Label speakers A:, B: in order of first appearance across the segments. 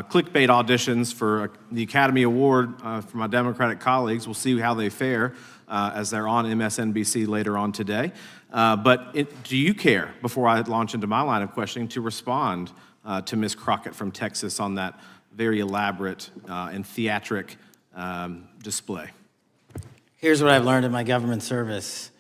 A: clickbait auditions for the Academy Award for my Democratic colleagues. We'll see how they fare as they're on MSNBC later on today. But do you care, before I launch into my line of questioning, to respond to Ms. Crockett from Texas on that very elaborate and theatric display?
B: Here's what I've learned in my government service.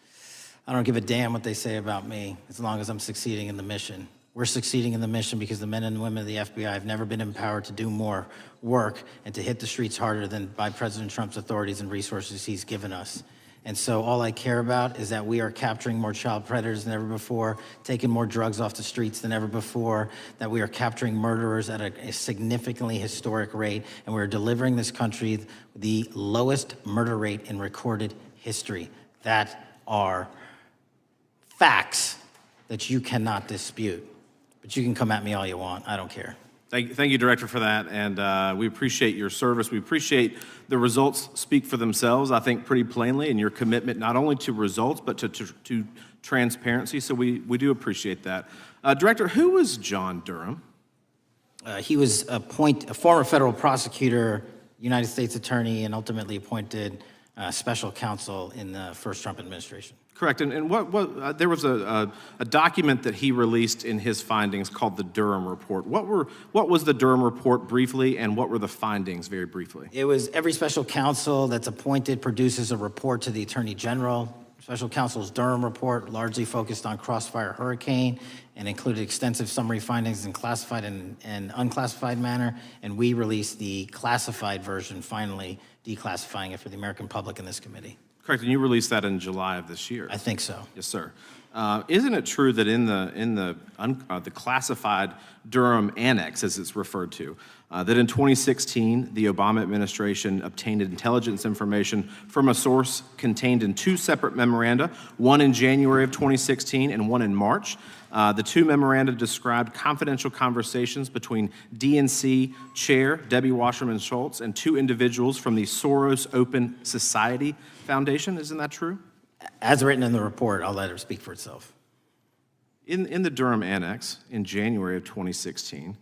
B: I don't give a damn what they say about me as long as I'm succeeding in the mission. We're succeeding in the mission because the men and women of the FBI have never been empowered to do more work and to hit the streets harder than by President Trump's authorities and resources he's given us. And so all I care about is that we are capturing more child predators than ever before, taking more drugs off the streets than ever before, that we are capturing murderers at a significantly historic rate, and we're delivering this country the lowest murder rate in recorded history. That are facts that you cannot dispute. But you can come at me all you want. I don't care.
A: Thank you, Director, for that, and we appreciate your service. We appreciate the results speak for themselves, I think, pretty plainly, and your commitment not only to results, but to transparency, so we do appreciate that. Director, who was John Durham?
B: He was a former federal prosecutor, United States attorney, and ultimately appointed special counsel in the first Trump administration.
A: Correct, and there was a document that he released in his findings called the Durham Report. What was the Durham Report briefly, and what were the findings very briefly?
B: It was every special counsel that's appointed produces a report to the Attorney General. Special counsel's Durham Report largely focused on Crossfire Hurricane and included extensive summary findings in classified and unclassified manner, and we released the classified version, finally declassifying it for the American public in this committee.
A: Correct, and you released that in July of this year.
B: I think so.
A: Yes, sir. Isn't it true that in the classified Durham Annex, as it's referred to, that in 2016 the Obama administration obtained intelligence information from a source contained in two separate memoranda, one in January of 2016 and one in March? The two memoranda described confidential conversations between DNC Chair Debbie Wasserman Schultz and two individuals from the Soros Open Society Foundation. Isn't that true?
B: As written in the report, I'll let it speak for itself.
A: In the Durham Annex in January of 2016,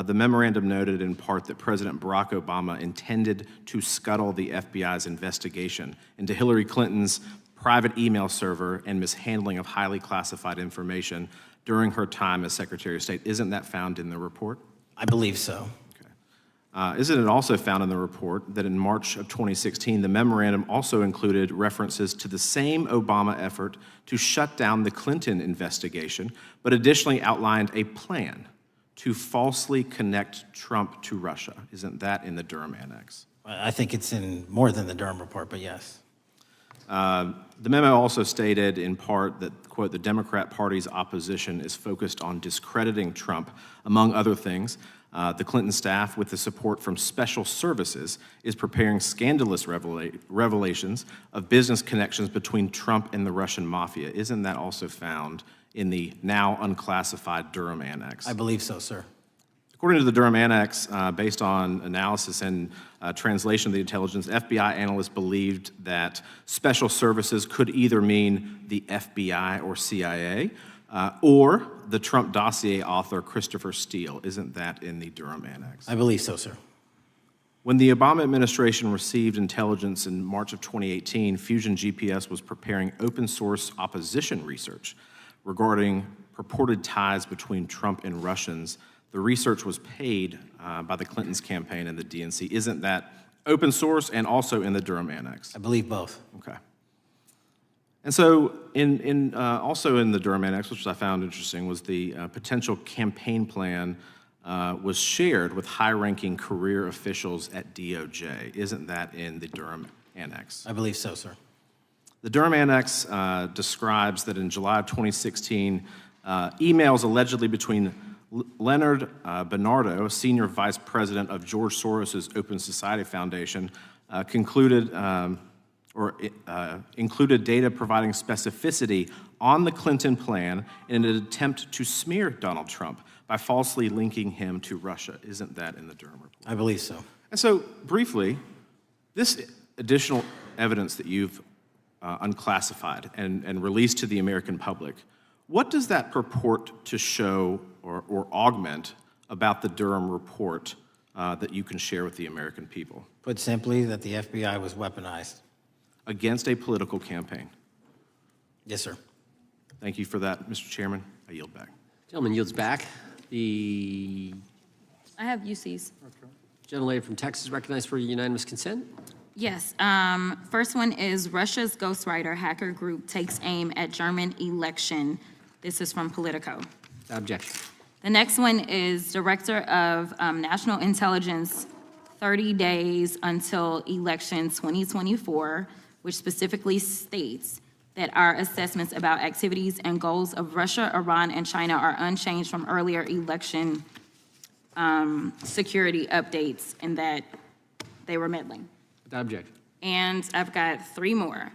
A: the memorandum noted in part that President Barack Obama intended to scuttle the FBI's investigation into Hillary Clinton's private email server and mishandling of highly classified information during her time as Secretary of State. Isn't that found in the report?
B: I believe so.
A: Isn't it also found in the report that in March of 2016, the memorandum also included references to the same Obama effort to shut down the Clinton investigation, but additionally outlined a plan to falsely connect Trump to Russia? Isn't that in the Durham Annex?
B: I think it's in more than the Durham Report, but yes.
A: The memo also stated in part that, quote, the Democrat Party's opposition is focused on discrediting Trump, among other things. The Clinton staff, with the support from special services, is preparing scandalous revelations of business connections between Trump and the Russian mafia. Isn't that also found in the now unclassified Durham Annex?
B: I believe so, sir.
A: According to the Durham Annex, based on analysis and translation of the intelligence, FBI analysts believed that special services could either mean the FBI or CIA, or the Trump dossier author Christopher Steele. Isn't that in the Durham Annex?
B: I believe so, sir.
A: When the Obama administration received intelligence in March of 2018, Fusion GPS was preparing open source opposition research regarding purported ties between Trump and Russians. The research was paid by the Clintons' campaign and the DNC. Isn't that open source and also in the Durham Annex?
B: I believe both.
A: Okay. And so also in the Durham Annex, which I found interesting, was the potential campaign plan was shared with high-ranking career officials at DOJ. Isn't that in the Durham Annex?
B: I believe so, sir.
A: The Durham Annex describes that in July of 2016, emails allegedly between Leonard Bernardo, a senior vice president of George Soros' Open Society Foundation, included data providing specificity on the Clinton plan in an attempt to smear Donald Trump by falsely linking him to Russia. Isn't that in the Durham Report?
B: I believe so.
A: And so, briefly, this additional evidence that you've unclassified and released to the American public, what does that purport to show or augment about the Durham Report that you can share with the American people
B: Put simply, that the FBI was weaponized.
A: against a political campaign?
B: Yes, sir.
A: Thank you for that, Mr. Chairman. I yield back.
C: Gentleman yields back. The
D: I have UCs.
C: gentlelady from Texas recognized for unanimous consent.
D: Yes. First one is Russia's ghostwriter hacker group takes aim at German election. This is from Politico.
C: Objection.
D: The next one is Director of National Intelligence, 30 days until election 2024, which specifically states that our assessments about activities and goals of Russia, Iran, and China are unchanged from earlier election security updates, and that they were meddling.
C: Without objection.
D: And I've got three more.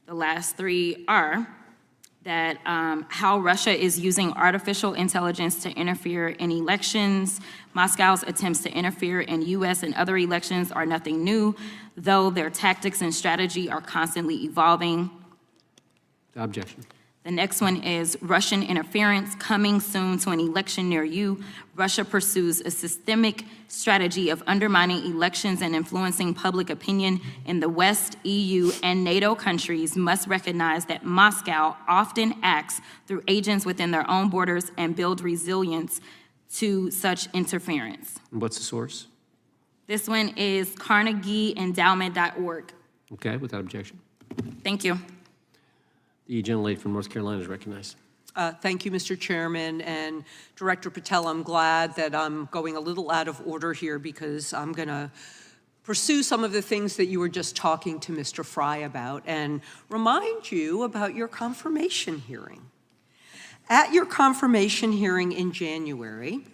D: The last three are that how Russia is using artificial intelligence to interfere in elections. Moscow's attempts to interfere in U.S. and other elections are nothing new, though their tactics and strategy are constantly evolving.
C: Without objection.
D: The next one is Russian interference coming soon to an election near you. Russia pursues a systemic strategy of undermining elections and influencing public opinion in the West. EU and NATO countries must recognize that Moscow often acts through agents within their own borders and build resilience to such interference.
C: And what's the source?
D: This one is CarnegieEndowment.org.
C: Okay, without objection.
D: Thank you.
C: The gentlelady from North Carolina is recognized.
E: Thank you, Mr. Chairman. And Director Patel, I'm glad that I'm going a little out of order here because I'm going to pursue some of the things that you were just talking to Mr. Fry about and remind you about your confirmation hearing. At your confirmation hearing in January,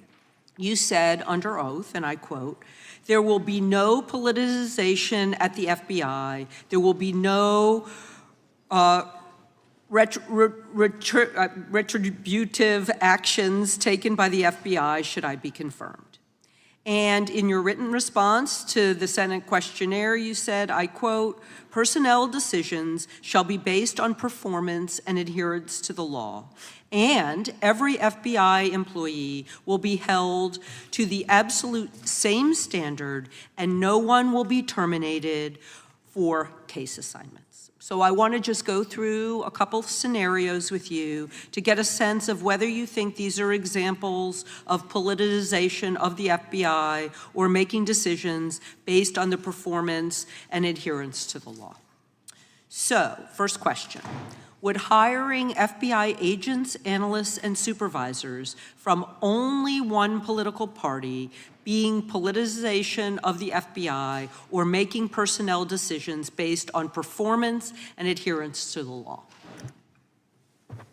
E: you said under oath, and I quote, "There will be no politicization at the FBI. There will be no retributive actions taken by the FBI should I be confirmed." And in your written response to the Senate questionnaire, you said, I quote, "Personnel decisions shall be based on performance and adherence to the law. And every FBI employee will be held to the absolute same standard, and no one will be terminated for case assignments." So I want to just go through a couple of scenarios with you to get a sense of whether you think these are examples of politicization of the FBI or making decisions based on the performance and adherence to the law. So, first question. Would hiring FBI agents, analysts, and supervisors from only one political party being politicization of the FBI or making personnel decisions based on performance and adherence to the law?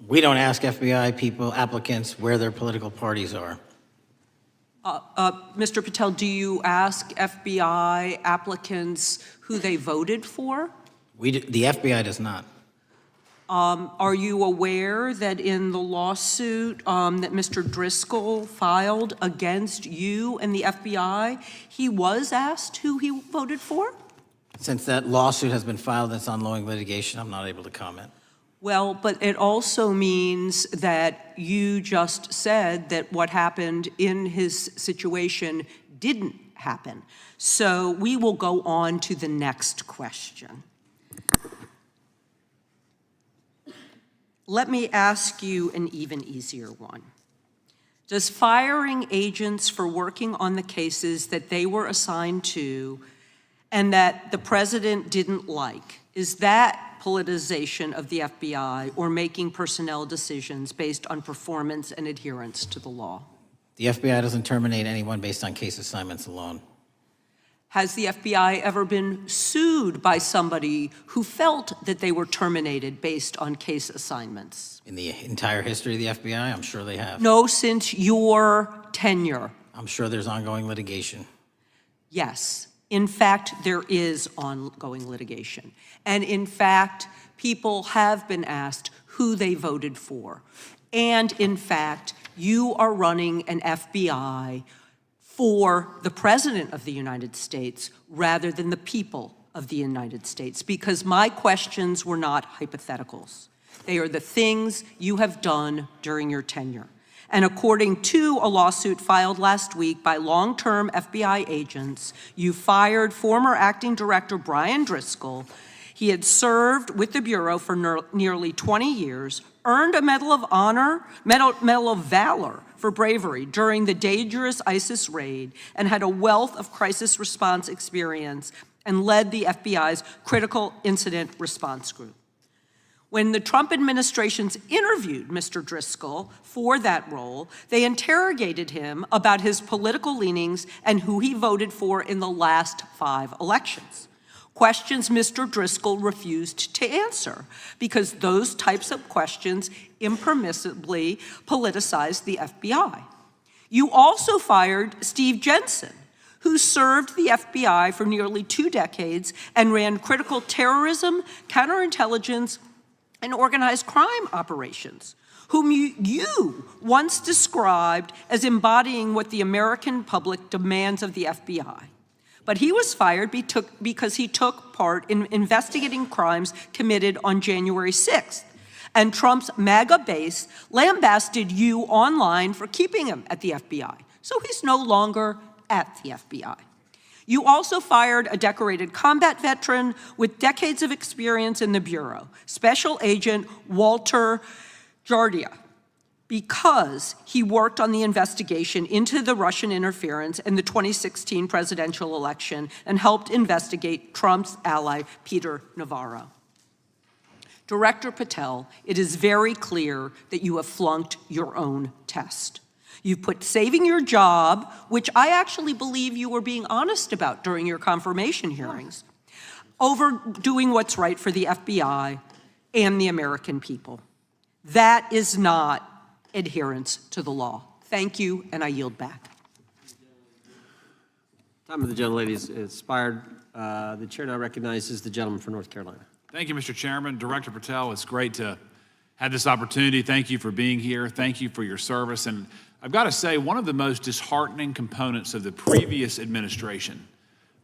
B: We don't ask FBI people, applicants, where their political parties are.
E: Mr. Patel, do you ask FBI applicants who they voted for?
B: The FBI does not.
E: Are you aware that in the lawsuit that Mr. Driscoll filed against you and the FBI, he was asked who he voted for?
B: Since that lawsuit has been filed and it's ongoing litigation, I'm not able to comment.
E: Well, but it also means that you just said that what happened in his situation didn't happen. So we will go on to the next question. Let me ask you an even easier one. Does firing agents for working on the cases that they were assigned to and that the president didn't like, is that politicization of the FBI or making personnel decisions based on performance and adherence to the law?
B: The FBI doesn't terminate anyone based on case assignments alone.
E: Has the FBI ever been sued by somebody who felt that they were terminated based on case assignments?
B: In the entire history of the FBI, I'm sure they have.
E: No, since your tenure.
B: I'm sure there's ongoing litigation.
E: Yes. In fact, there is ongoing litigation. And in fact, people have been asked who they voted for. And in fact, you are running an FBI for the President of the United States rather than the people of the United States, because my questions were not hypotheticals. They are the things you have done during your tenure. And according to a lawsuit filed last week by long-term FBI agents, you fired former acting director Brian Driscoll. He had served with the Bureau for nearly 20 years, earned a Medal of Honor, Medal of Valor for bravery during the dangerous ISIS raid, and had a wealth of crisis response experience and led the FBI's critical incident response group. When the Trump administrations interviewed Mr. Driscoll for that role, they interrogated him about his political leanings and who he voted for in the last 5 elections. Questions Mr. Driscoll refused to answer because those types of questions impermissibly politicized the FBI. You also fired Steve Jensen, who served the FBI for nearly 2 decades and ran critical terrorism, counterintelligence, and organized crime operations, whom you once described as embodying what the American public demands of the FBI. But he was fired because he took part in investigating crimes committed on January 6th. And Trump's MAGA base lambasted you online for keeping him at the FBI. So he's no longer at the FBI. You also fired a decorated combat veteran with decades of experience in the Bureau, Special Agent Walter Jardia, because he worked on the investigation into the Russian interference in the 2016 presidential election and helped investigate Trump's ally, Peter Navarro. Director Patel, it is very clear that you have flunked your own test. You've put saving your job, which I actually believe you were being honest about during your confirmation hearings, over doing what's right for the FBI and the American people. That is not adherence to the law. Thank you, and I yield back.
C: Time of the gentlelady is expired. The chair now recognizes the gentleman from North Carolina.
F: Thank you, Mr. Chairman. Director Patel, it's great to have this opportunity. Thank you for being here. Thank you for your service. And I've got to say, one of the most disheartening components of the previous administration,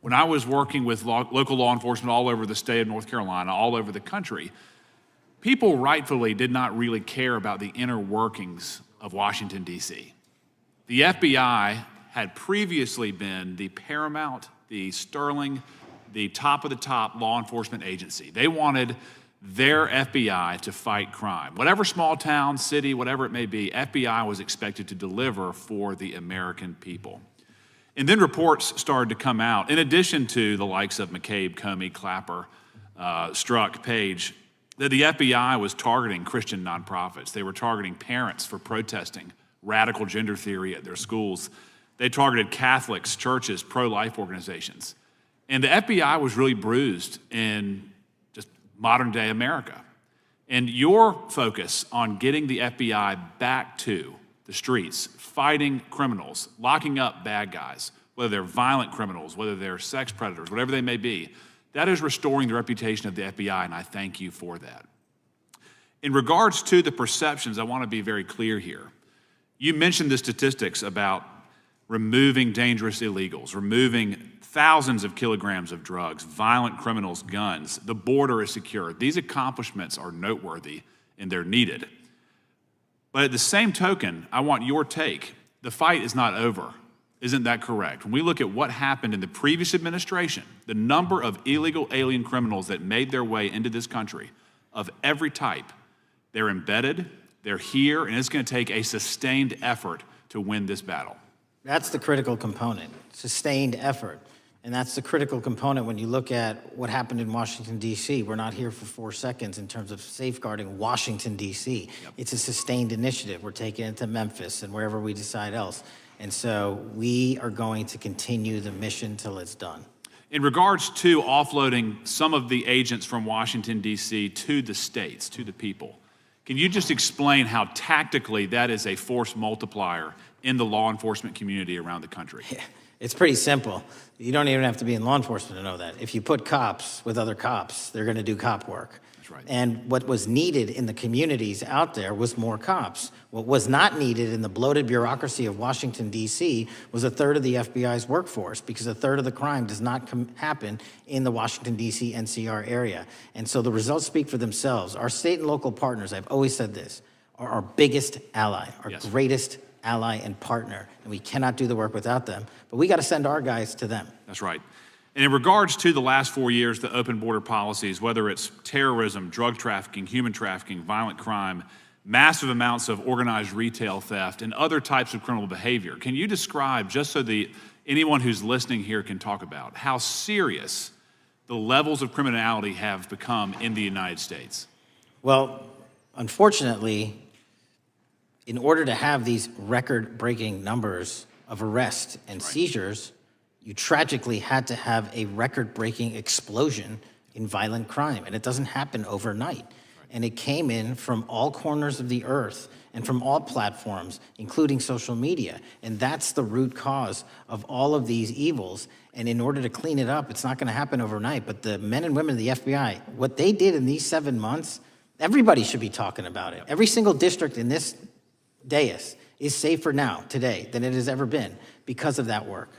F: when I was working with local law enforcement all over the state of North Carolina, all over the country, people rightfully did not really care about the inner workings of Washington, D.C. The FBI had previously been the paramount, the sterling, the top of the top law enforcement agency. They wanted their FBI to fight crime. Whatever small town, city, whatever it may be, FBI was expected to deliver for the American people. And then reports started to come out, in addition to the likes of McCabe, Comey, Clapper, Strzok, Page, that the FBI was targeting Christian nonprofits. They were targeting parents for protesting radical gender theory at their schools. They targeted Catholics, churches, pro-life organizations. And the FBI was really bruised in just modern day America. And your focus on getting the FBI back to the streets, fighting criminals, locking up bad guys, whether they're violent criminals, whether they're sex predators, whatever they may be, that is restoring the reputation of the FBI, and I thank you for that. In regards to the perceptions, I want to be very clear here. You mentioned the statistics about removing dangerous illegals, removing thousands of kilograms of drugs, violent criminals, guns. The border is secure. These accomplishments are noteworthy and they're needed. But at the same token, I want your take. The fight is not over. Isn't that correct? When we look at what happened in the previous administration, the number of illegal alien criminals that made their way into this country of every type, they're embedded, they're here, and it's going to take a sustained effort to win this battle.
B: That's the critical component, sustained effort. And that's the critical component when you look at what happened in Washington, D.C. We're not here for 4 seconds in terms of safeguarding Washington, D.C. Yep. It's a sustained initiative. We're taking it to Memphis and wherever we decide else. And so we are going to continue the mission till it's done.
F: In regards to offloading some of the agents from Washington, D.C. to the states, to the people, can you just explain how tactically that is a force multiplier in the law enforcement community around the country?
B: Yeah, it's pretty simple. You don't even have to be in law enforcement to know that. If you put cops with other cops, they're going to do cop work.
F: That's right.
B: And what was needed in the communities out there was more cops. What was not needed in the bloated bureaucracy of Washington, D.C. was a third of the FBI's workforce, because a third of the crime does not happen in the Washington, D.C. NCR area. And so the results speak for themselves. Our state and local partners, I've always said this, are our biggest ally, our
F: Yes.
B: greatest ally and partner, and we cannot do the work without them. But we got to send our guys to them.
F: That's right. And in regards to the last 4 years, the open border policies, whether it's terrorism, drug trafficking, human trafficking, violent crime, massive amounts of organized retail theft, and other types of criminal behavior, can you describe, just so anyone who's listening here can talk about, how serious the levels of criminality have become in the United States?
B: Well, unfortunately, in order to have these record-breaking numbers of arrests and seizures, you tragically had to have a record-breaking explosion in violent crime, and it doesn't happen overnight. And it came in from all corners of the earth and from all platforms, including social media. And that's the root cause of all of these evils. And in order to clean it up, it's not going to happen overnight. But the men and women of the FBI, what they did in these 7 months, everybody should be talking about it. Every single district in this dais is safer now, today, than it has ever been because of that work.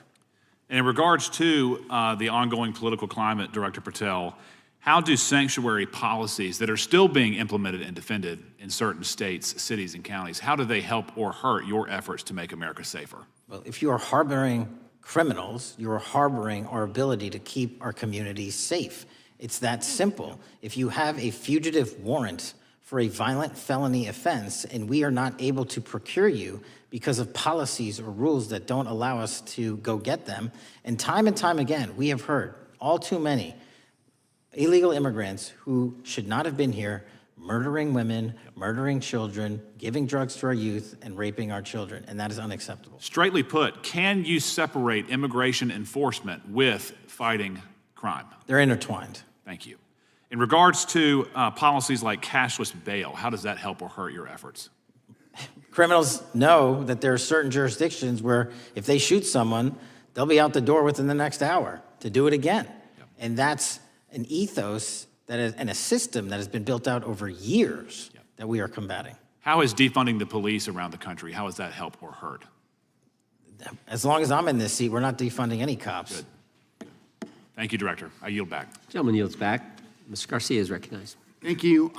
F: And in regards to the ongoing political climate, Director Patel, how do sanctuary policies that are still being implemented and defended in certain states, cities, and counties, how do they help or hurt your efforts to make America safer?
B: Well, if you are harboring criminals, you are harboring our ability to keep our communities safe. It's that simple. If you have a fugitive warrant for a violent felony offense and we are not able to procure you because of policies or rules that don't allow us to go get them, and time again, we have heard all too many illegal immigrants who should not have been here, murdering women, murdering children, giving drugs to our youth, and raping our children, and that is unacceptable.
F: Straightly put, can you separate immigration enforcement with fighting crime?
B: They're intertwined.
F: Thank you. In regards to policies like cashless bail, how does that help or hurt your efforts?
B: Criminals know that there are certain jurisdictions where if they shoot someone, they'll be out the door within the next hour to do it again. Yep. And that's an ethos that is, and a system that has been built out over years that we are combating.
F: How is defunding the police around the country, how does that help or hurt?
B: As long as I'm in this seat, we're not defunding any cops.
F: Good. Thank you, Director. I yield back.
C: Gentleman yields back. Mr. Garcia is recognized.
G: Thank you,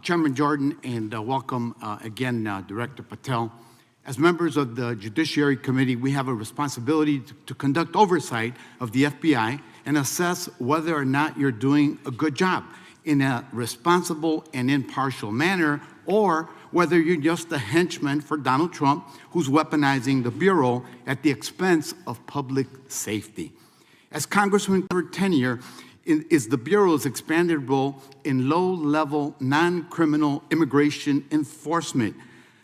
G: Chairman Jordan, and welcome again, Director Patel. As members of the Judiciary Committee, we have a responsibility to conduct oversight of the FBI and assess whether or not you're doing a good job in a responsible and impartial manner, or whether you're just a henchman for Donald Trump who's weaponizing the Bureau at the expense of public safety. As Congressman for tenure, is the Bureau's expanded role in low-level, non-criminal immigration enforcement.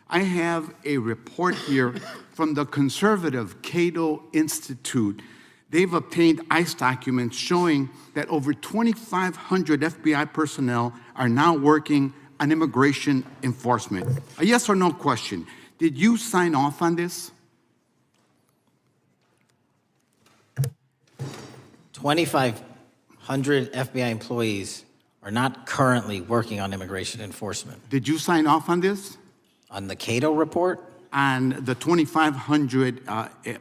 G: I have a report here from the conservative Cato Institute. They've obtained ICE documents showing that over 2,500 FBI personnel are now working on immigration enforcement. A yes or no question. Did you sign off on this?
B: 2,500 FBI employees are not currently working on immigration enforcement.
G: Did you sign off on this?
B: On the Cato report?
G: On the 2,500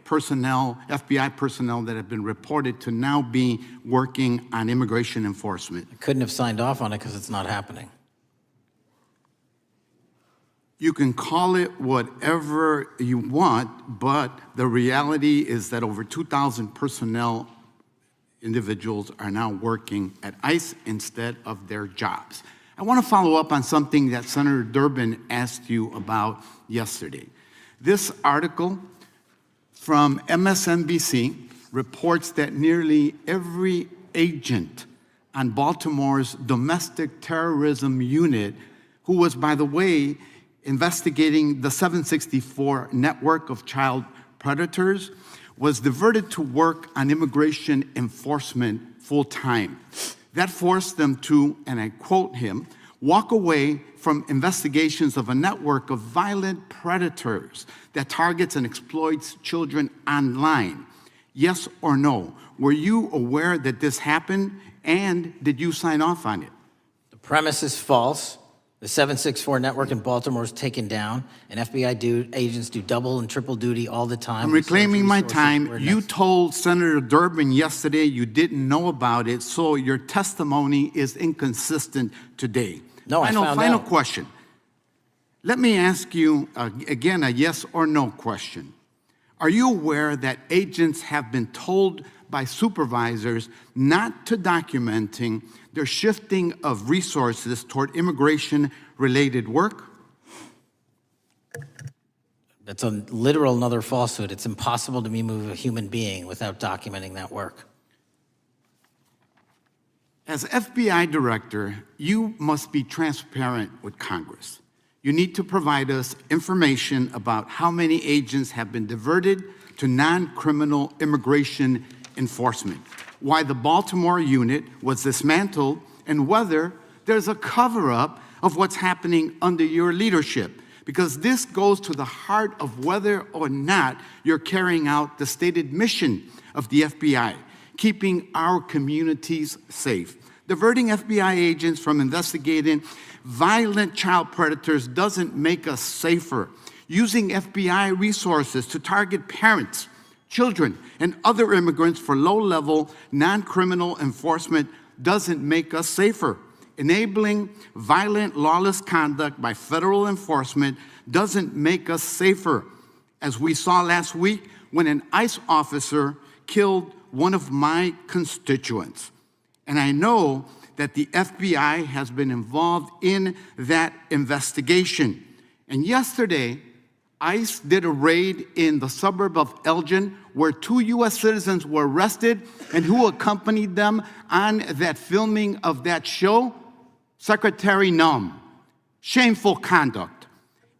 G: personnel, FBI personnel that have been reported to now be working on immigration enforcement.
B: I couldn't have signed off on it because it's not happening.
G: You can call it whatever you want, but the reality is that over 2,000 personnel individuals are now working at ICE instead of their jobs. I want to follow up on something that Senator Durbin asked you about yesterday. This article from MSNBC reports that nearly every agent on Baltimore's domestic terrorism unit, who was, by the way, investigating the 764 network of child predators, was diverted to work on immigration enforcement full-time. That forced them to, and I quote him, walk away from investigations of a network of violent predators that targets and exploits children online. Yes or no? Were you aware that this happened, and did you sign off on it?
B: The premise is false. The 764 network in Baltimore is taken down, and FBI agents do double and triple duty all the time.
G: I'm reclaiming my time. You told Senator Durbin yesterday you didn't know about it, so your testimony is inconsistent today.
B: No, I found out.
G: Final question. Let me ask you, again, a yes or no question. Are you aware that agents have been told by supervisors not to documenting their shifting of resources toward immigration-related work?
B: That's a literal another falsehood. It's impossible to move a human being without documenting that work.
G: As FBI director, you must be transparent with Congress. You need to provide us information about how many agents have been diverted to non-criminal immigration enforcement, why the Baltimore unit was dismantled, and whether there's a cover-up of what's happening under your leadership, because this goes to the heart of whether or not you're carrying out the stated mission of the FBI, keeping our communities safe. Diverting FBI agents from investigating violent child predators doesn't make us safer. Using FBI resources to target parents, children, and other immigrants for low-level, non-criminal enforcement doesn't make us safer. Enabling violent, lawless conduct by federal enforcement doesn't make us safer, as we saw last week when an ICE officer killed one of my constituents. And I know that the FBI has been involved in that investigation. And yesterday, ICE did a raid in the suburb of Elgin where 2 U.S. citizens were arrested, and who accompanied them on that filming of that show? Secretary Nunn. Shameful conduct.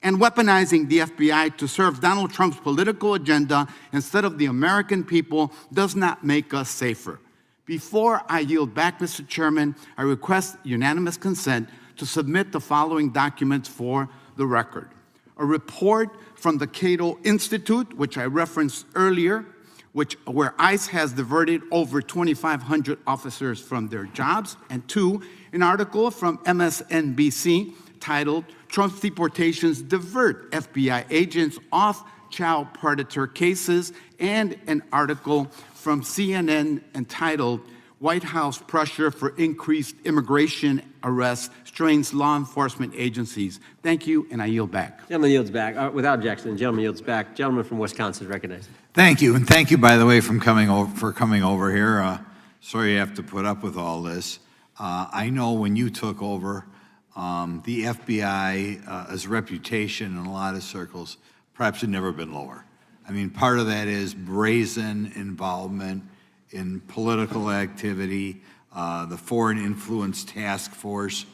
G: And weaponizing the FBI to serve Donald Trump's political agenda instead of the American people does not make us safer. Before I yield back, Mr. Chairman, I request unanimous consent to submit the following documents for the record. A report from the Cato Institute, which I referenced earlier, where ICE has diverted over 2,500 officers from their jobs, and 2, an article from MSNBC titled, Trump's Deportations Divert FBI Agents Off Child Predator Cases, and an article from CNN entitled, White House Pressure for Increased Immigration Arrests Strains Law Enforcement Agencies. Thank you, and I yield back.
C: Gentleman yields back. Without objection, the gentleman yields back. Gentleman from Wisconsin is recognized.
H: Thank you, and thank you, by the way, for coming over here. Sorry you have to put up with all this. I know when you took over, the FBI's reputation in a lot of circles perhaps had never been lower. I mean, part of that is brazen involvement in political activity, the Foreign Influence Task Force,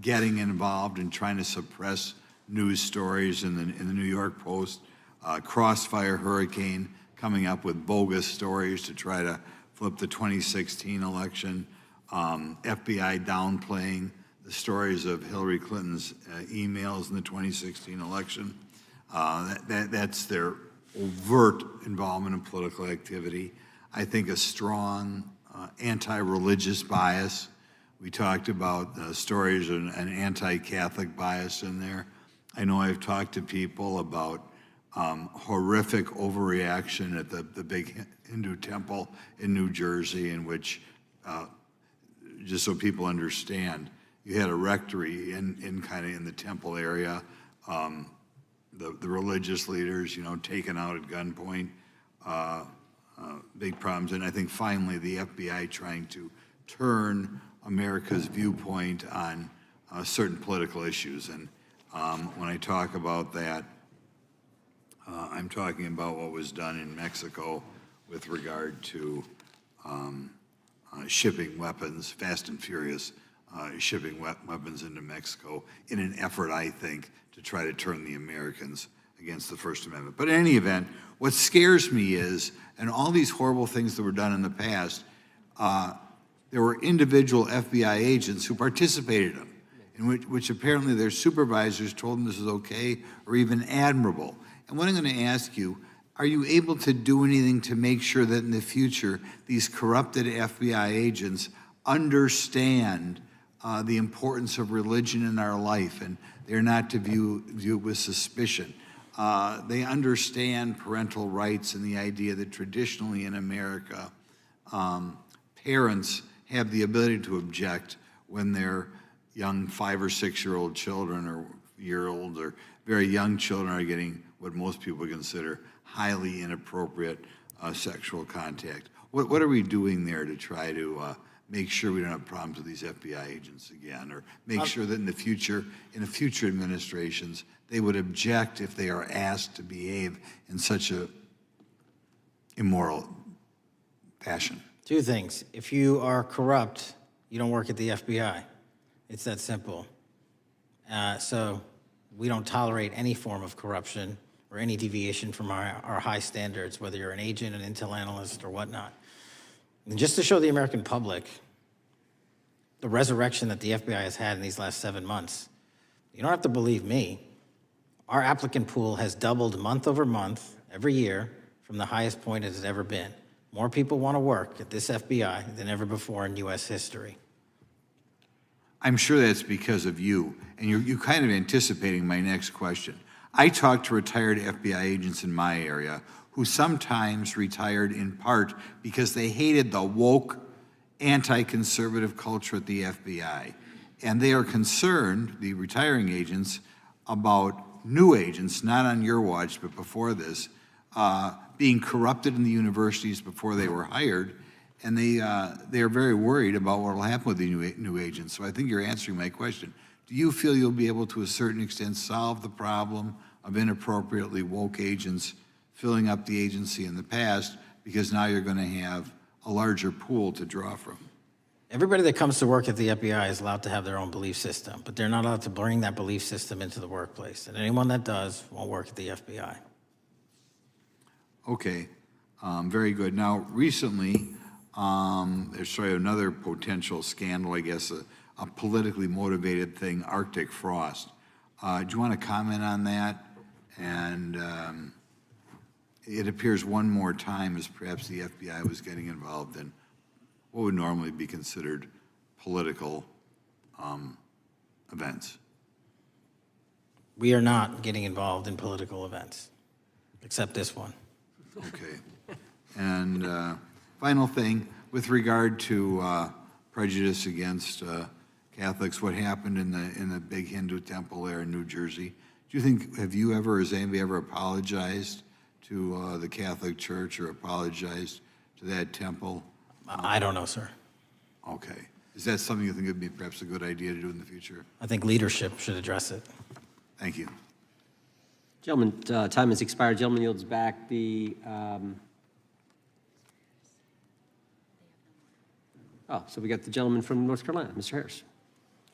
H: getting involved and trying to suppress news stories in the New York Post, Crossfire Hurricane coming up with bogus stories to try to flip the 2016 election, FBI downplaying the stories of Hillary Clinton's emails in the 2016 election. That's their overt involvement in political activity. I think a strong anti-religious bias. We talked about stories of an anti-Catholic bias in there. I know I've talked to people about horrific overreaction at the big Hindu temple in New Jersey, in which, just so people understand, you had a rectory in the temple area. The religious leaders, taken out at gunpoint, big problems. And I think finally the FBI trying to turn America's viewpoint on certain political issues. And when I talk about that, I'm talking about what was done in Mexico with regard to shipping weapons, fast and furious, shipping weapons into Mexico in an effort, I think, to try to turn the Americans against the First Amendment. But in any event, what scares me is, and all these horrible things that were done in the past, there were individual FBI agents who participated in them, in which apparently their supervisors told them this was okay or even admirable. And what I'm going to ask you, are you able to do anything to make sure that in the future these corrupted FBI agents understand the importance of religion in our life, and they're not to view it with suspicion? They understand parental rights and the idea that traditionally in America, parents have the ability to object when their young 5 or 6-year-old children or 6-year-olds or very young children are getting what most people consider highly inappropriate sexual contact. What are we doing there to try to make sure we don't have problems with these FBI agents again, or make sure that in the future administrations, they would object if they are asked to behave in such a immoral fashion?
B: Two things. If you are corrupt, you don't work at the FBI. It's that simple. So we don't tolerate any form of corruption or any deviation from our high standards, whether you're an agent, an intel analyst, or whatnot. And just to show the American public the resurrection that the FBI has had in these last 7 months, you don't have to believe me. Our applicant pool has doubled month over month, every year, from the highest point it has ever been. More people want to work at this FBI than ever before in U.S. history.
H: I'm sure that's because of you, and you're kind of anticipating my next question. I talk to retired FBI agents in my area who sometimes retired in part because they hated the woke, anti-conservative culture at the FBI. And they are concerned, the retiring agents, about new agents, not on your watch, but before this, being corrupted in the universities before they were hired, and they are very worried about what will happen with the new agents. So I think you're answering my question. Do you feel you'll be able to a certain extent solve the problem of inappropriately woke agents filling up the agency in the past, because now you're going to have a larger pool to draw from?
B: Everybody that comes to work at the FBI is allowed to have their own belief system, but they're not allowed to bring that belief system into the workplace. And anyone that does won't work at the FBI.
H: Okay, very good. Now, recently, there's another potential scandal, I guess, a politically motivated thing, Arctic frost. Do you want to comment on that? And it appears one more time as perhaps the FBI was getting involved in what would normally be considered political events.
B: We are not getting involved in political events, except this one.
H: Okay. And final thing, with regard to prejudice against Catholics, what happened in the big Hindu temple there in New Jersey, do you think, have you ever, has anybody ever apologized to the Catholic Church or apologized to that temple?
B: I don't know, sir.
H: Okay. Is that something you think would be perhaps a good idea to do in the future?
B: I think leadership should address it.
H: Thank you.
C: Gentleman, time has expired. Gentleman yields back the, so we got the gentleman from North Carolina, Mr. Harris.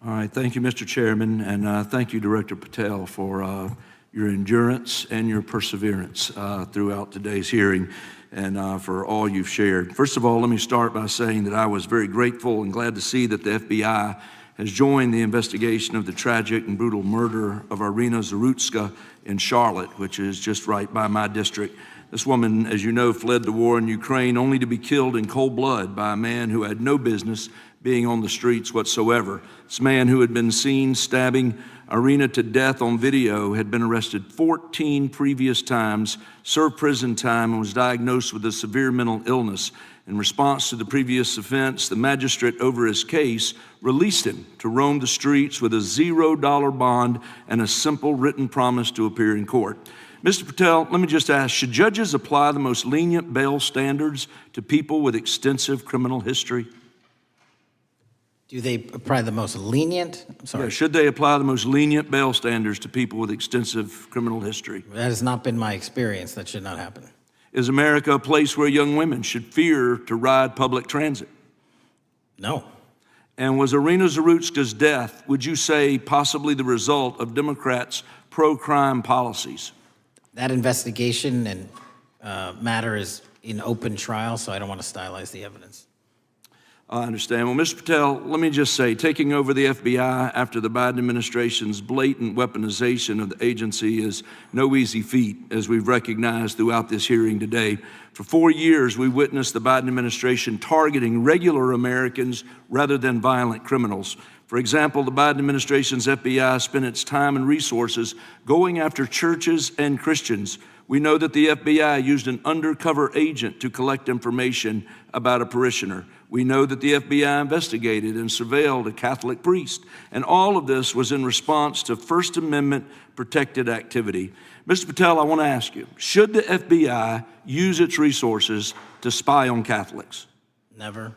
I: All right, thank you, Mr. Chairman, and thank you, Director Patel, for your endurance and your perseverance throughout today's hearing, and for all you've shared. First of all, let me start by saying that I was very grateful and glad to see that the FBI has joined the investigation of the tragic and brutal murder of Irina Zarutska in Charlotte, which is just right by my district. This woman, as you know, fled the war in Ukraine only to be killed in cold blood by a man who had no business being on the streets whatsoever. This man, who had been seen stabbing Irina to death on video, had been arrested 14 previous times, served prison time, and was diagnosed with a severe mental illness. In response to the previous offense, the magistrate over his case released him to roam the streets with a $0 bond and a simple written promise to appear in court. Mr. Patel, let me just ask, should judges apply the most lenient bail standards to people with extensive criminal history?
B: Do they apply the most lenient? I'm sorry.
I: Yeah, should they apply the most lenient bail standards to people with extensive criminal history?
B: That has not been my experience. That should not happen.
I: Is America a place where young women should fear to ride public transit?
B: No.
I: And was Irina Zarutska's death, would you say, possibly the result of Democrats' pro-crime policies?
B: That investigation and matter is in open trial, so I don't want to stylize the evidence.
I: I understand. Well, Mr. Patel, let me just say, taking over the FBI after the Biden administration's blatant weaponization of the agency is no easy feat, as we've recognized throughout this hearing today. For 4 years, we witnessed the Biden administration targeting regular Americans rather than violent criminals. For example, the Biden administration's FBI spent its time and resources going after churches and Christians, We know that the FBI used an undercover agent to collect information about a parishioner. We know that the FBI investigated and surveilled a Catholic priest. And all of this was in response to First Amendment protected activity. Mr. Patel, I want to ask you, should the FBI use its resources to spy on Catholics?
B: Never.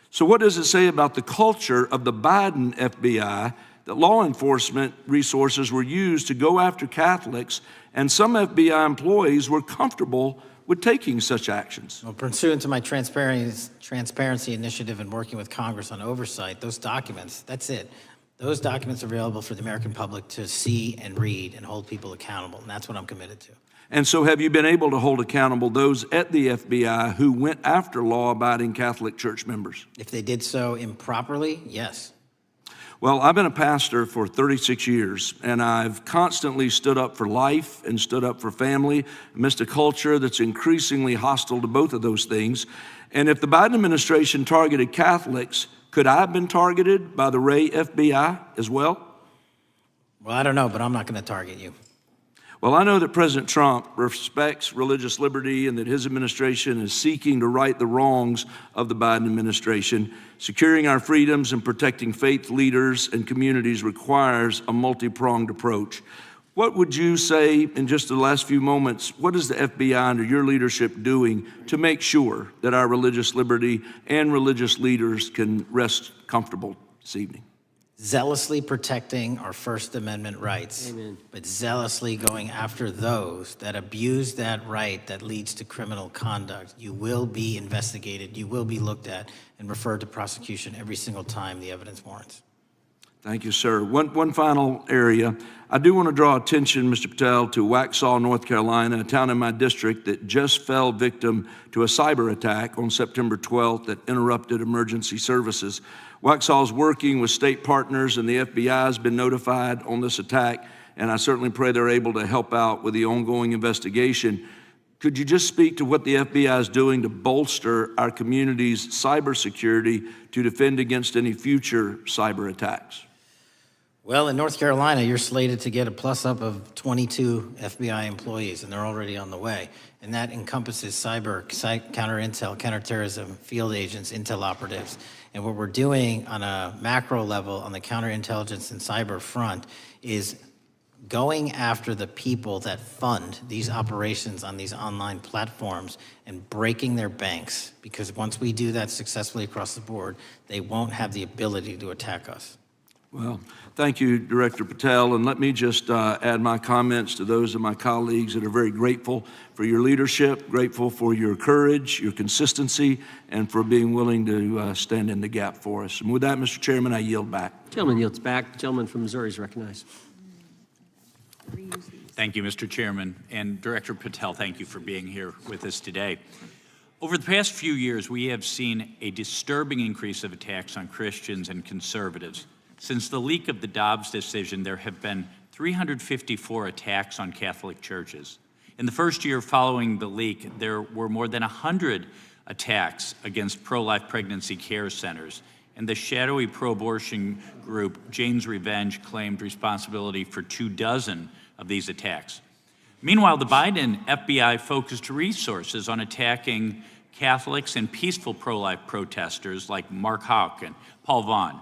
I: So what does it say about the culture of the Biden FBI that law enforcement resources were used to go after Catholics, and some FBI employees were comfortable with taking such actions?
B: Well, pursuant to my transparency initiative and working with Congress on oversight, those documents, that's it. Those documents are available for the American public to see and read and hold people accountable, and that's what I'm committed to.
I: And so have you been able to hold accountable those at the FBI who went after law-abiding Catholic church members?
B: If they did so improperly, yes.
I: Well, I've been a pastor for 36 years, and I've constantly stood up for life and stood up for family amidst a culture that's increasingly hostile to both of those things. And if the Biden administration targeted Catholics, could I have been targeted by the Ray FBI as well?
B: Well, I don't know, but I'm not going to target you.
I: Well, I know that President Trump respects religious liberty and that his administration is seeking to right the wrongs of the Biden administration. Securing our freedoms and protecting faith leaders and communities requires a multi-pronged approach. What would you say in just the last few moments, what is the FBI under your leadership doing to make sure that our religious liberty and religious leaders can rest comfortable this evening?
B: Zealously protecting our First Amendment rights,
C: Amen.
B: but zealously going after those that abuse that right that leads to criminal conduct. You will be investigated, you will be looked at, and referred to prosecution every single time the evidence warrants.
I: Thank you, sir. One final area. I do want to draw attention, Mr. Patel, to Waxhaw, North Carolina, a town in my district that just fell victim to a cyber attack on September 12th that interrupted emergency services. Waxhaw is working with state partners, and the FBI has been notified on this attack, and I certainly pray they're able to help out with the ongoing investigation. Could you just speak to what the FBI is doing to bolster our community's cybersecurity to defend against any future cyber attacks?
B: Well, in North Carolina, you're slated to get a plus-up of 22 FBI employees, and they're already on the way. And that encompasses cyber, counter-intel, counterterrorism, field agents, intel operatives. And what we're doing on a macro level on the counterintelligence and cyber front is going after the people that fund these operations on these online platforms and breaking their banks. Because once we do that successfully across the board, they won't have the ability to attack us.
I: Well, thank you, Director Patel, and let me just add my comments to those of my colleagues that are very grateful for your leadership, grateful for your courage, your consistency, and for being willing to stand in the gap for us. And with that, Mr. Chairman, I yield back.
C: Gentleman yields back. The gentleman from Missouri is recognized.
J: Thank you, Mr. Chairman. And Director Patel, thank you for being here with us today. Over the past few years, we have seen a disturbing increase of attacks on Christians and conservatives. Since the leak of the Dobbs decision, there have been 354 attacks on Catholic churches. In the first year following the leak, there were more than 100 attacks against pro-life pregnancy care centers, and the shadowy pro-abortion group Jane's Revenge claimed responsibility for 24 of these attacks. Meanwhile, the Biden FBI focused resources on attacking Catholics and peaceful pro-life protesters like Mark Houck and Paul Vaughn.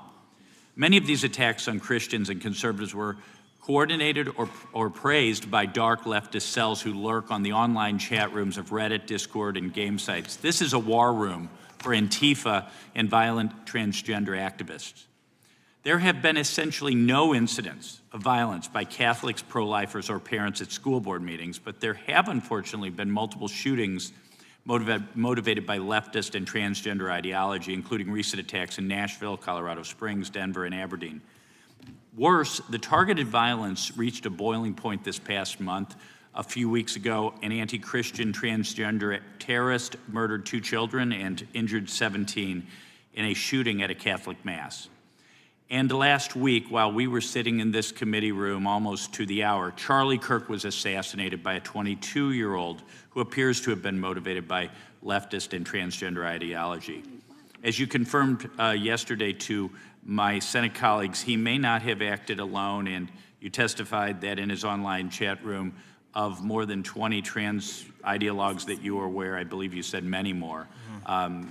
J: Many of these attacks on Christians and conservatives were coordinated or praised by dark leftist cells who lurk on the online chat rooms of Reddit, Discord, and game sites. This is a war room for Antifa and violent transgender activists. There have been essentially no incidents of violence by Catholics, pro-lifers, or parents at school board meetings, but there have unfortunately been multiple shootings motivated by leftist and transgender ideology, including recent attacks in Nashville, Colorado Springs, Denver, and Aberdeen. Worse, the targeted violence reached a boiling point this past month. A few weeks ago, an anti-Christian transgender terrorist murdered 2 children and injured 17 in a shooting at a Catholic mass. And last week, while we were sitting in this committee room almost to the hour, Charlie Kirk was assassinated by a 22-year-old who appears to have been motivated by leftist and transgender ideology. As you confirmed yesterday to my Senate colleagues, he may not have acted alone, and you testified that in his online chat room, of more than 20 trans ideologues that you were aware, I believe you said many more,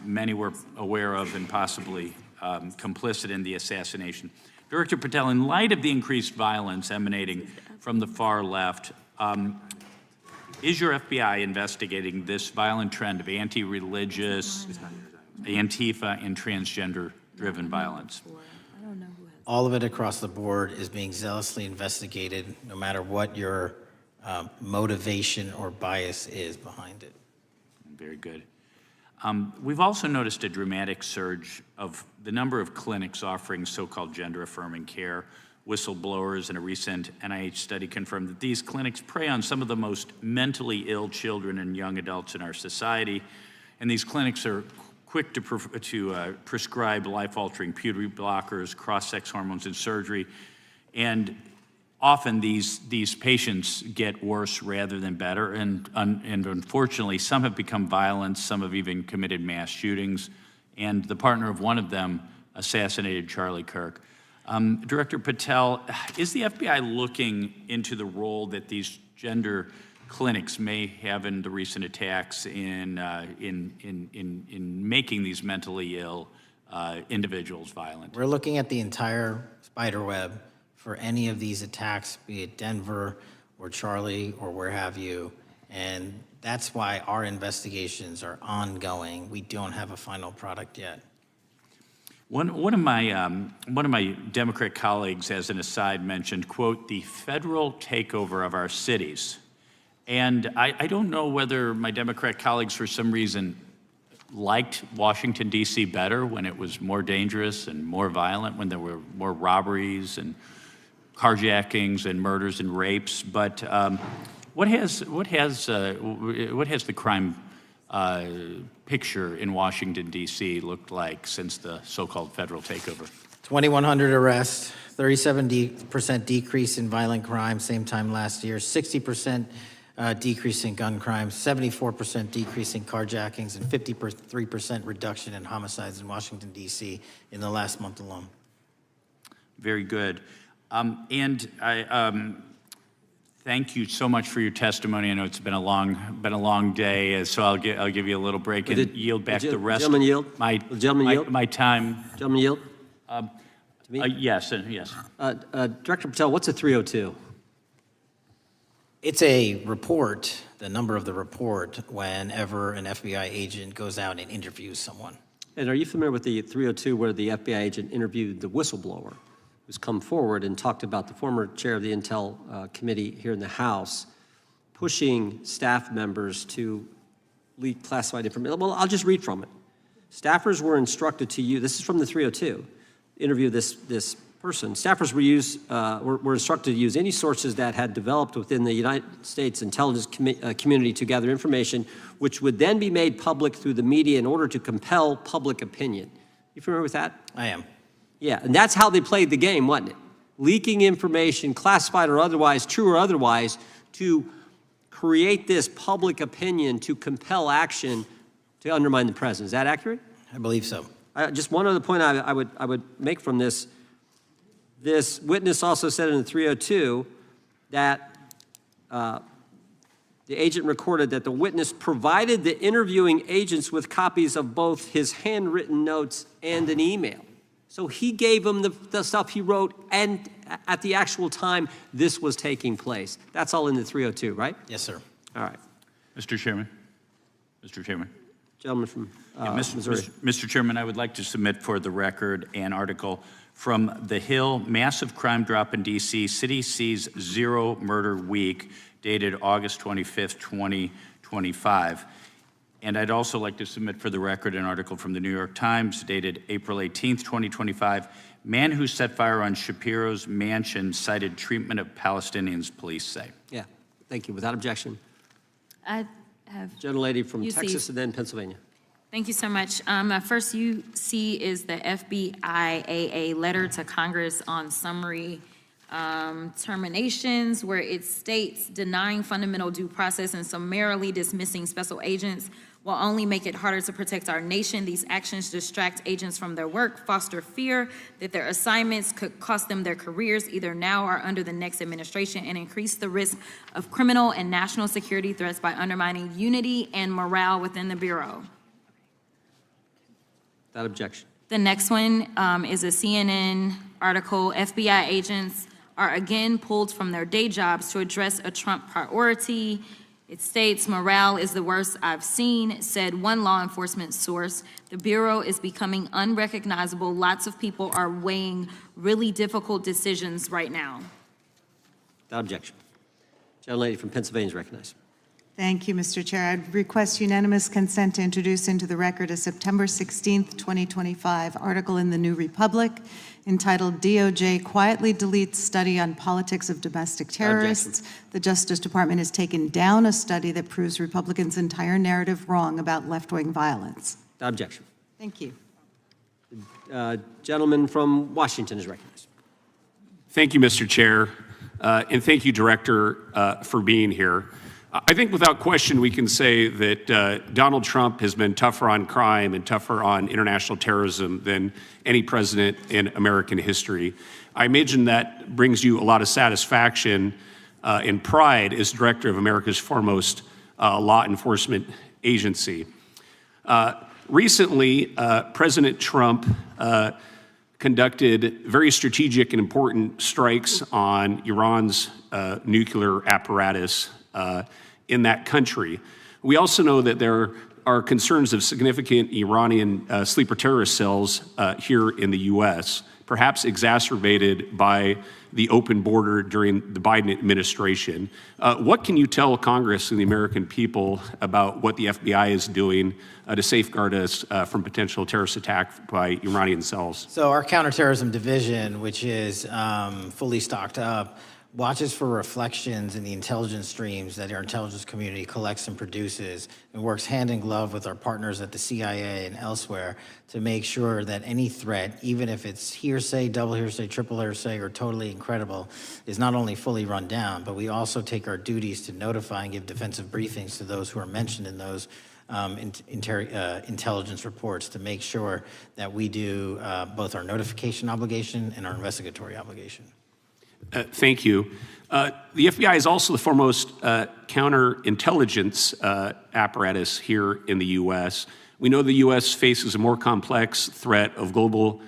J: many were aware of and possibly complicit in the assassination. Director Patel, in light of the increased violence emanating from the far left, is your FBI investigating this violent trend of anti-religious, Antifa, and transgender-driven violence?
B: All of it across the board is being zealously investigated, no matter what your motivation or bias is behind it.
J: Very good. We've also noticed a dramatic surge of the number of clinics offering so-called gender-affirming care. Whistleblowers in a recent NIH study confirmed that these clinics prey on some of the most mentally ill children and young adults in our society, and these clinics are quick to prescribe life-altering puberty blockers, cross-sex hormones, and surgery, and often these patients get worse rather than better, and unfortunately, some have become violent, some have even committed mass shootings, and the partner of one of them assassinated Charlie Kirk. Director Patel, is the FBI looking into the role that these gender clinics may have in the recent attacks in making these mentally ill individuals violent?
B: We're looking at the entire spider web for any of these attacks, be it Denver or Charlie or where have you, and that's why our investigations are ongoing. We don't have a final product yet.
J: One of my Democrat colleagues, as an aside, mentioned, quote, the federal takeover of our cities. And I don't know whether my Democrat colleagues, for some reason, liked Washington, D.C. better when it was more dangerous and more violent, when there were more robberies and carjackings and murders and rapes. But what has the crime picture in Washington, D.C. looked like since the so-called federal takeover?
B: 2,100 arrests, 37% decrease in violent crime, same time last year, 60% decrease in gun crimes, 74% decrease in carjackings, and 53% reduction in homicides in Washington, D.C. in the last month alone.
J: Very good. And I thank you so much for your testimony. I know it's been a long day, so I'll give you a little break and yield back the rest.
C: Gentleman yield?
J: My time.
C: Gentleman yield?
J: Yes, yes.
C: Director Patel, what's a 302?
B: It's a report, the number of the report, whenever an FBI agent goes out and interviews someone.
C: And are you familiar with the 302 where the FBI agent interviewed the whistleblower who's come forward and talked about the former chair of the Intel Committee here in the House pushing staff members to leak classified information? Well, I'll just read from it. Staffers were instructed to use, this is from the 302, interview this person. Staffers were instructed to use any sources that had developed within the United States intelligence community to gather information, which would then be made public through the media in order to compel public opinion. You familiar with that?
B: I am.
C: Yeah, and that's how they played the game, wasn't it? Leaking information, classified or otherwise, true or otherwise, to create this public opinion to compel action to undermine the president. Is that accurate?
B: I believe so.
C: Just one other point I would make from this. This witness also said in the 302 that the agent recorded that the witness provided the interviewing agents with copies of both his handwritten notes and an email. So he gave them the stuff he wrote, and at the actual time this was taking place. That's all in the 302, right?
B: Yes, sir.
C: All right.
J: Mr. Chairman. Mr. Chairman.
C: Gentleman from Missouri.
J: Mr. Chairman, I would like to submit for the record an article from The Hill, Massive Crime Drop in D.C., City Sees Zero Murder Week, dated August 25th, 2025. And I'd also like to submit for the record an article from the New York Times, dated April 18th, 2025. Man who set fire on Shapiro's mansion cited treatment of Palestinians, police say.
C: Yeah, thank you. Without objection.
D: I have
C: Gentlelady from
D: UC.
C: Texas and then Pennsylvania.
D: Thank you so much. My first UC is the FBIAA letter to Congress on summary terminations, where it states denying fundamental due process and summarily dismissing special agents will only make it harder to protect our nation. These actions distract agents from their work, foster fear that their assignments could cost them their careers either now or under the next administration, and increase the risk of criminal and national security threats by undermining unity and morale within the Bureau.
C: Without objection.
D: The next one is a CNN article. FBI agents are again pulled from their day jobs to address a Trump priority. It states, morale is the worst I've seen, said one law enforcement source. The Bureau is becoming unrecognizable. Lots of people are weighing really difficult decisions right now.
C: Without objection. Gentlelady from Pennsylvania is recognized.
K: Thank you, Mr. Chair. I'd request unanimous consent to introduce into the record a September 16th, 2025 article in the New Republic entitled DOJ Quietly Deletes Study on Politics of Domestic Terrorists. The Justice Department has taken down a study that proves Republicans' entire narrative wrong about left-wing violence.
C: Without objection.
K: Thank you.
C: Gentleman from Washington is recognized.
L: Thank you, Mr. Chair, and thank you, Director, for being here. I think without question we can say that Donald Trump has been tougher on crime and tougher on international terrorism than any president in American history. I imagine that brings you a lot of satisfaction and pride as director of America's foremost law enforcement agency. Recently, President Trump conducted very strategic and important strikes on Iran's nuclear apparatus in that country. We also know that there are concerns of significant Iranian sleeper terrorist cells here in the U.S., perhaps exacerbated by the open border during the Biden administration. What can you tell Congress and the American people about what the FBI is doing to safeguard us from potential terrorist attack by Iranian cells?
B: So our counterterrorism division, which is fully stocked up, watches for reflections in the intelligence streams that our intelligence community collects and produces, and works hand in glove with our partners at the CIA and elsewhere to make sure that any threat, even if it's hearsay, double hearsay, triple hearsay, or totally incredible, is not only fully run down, but we also take our duties to notify and give defensive briefings to those who are mentioned in those intelligence reports to make sure that we do both our notification obligation and our investigatory obligation.
L: Thank you. The FBI is also the foremost counterintelligence apparatus here in the U.S. We know the U.S. faces a more complex threat of global,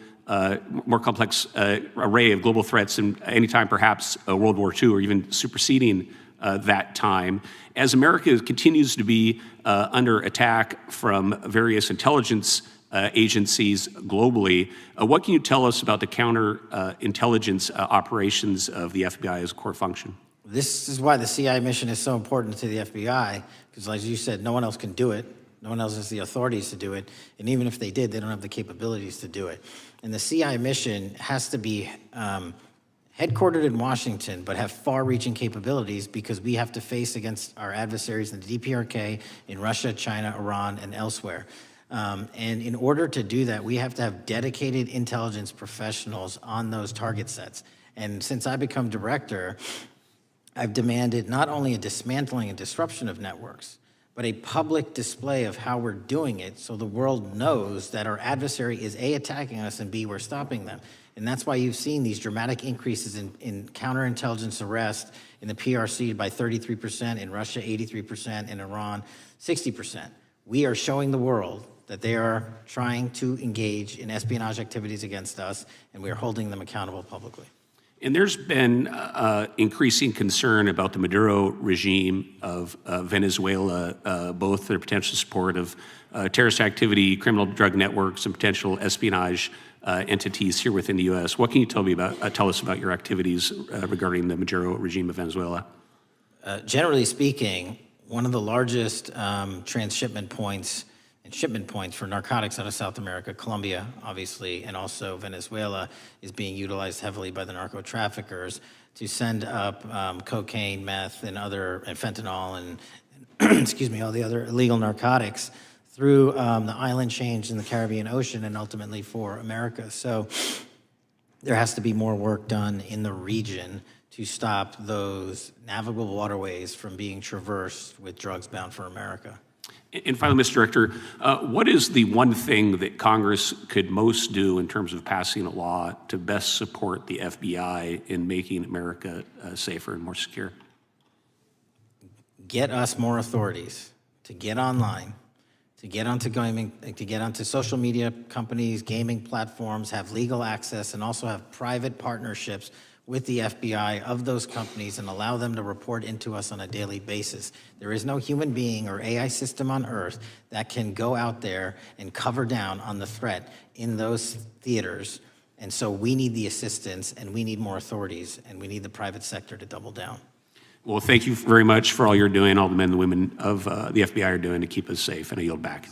L: more complex array of global threats than any time perhaps World War II or even superseding that time. As America continues to be under attack from various intelligence agencies globally, what can you tell us about the counterintelligence operations of the FBI as a core function?
B: This is why the CIA mission is so important to the FBI, because as you said, no one else can do it. No one else has the authorities to do it. And even if they did, they don't have the capabilities to do it. And the CIA mission has to be headquartered in Washington, but have far-reaching capabilities because we have to face against our adversaries in the DPRK, in Russia, China, Iran, and elsewhere. And in order to do that, we have to have dedicated intelligence professionals on those target sets. And since I become director, I've demanded not only a dismantling and disruption of networks, but a public display of how we're doing it so the world knows that our adversary is A, attacking us, and B, we're stopping them. And that's why you've seen these dramatic increases in counterintelligence arrests in the PRC by 33%, in Russia 83%, in Iran 60%. We are showing the world that they are trying to engage in espionage activities against us, and we are holding them accountable publicly.
L: And there's been increasing concern about the Maduro regime of Venezuela, both their potential support of terrorist activity, criminal drug networks, and potential espionage entities here within the U.S. What can you tell us about your activities regarding the Maduro regime of Venezuela?
B: Generally speaking, one of the largest transshipment points and shipment points for narcotics out of South America, Colombia, obviously, and also Venezuela, is being utilized heavily by the narco traffickers to send up cocaine, meth, and fentanyl, and excuse me, all the other illegal narcotics through the island chains in the Caribbean Ocean and ultimately for America. So there has to be more work done in the region to stop those navigable waterways from being traversed with drugs bound for America.
L: And finally, Mr. Director, what is the one thing that Congress could most do in terms of passing a law to best support the FBI in making America safer and more secure?
B: Get us more authorities to get online, to get onto gaming, to get onto social media companies, gaming platforms, have legal access, and also have private partnerships with the FBI of those companies and allow them to report into us on a daily basis. There is no human being or AI system on earth that can go out there and cover down on the threat in those theaters. And so we need the assistance, and we need more authorities, and we need the private sector to double down.
L: Well, thank you very much for all you're doing, all the men and women of the FBI are doing to keep us safe, and I yield back.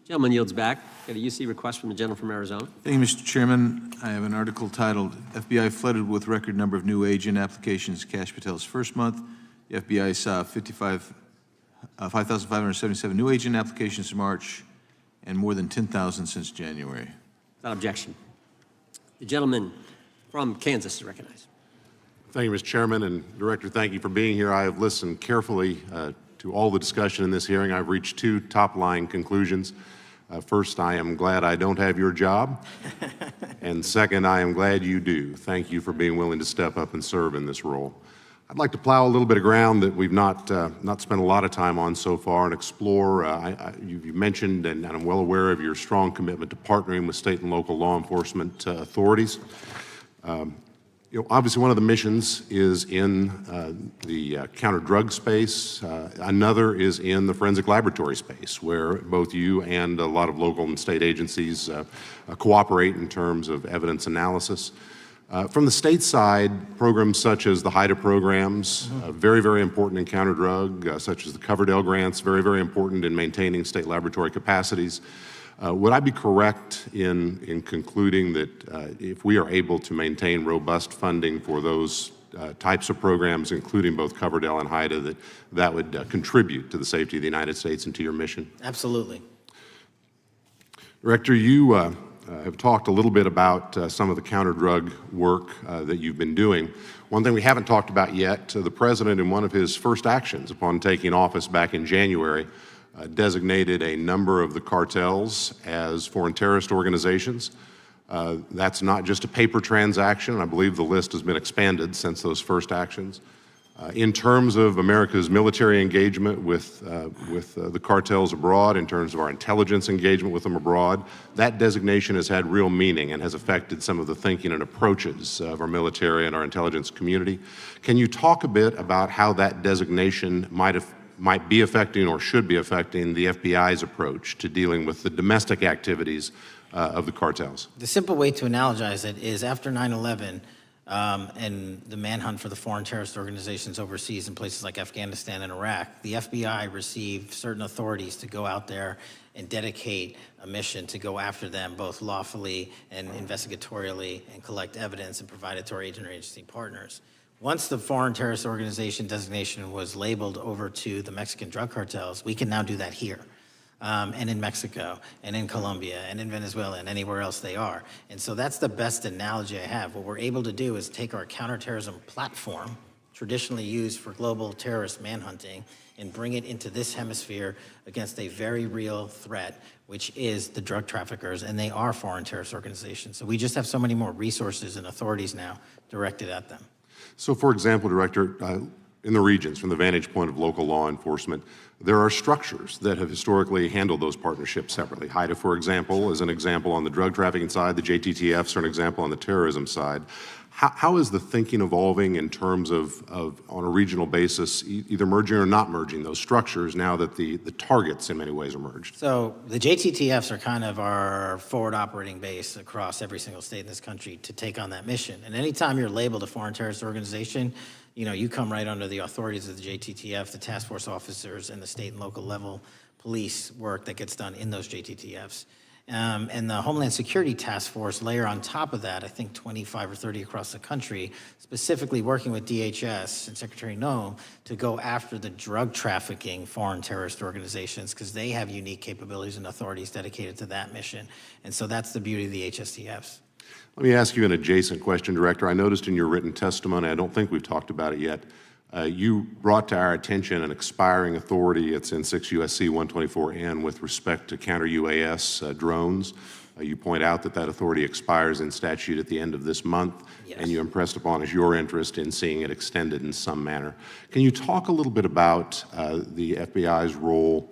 C: Gentleman yields back. Got a UC request from the gentleman from Arizona.
M: Thank you, Mr. Chairman. I have an article titled, FBI Flooded with Record Number of New Agent Applications, Kash Patel's First Month. The FBI saw 5,577 new agent applications in March and more than 10,000 since January.
C: Without objection. The gentleman from Kansas is recognized.
N: Thank you, Mr. Chairman, and Director, thank you for being here. I have listened carefully to all the discussion in this hearing. I've reached two top-line conclusions. First, I am glad I don't have your job. And second, I am glad you do. Thank you for being willing to step up and serve in this role. I'd like to plow a little bit of ground that we've not spent a lot of time on so far and explore. You mentioned, and I'm well aware of your strong commitment to partnering with state and local law enforcement authorities. Obviously, one of the missions is in the counter-drug space. Another is in the forensic laboratory space, where both you and a lot of local and state agencies cooperate in terms of evidence analysis. From the state side, programs such as the HIDA programs, very, very important in counter-drug, such as the Coverdell grants, very, very important in maintaining state laboratory capacities. Would I be correct in concluding that if we are able to maintain robust funding for those types of programs, including both Coverdell and HIDA, that would contribute to the safety of the United States and to your mission?
B: Absolutely.
N: Director, you have talked a little bit about some of the counter-drug work that you've been doing. One thing we haven't talked about yet, the President, in one of his first actions upon taking office back in January, designated a number of the cartels as foreign terrorist organizations. That's not just a paper transaction. I believe the list has been expanded since those first actions. In terms of America's military engagement with the cartels abroad, in terms of our intelligence engagement with them abroad, that designation has had real meaning and has affected some of the thinking and approaches of our military and our intelligence community. Can you talk a bit about how that designation might be affecting or should be affecting the FBI's approach to dealing with the domestic activities of the cartels?
B: The simple way to analogize it is after 9/11 and the manhunt for the foreign terrorist organizations overseas in places like Afghanistan and Iraq, the FBI received certain authorities to go out there and dedicate a mission to go after them both lawfully and investigatorially and collect evidence and provide it to our agency partners. Once the foreign terrorist organization designation was labeled over to the Mexican drug cartels, we can now do that here, and in Mexico, and in Colombia, and in Venezuela, and anywhere else they are. And so that's the best analogy I have. What we're able to do is take our counterterrorism platform, traditionally used for global terrorist manhunting, and bring it into this hemisphere against a very real threat, which is the drug traffickers, and they are foreign terrorist organizations. So we just have so many more resources and authorities now directed at them.
N: So, for example, Director, in the regions, from the vantage point of local law enforcement, there are structures that have historically handled those partnerships separately. HIDA, for example, is an example on the drug trafficking side. The JTTFs are an example on the terrorism side. How is the thinking evolving in terms of on a regional basis, either merging or not merging those structures now that the targets in many ways are merged?
B: So the JTTFs are kind of our forward operating base across every single state in this country to take on that mission. And anytime you're labeled a foreign terrorist organization, you come right under the authorities of the JTTF, the task force officers, and the state and local level police work that gets done in those JTTFs. And the Homeland Security Task Force layer on top of that, I think 25 or 30 across the country, specifically working with DHS and Secretary Noem to go after the drug trafficking foreign terrorist organizations because they have unique capabilities and authorities dedicated to that mission. And so that's the beauty of the HSTFs.
N: Let me ask you an adjacent question, Director. I noticed in your written testimony, I don't think we've talked about it yet, You brought to our attention an expiring authority. It's in 6 U.S.C. 124N with respect to counter-UAS drones. You point out that that authority expires in statute at the end of this month, and you impressed upon us your interest in seeing it extended in some manner. Can you talk a little bit about the FBI's role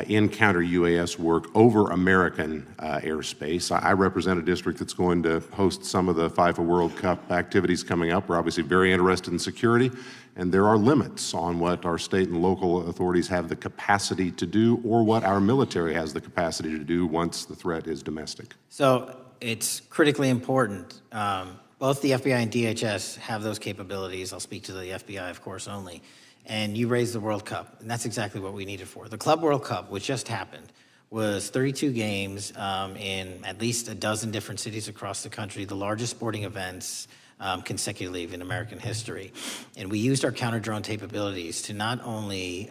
N: in counter-UAS work over American airspace? I represent a district that's going to host some of the FIFA World Cup activities coming up. We're obviously very interested in security, and there are limits on what our state and local authorities have the capacity to do or what our military has the capacity to do once the threat is domestic.
B: So it's critically important. Both the FBI and DHS have those capabilities. I'll speak to the FBI, of course, only. And you raised the World Cup, and that's exactly what we need it for. The Club World Cup, which just happened, was 32 games in at least a dozen different cities across the country, the largest sporting events consecutively in American history. And we used our counter-drone capabilities to not only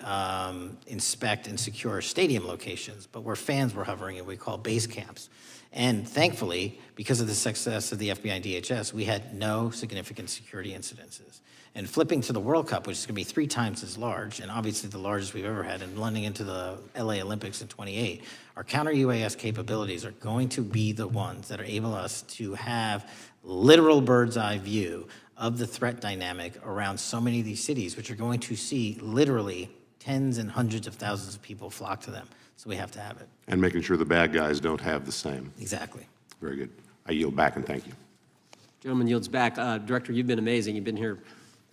B: inspect and secure stadium locations, but where fans were hovering and we call base camps. And thankfully, because of the success of the FBI and DHS, we had no significant security incidences. And flipping to the World Cup, which is going to be 3 times as large, and obviously the largest we've ever had, and blending into the LA Olympics in 28, our counter-UAS capabilities are going to be the ones that are able us to have literal bird's eye view of the threat dynamic around so many of these cities, which are going to see literally tens and hundreds of thousands of people flock to them. So we have to have it.
N: And making sure the bad guys don't have the same.
B: Exactly.
N: Very good. I yield back and thank you.
C: Gentleman yields back. Director, you've been amazing. You've been here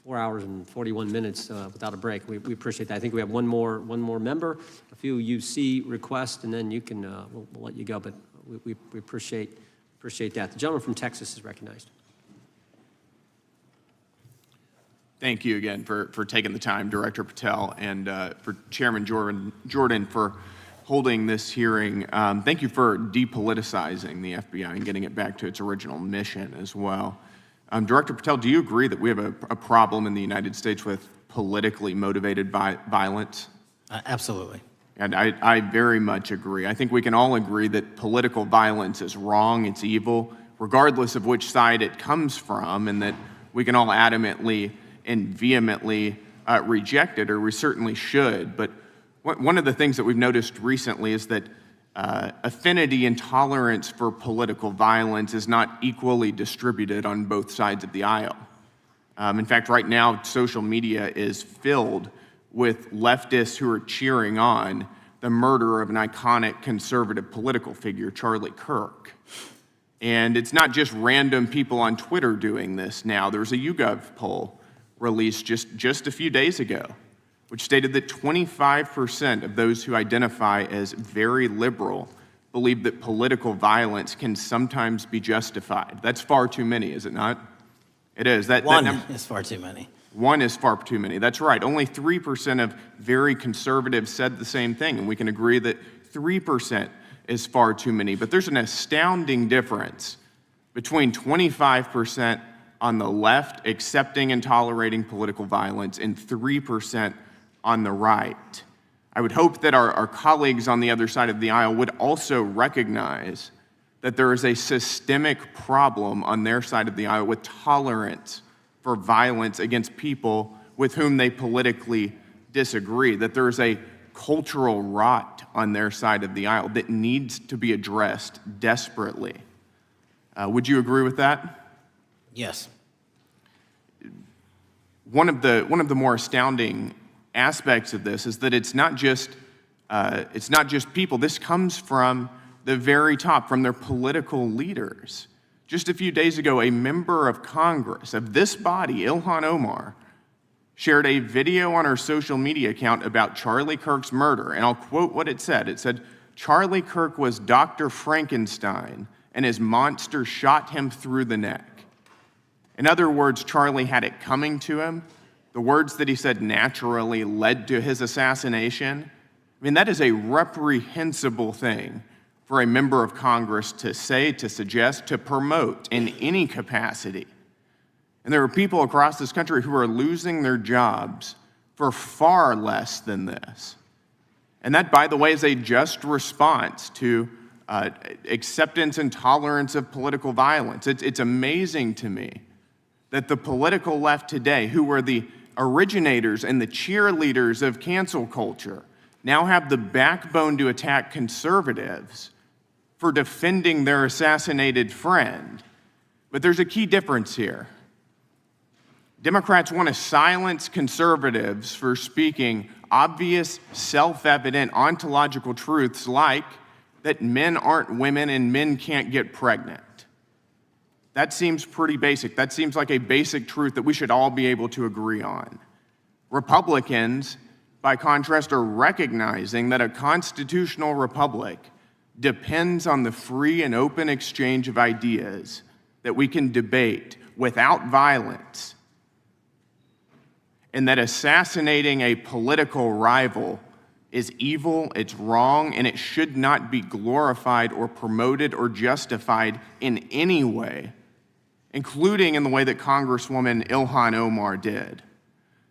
C: 4 hours and 41 minutes without a break. We appreciate that. I think we have one more member, a few UC requests, and then you can we'll let you go. But we appreciate that. The gentleman from Texas is recognized.
O: Thank you again for taking the time, Director Patel, and for Chairman Jordan for holding this hearing. Thank you for depoliticizing the FBI and getting it back to its original mission as well. Director Patel, do you agree that we have a problem in the United States with politically motivated violence?
B: Absolutely.
O: And I very much agree. I think we can all agree that political violence is wrong, it's evil, regardless of which side it comes from, and that we can all adamantly and vehemently reject it, or we certainly should. But one of the things that we've noticed recently is that affinity and tolerance for political violence is not equally distributed on both sides of the aisle. In fact, right now, social media is filled with leftists who are cheering on the murder of an iconic conservative political figure, Charlie Kirk. And it's not just random people on Twitter doing this now. There's a YouGov poll released just a few days ago, which stated that 25% of those who identify as very liberal believe that political violence can sometimes be justified. That's far too many, is it not? It is.
B: One is far too many.
O: One is far too many. That's right. Only 3% of very conservatives said the same thing, and we can agree that 3% is far too many. But there's an astounding difference between 25% on the left accepting and tolerating political violence and 3% on the right. I would hope that our colleagues on the other side of the aisle would also recognize that there is a systemic problem on their side of the aisle with tolerance for violence against people with whom they politically disagree, that there is a cultural rot on their side of the aisle that needs to be addressed desperately. Would you agree with that?
B: Yes.
O: One of the more astounding aspects of this is that it's not just people. This comes from the very top, from their political leaders. Just a few days ago, a member of Congress of this body, Ilhan Omar, shared a video on her social media account about Charlie Kirk's murder, and I'll quote what it said. It said, "Charlie Kirk was Dr. Frankenstein, and his monster shot him through the neck." In other words, Charlie had it coming to him. The words that he said naturally led to his assassination. I mean, that is a reprehensible thing for a member of Congress to say, to suggest, to promote in any capacity. And there are people across this country who are losing their jobs for far less than this. And that, by the way, is a just response to acceptance and tolerance of political violence. It's amazing to me that the political left today, who were the originators and the cheerleaders of cancel culture now have the backbone to attack conservatives for defending their assassinated friend. But there's a key difference here. Democrats want to silence conservatives for speaking obvious, self-evident ontological truths like that men aren't women and men can't get pregnant. That seems pretty basic. That seems like a basic truth that we should all be able to agree on. Republicans, by contrast, are recognizing that a constitutional republic depends on the free and open exchange of ideas that we can debate without violence, and that assassinating a political rival is evil, it's wrong, and it should not be glorified or promoted or justified in any way, including in the way that Congresswoman Ilhan Omar did.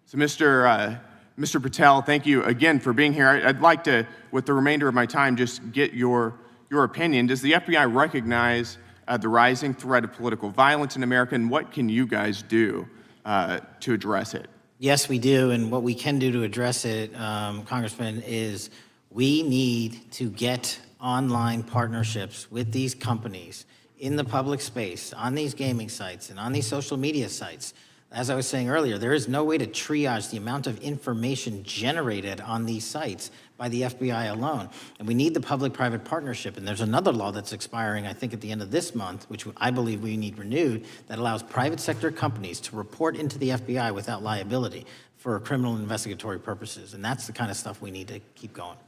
O: So Mr. Patel, thank you again for being here. I'd like to, with the remainder of my time, just get your opinion. Does the FBI recognize the rising threat of political violence in America, and what can you guys do to address it?
B: Yes, we do, and what we can do to address it, Congressman, is we need to get online partnerships with these companies in the public space, on these gaming sites, and on these social media sites. As I was saying earlier, there is no way to triage the amount of information generated on these sites by the FBI alone. And we need the public-private partnership. And there's another law that's expiring, I think, at the end of this month, which I believe we need renewed, that allows private sector companies to report into the FBI without liability for criminal investigatory purposes. And that's the kind of stuff we need to keep going.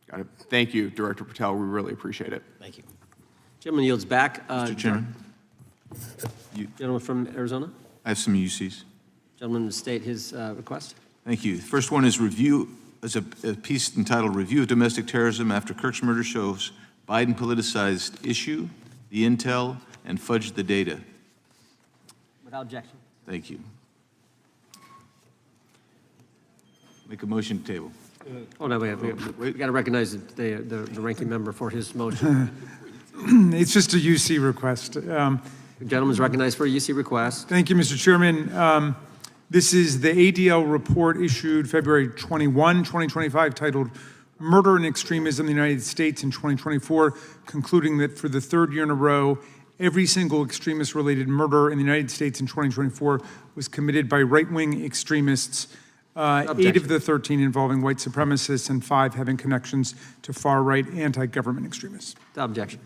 O: Got it. Thank you, Director Patel. We really appreciate it.
B: Thank you.
C: Gentleman yields back.
M: Mr. Chairman.
C: Gentleman from Arizona.
M: I have some UCs.
C: Gentleman to state his request.
M: Thank you. The first one is a piece entitled Review of Domestic Terrorism After Kirk's Murder Shows Biden Politicized Issue, the Intel, and Fudged the Data.
C: Without objection.
M: Thank you. Make a motion to table.
C: Oh, no, we got to recognize the ranking member for his motion.
P: It's just a UC request.
C: The gentleman is recognized for a UC request.
P: Thank you, Mr. Chairman. This is the ADL report issued February 21, 2025, titled Murder and Extremism in the United States in 2024, concluding that for the third year in a row, every single extremist-related murder in the United States in 2024 was committed by right-wing extremists, 8 of the 13 involving white supremacists and 5 having connections to far-right anti-government extremists.
C: Without objection.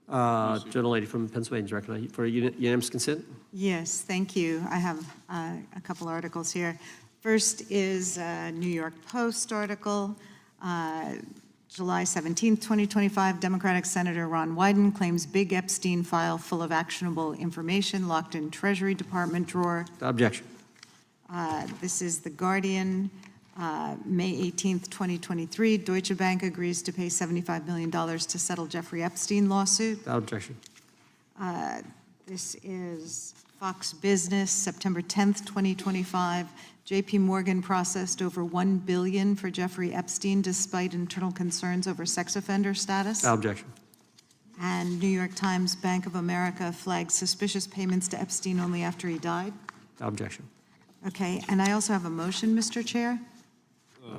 C: Gentlelady from Pennsylvania is recognized for unanimous consent.
K: Yes, thank you. I have a couple articles here. First is a New York Post article, July 17th, 2025. Democratic Senator Ron Wyden claims big Epstein file full of actionable information locked in Treasury Department drawer.
C: Without objection.
K: This is The Guardian, May 18th, 2023. Deutsche Bank agrees to pay $75 million to settle Jeffrey Epstein lawsuit.
C: Without objection.
K: This is Fox Business, September 10th, 2025. JP Morgan processed over $1 billion for Jeffrey Epstein despite internal concerns over sex offender status.
C: Without objection.
K: And New York Times, Bank of America flagged suspicious payments to Epstein only after he died.
C: Without objection.
K: Okay, and I also have a motion, Mr. Chair.
C: The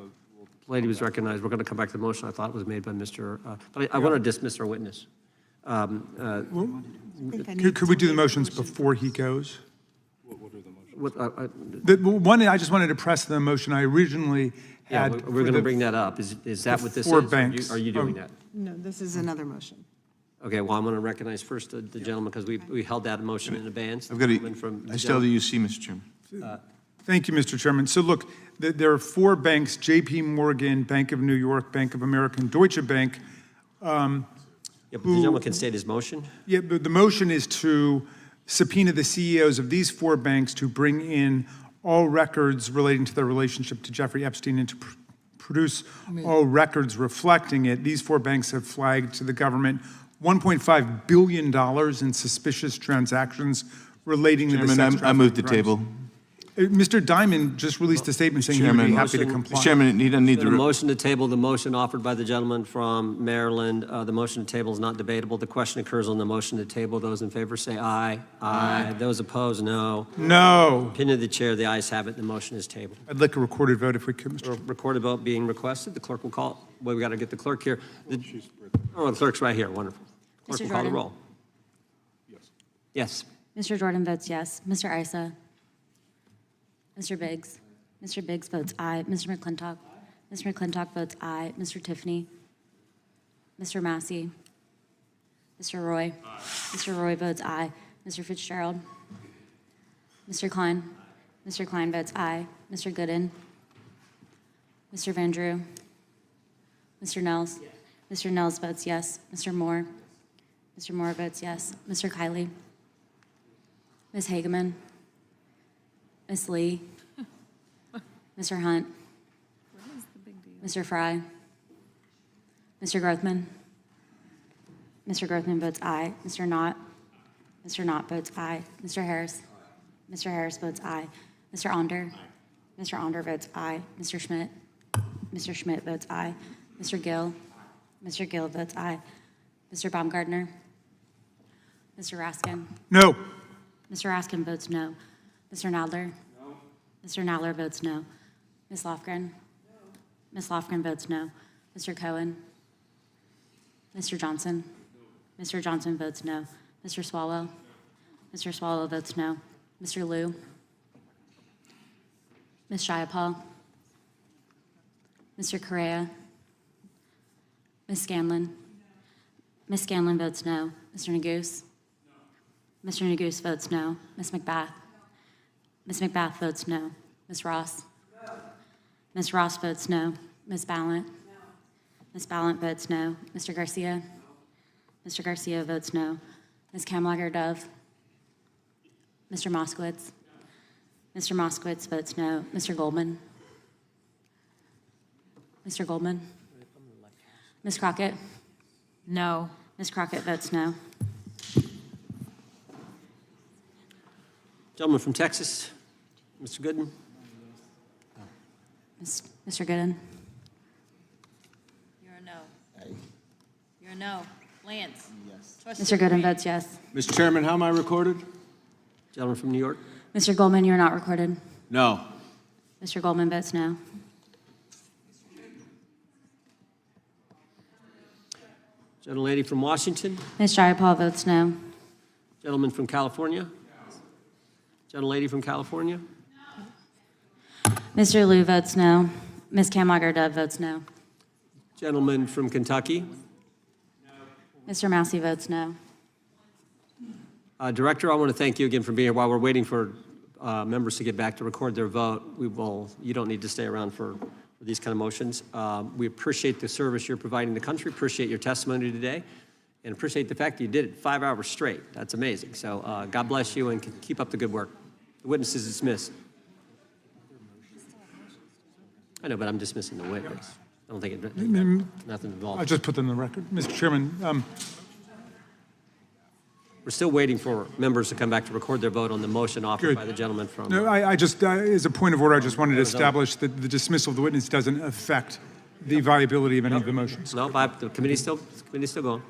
C: lady was recognized. We're going to come back to the motion I thought was made by Mr. But I want to dismiss our witness.
P: Could we do the motions before he goes?
C: What,
P: I just wanted to press the motion I originally had.
C: Yeah, we're going to bring that up. Is that what this is?
P: Four banks.
C: Are you doing that?
K: No, this is another motion.
C: Okay, well, I'm going to recognize first the gentleman because we held that motion in advance.
M: I've got I still have the UC, Mr. Chairman.
P: Thank you, Mr. Chairman. So look, there are 4 banks, JP Morgan, Bank of New York, Bank of America, and Deutsche Bank.
C: Yeah, but the gentleman can state his motion.
P: Yeah, but the motion is to subpoena the CEOs of these 4 banks to bring in all records relating to their relationship to Jeffrey Epstein and to produce all records reflecting it. These 4 banks have flagged to the government $1.5 billion in suspicious transactions relating to the sex trafficking
M: I move the
P: crimes.
M: table.
P: Mr. Diamond just released a statement saying he would be happy to comply.
M: Mr. Chairman, he doesn't need
C: The
M: to.
C: motion to table, the motion offered by the gentleman from Maryland, the motion to table is not debatable. The question occurs on the motion to table. Those in favor say aye. Aye. Those opposed, no.
P: No.
C: Opinion of the chair, the ayes have it, the motion is tabled.
P: I'd like a recorded vote if we could, Mr. Chairman.
C: Recorded vote being requested. The clerk will call, well, we got to get the clerk here. Oh, the clerk's right here, wonderful. Clerk will call the roll. Yes.
Q: Mr. Jordan votes yes. Mr. Issa? Mr. Biggs? Mr. Biggs votes aye. Mr. McClintock? Mr. McClintock votes aye. Mr. Tiffany? Mr. Massey? Mr. Roy? Mr. Roy votes aye. Mr. Fitzgerald? Mr. Klein? Mr. Klein votes aye. Mr. Gooden? Mr. Van Drew? Mr. Nels? Mr. Nels votes yes. Mr. Moore? Mr. Moore votes yes. Mr. Kiley? Ms. Hageman? Ms. Lee? Mr. Hunt? Mr. Fry? Mr. Grothman? Mr. Grothman votes aye. Mr. Knott? Mr. Knott votes aye. Mr. Harris? Mr. Harris votes aye. Mr. Onder? Mr. Onder votes aye. Mr. Schmidt? Mr. Schmidt votes aye. Mr. Gill? Mr. Gill votes aye. Mr. Baumgardner? Mr. Raskin?
P: No.
Q: Mr. Raskin votes no. Mr. Nadler? No. Mr. Nadler votes no. Ms. Lofgren? Ms. Lofgren votes no. Mr. Cohen? Mr. Johnson? Mr. Johnson votes no. Mr. Swallow? Mr. Swallow votes no. Mr. Liu? Ms. Shiapal? Mr. Correa? Ms. Scanlon? Ms. Scanlon votes no. Mr. Neguse? Mr. Neguse votes no. Ms. McBath? Ms. McBath votes no. Ms. Ross? Ms. Ross votes no. Ms. Ballant? Ms. Ballant votes no. Mr. Garcia? Mr. Garcia votes no. Ms. Kamlager-Dove? Mr. Moskowitz? Mr. Moskowitz votes no. Mr. Goldman? Mr. Goldman? Ms. Crockett?
D: No.
Q: Ms. Crockett votes no.
C: Gentleman from Texas, Mr. Gooden.
Q: Mr. Gooden?
R: You're a no. You're a no. Lance? Yes.
Q: Mr. Gooden votes yes.
S: Mr. Chairman, how am I recorded?
C: Gentleman from New York.
Q: Mr. Goldman, you're not recorded.
S: No.
Q: Mr. Goldman votes no.
C: Gentlelady from Washington.
Q: Ms. Jayapal votes no.
C: Gentleman from California. Gentlelady from California.
Q: Mr. Liu votes no. Ms. Kamlager-Dove votes no.
C: Gentleman from Kentucky.
Q: Mr. Massey votes no.
C: Director, I want to thank you again for being here. While we're waiting for members to get back to record their vote, you don't need to stay around for these kind of motions. We appreciate the service you're providing the country, appreciate your testimony today, and appreciate the fact that you did it 5 hours straight. That's amazing. So God bless you and keep up the good work. The witness is dismissed. I know, but I'm dismissing the witness. I don't think it, nothing involved.
P: I'll just put them in the record. Mr. Chairman,
C: we're still waiting for members to come back to record their vote on the motion offered by the gentleman from.
P: no, I just, as a point of order, I just wanted to establish that the dismissal of the witness doesn't affect the viability of any of the motions.
C: No, the committee's still going.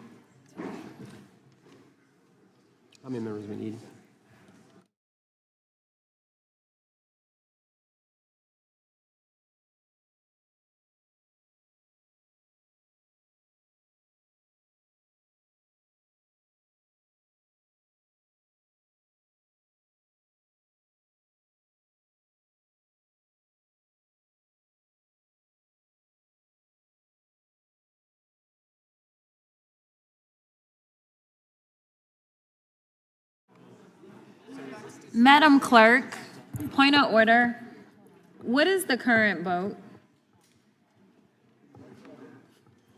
C: How many members do we need?
D: Madam Clerk, point of order. What is the current vote?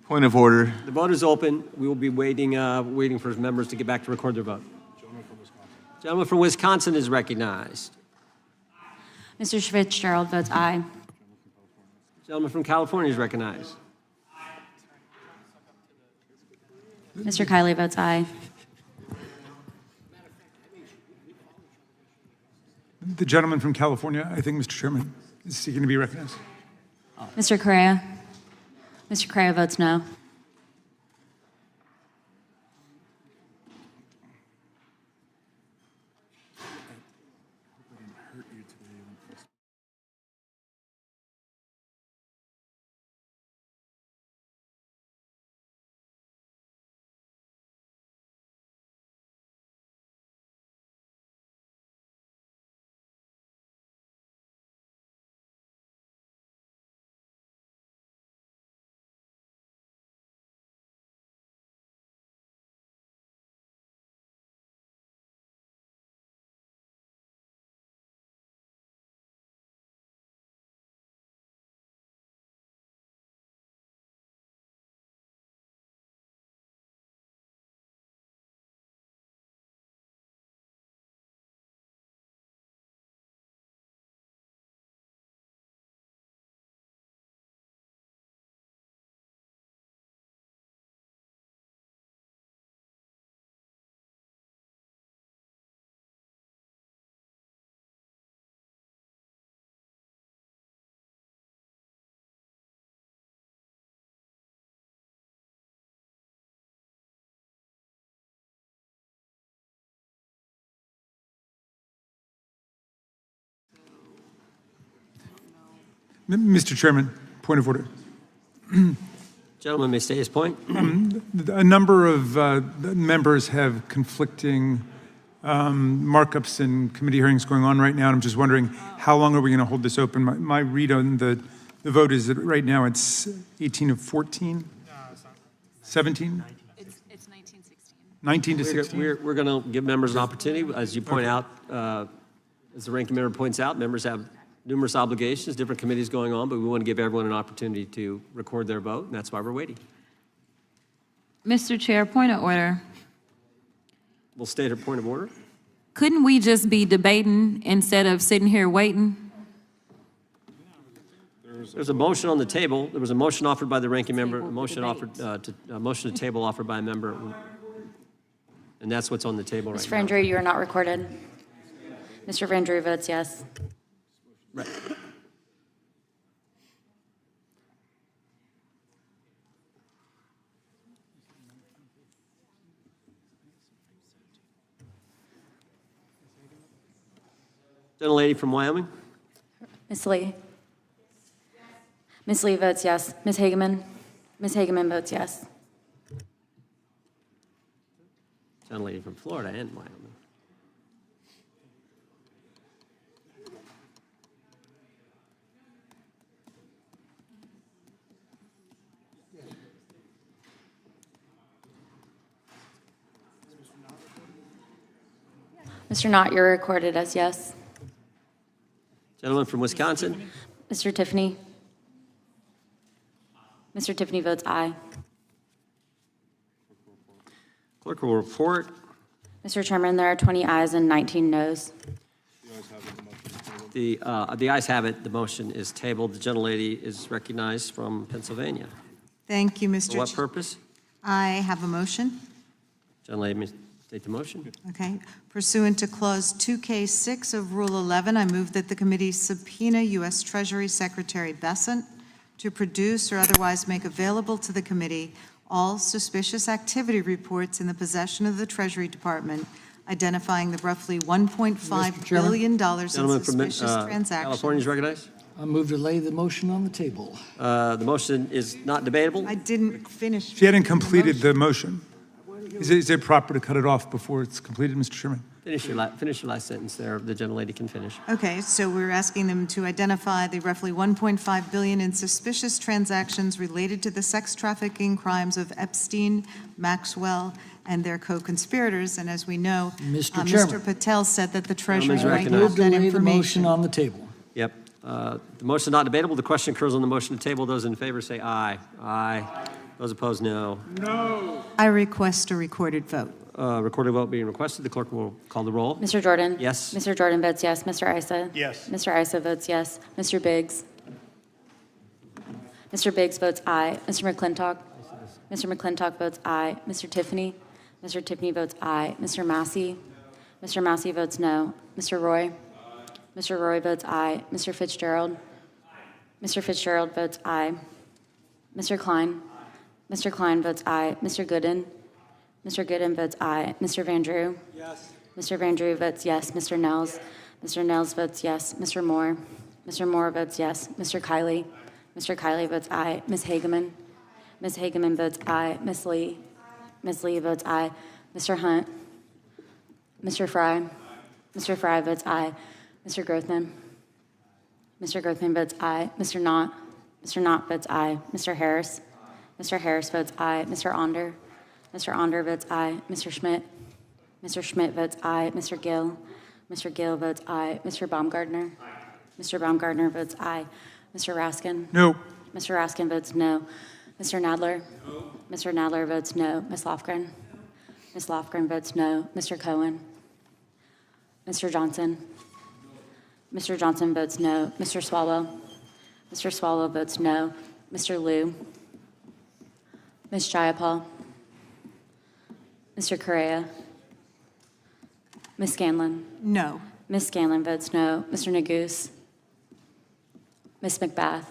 M: Point of order.
C: The vote is open. We will be waiting for members to get back to record their vote. Gentleman from Wisconsin is recognized.
Q: Mr. Fitzgerald votes aye.
C: Gentleman from California is recognized.
Q: Mr. Kiley votes aye.
P: The gentleman from California, I think, Mr. Chairman, is seeking to be recognized.
Q: Mr. Correa. Mr. Correa votes no.
P: Mr. Chairman, point of order.
C: Gentleman may state his point.
P: A number of members have conflicting markups and committee hearings going on right now, and I'm just wondering how long are we going to hold this open? My read on the vote is that right now it's 18 of 14? 17?
R: It's 1916.
P: 19 to 16?
C: We're going to give members an opportunity. As you point out, as the ranking member points out, members have numerous obligations, different committees going on, but we want to give everyone an opportunity to record their vote, and that's why we're waiting.
D: Mr. Chair, point of order.
C: We'll state a point of order.
D: Couldn't we just be debating instead of sitting here waiting?
C: There's a motion on the table. There was a motion offered by the ranking member, a motion motion to table offered by a member, and that's what's on the table right
Q: Mr.
C: now.
Q: Vandrew, you are not recorded. Mr. Vandrew votes yes.
C: Right. Gentlelady from Wyoming.
Q: Ms. Lee. Ms. Lee votes yes. Ms. Hageman. Ms. Hageman votes yes.
C: Gentlelady from Florida and Wyoming.
Q: Mr. Knott, you're recorded as yes.
C: Gentleman from Wisconsin.
Q: Mr. Tiffany. Mr. Tiffany votes aye.
C: Clerk will report.
Q: Mr. Chairman, there are 20 ayes and 19 noes.
C: The ayes have it. The motion is tabled. The gentlelady is recognized from Pennsylvania.
K: Thank you, Mr.
C: For what purpose?
K: I have a motion.
C: Gentlelady may state the motion.
K: Okay. Pursuant to Clause 2K6 of Rule 11, I move that the committee subpoena U.S. Treasury Secretary Bessent to produce or otherwise make available to the committee all suspicious activity reports in the possession of the Treasury Department, identifying the roughly $1.5 billion in suspicious transactions.
C: California is recognized.
S: I move to lay the motion on the table.
C: The motion is not debatable.
K: I didn't finish.
P: She hadn't completed the motion. Is it proper to cut it off before it's completed, Mr. Chairman?
C: Finish your last sentence there. The gentlelady can finish.
K: Okay, so we're asking them to identify the roughly $1.5 billion in suspicious transactions related to the sex trafficking crimes of Epstein, Maxwell, and their co-conspirators. And as we know, Mr. Patel said that the Treasury might have that information.
S: The motion on the table.
C: Yep. The motion is not debatable. The question occurs on the motion to table. Those in favor say aye. Aye. Those opposed, no.
P: No.
K: I request a recorded vote.
C: Recorded vote being requested. The clerk will call the roll.
Q: Mr. Jordan?
C: Yes.
Q: Mr. Jordan votes yes. Mr. Issa?
P: Yes.
Q: Mr. Issa votes yes. Mr. Biggs? Mr. Biggs votes aye. Mr. McClintock? Mr. McClintock votes aye. Mr. Tiffany? Mr. Tiffany votes aye. Mr. Massey? Mr. Massey votes no. Mr. Roy? Mr. Roy votes aye. Mr. Fitzgerald? Mr. Fitzgerald votes aye. Mr. Klein? Mr. Klein votes aye. Mr. Gooden? Mr. Gooden votes aye. Mr. Van Drew?
P: Yes.
Q: Mr. Van Drew votes yes. Mr. Nels? Mr. Nels votes yes. Mr. Moore? Mr. Moore votes yes. Mr. Kiley? Mr. Kiley votes aye. Ms. Hageman? Ms. Hageman votes aye. Ms. Lee? Ms. Lee votes aye. Mr. Hunt? Mr. Fry? Mr. Fry votes aye. Mr. Grothman? Mr. Grothman votes aye. Mr. Knott? Mr. Knott votes aye. Mr. Harris? Mr. Harris votes aye. Mr. Onder? Mr. Onder votes aye. Mr. Schmidt? Mr. Schmidt votes aye. Mr. Gill? Mr. Gill votes aye. Mr. Baumgartner? Mr. Baumgartner votes aye. Mr. Raskin?
P: No.
Q: Mr. Raskin votes no. Mr. Nadler? No. Mr. Nadler votes no. Ms. Lofgren? Ms. Lofgren votes no. Mr. Cohen? Mr. Johnson? Mr. Johnson votes no. Mr. Swalwell? Mr. Swalwell votes no. Mr. Liu? Ms. Jayapal? Mr. Correa? Ms. Scanlon?
E: No.
Q: Ms. Scanlon votes no. Mr. Neguse? Ms. McBath?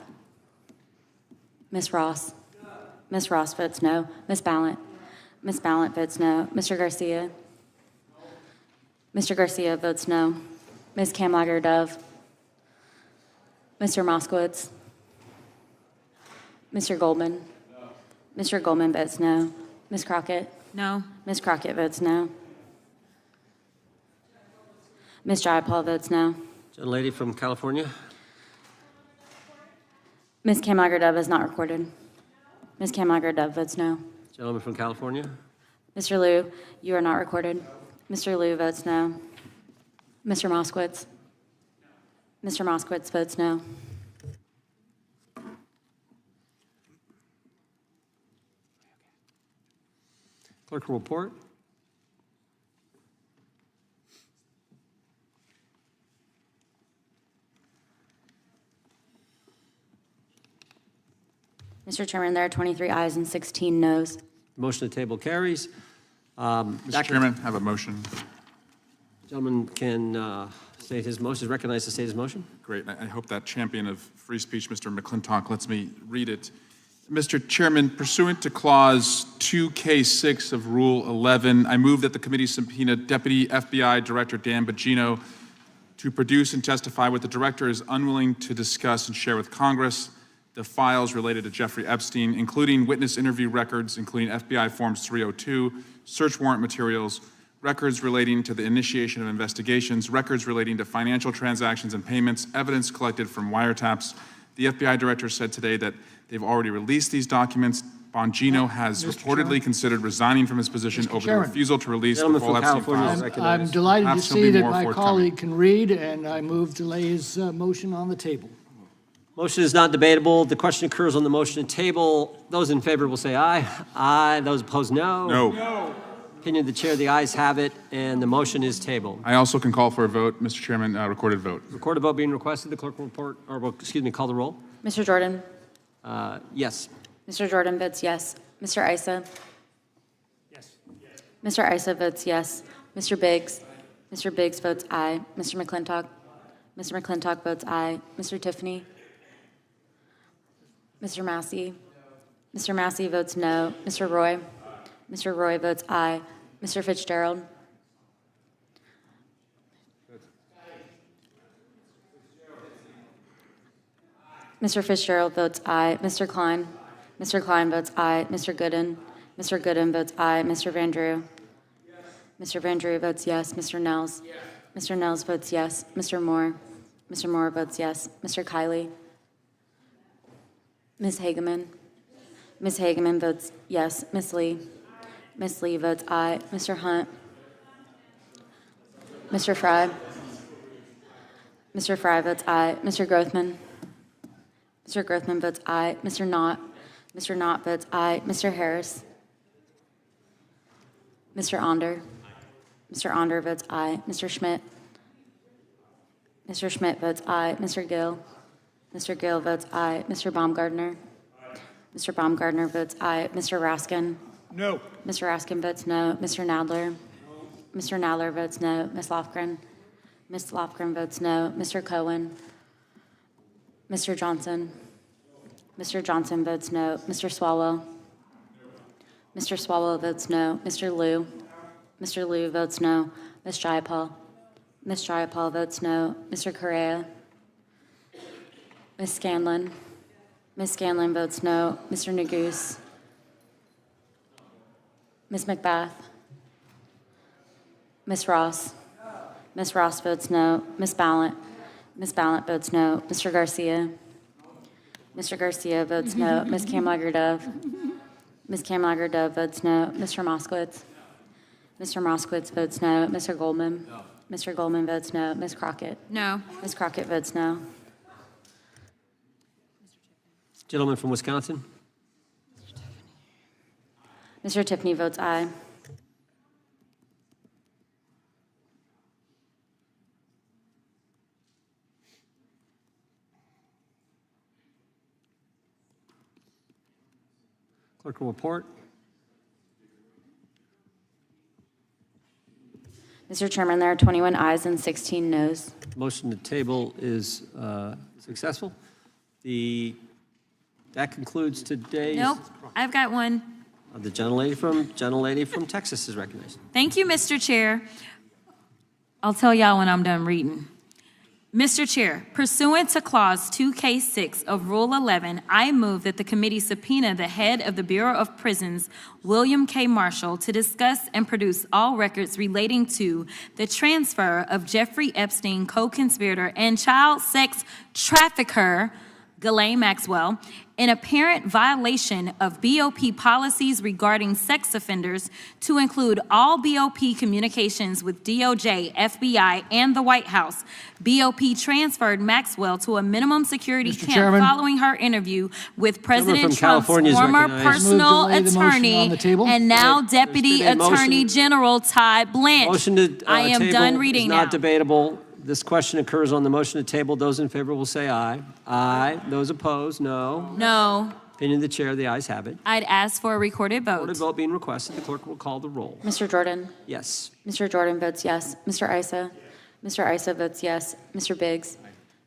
Q: Ms. Ross? Ms. Ross votes no. Ms. Ballant? Ms. Ballant votes no. Mr. Garcia? Mr. Garcia votes no. Ms. Kamlager-Dove? Mr. Moskowitz? Mr. Goldman? Mr. Goldman votes no. Ms. Crockett?
D: No.
Q: Ms. Crockett votes no. Ms. Jayapal votes no.
C: Gentlelady from California.
Q: Ms. Kamlager-Dove is not recorded. Ms. Kamlager-Dove votes no.
C: Gentleman from California.
Q: Mr. Liu, you are not recorded. Mr. Liu votes no. Mr. Moskowitz? Mr. Moskowitz votes no.
C: Clerk will report.
Q: Mr. Chairman, there are 23 ayes and 16 noes.
C: The motion to table carries.
F: Mr. Chairman, I have a motion.
C: Gentleman can state his motion, is recognized to state his motion.
F: Great. I hope that champion of free speech, Mr. McClintock, lets me read it. Mr. Chairman, pursuant to Clause 2K6 of Rule 11, I move that the committee subpoena Deputy FBI Director Dan Bongino to produce and testify what the director is unwilling to discuss and share with Congress the files related to Jeffrey Epstein, including witness interview records, including FBI Forms 302, search warrant materials, records relating to the initiation of investigations, records relating to financial transactions and payments, evidence collected from wiretaps. The FBI director said today that they've already released these documents. Bongino has reportedly considered resigning from his position over the refusal to release the full Epstein files.
S: I'm delighted to
F: Perhaps he'll
S: see
F: be
S: that
F: more
S: my
F: forthcoming.
S: colleague can read, and I move to lay his motion on the table.
C: Motion is not debatable. The question occurs on the motion to table. Those in favor will say aye. Aye. Those opposed, no.
F: No.
C: Opinion of the chair, the ayes have it, and the motion is tabled.
F: I also can call for a vote, Mr. Chairman, recorded vote.
C: Recorded vote being requested. The clerk will report, or well, excuse me, call the roll.
Q: Mr. Jordan?
C: Yes.
Q: Mr. Jordan votes yes. Mr. Issa? Yes. Mr. Issa votes yes. Mr. Biggs? Mr. Biggs votes aye. Mr. McClintock? Mr. McClintock votes aye. Mr. Tiffany? Mr. Massey? Mr. Massey votes no. Mr. Roy? Mr. Roy votes aye. Mr. Fitzgerald? Mr. Fitzgerald votes aye. Mr. Klein? Mr. Klein votes aye. Mr. Gooden? Mr. Gooden votes aye. Mr. Van Drew? Mr. Van Drew votes yes. Mr. Nels? Mr. Nels votes yes. Mr. Moore? Mr. Moore votes yes. Mr. Kiley? Ms. Hageman? Ms. Hageman votes yes. Ms. Lee? Ms. Lee votes aye. Mr. Hunt? Mr. Fry? Mr. Fry votes aye. Mr. Grothman? Mr. Grothman votes aye. Mr. Knott? Mr. Knott votes aye. Mr. Harris? Mr. Onder? Mr. Onder votes aye. Mr. Schmidt? Mr. Schmidt votes aye. Mr. Gill? Mr. Gill votes aye. Mr. Baumgartner? Mr. Baumgartner votes aye. Mr. Raskin?
P: No.
Q: Mr. Raskin votes no. Mr. Nadler? Mr. Nadler votes no. Ms. Lofgren? Ms. Lofgren votes no. Mr. Cohen? Mr. Johnson? Mr. Johnson votes no. Mr. Swalwell? Mr. Swalwell votes no. Mr. Liu? Mr. Liu votes no. Ms. Jayapal? Ms. Jayapal votes no. Mr. Correa? Ms. Scanlon? Ms. Scanlon votes no. Mr. Neguse? Ms. McBath? Ms. Ross? Ms. Ross votes no. Ms. Ballant? Ms. Ballant votes no. Mr. Garcia? Mr. Garcia votes no. Ms. Kamlager-Dove? Ms. Kamlager-Dove votes no. Mr. Moskowitz? Mr. Moskowitz votes no. Mr. Goldman? Mr. Goldman votes no. Ms. Crockett?
D: No.
Q: Ms. Crockett votes no.
C: Gentleman from Wisconsin.
Q: Mr. Tiffany votes aye.
C: Clerk will report.
Q: Mr. Chairman, there are 21 ayes and 16 noes.
C: Motion to table is successful. That concludes today's.
D: Nope, I've got one.
C: The gentlelady from Texas is recognized.
D: Thank you, Mr. Chair. I'll tell y'all when I'm done reading. Mr. Chair, pursuant to Clause 2K6 of Rule 11, I move that the committee subpoena the head of the Bureau of Prisons, William K. Marshall, to discuss and produce all records relating to the transfer of Jeffrey Epstein, co-conspirator and child sex trafficker, Ghislaine Maxwell, in apparent violation of BOP policies regarding sex offenders, to include all BOP communications with DOJ, FBI, and the White House. BOP transferred Maxwell to a minimum security camp
S: Chairman.
D: following her interview with President
C: from
D: Trump's
C: California is
D: former
C: recognized.
D: personal
S: Move to lay the motion
D: attorney
S: on the table.
D: and now
C: There's
D: Deputy
C: been a motion.
D: Attorney General Todd Blanche.
C: Motion to
D: I am
C: table
D: done
C: is
D: reading
C: not
D: now.
C: debatable. This question occurs on the motion to table. Those in favor will say aye. Aye. Those opposed, no.
D: No,
C: Opinion of the chair, the ayes have it.
D: I'd ask for a recorded
C: Recorded
D: vote.
C: vote being requested. The clerk will call the roll.
Q: Mr. Jordan?
C: Yes.
Q: Mr. Jordan votes yes. Mr. Issa? Mr. Issa votes yes. Mr. Biggs?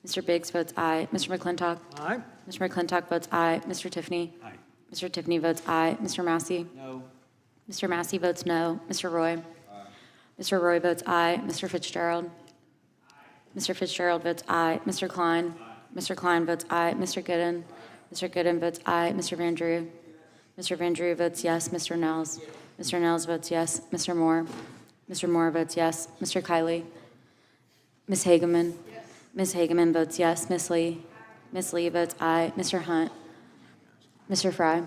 Q: Mr. Biggs votes aye. Mr. McClintock?
C: Aye.
Q: Mr. McClintock votes aye. Mr. Tiffany?
C: Aye.
Q: Mr. Tiffany votes aye. Mr. Massey?
C: No.
Q: Mr. Massey votes no. Mr. Roy? Mr. Roy votes aye. Mr. Fitzgerald? Mr. Fitzgerald votes aye. Mr. Klein? Mr. Klein votes aye. Mr. Gooden? Mr. Gooden votes aye. Mr. Van Drew? Mr. Van Drew votes yes. Mr. Nels? Mr. Nels votes yes. Mr. Moore? Mr. Moore votes yes. Mr. Kiley? Ms. Hageman? Ms. Hageman votes yes. Ms. Lee? Ms. Lee votes aye. Mr. Hunt? Mr. Fry?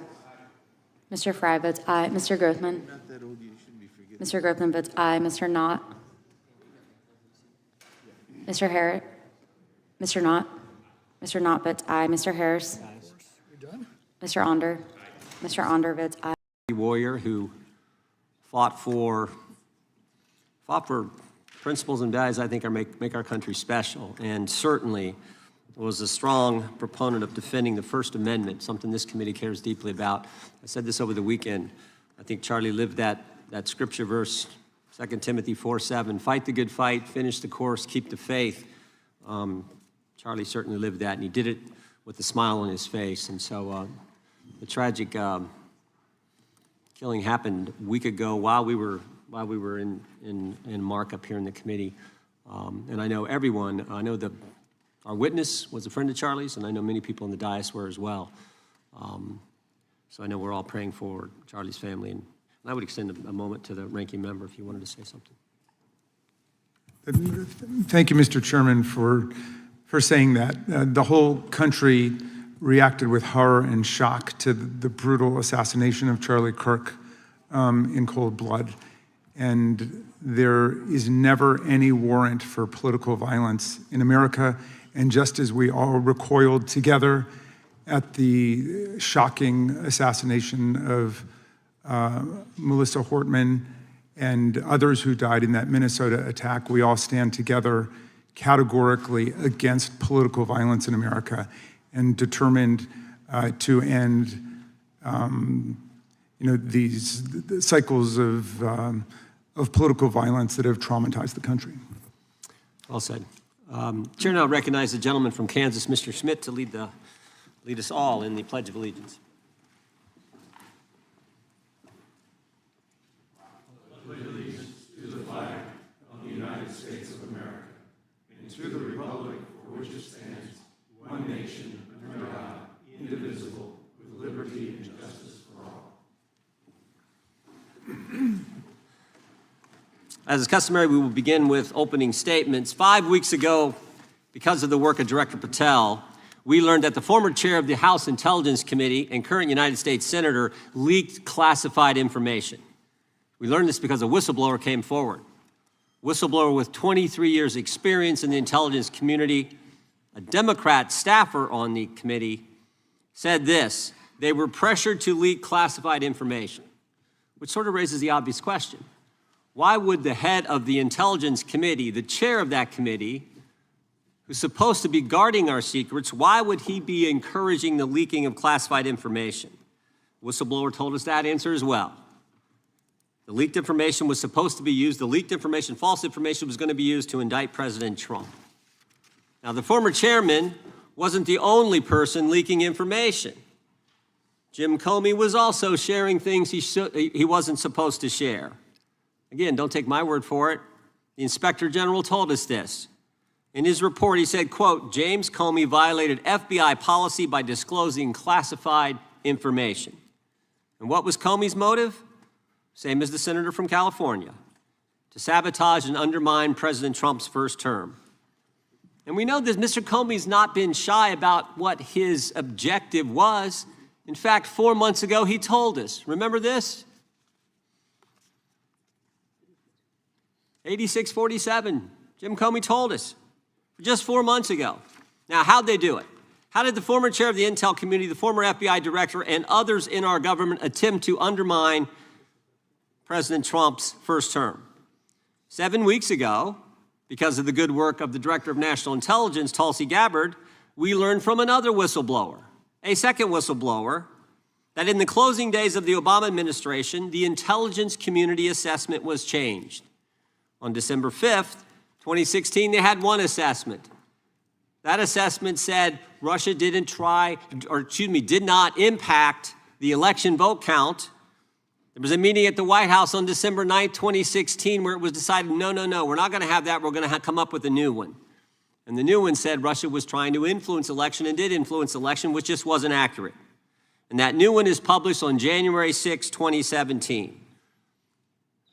Q: Mr. Fry votes aye. Mr. Grothman? Mr. Grothman votes aye. Mr. Knott? Mr. Harris? Mr. Knott? Mr. Knott votes aye. Mr. Harris? Mr. Onder? Mr. Onder votes aye.
C: Warrior who fought for principles and values I think make our country special, and certainly was a strong proponent of defending the First Amendment, something this committee cares deeply about. I said this over the weekend. I think Charlie lived that scripture verse, 2 Timothy 4:7, fight the good fight, finish the course, keep the faith. Charlie certainly lived that, and he did it with a smile on his face. And so the tragic killing happened a week ago while we were in markup here in the committee. And I know everyone, I know our witness was a friend of Charlie's, and I know many people in the dais were as well. So I know we're all praying for Charlie's family. And I would extend a moment to the ranking member if you wanted to say something.
P: Thank you, Mr. Chairman, for saying that. The whole country reacted with horror and shock to the brutal assassination of Charlie Kirk in cold blood. And there is never any warrant for political violence in America. And just as we all recoiled together at the shocking assassination of Melissa Hortman and others who died in that Minnesota attack, we all stand together categorically against political violence in America and determined to end these cycles of political violence that have traumatized the country.
C: Well said. Chair now recognizes the gentleman from Kansas, Mr. Schmidt, to lead us all in the Pledge of Allegiance. As is customary, we will begin with opening statements. 5 weeks ago, because of the work of Director Patel, we learned that the former chair of the House Intelligence Committee and current United States Senator leaked classified information. We learned this because a whistleblower came forward. Whistleblower with 23 years experience in the intelligence community, a Democrat staffer on the committee, said this: they were pressured to leak classified information, which sort of raises the obvious question. Why would the head of the Intelligence Committee, the chair of that committee, who's supposed to be guarding our secrets, why would he be encouraging the leaking of classified information? Whistleblower told us that answer as well. The leaked information was supposed to be used, the leaked information, false information, was going to be used to indict President Trump. Now, the former chairman wasn't the only person leaking information. Jim Comey was also sharing things he wasn't supposed to share. Again, don't take my word for it. The Inspector General told us this. In his report, he said, quote, James Comey violated FBI policy by disclosing classified information. And what was Comey's motive? Same as the senator from California: to sabotage and undermine President Trump's first term. And we know that Mr. Comey's not been shy about what his objective was. In fact, 4 months ago, he told us. Remember this? 8647, Jim Comey told us just 4 months ago. Now, how'd they do it? How did the former chair of the Intel community, the former FBI director, and others in our government attempt to undermine President Trump's first term? 7 weeks ago, because of the good work of the Director of National Intelligence, Tulsi Gabbard, we learned from another whistleblower, a second whistleblower, that in the closing days of the Obama administration, the intelligence community assessment was changed. On December 5th, 2016, they had one assessment. That assessment said Russia did not impact the election vote count. There was a meeting at the White House on December 9th, 2016, where it was decided, no, we're not going to have that. We're going to come up with a new one. And the new one said Russia was trying to influence election and did influence election, which just wasn't accurate. And that new one is published on January 6, 2017.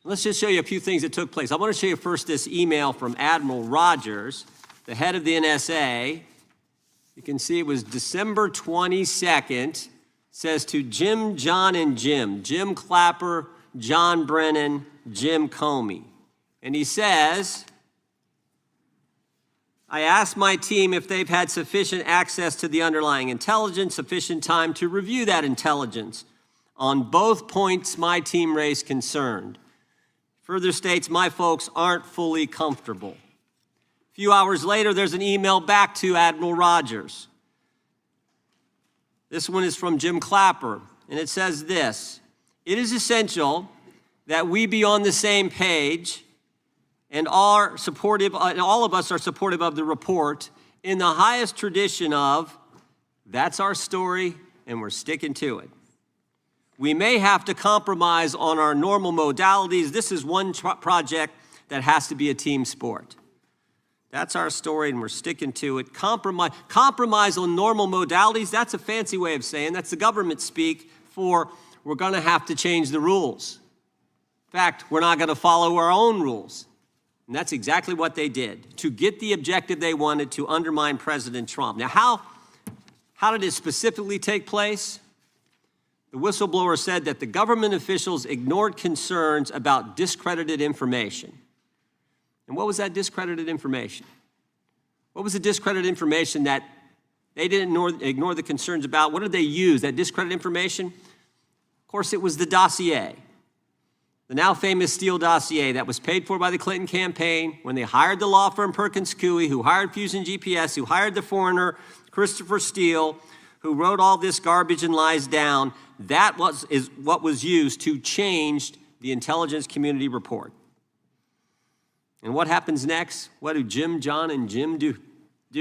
C: Let's just show you a few things that took place. I want to show you first this email from Admiral Rogers, the head of the NSA. You can see it was December 22nd. It says to Jim, John, and Jim Clapper, John Brennan, Jim Comey. And he says, I asked my team if they've had sufficient access to the underlying intelligence, sufficient time to review that intelligence. On both points, my team raised concern. Further states, my folks aren't fully comfortable. A few hours later, there's an email back to Admiral Rogers. This one is from Jim Clapper, and it says this: it is essential that we be on the same page and all of us are supportive of the report in the highest tradition of, that's our story and we're sticking to it. We may have to compromise on our normal modalities. This is one project that has to be a team sport. That's our story, and we're sticking to it. Compromise on normal modalities, that's a fancy way of saying, that's the government speak for we're going to have to change the rules. In fact, we're not going to follow our own rules. And that's exactly what they did, to get the objective they wanted, to undermine President Trump. Now, how did it specifically take place? The whistleblower said that the government officials ignored concerns about discredited information. And what was that discredited information? What was the discredited information that they didn't ignore the concerns about? What did they use, that discredited information? Of course, it was the dossier, the now famous Steele dossier that was paid for by the Clinton campaign when they hired the law firm Perkins Coie, who hired Fusion GPS, who hired the foreigner Christopher Steele, who wrote all this garbage and lies down. That is what was used to change the intelligence community report. And what happens next? What do Jim, John, and Jim do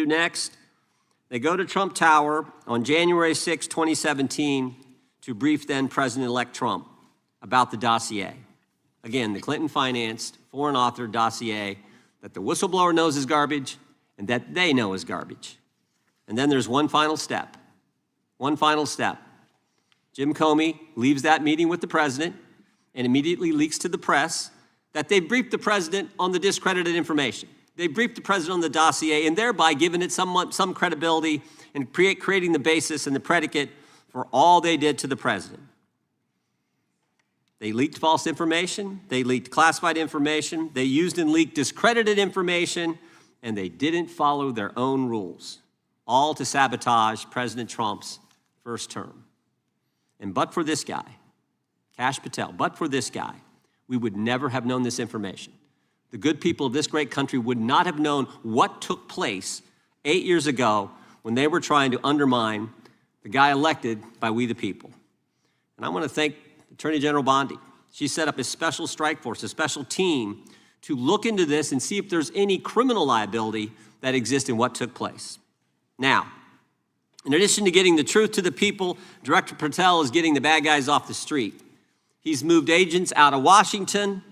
C: next? They go to Trump Tower on January 6, 2017, to brief then President-elect Trump about the dossier. Again, the Clinton-financed, foreign-authored dossier that the whistleblower knows is garbage and that they know is garbage. And then there's one final step. One final step. Jim Comey leaves that meeting with the president and immediately leaks to the press that they briefed the president on the discredited information. They briefed the president on the dossier and thereby giving it some credibility and creating the basis and the predicate for all they did to the president. They leaked false information, they leaked classified information, they used and leaked discredited information, and they didn't follow their own rules, all to sabotage President Trump's first term. And but for this guy, Kash Patel, but for this guy, we would never have known this information. The good people of this great country would not have known what took place 8 years ago when they were trying to undermine the guy elected by we the people. And I want to thank Attorney General Bondi. She set up a special strike force, a special team, to look into this and see if there's any criminal liability that exists in what took place. Now, in addition to getting the truth to the people, Director Patel is getting the bad guys off the street. He's moved agents out of Washington,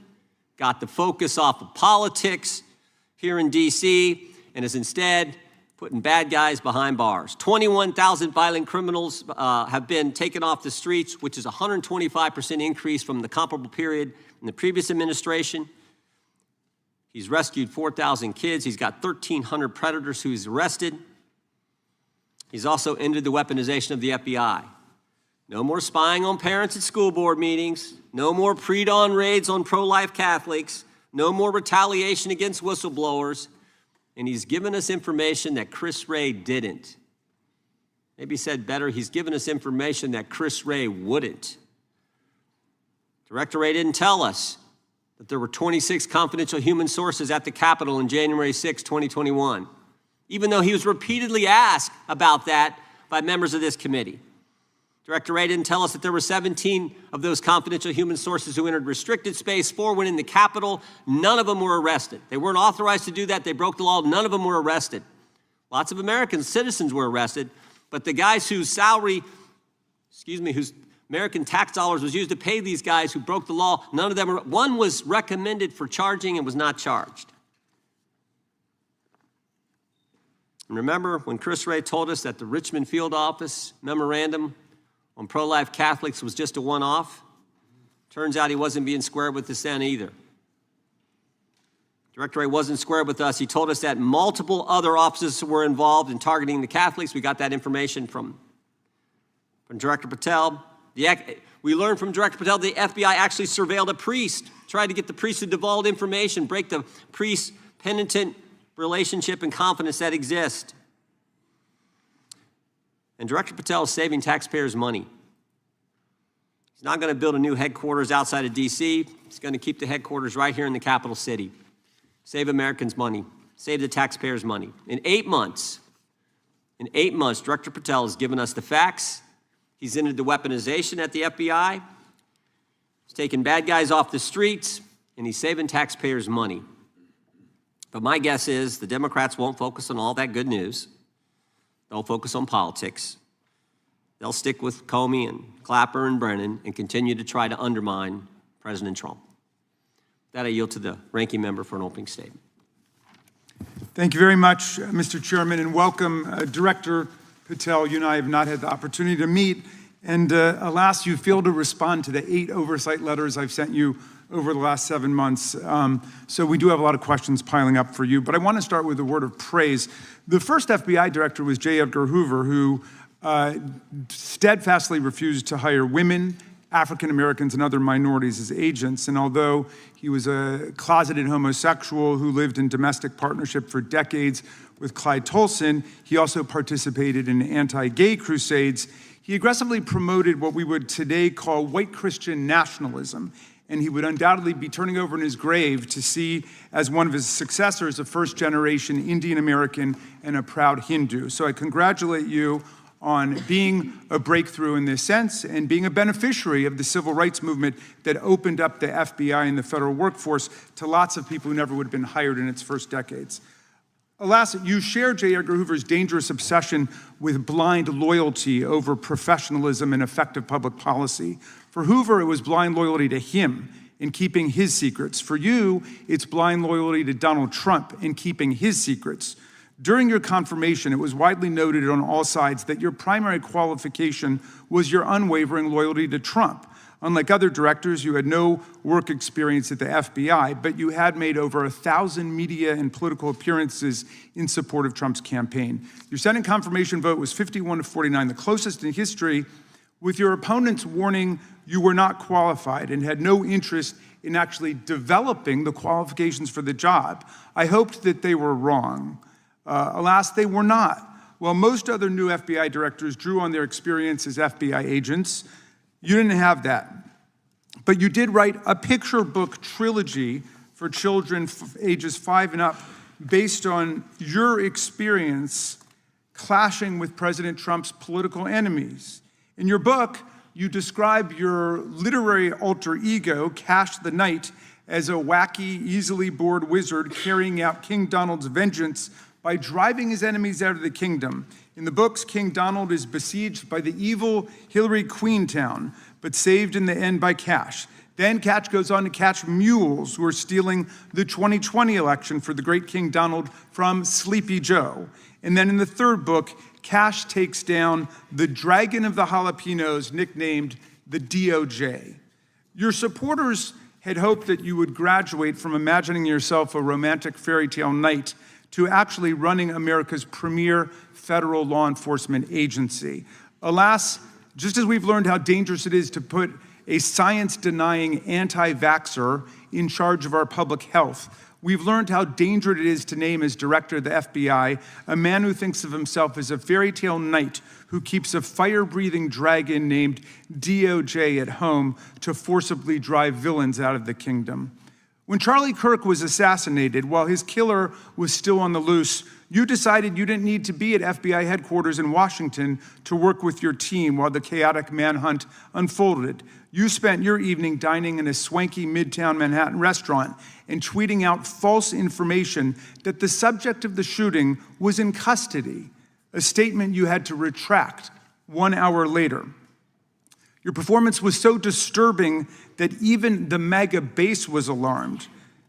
C: got the focus off of politics here in D.C., and is instead putting bad guys behind bars. 21,000 violent criminals have been taken off the streets, which is a 125% increase from the comparable period in the previous administration. He's rescued 4,000 kids. He's got 1,300 predators who he's arrested. He's also ended the weaponization of the FBI. No more spying on parents at school board meetings. No more pre-dawn raids on pro-life Catholics. No more retaliation against whistleblowers. And he's given us information that Chris Wray didn't. Maybe said better, he's given us information that Chris Wray wouldn't. Director Wray didn't tell us that there were 26 confidential human sources at the Capitol on January 6, 2021, even though he was repeatedly asked about that by members of this committee. Director Wray didn't tell us that there were 17 of those confidential human sources who entered restricted space. 4 went in the Capitol. None of them were arrested. They weren't authorized to do that. They broke the law. None of them were arrested. Lots of American citizens were arrested, but the guys whose whose American tax dollars was used to pay these guys who broke the law, none of them were. One was recommended for charging and was not charged. And remember when Chris Wray told us that the Richmond field office memorandum on pro-life Catholics was just a one-off? Turns out he wasn't being square with the Senate either. Director Wray wasn't square with us. He told us that multiple other offices were involved in targeting the Catholics. We got that information from Director Patel. We learned from Director Patel the FBI actually surveilled a priest, tried to get the priest to divulge information, break the priest-penitent relationship and confidence that exists. And Director Patel is saving taxpayers' money. He's not going to build a new headquarters outside of D.C. He's going to keep the headquarters right here in the capital city. Save Americans money. Save the taxpayers' money. In 8 months, Director Patel has given us the facts. He's ended the weaponization at the FBI. He's taken bad guys off the streets, and he's saving taxpayers' money. But my guess is the Democrats won't focus on all that good news. They'll focus on politics. They'll stick with Comey and Clapper and Brennan and continue to try to undermine President Trump. With that, I yield to the ranking member for an opening statement.
P: Thank you very much, Mr. Chairman, and welcome, Director Patel. You and I have not had the opportunity to meet, and alas, you failed to respond to the 8 oversight letters I've sent you over the last 7 months. So we do have a lot of questions piling up for you, but I want to start with a word of praise. The first FBI director was J. Edgar Hoover, who steadfastly refused to hire women, African Americans, and other minorities as agents. And although he was a closeted homosexual who lived in domestic partnership for decades with Clyde Tolson, he also participated in anti-gay crusades. He aggressively promoted what we would today call white Christian nationalism, and he would undoubtedly be turning over in his grave to see as one of his successors a first-generation Indian American and a proud Hindu. So I congratulate you on being a breakthrough in this sense and being a beneficiary of the civil rights movement that opened up the FBI and the federal workforce to lots of people who never would have been hired in its first decades. Alas, you share J. Edgar Hoover's dangerous obsession with blind loyalty over professionalism and effective public policy. For Hoover, it was blind loyalty to him in keeping his secrets. For you, it's blind loyalty to Donald Trump in keeping his secrets. During your confirmation, it was widely noted on all sides that your primary qualification was your unwavering loyalty to Trump. Unlike other directors, you had no work experience at the FBI, but you had made over 1,000 media and political appearances in support of Trump's campaign. Your Senate confirmation vote was 51-49, the closest in history, with your opponents warning you were not qualified and had no interest in actually developing the qualifications for the job. I hoped that they were wrong. Alas, they were not. While most other new FBI directors drew on their experience as FBI agents, you didn't have that. But you did write a picture book trilogy for children ages 5 and up based on your experience clashing with President Trump's political enemies. In your book, you describe your literary alter ego, Kash the Knight, as a wacky, easily bored wizard carrying out King Donald's vengeance by driving his enemies out of the kingdom. In the books, King Donald is besieged by the evil Hillary Queentown, but saved in the end by Kash. Then Kash goes on to catch mules who are stealing the 2020 election for the great King Donald from Sleepy Joe. And then in the third book, Kash takes down the dragon of the jalapenos, nicknamed the DOJ. Your supporters had hoped that you would graduate from imagining yourself a romantic fairy tale knight to actually running America's premier federal law enforcement agency. Alas, just as we've learned how dangerous it is to put a science-denying anti-vaxxer in charge of our public health, we've learned how dangerous it is to name as director of the FBI a man who thinks of himself as a fairy tale knight who keeps a fire-breathing dragon named DOJ at home to forcibly drive villains out of the kingdom. When Charlie Kirk was assassinated, while his killer was still on the loose, you decided you didn't need to be at FBI headquarters in Washington to work with your team while the chaotic manhunt unfolded. You spent your evening dining in a swanky Midtown Manhattan restaurant and tweeting out false information that the subject of the shooting was in custody, a statement you had to retract 1 hour later. Your performance was so disturbing that even the MAGA base was alarmed.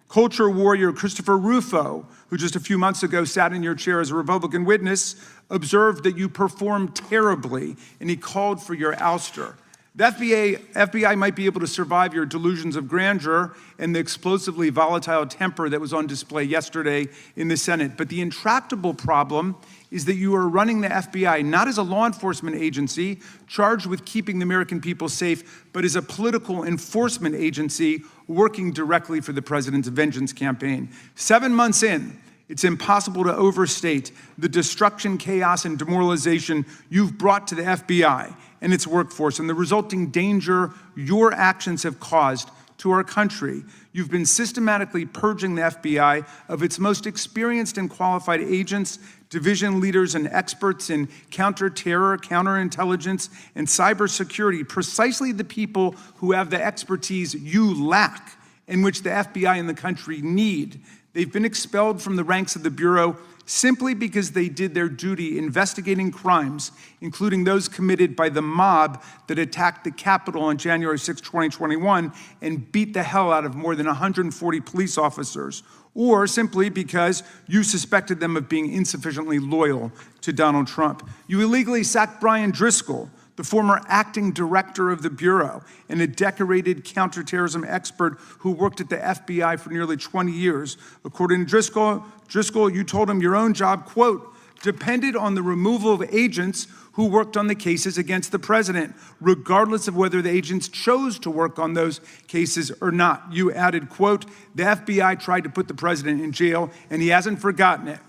P: Culture warrior Christopher Rufo, who just a few months ago sat in your chair as a Republican witness, observed that you performed terribly, and he called for your ouster. The FBI might be able to survive your delusions of grandeur and the explosively volatile temper that was on display yesterday in the Senate, but the intractable problem is that you are running the FBI not as a law enforcement agency charged with keeping the American people safe, but as a political enforcement agency working directly for the president's vengeance campaign. 7 months in, it's impossible to overstate the destruction, chaos, and demoralization you've brought to the FBI and its workforce and the resulting danger your actions have caused to our country. You've been systematically purging the FBI of its most experienced and qualified agents, division leaders, and experts in counterterror, counterintelligence, and cybersecurity, precisely the people who have the expertise you lack and which the FBI and the country need. They've been expelled from the ranks of the Bureau simply because they did their duty investigating crimes, including those committed by the mob that attacked the Capitol on January 6, 2021, and beat the hell out of more than 140 police officers, or simply because you suspected them of being insufficiently loyal to Donald Trump. You illegally sacked Brian Driscoll, the former acting director of the Bureau and a decorated counterterrorism expert who worked at the FBI for nearly 20 years. According to Driscoll, you told him your own job, quote, depended on the removal of agents who worked on the cases against the president, regardless of whether the agents chose to work on those cases or not. You added, quote, the FBI tried to put the president in jail and he hasn't forgotten it.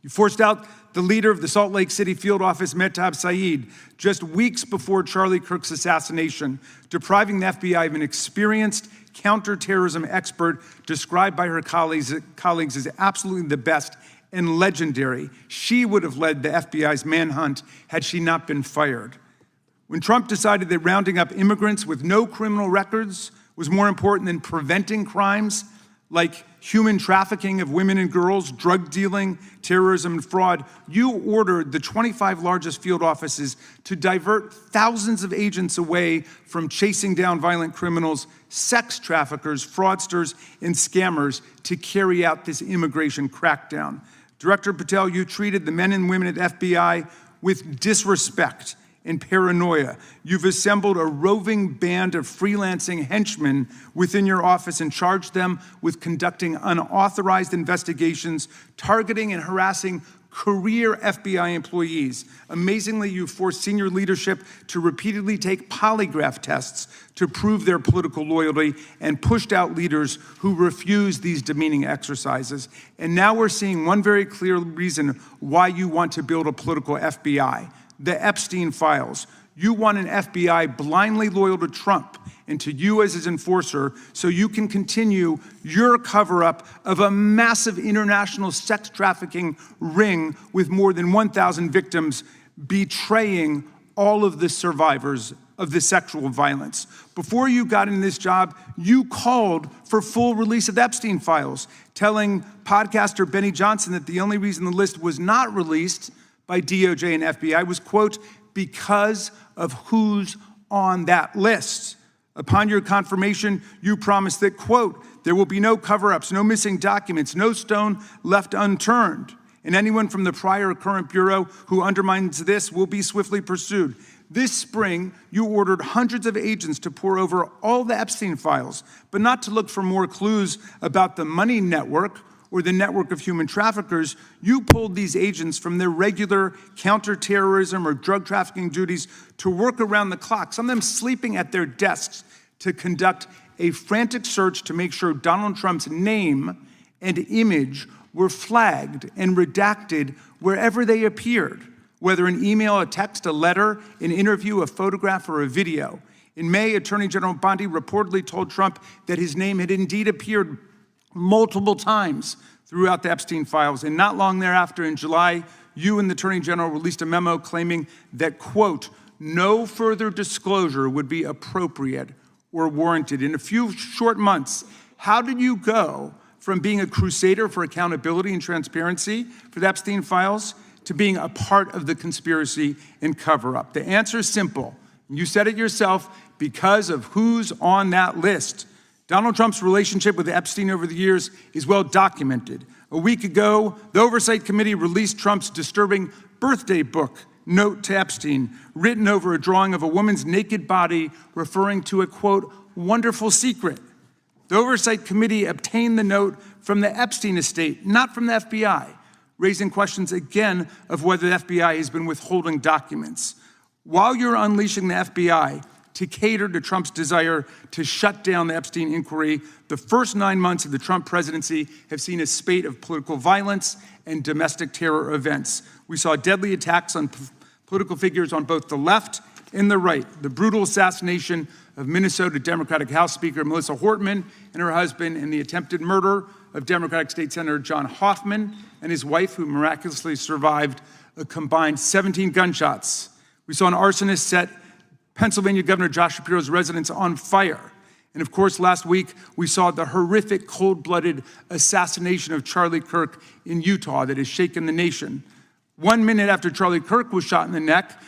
P: You forced out the leader of the Salt Lake City field office, Mehtab Saeed, just weeks before Charlie Kirk's assassination, depriving the FBI of an experienced counterterrorism expert described by her colleagues as absolutely the best and legendary. She would have led the FBI's manhunt had she not been fired. When Trump decided that rounding up immigrants with no criminal records was more important than preventing crimes like human trafficking of women and girls, drug dealing, terrorism, and fraud, you ordered the 25 largest field offices to divert thousands of agents away from chasing down violent criminals, sex traffickers, fraudsters, and scammers to carry out this immigration crackdown. Director Patel, you treated the men and women at the FBI with disrespect and paranoia. You've assembled a roving band of freelancing henchmen within your office and charged them with conducting unauthorized investigations, targeting and harassing career FBI employees. Amazingly, you forced senior leadership to repeatedly take polygraph tests to prove their political loyalty and pushed out leaders who refused these demeaning exercises. And now we're seeing one very clear reason why you want to build a political FBI. The Epstein files. You want an FBI blindly loyal to Trump and to you as his enforcer so you can continue your cover-up of a massive international sex trafficking ring with more than 1,000 victims, betraying all of the survivors of the sexual violence. Before you got in this job, you called for full release of the Epstein files, telling podcaster Benny Johnson that the only reason the list was not released by DOJ and FBI was, quote, because of who's on that list. Upon your confirmation, you promised that, quote, there will be no cover-ups, no missing documents, no stone left unturned, and anyone from the prior or current bureau who undermines this will be swiftly pursued. This spring, you ordered hundreds of agents to pore over all the Epstein files, but not to look for more clues about the money network or the network of human traffickers. You pulled these agents from their regular counterterrorism or drug trafficking duties to work around the clock, some of them sleeping at their desks, to conduct a frantic search to make sure Donald Trump's name and image were flagged and redacted wherever they appeared, whether an email, a text, a letter, an interview, a photograph, or a video. In May, Attorney General Bondi reportedly told Trump that his name had indeed appeared multiple times throughout the Epstein files. And not long thereafter, in July, you and the Attorney General released a memo claiming that, quote, no further disclosure would be appropriate or warranted. In a few short months, how did you go from being a crusader for accountability and transparency for the Epstein files to being a part of the conspiracy and cover-up? The answer is simple. You said it yourself, because of who's on that list. Donald Trump's relationship with Epstein over the years is well documented. A week ago, the Oversight Committee released Trump's disturbing birthday book, Note to Epstein, written over a drawing of a woman's naked body referring to a, quote, wonderful secret. The Oversight Committee obtained the note from the Epstein estate, not from the FBI, raising questions again of whether the FBI has been withholding documents. While you're unleashing the FBI to cater to Trump's desire to shut down the Epstein inquiry, the first 9 months of the Trump presidency have seen a spate of political violence and domestic terror events. We saw deadly attacks on political figures on both the left and the right. The brutal assassination of Minnesota Democratic House Speaker Melissa Hortman and her husband, and the attempted murder of Democratic State Senator John Hoffman and his wife, who miraculously survived a combined 17 gunshots. We saw an arsonist set Pennsylvania Governor Josh Shapiro's residence on fire. And of course, last week, we saw the horrific, cold-blooded assassination of Charlie Kirk in Utah that has shaken the nation. 1 minute after Charlie Kirk was shot in the neck,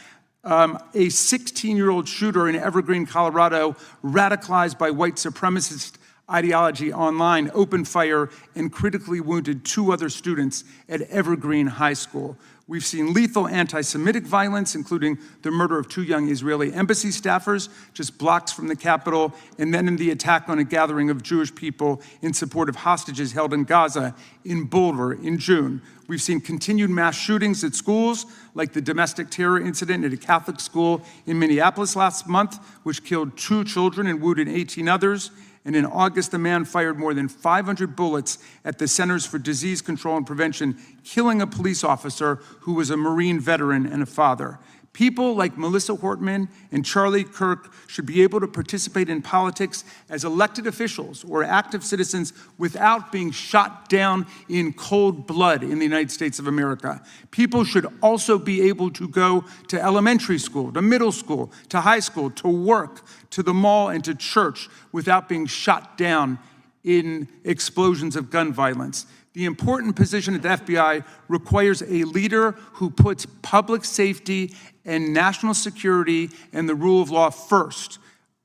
P: a 16-year-old shooter in Evergreen, Colorado, radicalized by white supremacist ideology online, opened fire and critically wounded 2 other students at Evergreen High School. We've seen lethal anti-Semitic violence, including the murder of 2 young Israeli embassy staffers just blocks from the Capitol, and then in the attack on a gathering of Jewish people in support of hostages held in Gaza in Boulder in June. We've seen continued mass shootings at schools, like the domestic terror incident at a Catholic school in Minneapolis last month, which killed 2 children and wounded 18 others. And in August, a man fired more than 500 bullets at the Centers for Disease Control and Prevention, killing a police officer who was a Marine veteran and a father. People like Melissa Hortman and Charlie Kirk should be able to participate in politics as elected officials or active citizens without being shot down in cold blood in the United States of America. People should also be able to go to elementary school, to middle school, to high school, to work, to the mall, and to church without being shot down in explosions of gun violence. The important position at the FBI requires a leader who puts public safety and national security and the rule of law first.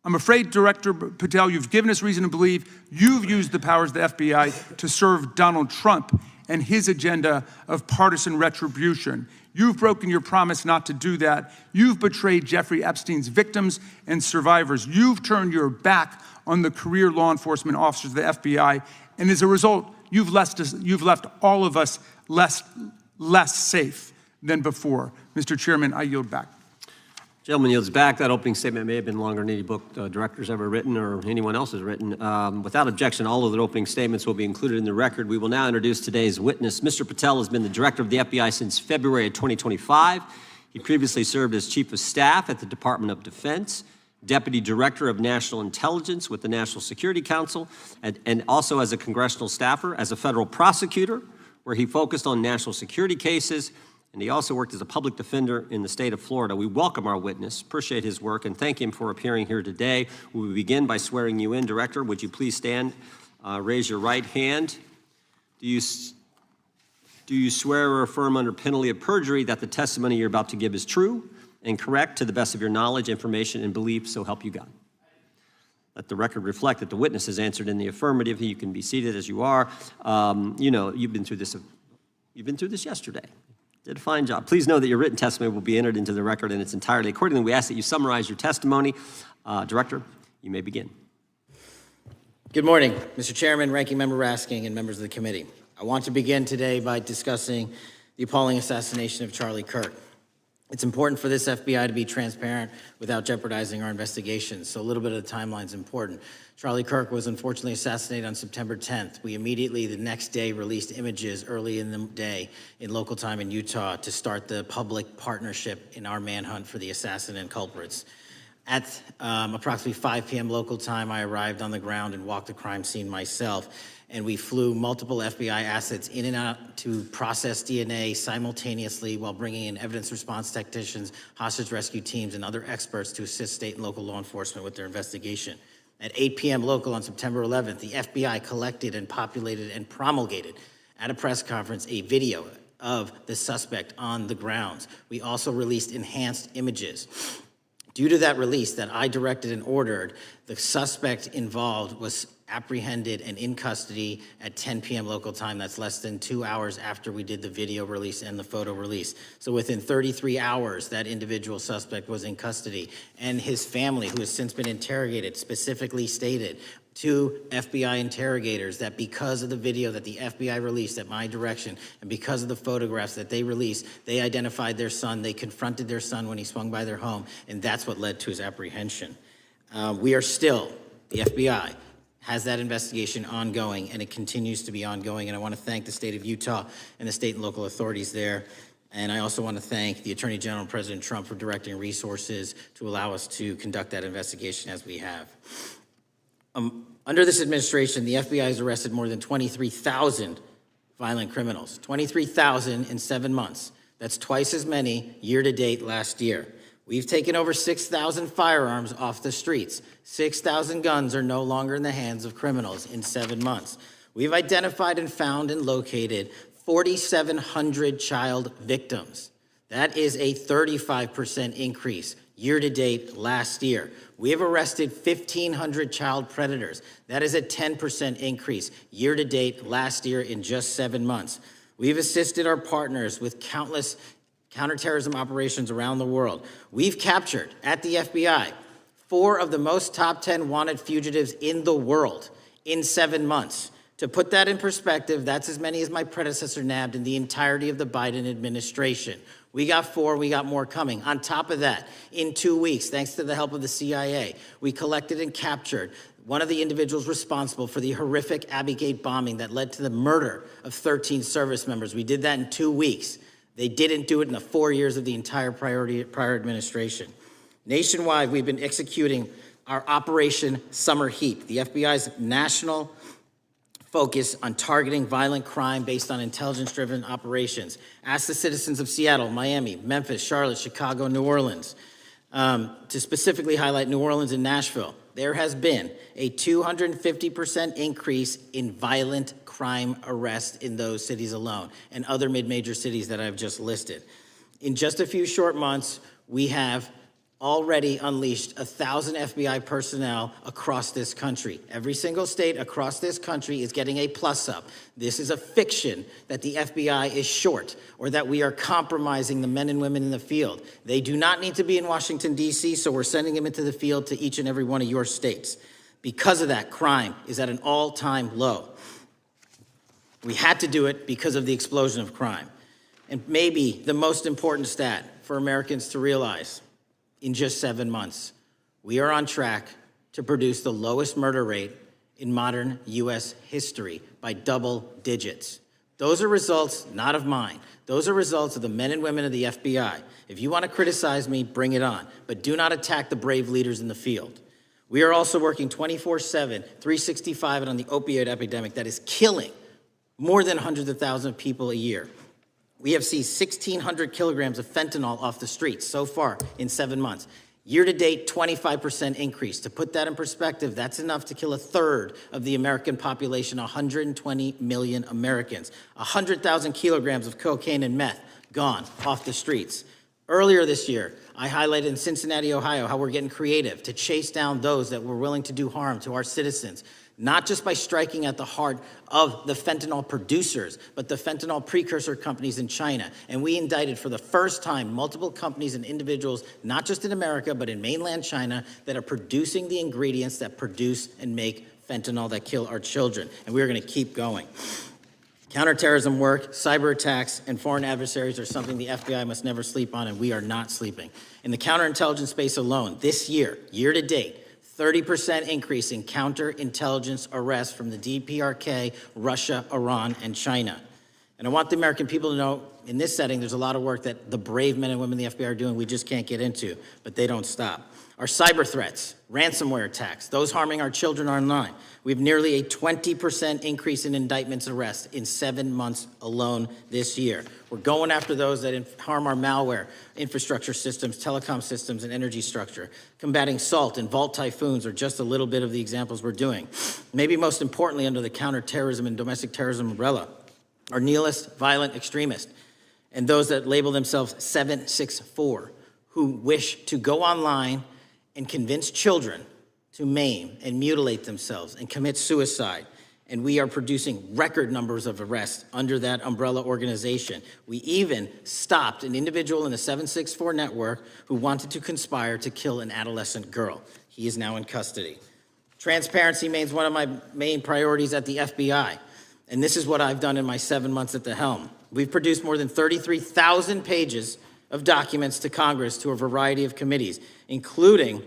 P: I'm afraid, Director Patel, you've given us reason to believe you've used the powers of the FBI to serve Donald Trump and his agenda of partisan retribution. You've broken your promise not to do that. You've betrayed Jeffrey Epstein's victims and survivors. You've turned your back on the career law enforcement officers of the FBI, and as a result, you've left all of us less safe than before. Mr. Chairman, I yield back.
C: Gentleman yields back. That opening statement may have been longer than any book director's ever written or anyone else has written. Without objection, all of the opening statements will be included in the record. We will now introduce today's witness. Mr. Patel has been the director of the FBI since February of 2025. He previously served as chief of staff at the Department of Defense, deputy director of national intelligence with the National Security Council, and also as a congressional staffer, as a federal prosecutor, where he focused on national security cases, and he also worked as a public defender in the state of Florida. We welcome our witness, appreciate his work, and thank him for appearing here today. We will begin by swearing you in. Director, would you please stand, raise your right hand. Do you swear or affirm under penalty of perjury that the testimony you're about to give is true and correct to the best of your knowledge, information, and belief, so help you God? Let the record reflect that the witness has answered in the affirmative. You can be seated as you are. You know, you've been through this yesterday. Did a fine job. Please know that your written testimony will be entered into the record in its entirety. Accordingly, we ask that you summarize your testimony. Director, you may begin.
B: Good morning, Mr. Chairman, Ranking Member Raskin, and members of the committee. I want to begin today by discussing the appalling assassination of Charlie Kirk. It's important for this FBI to be transparent without jeopardizing our investigations, so a little bit of the timeline is important. Charlie Kirk was unfortunately assassinated on September 10th. We immediately, the next day, released images early in the day in local time in Utah to start the public partnership in our manhunt for the assassin and culprits. At approximately 5 p.m. local time, I arrived on the ground and walked the crime scene myself, and we flew multiple FBI assets in and out to process DNA simultaneously while bringing in evidence response technicians, hostage rescue teams, and other experts to assist state and local law enforcement with their investigation. At 8 p.m. local on September 11th, the FBI collected and populated and promulgated at a press conference a video of the suspect on the grounds. We also released enhanced images. Due to that release that I directed and ordered, the suspect involved was apprehended and in custody at 10 p.m. local time. That's less than 2 hours after we did the video release and the photo release. So within 33 hours, that individual suspect was in custody. And his family, who has since been interrogated, specifically stated to FBI interrogators that because of the video that the FBI released at my direction and because of the photographs that they released, they identified their son, they confronted their son when he swung by their home, and that's what led to his apprehension. We are still, the FBI, has that investigation ongoing, and it continues to be ongoing. And I want to thank the state of Utah and the state and local authorities there. And I also want to thank the Attorney General and President Trump for directing resources to allow us to conduct that investigation as we have. Under this administration, the FBI has arrested more than 23,000 violent criminals. 23,000 in 7 months. That's twice as many year to date last year. We've taken over 6,000 firearms off the streets. 6,000 guns are no longer in the hands of criminals in 7 months. We've identified and found and located 4,700 child victims. That is a 35% increase year to date last year. We have arrested 1,500 child predators. That is a 10% increase year to date last year in just 7 months. We've assisted our partners with countless counterterrorism operations around the world. We've captured, at the FBI, 4 of the most top 10 wanted fugitives in the world in 7 months. To put that in perspective, that's as many as my predecessor nabbed in the entirety of the Biden administration. We got 4, we got more coming. On top of that, in 2 weeks, thanks to the help of the CIA, we collected and captured one of the individuals responsible for the horrific Abbey Gate bombing that led to the murder of 13 service members. We did that in 2 weeks. They didn't do it in the 4 years of the entire prior administration. Nationwide, we've been executing our Operation Summer Heat, the FBI's national focus on targeting violent crime based on intelligence-driven operations. Ask the citizens of Seattle, Miami, Memphis, Charlotte, Chicago, New Orleans, to specifically highlight New Orleans and Nashville. There has been a 250% increase in violent crime arrests in those cities alone, and other mid-major cities that I've just listed. In just a few short months, we have already unleashed 1,000 FBI personnel across this country. Every single state across this country is getting a plus up. This is a fiction that the FBI is short or that we are compromising the men and women in the field. They do not need to be in Washington, D.C., so we're sending them into the field to each and every one of your states. Because of that, crime is at an all-time low. We had to do it because of the explosion of crime. And maybe the most important stat for Americans to realize: in just 7 months, we are on track to produce the lowest murder rate in modern U.S. history by double digits. Those are results not of mine. Those are results of the men and women of the FBI. If you want to criticize me, bring it on, but do not attack the brave leaders in the field. We are also working 24/7, 365 on the opioid epidemic that is killing more than hundreds of thousands of people a year. We have seized 1,600 kilograms of fentanyl off the streets so far in 7 months. Year-to-date, 25% increase. To put that in perspective, that's enough to kill a third of the American population, 120 million Americans. 100,000 kilograms of cocaine and meth gone off the streets. Earlier this year, I highlighted in Cincinnati, Ohio, how we're getting creative to chase down those that were willing to do harm to our citizens, not just by striking at the heart of the fentanyl producers, but the fentanyl precursor companies in China. And we indicted for the first time multiple companies and individuals, not just in America, but in mainland China, that are producing the ingredients that produce and make fentanyl that kill our children. And we're going to keep going. Counterterrorism work, cyber attacks, and foreign adversaries are something the FBI must never sleep on, and we are not sleeping. In the counterintelligence space alone, this year, year-to-date, 30% increase in counterintelligence arrests from the DPRK, Russia, Iran, and China. And I want the American people to know, in this setting, there's a lot of work that the brave men and women in the FBI are doing we just can't get into, but they don't stop. Our cyber threats, ransomware attacks, those harming our children online. We have nearly a 20% increase in indictments and arrests in 7 months alone this year. We're going after those that harm our malware, infrastructure systems, telecom systems, and energy structure. Combating SALT and Vault typhoons are just a little bit of the examples we're doing. Maybe most importantly, under the counterterrorism and domestic terrorism umbrella, are nihilist, violent extremists, and those that label themselves 764, who wish to go online and convince children to maim and mutilate themselves and commit suicide. And we are producing record numbers of arrests under that umbrella organization. We even stopped an individual in the 764 network who wanted to conspire to kill an adolescent girl. He is now in custody. Transparency remains one of my main priorities at the FBI. And this is what I've done in my 7 months at the helm. We've produced more than 33,000 pages of documents to Congress to a variety of committees, including,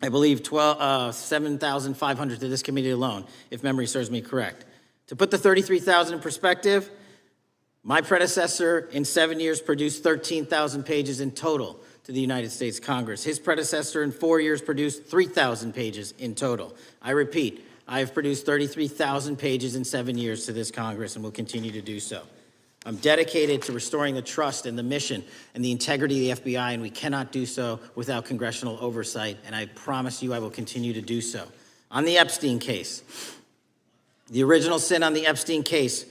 B: I believe, 7,500 to this committee alone, if memory serves me correct. To put the 33,000 in perspective, my predecessor in 7 years produced 13,000 pages in total to the United States Congress. His predecessor in 4 years produced 3,000 pages in total. I repeat, I have produced 33,000 pages in 7 years to this Congress and will continue to do so. I'm dedicated to restoring the trust and the mission and the integrity of the FBI, and we cannot do so without congressional oversight, and I promise you I will continue to do so. On the Epstein case, the original sin on the Epstein case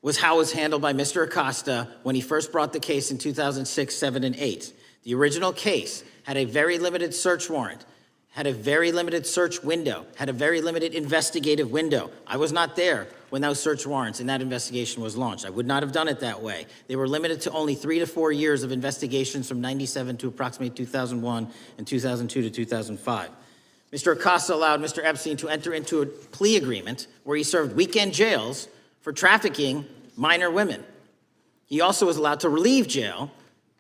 B: was how it was handled by Mr. Acosta when he first brought the case in 2006, 7, and 8. The original case had a very limited search warrant, had a very limited search window, had a very limited investigative window. I was not there when those search warrants and that investigation was launched. I would not have done it that way. They were limited to only 3 to 4 years of investigations from 97 to approximately 2001 and 2002 to 2005. Mr. Acosta allowed Mr. Epstein to enter into a plea agreement where he served weekend jails for trafficking minor women. He also was allowed to relieve jail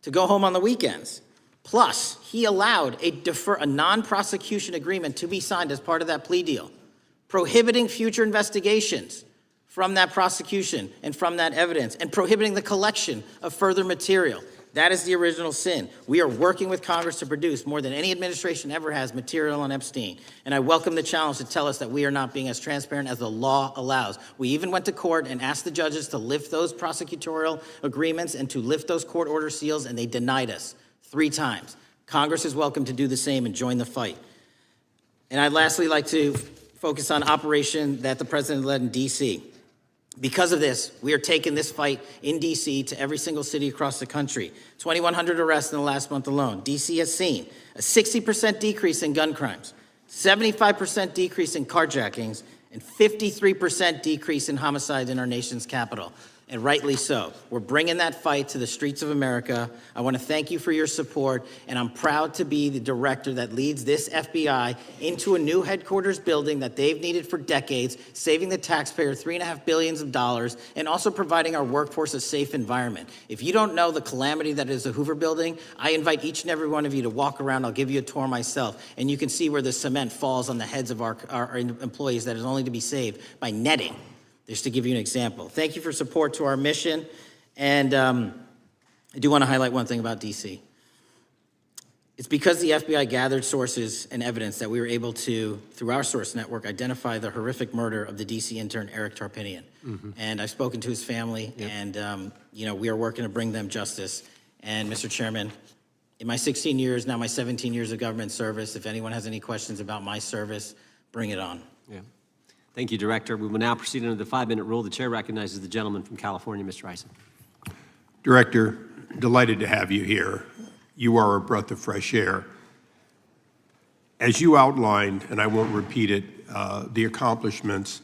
B: to go home on the weekends. Plus, he allowed a non-prosecution agreement to be signed as part of that plea deal, prohibiting future investigations from that prosecution and from that evidence and prohibiting the collection of further material. That is the original sin. We are working with Congress to produce more than any administration ever has material on Epstein. And I welcome the challenge to tell us that we are not being as transparent as the law allows. We even went to court and asked the judges to lift those prosecutorial agreements and to lift those court order seals, and they denied us 3 times. Congress is welcome to do the same and join the fight. And I'd lastly like to focus on operation that the president led in D.C. Because of this, we are taking this fight in D.C. to every single city across the country. 2,100 arrests in the last month alone. D.C. has seen a 60% decrease in gun crimes, 75% decrease in carjackings, and 53% decrease in homicides in our nation's capital. And rightly so. We're bringing that fight to the streets of America. I want to thank you for your support, and I'm proud to be the director that leads this FBI into a new headquarters building that they've needed for decades, saving the taxpayer $3.5 billion and also providing our workforce a safe environment. If you don't know the calamity that is the Hoover Building, I invite each and every one of you to walk around. I'll give you a tour myself, and you can see where the cement falls on the heads of our employees that is only to be saved by netting. Just to give you an example. Thank you for support to our mission. And I do want to highlight one thing about D.C. It's because the FBI gathered sources and evidence that we were able to, through our source network, identify the horrific murder of the D.C. intern, Eric Tarpinian. And I've spoken to his family, and we are working to bring them justice. And Mr. Chairman, in my 16 years, now my 17 years of government service, if anyone has any questions about my service, bring it on.
C: Yeah. Thank you, Director. We will now proceed under the 5-minute rule. The chair recognizes the gentleman from California, Mr. Ison.
T: Director, delighted to have you here. You are a breath of fresh air. As you outlined, and I won't repeat it, the accomplishments,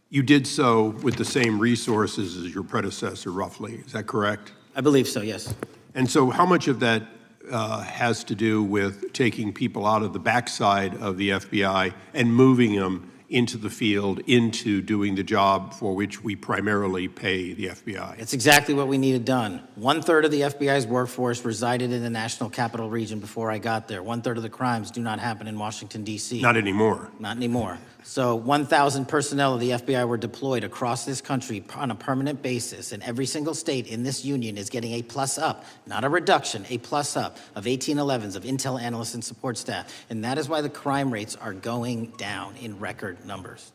T: you did so with the same resources as your predecessor, roughly. Is that correct?
B: I believe so, yes.
T: And so how much of that has to do with taking people out of the backside of the FBI and moving them into the field, into doing the job for which we primarily pay the FBI?
B: It's exactly what we needed done. 1/3 of the FBI's workforce resided in the National Capital Region before I got there. 1/3 of the crimes do not happen in Washington, D.C.
T: Not anymore.
B: Not anymore. So 1,000 personnel of the FBI were deployed across this country on a permanent basis, and every single state in this union is getting a plus up, not a reduction, a plus up of 1811s of intel analysts and support staff. And that is why the crime rates are going down in record numbers.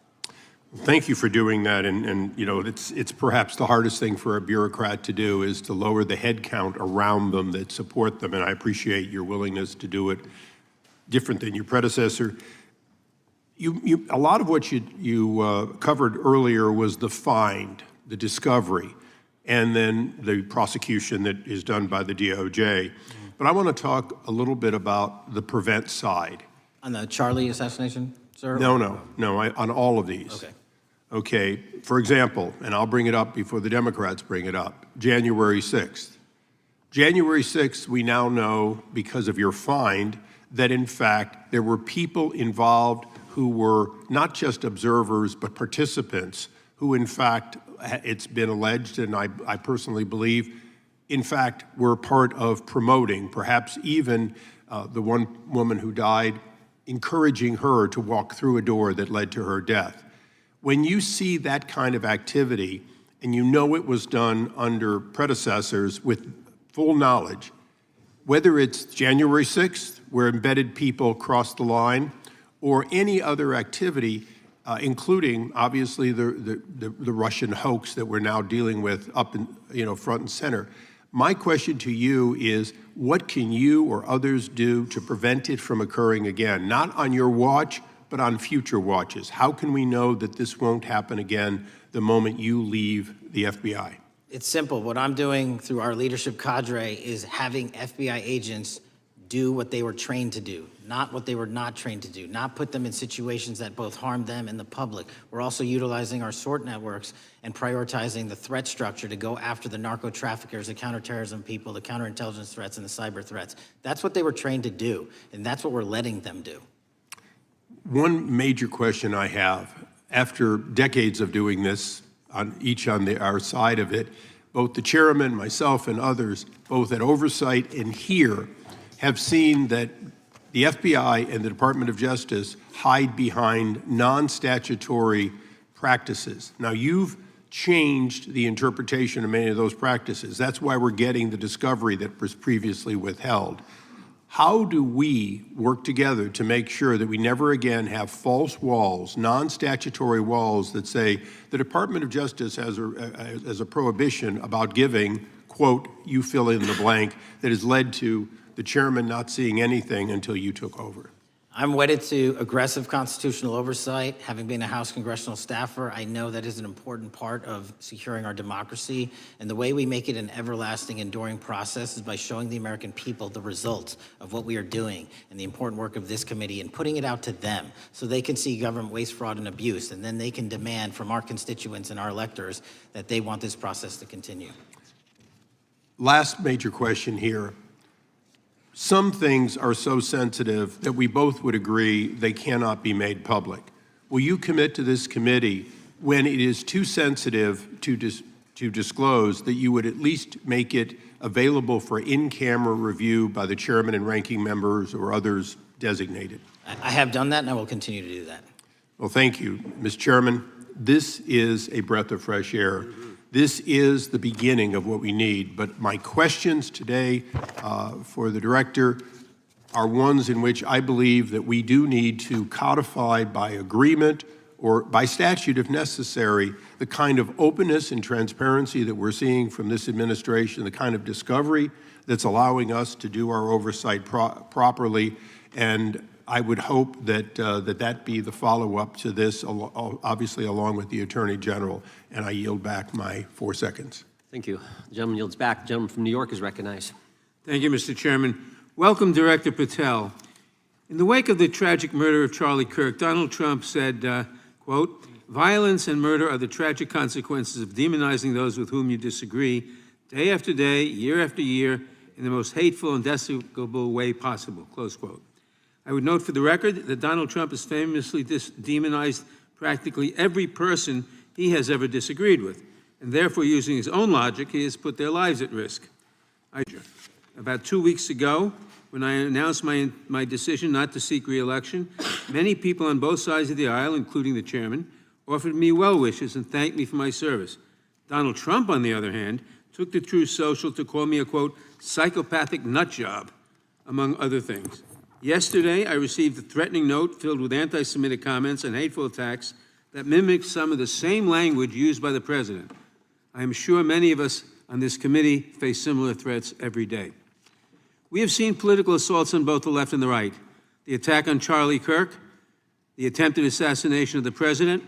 T: Thank you for doing that, and it's perhaps the hardest thing for a bureaucrat to do is to lower the head count around them that support them, and I appreciate your willingness to do it different than your predecessor. A lot of what you covered earlier was the find, the discovery, and then the prosecution that is done by the DOJ. But I want to talk a little bit about the prevent side.
B: On the Charlie assassination, sir?
T: No, on all of these.
B: Okay.
T: Okay, for example, and I'll bring it up before the Democrats bring it up, January 6th. January 6th, we now know, because of your find, that in fact there were people involved who were not just observers but participants who in fact, it's been alleged, and I personally believe, in fact, were part of promoting, perhaps even the one woman who died, encouraging her to walk through a door that led to her death. When you see that kind of activity, and you know it was done under predecessors with full knowledge, whether it's January 6th, where embedded people crossed the line, or any other activity, including obviously the Russian hoax that we're now dealing with up in front and center. My question to you is, what can you or others do to prevent it from occurring again? Not on your watch, but on future watches. How can we know that this won't happen again the moment you leave the FBI?
B: It's simple. What I'm doing through our leadership cadre is having FBI agents do what they were trained to do, not what they were not trained to do, not put them in situations that both harm them and the public. We're also utilizing our SORT networks and prioritizing the threat structure to go after the narco traffickers, the counterterrorism people, the counterintelligence threats, and the cyber threats. That's what they were trained to do, and that's what we're letting them do.
T: One major question I have, after decades of doing this, on our side of it, both the chairman, myself, and others, both at Oversight and here, have seen that the FBI and the Department of Justice hide behind non-statutory practices. Now, you've changed the interpretation of many of those practices. That's why we're getting the discovery that was previously withheld. How do we work together to make sure that we never again have false walls, non-statutory walls that say the Department of Justice has a prohibition about giving, quote, you fill in the blank, that has led to the chairman not seeing anything until you took over?
B: I'm wedded to aggressive constitutional oversight. Having been a House congressional staffer, I know that is an important part of securing our democracy. And the way we make it an everlasting, enduring process is by showing the American people the results of what we are doing and the important work of this committee and putting it out to them so they can see government waste, fraud, and abuse. And then they can demand from our constituents and our electors that they want this process to continue.
T: Last major question here. Some things are so sensitive that we both would agree they cannot be made public. Will you commit to this committee when it is too sensitive to disclose that you would at least make it available for in-camera review by the chairman and ranking members or others designated?
B: I have done that, and I will continue to do that.
T: Well, thank you, Mr. Chairman. This is a breath of fresh air. This is the beginning of what we need. But my questions today for the director are ones in which I believe that we do need to codify by agreement or by statute, if necessary, the kind of openness and transparency that we're seeing from this administration, the kind of discovery that's allowing us to do our oversight properly. And I would hope that that be the follow-up to this, obviously along with the Attorney General. And I yield back my 4 seconds.
C: Thank you. The gentleman yields back. The gentleman from New York is recognized.
U: Thank you, Mr. Chairman. Welcome, Director Patel. In the wake of the tragic murder of Charlie Kirk, Donald Trump said, quote, "Violence and murder are the tragic consequences of demonizing those with whom you disagree, day after day, year after year, in the most hateful and despicable way possible," close quote. I would note for the record that Donald Trump has famously demonized practically every person he has ever disagreed with, and therefore, using his own logic, he has put their lives at risk. About 2 weeks ago, when I announced my decision not to seek re-election, many people on both sides of the aisle, including the chairman, offered me well wishes and thanked me for my service. Donald Trump, on the other hand, took to Truth Social to call me a, quote, psychopathic nut job, among other things. Yesterday, I received a threatening note filled with anti-Semitic comments and hateful attacks that mimics some of the same language used by the president. I am sure many of us on this committee face similar threats every day. We have seen political assaults on both the left and the right. The attack on Charlie Kirk, the attempted assassination of the president,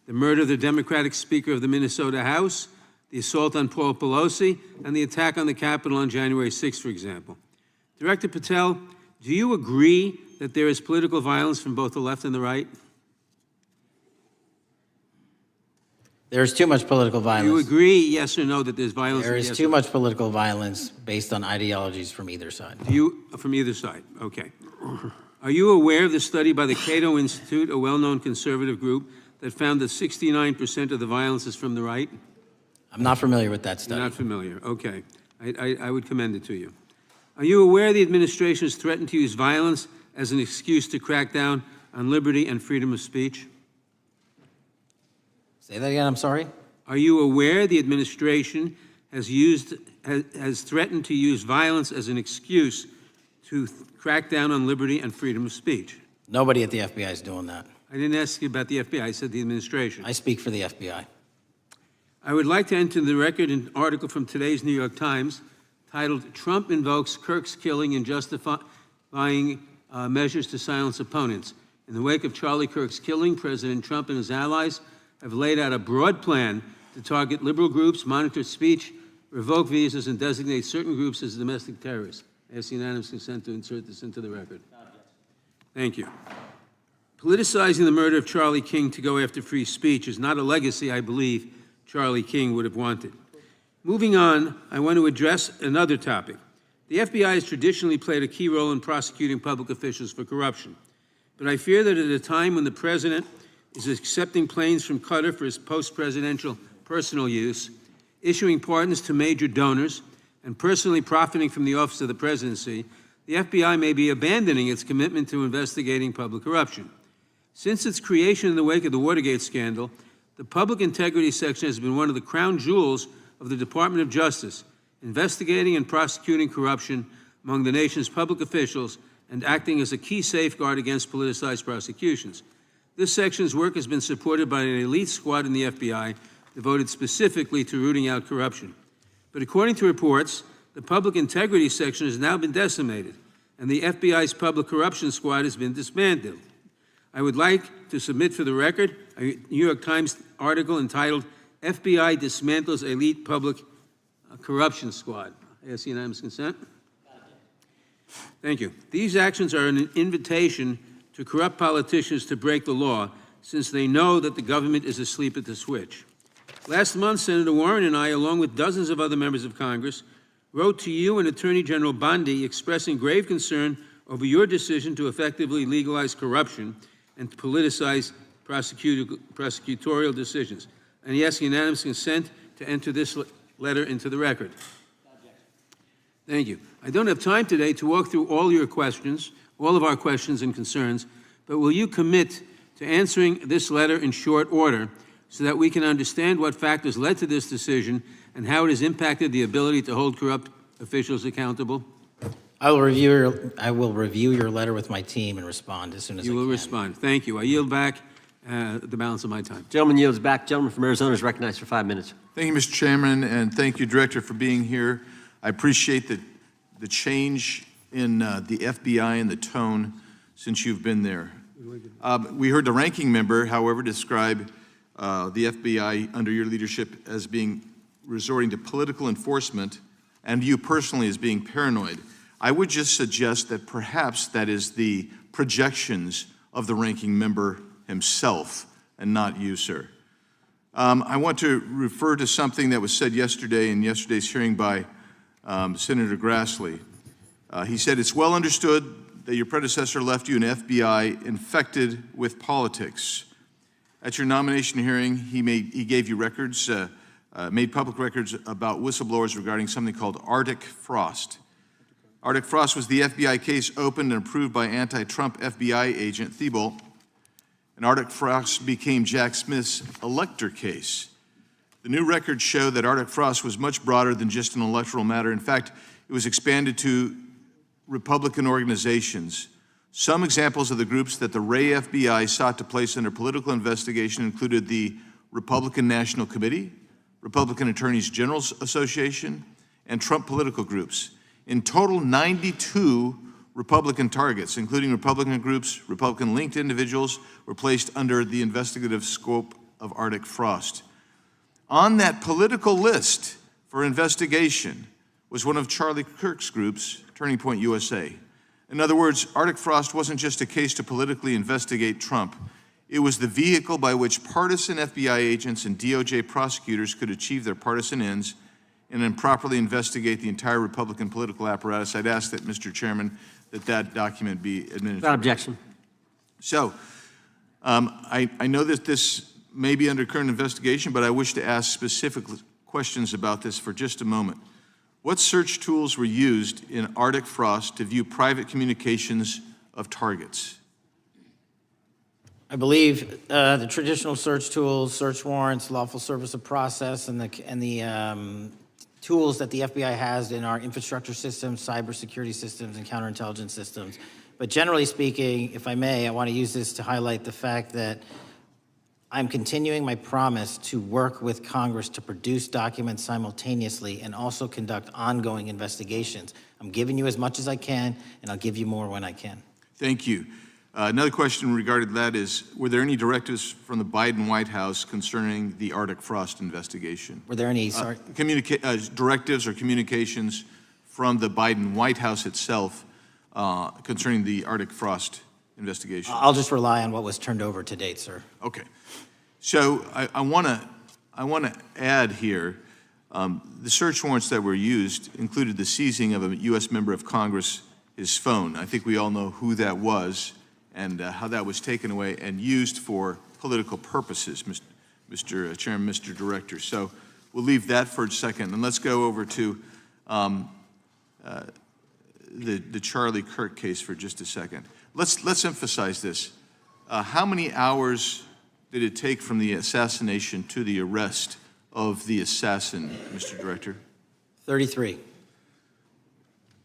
U: the murder of the Democratic Speaker of the Minnesota House, the assault on Paul Pelosi, and the attack on the Capitol on January 6th, for example. Director Patel, do you agree that there is political violence from both the left and the right?
B: There is too much political violence.
U: Do you agree, yes or no, that there's violence?
B: There is too much political violence based on ideologies from either side.
U: From either side, okay. Are you aware of the study by the Cato Institute, a well-known conservative group, that found that 69% of the violence is from the right?
B: I'm not familiar with that study.
U: You're not familiar, okay. I would commend it to you. Are you aware the administration has threatened to use violence as an excuse to crack down on liberty and freedom of speech?
B: Say that again, I'm sorry?
U: Are you aware the administration has threatened to use violence as an excuse to crack down on liberty and freedom of speech?
B: Nobody at the FBI is doing that.
U: I didn't ask you about the FBI, I said the administration.
B: I speak for the FBI.
U: I would like to enter the record an article from today's New York Times titled, "Trump Invokes Kirk's Killing and Justifying Measures to Silence Opponents." In the wake of Charlie Kirk's killing, President Trump and his allies have laid out a broad plan to target liberal groups, monitor speech, revoke visas, and designate certain groups as domestic terrorists. I ask unanimous consent to insert this into the record. Thank you. Politicizing the murder of Charlie King to go after free speech is not a legacy I believe Charlie King would have wanted. Moving on, I want to address another topic. The FBI has traditionally played a key role in prosecuting public officials for corruption. But I fear that at a time when the president is accepting planes from Qatar for his post-presidential personal use, issuing pardons to major donors, and personally profiting from the office of the presidency, the FBI may be abandoning its commitment to investigating public corruption. Since its creation in the wake of the Watergate scandal, The public integrity section has been one of the crown jewels of the Department of Justice, investigating and prosecuting corruption among the nation's public officials and acting as a key safeguard against politicized prosecutions. This section's work has been supported by an elite squad in the FBI devoted specifically to rooting out corruption. But according to reports, the public integrity section has now been decimated, and the FBI's public corruption squad has been disbanded. I would like to submit for the record a New York Times article entitled, "FBI Dismantles Elite Public Corruption Squad." I ask unanimous consent. Thank you. These actions are an invitation to corrupt politicians to break the law, since they know that the government is asleep at the switch. Last month, Senator Warren and I, along with dozens of other members of Congress, wrote to you and Attorney General Bondi expressing grave concern over your decision to effectively legalize corruption and to politicize prosecutorial decisions. And he asked unanimous consent to enter this letter into the record. Thank you. I don't have time today to walk through all your questions, all of our questions and concerns, but will you commit to answering this letter in short order so that we can understand what factors led to this decision and how it has impacted the ability to hold corrupt officials accountable?
B: I will review your letter with my team and respond as soon as I can.
U: You will respond. Thank you. I yield back the balance of my time.
C: Gentleman yields back. Gentleman from Arizona is recognized for 5 minutes.
M: Thank you, Mr. Chairman, and thank you, Director, for being here. I appreciate the change in the FBI and the tone since you've been there. We heard the ranking member, however, describe the FBI under your leadership as being resorting to political enforcement and you personally as being paranoid. I would just suggest that perhaps that is the projections of the ranking member himself and not you, sir. I want to refer to something that was said yesterday in yesterday's hearing by Senator Grassley. He said, "It's well understood that your predecessor left you an FBI infected with politics." At your nomination hearing, he gave you records, made public records about whistleblowers regarding something called Arctic Frost. Arctic Frost was the FBI case opened and approved by anti-Trump FBI agent Thibault, and Arctic Frost became Jack Smith's elector case. The new records show that Arctic Frost was much broader than just an electoral matter. In fact, it was expanded to Republican organizations. Some examples of the groups that the Ray FBI sought to place under political investigation included the Republican National Committee, Republican Attorneys General's Association, and Trump political groups. In total, 92 Republican targets, including Republican groups, Republican-linked individuals, were placed under the investigative scope of Arctic Frost. On that political list for investigation was one of Charlie Kirk's groups, Turning Point USA. In other words, Arctic Frost wasn't just a case to politically investigate Trump. It was the vehicle by which partisan FBI agents and DOJ prosecutors could achieve their partisan ends and improperly investigate the entire Republican political apparatus. I'd ask that, Mr. Chairman, that document be administered.
C: Without objection.
M: So, I know that this may be under current investigation, but I wish to ask specific questions about this for just a moment. What search tools were used in Arctic Frost to view private communications of targets?
B: I believe the traditional search tools, search warrants, lawful service of process, and the tools that the FBI has in our infrastructure systems, cybersecurity systems, and counterintelligence systems. But generally speaking, if I may, I want to use this to highlight the fact that I'm continuing my promise to work with Congress to produce documents simultaneously and also conduct ongoing investigations. I'm giving you as much as I can, and I'll give you more when I can.
M: Thank you. Another question regarding that is, were there any directives from the Biden White House concerning the Arctic Frost investigation?
B: Were there any, sorry?
M: Directives or communications from the Biden White House itself concerning the Arctic Frost investigation?
B: I'll just rely on what was turned over to date, sir.
M: Okay. So I want to add here, the search warrants that were used included the seizing of a U.S. member of Congress, his phone. I think we all know who that was and how that was taken away and used for political purposes, Mr. Chairman, Mr. Director. So we'll leave that for a second, and let's go over to the Charlie Kirk case for just a second. Let's emphasize this. How many hours did it take from the assassination to the arrest of the assassin, Mr. Director?
B: 33.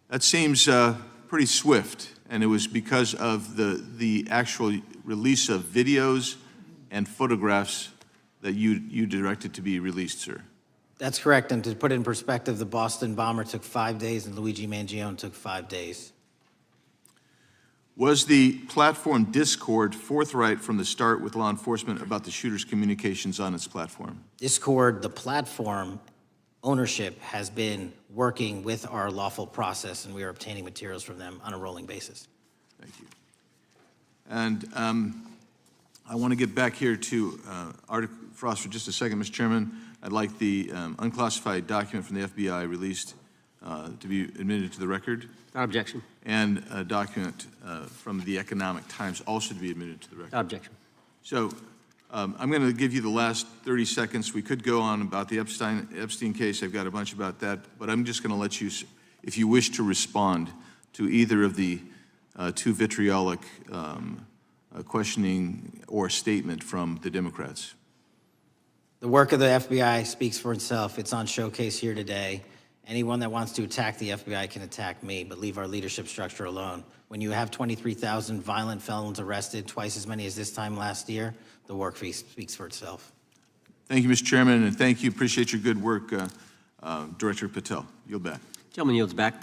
M: That seems pretty swift, and it was because of the actual release of videos and photographs that you directed to be released, sir.
B: That's correct, and to put it in perspective, the Boston bomber took 5 days and Luigi Mangione took 5 days.
M: Was the platform Discord forthright from the start with law enforcement about the shooter's communications on its platform?
B: Discord, the platform ownership, has been working with our lawful process, and we are obtaining materials from them on a rolling basis.
M: Thank you. And I want to get back here to Article Frost for just a second, Mr. Chairman. I'd like the unclassified document from the FBI released to be admitted to the record.
C: Without objection.
M: And a document from the Economic Times also to be admitted to the record.
C: Without objection.
M: So I'm going to give you the last 30 seconds. We could go on about the Epstein case. I've got a bunch about that, but I'm just going to let you, if you wish to respond to either of the two vitriolic questioning or statement from the Democrats.
B: The work of the FBI speaks for itself. It's on showcase here today. Anyone that wants to attack the FBI can attack me, but leave our leadership structure alone. When you have 23,000 violent felons arrested, twice as many as this time last year, the work speaks for itself.
M: Thank you, Mr. Chairman, and thank you. Appreciate your good work, Director Patel. Yield back.
C: Gentleman yields back.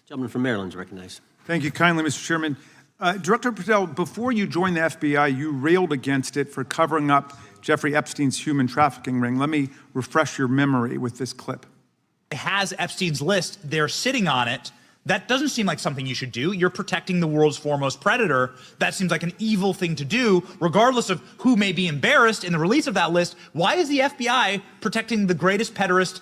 C: Gentleman from Maryland is recognized.
P: Thank you kindly, Mr. Chairman. Director Patel, before you joined the FBI, you railed against it for covering up Jeffrey Epstein's human trafficking ring. Let me refresh your memory with this clip.
A: Has Epstein's list, they're sitting on it. That doesn't seem like something you should do. You're protecting the world's foremost predator. That seems like an evil thing to do, regardless of who may be embarrassed in the release of that list. Why is the FBI protecting the greatest pederast,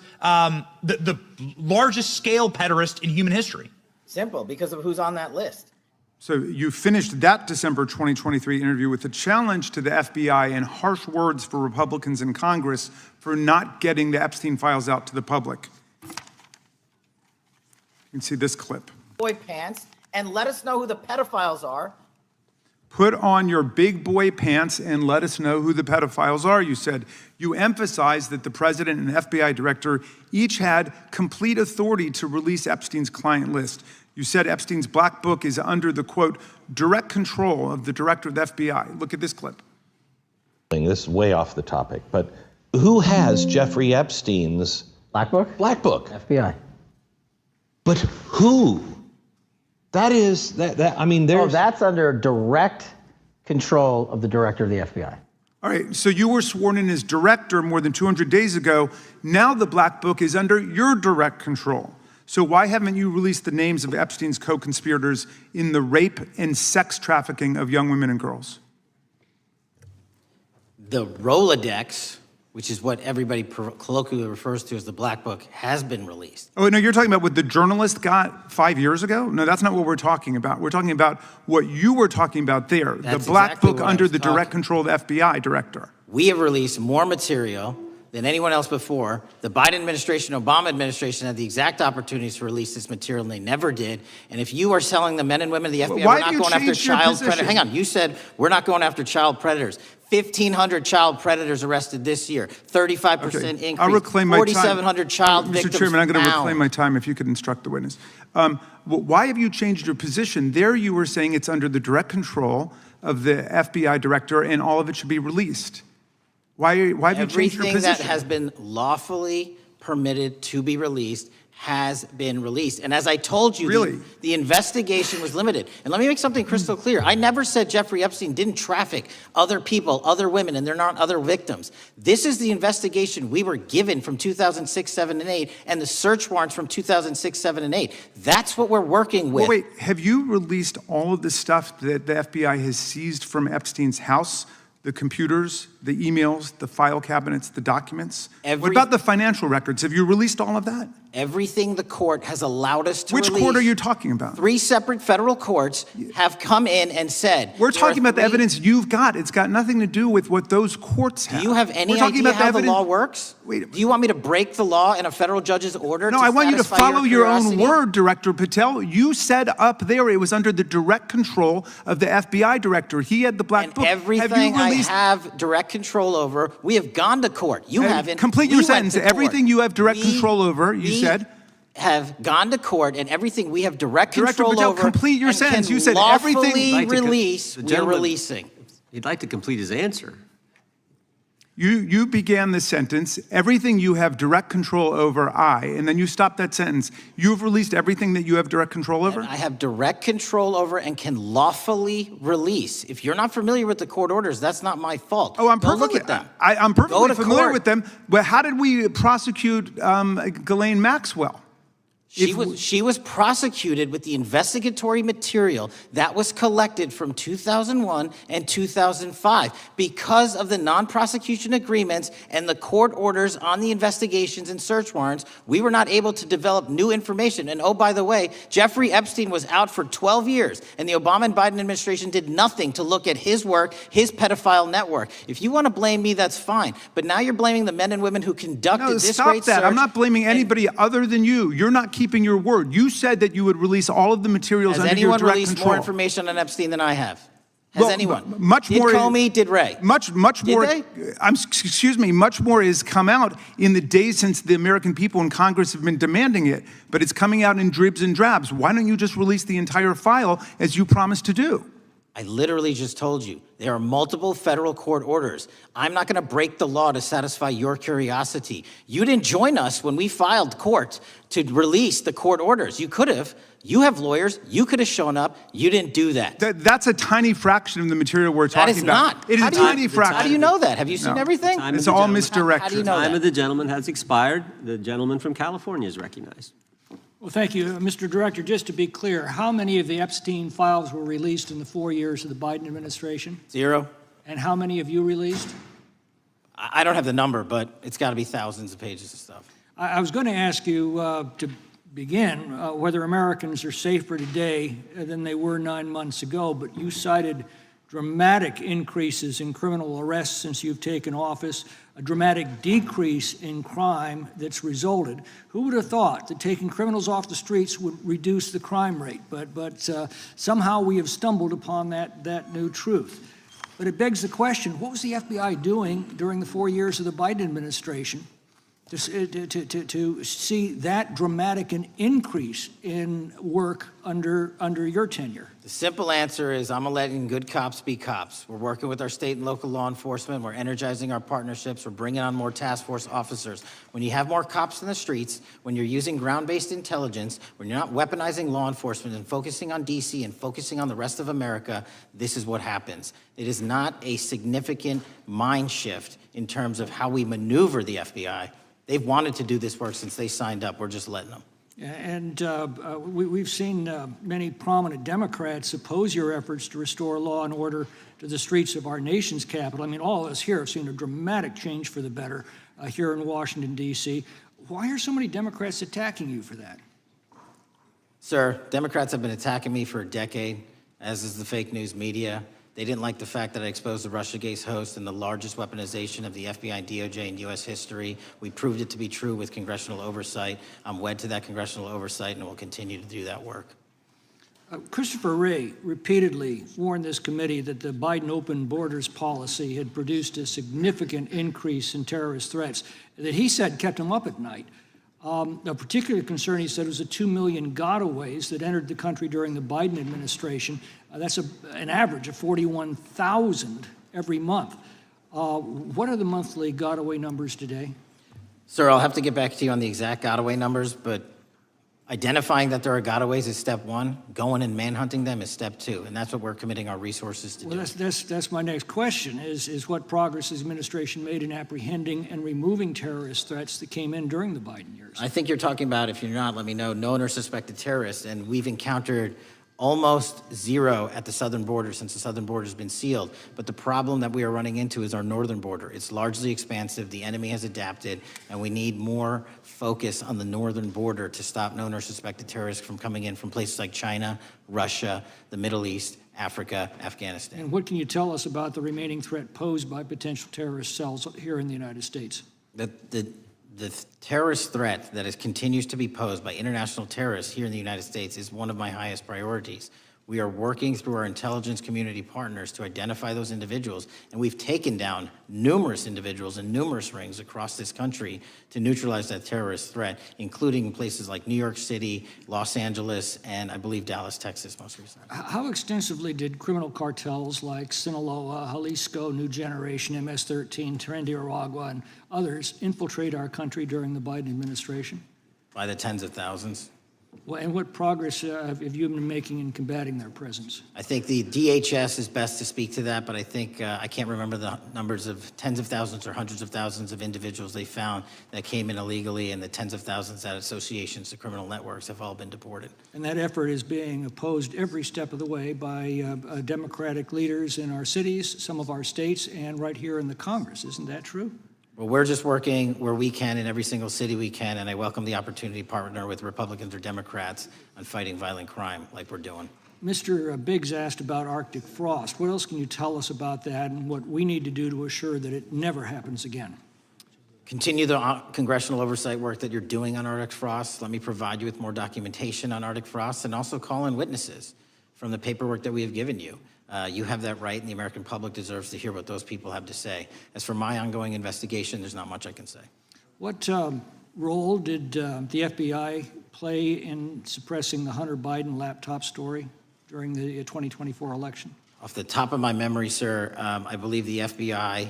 A: the largest scale pederast in human history?
B: Simple, because of who's on that list.
P: So you finished that December 2023 interview with a challenge to the FBI and harsh words for Republicans in Congress for not getting the Epstein files out to the public. You can see this clip.
B: Boy pants, and let us know who the pedophiles are.
P: Put on your big boy pants and let us know who the pedophiles are, you said. You emphasized that the president and FBI director each had complete authority to release Epstein's client list. You said Epstein's black book is under the, quote, direct control of the director of the FBI. Look at this clip.
V: This is way off the topic, but who has Jeffrey Epstein's
W: black book?
V: Black book.
W: FBI.
V: But who? That is, I mean, there's...
W: Oh, that's under direct control of the director of the FBI.
P: All right, so you were sworn in as director more than 200 days ago. Now the black book is under your direct control. So why haven't you released the names of Epstein's co-conspirators in the rape and sex trafficking of young women and girls?
B: The Rolodex, which is what everybody colloquially refers to as the black book, has been released.
P: Oh, no, you're talking about what the journalist got 5 years ago? No, that's not what we're talking about. We're talking about what you were talking about there, the black
B: exactly
P: book
B: what I
P: under
B: was
P: the direct control of the FBI director.
B: We have released more material than anyone else before. The Biden administration, Obama administration had the exact opportunities to release this material, and they never did. And if you are telling the men and women of the FBI,
P: Why
B: we're not going after child predators. Hang on, you said we're not going after child predators. 1,500 child predators arrested this year, 35% increase.
P: I'll reclaim my time.
B: 4,700 child victims
P: Mr. Chairman, I'm going to
B: found.
P: reclaim my time if you could instruct the witness. Why have you changed your position? There you were saying it's under the direct control of the FBI director and all of it should be released. Why have you changed your position?
B: Everything that has been lawfully permitted to be released has been released. And as I told you, the investigation was limited. And let me make something crystal clear. I never said Jeffrey Epstein didn't traffic other people, other women, and they're not other victims. This is the investigation we were given from 2006, 7, and 8, and the search warrants from 2006, 7, and 8. That's what we're working with.
P: Well, wait, have you released all of the stuff that the FBI has seized from Epstein's house? The computers, the emails, the file cabinets, the documents? What about the financial records? Have you released all of that?
B: Everything the court has allowed us to
P: Which
B: release.
P: court are you talking about?
B: 3 separate federal courts have come in and said.
P: We're talking about the evidence you've got. It's got nothing to do with what those courts have.
B: Do you have any idea how the law works? Do you want me to break the law in a federal judge's order?
P: No, I want you to follow your own word, Director Patel. You said up there it was under the direct control of the FBI director. He had the black book.
B: Everything
P: have you
B: have direct control over. We have gone to court. You haven't.
P: Complete your sentence. Everything you have direct control over, you said.
B: Have gone to court, and everything we have direct control over.
P: Complete your sentence. You said everything.
B: Release. We are releasing.
C: He'd like to complete his answer.
P: You began the sentence, everything you have direct control over, and then you stopped that sentence. You've released everything that you have direct control over?
B: And I have direct control over and can lawfully release. If you're not familiar with the court orders, that's not my fault.
P: Oh, I'm
B: Go
P: perfectly,
B: look at them.
P: I'm perfectly familiar
B: court.
P: with them. But how did we prosecute Ghislaine Maxwell?
B: She was prosecuted with the investigatory material that was collected from 2001 and 2005. Because of the non-prosecution agreements and the court orders on the investigations and search warrants, we were not able to develop new information. And oh, by the way, Jeffrey Epstein was out for 12 years, and the Obama and Biden administration did nothing to look at his work, his pedophile network. If you want to blame me, that's fine. But now you're blaming the men and women who conducted this great search.
P: Stop that. I'm not blaming anybody other than you. You're not keeping your word. You said that you would release all of the materials under your direct control.
B: Has anyone released more information on Epstein than I have? Has anyone?
P: Much more.
B: Did Comey? Did Wray?
P: Much more.
B: Did they?
P: Excuse me. Much more has come out in the days since the American people in Congress have been demanding it, but it's coming out in dribs and drabs. Why don't you just release the entire file as you promised to do?
B: I literally just told you, there are multiple federal court orders. I'm not going to break the law to satisfy your curiosity. You didn't join us when we filed court to release the court orders. You could have. You have lawyers. You could have shown up. You didn't do that.
P: That's a tiny fraction of the material we're talking about.
B: That is not.
P: It is a tiny fraction.
B: How do you know that? Have you seen everything?
P: It's all misdirection.
B: How do you know
C: The time
B: that?
C: of the gentleman has expired. The gentleman from California is recognized.
G: Well, thank you, Mr. Director. Just to be clear, how many of the Epstein files were released in the 4 years of the Biden administration?
B: 0.
G: And how many have you released?
B: I don't have the number, but it's got to be thousands of pages of stuff.
G: I was going to ask you to begin whether Americans are safer today than they were 9 months ago, but you cited dramatic increases in criminal arrests since you've taken office, a dramatic decrease in crime that's resulted. Who would have thought that taking criminals off the streets would reduce the crime rate? But somehow we have stumbled upon that new truth. But it begs the question, what was the FBI doing during the 4 years of the Biden administration to see that dramatic an increase in work under your tenure?
B: The simple answer is I'm letting good cops be cops. We're working with our state and local law enforcement. We're energizing our partnerships. We're bringing on more task force officers. When you have more cops in the streets, when you're using ground-based intelligence, when you're not weaponizing law enforcement and focusing on DC and focusing on the rest of America, this is what happens. It is not a significant mind shift in terms of how we maneuver the FBI. They've wanted to do this work since they signed up. We're just letting them.
G: And we've seen many prominent Democrats oppose your efforts to restore law and order to the streets of our nation's capital. I mean, all of us here have seen a dramatic change for the better here in Washington, D.C. Why are so many Democrats attacking you for that?
B: Sir, Democrats have been attacking me for a decade, as is the fake news media. They didn't like the fact that I exposed the Russiagate host and the largest weaponization of the FBI and DOJ in U.S. history. We proved it to be true with congressional oversight. I'm wed to that congressional oversight and will continue to do that work.
G: Christopher Wray repeatedly warned this committee that the Biden open borders policy had produced a significant increase in terrorist threats that he said kept him up at night. A particular concern, he said, was the 2 million gotaways that entered the country during the Biden administration. That's an average of 41,000 every month. What are the monthly gotaway numbers today?
B: Sir, I'll have to get back to you on the exact gotaway numbers, but identifying that there are gotaways is step one. Going and manhunting them is step two, and that's what we're committing our resources to do.
G: Well, that's my next question, is what progress has the administration made in apprehending and removing terrorist threats that came in during the Biden years?
B: I think you're talking about, if you're not, let me know, known or suspected terrorists, and we've encountered almost zero at the southern border since the southern border has been sealed. But the problem that we are running into is our northern border. It's largely expansive. The enemy has adapted, and we need more focus on the northern border to stop known or suspected terrorists from coming in from places like China, Russia, the Middle East, Africa, Afghanistan.
G: And what can you tell us about the remaining threat posed by potential terrorist cells here in the United States?
B: The terrorist threat that continues to be posed by international terrorists here in the United States is one of my highest priorities. We are working through our intelligence community partners to identify those individuals, and we've taken down numerous individuals in numerous rings across this country to neutralize that terrorist threat, including places like New York City, Los Angeles, and I believe Dallas, Texas most recently.
G: How extensively did criminal cartels like Sinaloa, Jalisco, New Generation, MS-13, Trinidad, and others infiltrate our country during the Biden administration?
B: By the tens of thousands.
G: Well, and what progress have you been making in combating their presence?
B: I think the DHS is best to speak to that, but I think I can't remember the numbers of tens of thousands or hundreds of thousands of individuals they found that came in illegally, and the tens of thousands that associations to criminal networks have all been deported.
G: And that effort is being opposed every step of the way by Democratic leaders in our cities, some of our states, and right here in the Congress. Isn't that true?
B: Well, we're just working where we can in every single city we can, and I welcome the opportunity to partner with Republicans or Democrats on fighting violent crime like we're doing.
G: Mr. Biggs asked about Arctic frost. What else can you tell us about that and what we need to do to assure that it never happens again?
B: Continue the congressional oversight work that you're doing on Arctic frost. Let me provide you with more documentation on Arctic frost, and also call in witnesses from the paperwork that we have given you. You have that right, and the American public deserves to hear what those people have to say. As for my ongoing investigation, there's not much I can say.
G: What role did the FBI play in suppressing the Hunter Biden laptop story during the 2024 election?
B: Off the top of my memory, sir, I believe the FBI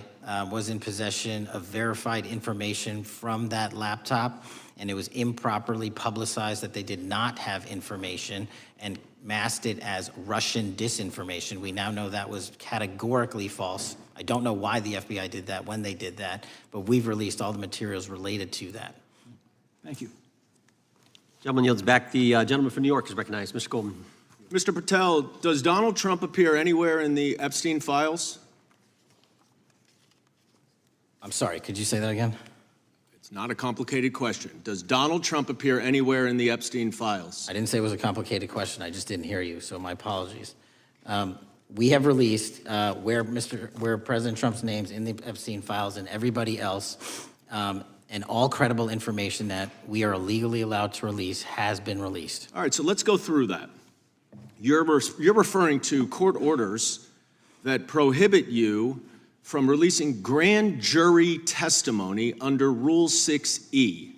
B: was in possession of verified information from that laptop, and it was improperly publicized that they did not have information and masked it as Russian disinformation. We now know that was categorically false. I don't know why the FBI did that, when they did that, but we've released all the materials related to that.
G: Thank you.
C: Gentleman yields back. The gentleman from New York is recognized. Mr. Goldman.
H: Mr. Patel, does Donald Trump appear anywhere in the Epstein files?
B: I'm sorry, could you say that again?
H: It's not a complicated question. Does Donald Trump appear anywhere in the Epstein files?
B: I didn't say it was a complicated question. I just didn't hear you, so my apologies. We have released where President Trump's name's in the Epstein files and everybody else, and all credible information that we are legally allowed to release has been released.
H: All right, so let's go through that. You're referring to court orders that prohibit you from releasing grand jury testimony under Rule 6E.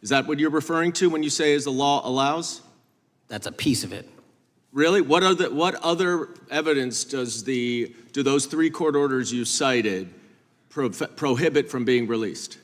H: Is that what you're referring to when you say as the law allows?
B: That's a piece of it.
H: Really? What other evidence do those three court orders you cited prohibit from being released?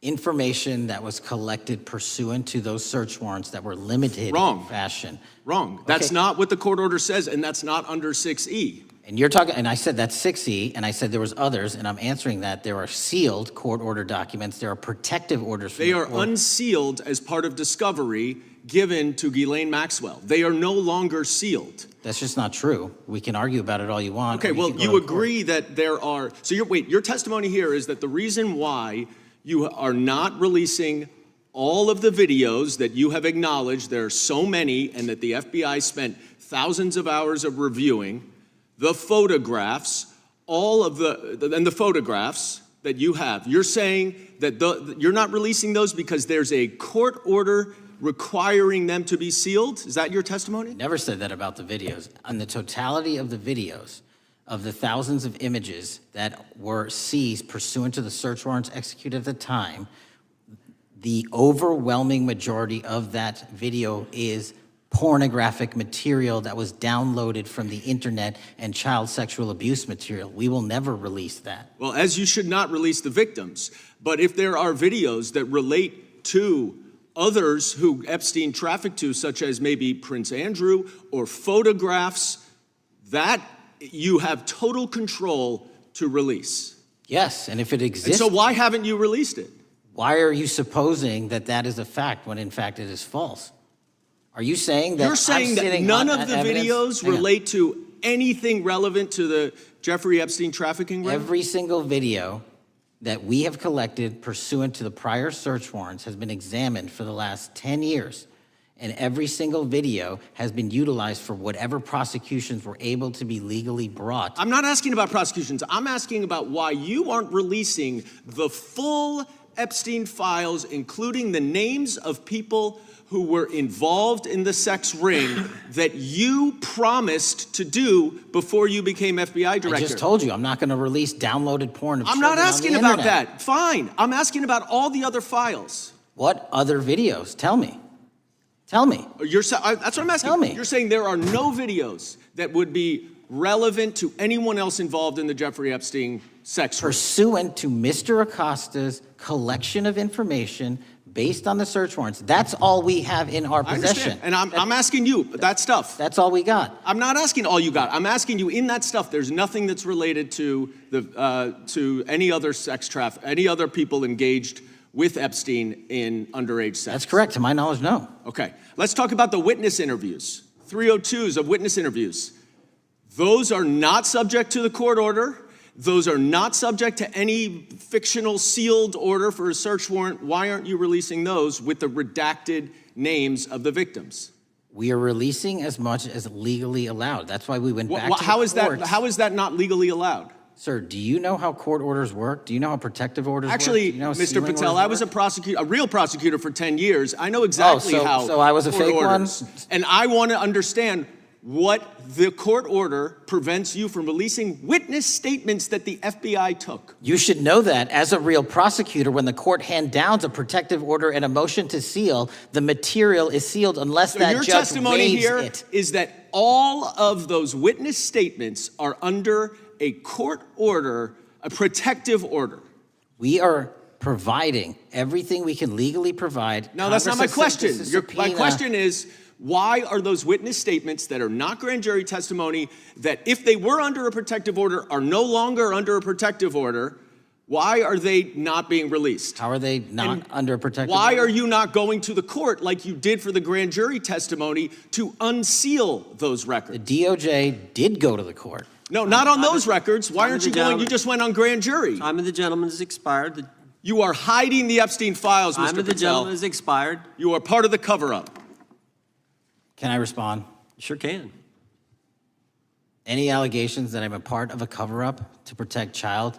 B: Information that was collected pursuant to those search warrants that were limited in fashion.
H: Wrong. That's not what the court order says, and that's not under 6E.
B: And you're talking, and I said that's 6E, and I said there was others, and I'm answering that. There are sealed court order documents. There are protective orders.
H: They are unsealed as part of discovery given to Ghislaine Maxwell. They are no longer sealed.
B: That's just not true. We can argue about it all you want.
H: Okay, well, you agree that there are, so your testimony here is that the reason why you are not releasing all of the videos that you have acknowledged, there are so many, and that the FBI spent thousands of hours of reviewing, the photographs, and the photographs that you have. You're saying that you're not releasing those because there's a court order requiring them to be sealed? Is that your testimony?
B: Never said that about the videos. On the totality of the videos, of the thousands of images that were seized pursuant to the search warrants executed at the time, the overwhelming majority of that video is pornographic material that was downloaded from the internet and child sexual abuse material. We will never release that.
H: Well, as you should not release the victims, but if there are videos that relate to others who Epstein trafficked to, such as maybe Prince Andrew, or photographs, that you have total control to release.
B: Yes, and if it exists.
H: And so why haven't you released it?
B: Why are you supposing that that is a fact when in fact it is false? Are you saying that
H: you're saying that none of the videos relate to anything relevant to the Jeffrey Epstein trafficking ring?
B: Every single video that we have collected pursuant to the prior search warrants has been examined for the last 10 years. And every single video has been utilized for whatever prosecutions were able to be legally brought.
H: I'm not asking about prosecutions. I'm asking about why you aren't releasing the full Epstein files, including the names of people who were involved in the sex ring that you promised to do before you became FBI director?
B: I just told you, I'm not going to release downloaded porn of
H: I'm
B: children
H: not asking
B: on the
H: about
B: internet.
H: that. Fine. I'm asking about all the other files.
B: What other videos? Tell me. Tell me.
H: That's what I'm asking.
B: Tell me.
H: You're saying there are no videos that would be relevant to anyone else involved in the Jeffrey Epstein sex ring?
B: Pursuant to Mr. Acosta's collection of information based on the search warrants. That's all we have in our
H: I
B: possession.
H: understand. And I'm asking you, that stuff.
B: That's all we got.
H: I'm not asking all you got. I'm asking you, in that stuff, there's nothing that's related to to any other sex traffic, any other people engaged with Epstein in underage sex.
B: That's correct. To my knowledge, no.
H: Okay. Let's talk about the witness interviews. 302s of witness interviews. Those are not subject to the court order. Those are not subject to any fictional sealed order for a search warrant. Why aren't you releasing those with the redacted names of the victims?
B: We are releasing as much as legally allowed. That's why we went back to the
H: How is that not legally allowed?
B: Sir, do you know how court orders work? Do you know how protective orders
H: Actually,
B: work? Do you know how
H: Mr.
B: sealing
H: Patel,
B: orders
H: I was
B: work?
H: a real prosecutor for 10 years. I know exactly how
B: so I was a
H: court
B: fake
H: orders.
B: one?
H: And I want to understand what the court order prevents you from releasing witness statements that the FBI took.
B: You should know that as a real prosecutor, when the court hand downs a protective order and a motion to seal, the material is sealed unless that
H: Your
B: judge
H: testimony
B: waives
H: here
B: it.
H: is that all of those witness statements are under a court order, a protective order.
B: We are providing everything we can legally provide.
H: No, that's not my
B: Congress has
H: question.
B: sent us a
H: My
B: subpoena.
H: question is, why are those witness statements that are not grand jury testimony, that if they were under a protective order are no longer under a protective order, why are they not being released?
B: How are they not under a protective
H: Why
B: order?
H: are you not going to the court like you did for the grand jury testimony to unseal those records?
B: The DOJ did go to the court.
H: No, not on those records. Why aren't you going? You just went on grand jury.
C: Time of the gentleman has expired.
H: You are hiding the Epstein files, Mr.
C: Time of the
H: Patel.
C: gentleman has expired.
H: You are part of the cover-up.
B: Can I respond?
C: Sure can.
B: Any allegations that I'm a part of a cover-up to protect child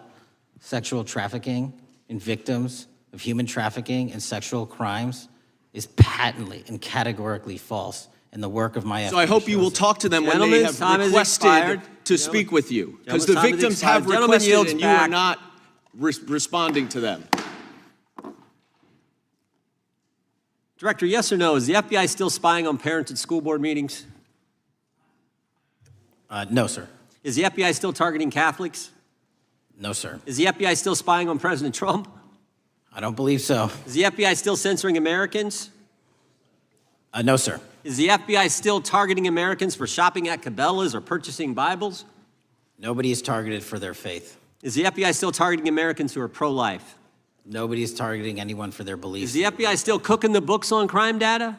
B: sexual trafficking and victims of human trafficking and sexual crimes is patently and categorically false in the work of my
H: So I hope you will talk to them when they have requested to speak with you. Because the victims have requested and you are not responding to them.
C: Director, yes or no, is the FBI still spying on parents at school board meetings?
B: No, sir.
C: Is the FBI still targeting Catholics?
B: No, sir.
C: Is the FBI still spying on President Trump?
B: I don't believe so.
C: Is the FBI still censoring Americans?
B: No, sir.
C: Is the FBI still targeting Americans for shopping at Cabela's or purchasing Bibles?
B: Nobody is targeted for their faith.
C: Is the FBI still targeting Americans who are pro-life?
B: Nobody is targeting anyone for their beliefs.
C: Is the FBI still cooking the books on crime data?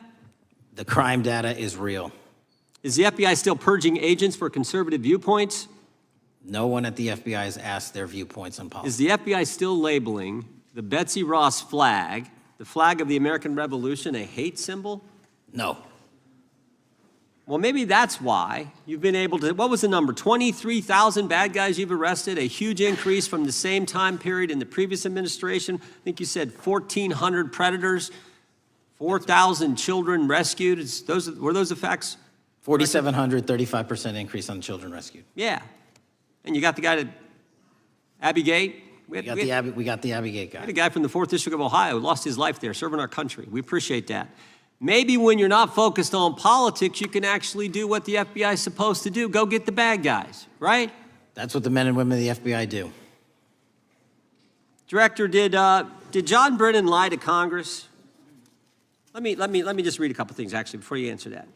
B: The crime data is real.
C: Is the FBI still purging agents for conservative viewpoints?
B: No one at the FBI has asked their viewpoints on policy.
C: Is the FBI still labeling the Betsy Ross flag, the flag of the American Revolution, a hate symbol?
B: No.
C: Well, maybe that's why you've been able to, what was the number? 23,000 bad guys you've arrested, a huge increase from the same time period in the previous administration. I think you said 1,400 predators, 4,000 children rescued. Were those the facts?
B: 4,700, 35% increase on children rescued.
C: Yeah. And you got the guy that, Abbey Gate?
B: We got the Abbey Gate guy.
C: We had a guy from the 4th District of Ohio who lost his life there serving our country. We appreciate that. Maybe when you're not focused on politics, you can actually do what the FBI is supposed to do. Go get the bad guys, right?
B: That's what the men and women of the FBI do.
C: Director, did John Brennan lie to Congress? Let me just read a couple things, actually, before you answer that.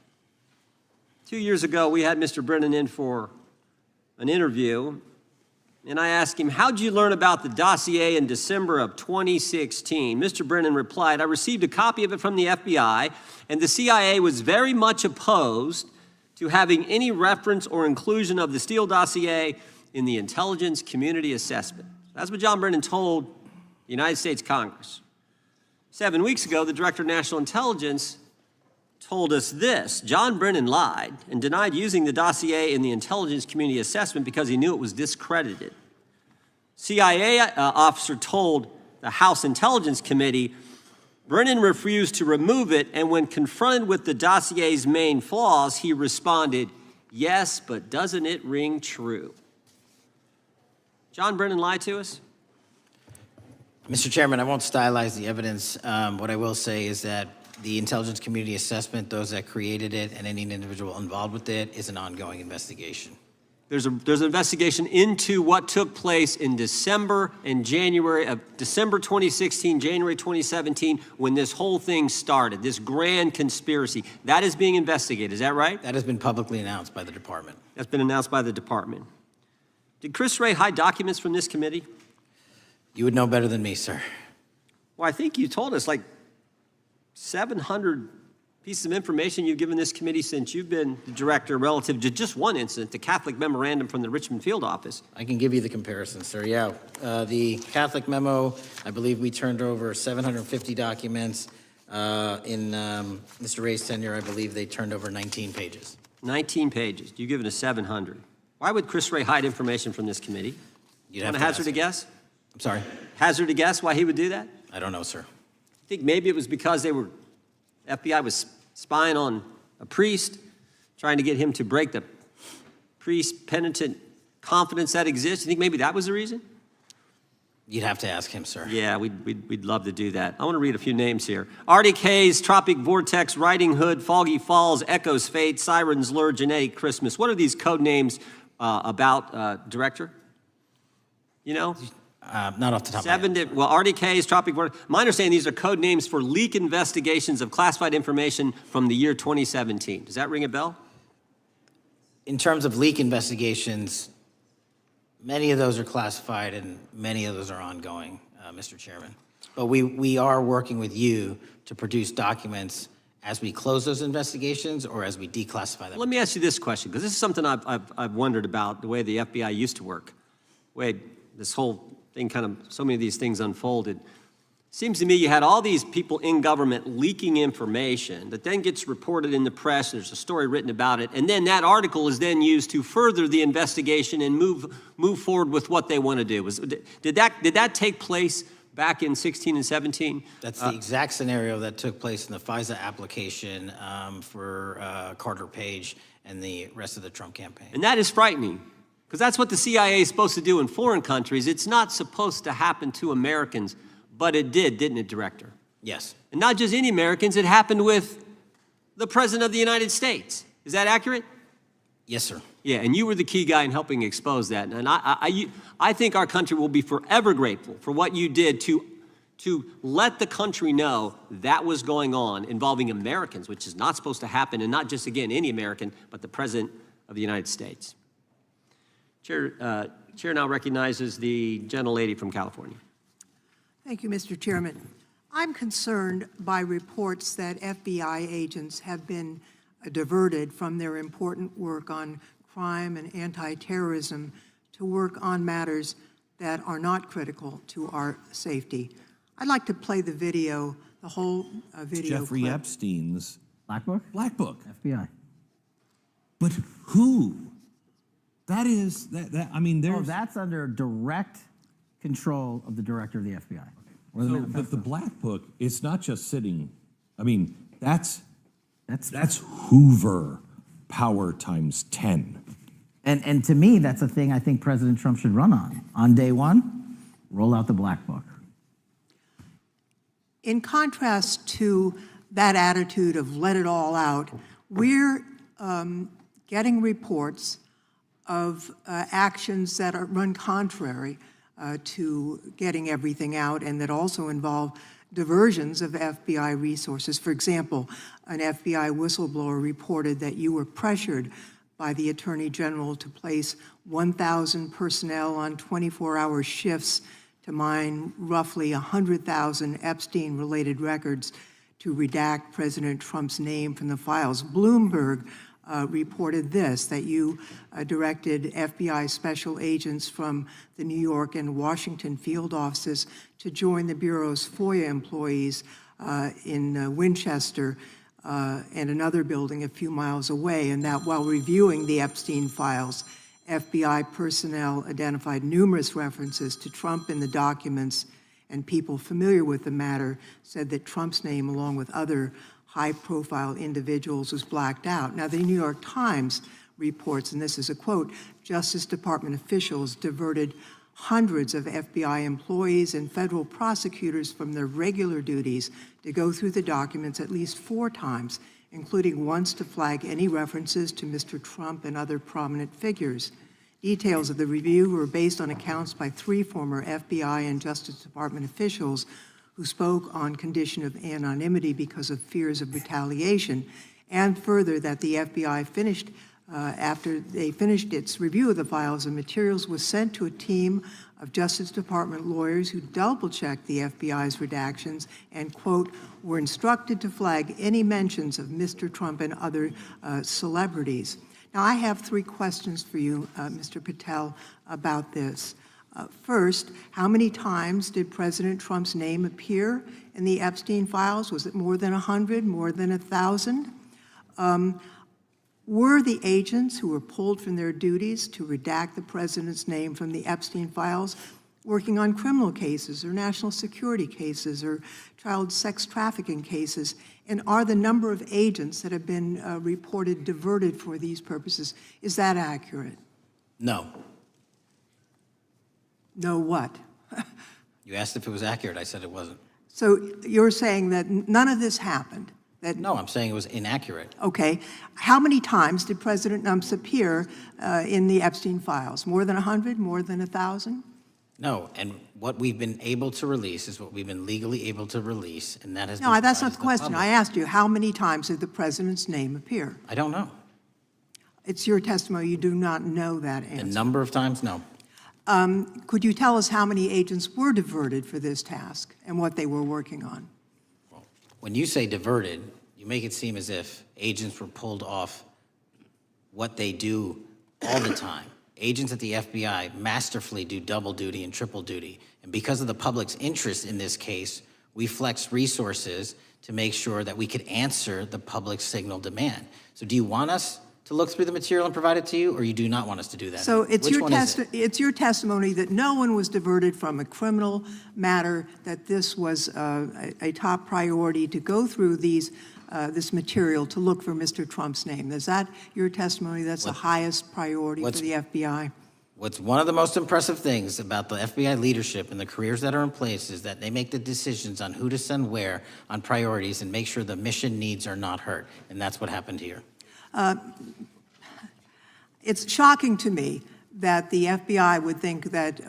C: 2 years ago, we had Mr. Brennan in for an interview, and I asked him, how'd you learn about the dossier in December of 2016? Mr. Brennan replied, I received a copy of it from the FBI, and the CIA was very much opposed to having any reference or inclusion of the Steele dossier in the intelligence community assessment. That's what John Brennan told the United States Congress. 7 weeks ago, the Director of National Intelligence told us this. John Brennan lied and denied using the dossier in the intelligence community assessment because he knew it was discredited. CIA officer told the House Intelligence Committee, Brennan refused to remove it, and when confronted with the dossier's main flaws, he responded, "Yes, but doesn't it ring true?" John Brennan lied to us?
B: Mr. Chairman, I won't stylize the evidence. What I will say is that the intelligence community assessment, those that created it and any individual involved with it, is an ongoing investigation.
C: There's an investigation into what took place in December and January of December 2016, January 2017, when this whole thing started, this grand conspiracy. That is being investigated, is that right?
B: That has been publicly announced by the department.
C: That's been announced by the department. Did Chris Wray hide documents from this committee?
B: You would know better than me, sir.
C: Well, I think you told us like 700 pieces of information you've given this committee since you've been the director relative to just one incident, the Catholic memorandum from the Richmond field office.
B: I can give you the comparison, sir. Yeah, the Catholic memo, I believe we turned over 750 documents. In Mr. Ray's tenure, I believe they turned over 19 pages.
C: 19 pages. You've given us 700. Why would Chris Wray hide information from this committee?
B: You'd
C: Want
B: have
C: to
B: to
C: hazard a guess?
B: I'm sorry?
C: Hazard a guess why he would do that?
B: I don't know, sir.
C: I think maybe it was because FBI was spying on a priest, trying to get him to break the priest penitent confidence that exists. You think maybe that was the reason?
B: You'd have to ask him, sir.
C: Yeah, we'd love to do that. I want to read a few names here. Arctic Haze, Tropic Vortex, Riding Hood, Foggy Falls, Echoes Fate, Sirens Lure, Genetic Christmas. What are these code names about, Director? You know?
B: Not off the top of my head.
C: Well, Arctic Haze, Tropic Vortex. My understanding, these are code names for leak investigations of classified information from the year 2017. Does that ring a bell?
B: In terms of leak investigations, many of those are classified and many of those are ongoing, Mr. Chairman. But we are working with you to produce documents as we close those investigations or as we declassify them.
C: Let me ask you this question, because this is something I've wondered about, the way the FBI used to work. The way this whole thing kind of, so many of these things unfolded. Seems to me you had all these people in government leaking information that then gets reported in the press, there's a story written about it, and then that article is then used to further the investigation and move forward with what they want to do. Did that take place back in 16 and 17?
B: That's the exact scenario that took place in the FISA application for Carter Page and the rest of the Trump campaign.
C: And that is frightening, because that's what the CIA is supposed to do in foreign countries. It's not supposed to happen to Americans, but it did, didn't it, Director?
B: Yes.
C: And not just any Americans, it happened with the President of the United States. Is that accurate?
B: Yes, sir.
C: Yeah, and you were the key guy in helping expose that. And I think our country will be forever grateful for what you did to let the country know that was going on involving Americans, which is not supposed to happen, and not just, again, any American, but the President of the United States. Chair now recognizes the gentlelady from California.
I: Thank you, Mr. Chairman. I'm concerned by reports that FBI agents have been diverted from their important work on crime and anti-terrorism to work on matters that are not critical to our safety. I'd like to play the video, the whole video
J: Jeffrey
I: clip.
J: Epstein's
L: Black Book?
J: Black Book.
L: FBI.
J: But who? That is, I mean, there's...
L: Oh, that's under direct control of the director of the FBI.
J: So, but the Black Book, it's not just sitting, I mean, that's Hoover power times 10.
L: And to me, that's a thing I think President Trump should run on. On day one, roll out the Black Book.
I: In contrast to that attitude of let it all out, we're getting reports of actions that run contrary to getting everything out and that also involve diversions of FBI resources. For example, an FBI whistleblower reported that you were pressured by the Attorney General to place 1,000 personnel on 24-hour shifts to mine roughly 100,000 Epstein-related records to redact President Trump's name from the files. Bloomberg reported this, that you directed FBI special agents from the New York and Washington field offices to join the Bureau's FOIA employees in Winchester and another building a few miles away, and that while reviewing the Epstein files, FBI personnel identified numerous references to Trump in the documents and people familiar with the matter said that Trump's name, along with other high-profile individuals, was blacked out. Now, the New York Times reports, and this is a quote, Justice Department officials diverted hundreds of FBI employees and federal prosecutors from their regular duties to go through the documents at least 4 times, including once to flag any references to Mr. Trump and other prominent figures. Details of the review were based on accounts by 3 former FBI and Justice Department officials who spoke on condition of anonymity because of fears of retaliation, and further that the FBI finished after they finished its review of the files and materials was sent to a team of Justice Department lawyers who double-checked the FBI's redactions and, quote, were instructed to flag any mentions of Mr. Trump and other celebrities. Now, I have 3 questions for you, Mr. Patel, about this. First, how many times did President Trump's name appear in the Epstein files? Was it more than 100, more than 1,000? Were the agents who were pulled from their duties to redact the president's name from the Epstein files working on criminal cases or national security cases or child sex trafficking cases? And are the number of agents that have been reported diverted for these purposes, is that accurate?
B: No.
I: No what?
B: You asked if it was accurate. I said it wasn't.
I: So you're saying that none of this happened?
B: No, I'm saying it was inaccurate.
I: Okay. How many times did President Trump appear in the Epstein files? More than 100? More than 1,000?
B: No, and what we've been able to release is what we've been legally able to release, and that has
I: No,
B: been
I: that's not the question.
B: public.
I: I asked you, how many times did the president's name appear?
B: I don't know.
I: It's your testimony. You do not know that answer.
B: The number of times? No.
I: Could you tell us how many agents were diverted for this task and what they were working on?
B: When you say diverted, you make it seem as if agents were pulled off what they do all the time. Agents at the FBI masterfully do double duty and triple duty. And because of the public's interest in this case, we flexed resources to make sure that we could answer the public's signal demand. So do you want us to look through the material and provide it to you, or you do not want us to do that?
I: So it's
B: Which
I: your testimony that no one was diverted from a criminal matter, that this was a top priority to go through these this material to look for Mr. Trump's name. Is that your testimony? That's the highest priority for the FBI?
B: What's one of the most impressive things about the FBI leadership and the careers that are in place is that they make the decisions on who to send where on priorities and make sure the mission needs are not hurt. And that's what happened here.
I: It's shocking to me that the FBI would think that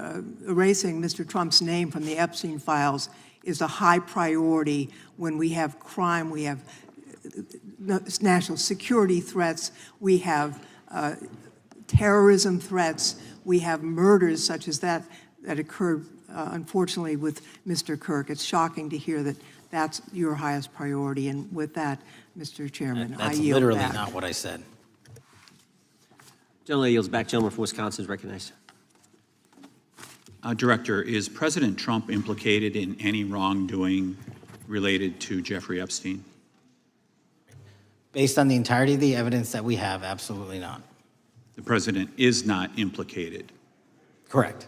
I: erasing Mr. Trump's name from the Epstein files is a high priority when we have crime, we have national security threats, we have terrorism threats, we have murders such as that occurred, unfortunately, with Mr. Kirk. It's shocking to hear that that's your highest priority. And with that, Mr. Chairman, I yield back.
B: That's literally not what I said.
C: Gentleman yields back. Gentleman from Wisconsin is recognized.
N: Director, is President Trump implicated in any wrongdoing related to Jeffrey Epstein?
B: Based on the entirety of the evidence that we have, absolutely not.
N: The president is not implicated?
B: Correct.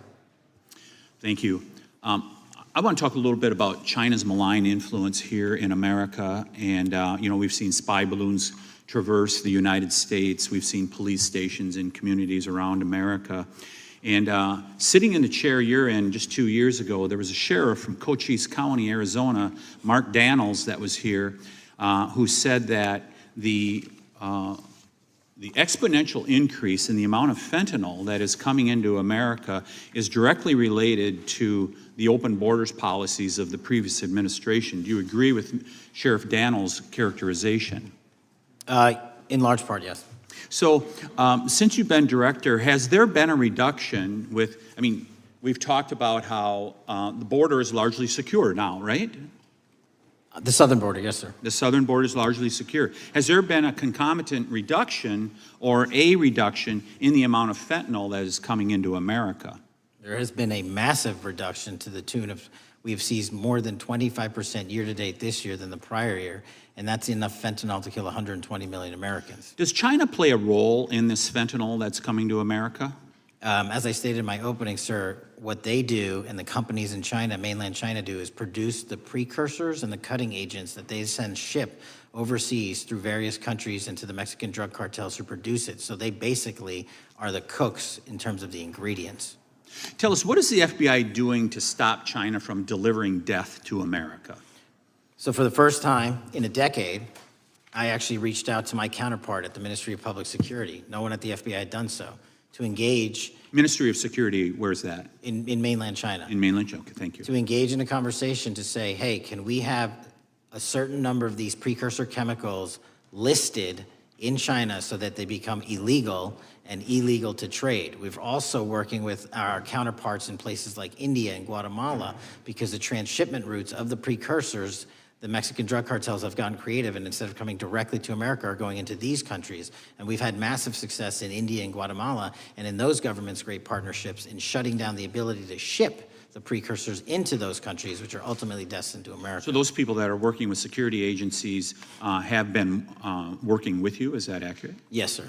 N: Thank you. I want to talk a little bit about China's malign influence here in America. And, we've seen spy balloons traverse the United States. We've seen police stations in communities around America. And sitting in the chair you're in just 2 years ago, there was a sheriff from Cochise County, Arizona, Mark Daniels, that was here, who said that the exponential increase in the amount of fentanyl that is coming into America is directly related to the open borders policies of the previous administration. Do you agree with Sheriff Daniels' characterization?
B: In large part, yes.
N: So since you've been director, has there been a reduction we've talked about how the border is largely secure now, right?
B: The southern border, yes, sir.
N: The southern border is largely secure. Has there been a concomitant reduction or a reduction in the amount of fentanyl that is coming into America?
B: There has been a massive reduction to the tune of, we've seized more than 25% year-to-date this year than the prior year, and that's enough fentanyl to kill 120 million Americans.
N: Does China play a role in this fentanyl that's coming to America?
B: As I stated in my opening, sir, what they do and the companies in China, mainland China do, is produce the precursors and the cutting agents that they ship overseas through various countries into the Mexican drug cartels who produce it. So they basically are the cooks in terms of the ingredients.
N: Tell us, what is the FBI doing to stop China from delivering death to America?
B: So for the first time in a decade, I actually reached out to my counterpart at the Ministry of Public Security. No one at the FBI had done so, to engage.
N: Ministry of Security, where's that?
B: In mainland China.
N: In mainland China, okay, thank you.
B: To engage in a conversation to say, hey, can we have a certain number of these precursor chemicals listed in China so that they become illegal and illegal to trade. We're also working with our counterparts in places like India and Guatemala because the transshipment routes of the precursors, the Mexican drug cartels have gotten creative, and instead of coming directly to America are going into these countries. And we've had massive success in India and Guatemala, and in those governments, great partnerships in shutting down the ability to ship the precursors into those countries, which are ultimately destined to America.
N: So those people that are working with security agencies have been working with you, is that accurate?
B: Yes, sir.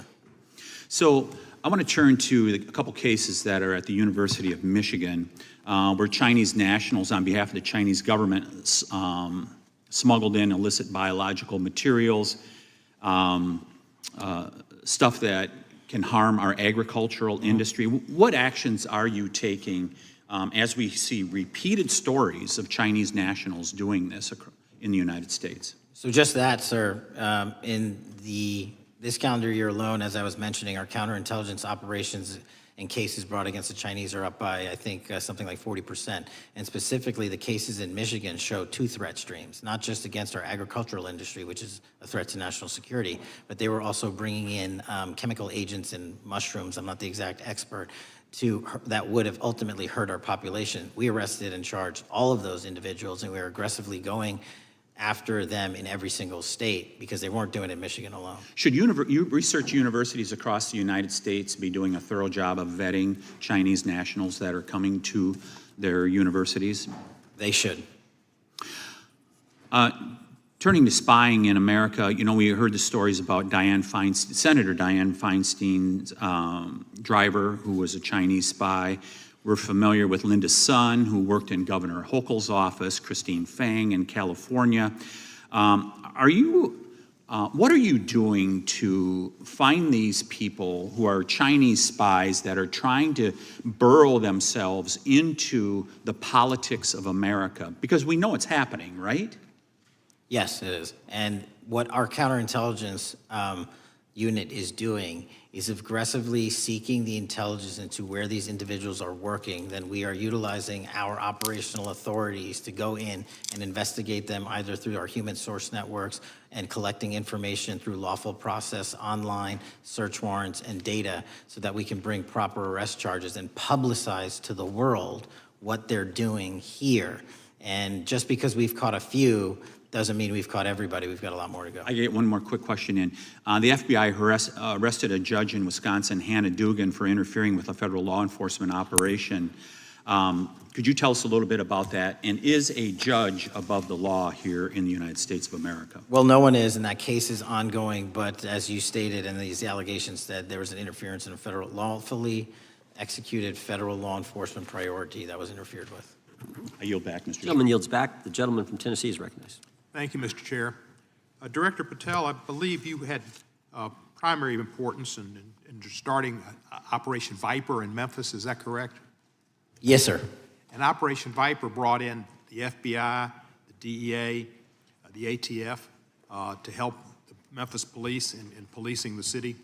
N: So I want to turn to a couple cases that are at the University of Michigan, where Chinese nationals, on behalf of the Chinese government, smuggled in illicit biological materials, stuff that can harm our agricultural industry. What actions are you taking as we see repeated stories of Chinese nationals doing this in the United States?
B: So just that, sir. In this calendar year alone, as I was mentioning, our counterintelligence operations and cases brought against the Chinese are up by, I think, something like 40%. And specifically, the cases in Michigan show two threat streams, not just against our agricultural industry, which is a threat to national security, but they were also bringing in chemical agents and mushrooms, I'm not the exact expert, that would have ultimately hurt our population. We arrested and charged all of those individuals, and we are aggressively going after them in every single state because they weren't doing it in Michigan alone.
N: Should research universities across the United States be doing a thorough job of vetting Chinese nationals that are coming to their universities?
B: They should.
N: Turning to spying in America, you know, we heard the stories about Senator Dianne Feinstein's driver, who was a Chinese spy. We're familiar with Linda Sun, who worked in Governor Hochul's office, Christine Fang in California. What are you doing to find these people who are Chinese spies that are trying to burrow themselves into the politics of America? Because we know it's happening, right?
B: Yes, it is. And what our counterintelligence unit is doing is aggressively seeking the intelligence into where these individuals are working. Then we are utilizing our operational authorities to go in and investigate them either through our human source networks and collecting information through lawful process, online search warrants and data so that we can bring proper arrest charges and publicize to the world what they're doing here. And just because we've caught a few doesn't mean we've caught everybody. We've got a lot more to go.
N: I get one more quick question in. The FBI arrested a judge in Wisconsin, Hannah Dugan, for interfering with a federal law enforcement operation. Could you tell us a little bit about that? And is a judge above the law here in the United States of America?
B: Well, no one is, and that case is ongoing. But as you stated, and these allegations said, there was an interference in a lawfully executed federal law enforcement priority that was interfered with.
N: I yield back, Mr.
C: Gentleman yields back. The gentleman from Tennessee is recognized.
K: Thank you, Mr. Chair. Director Patel, I believe you had primary importance in starting Operation Viper in Memphis. Is that correct?
B: Yes, sir.
K: And Operation Viper brought in the FBI, the DEA, the ATF to help the Memphis police in policing the city?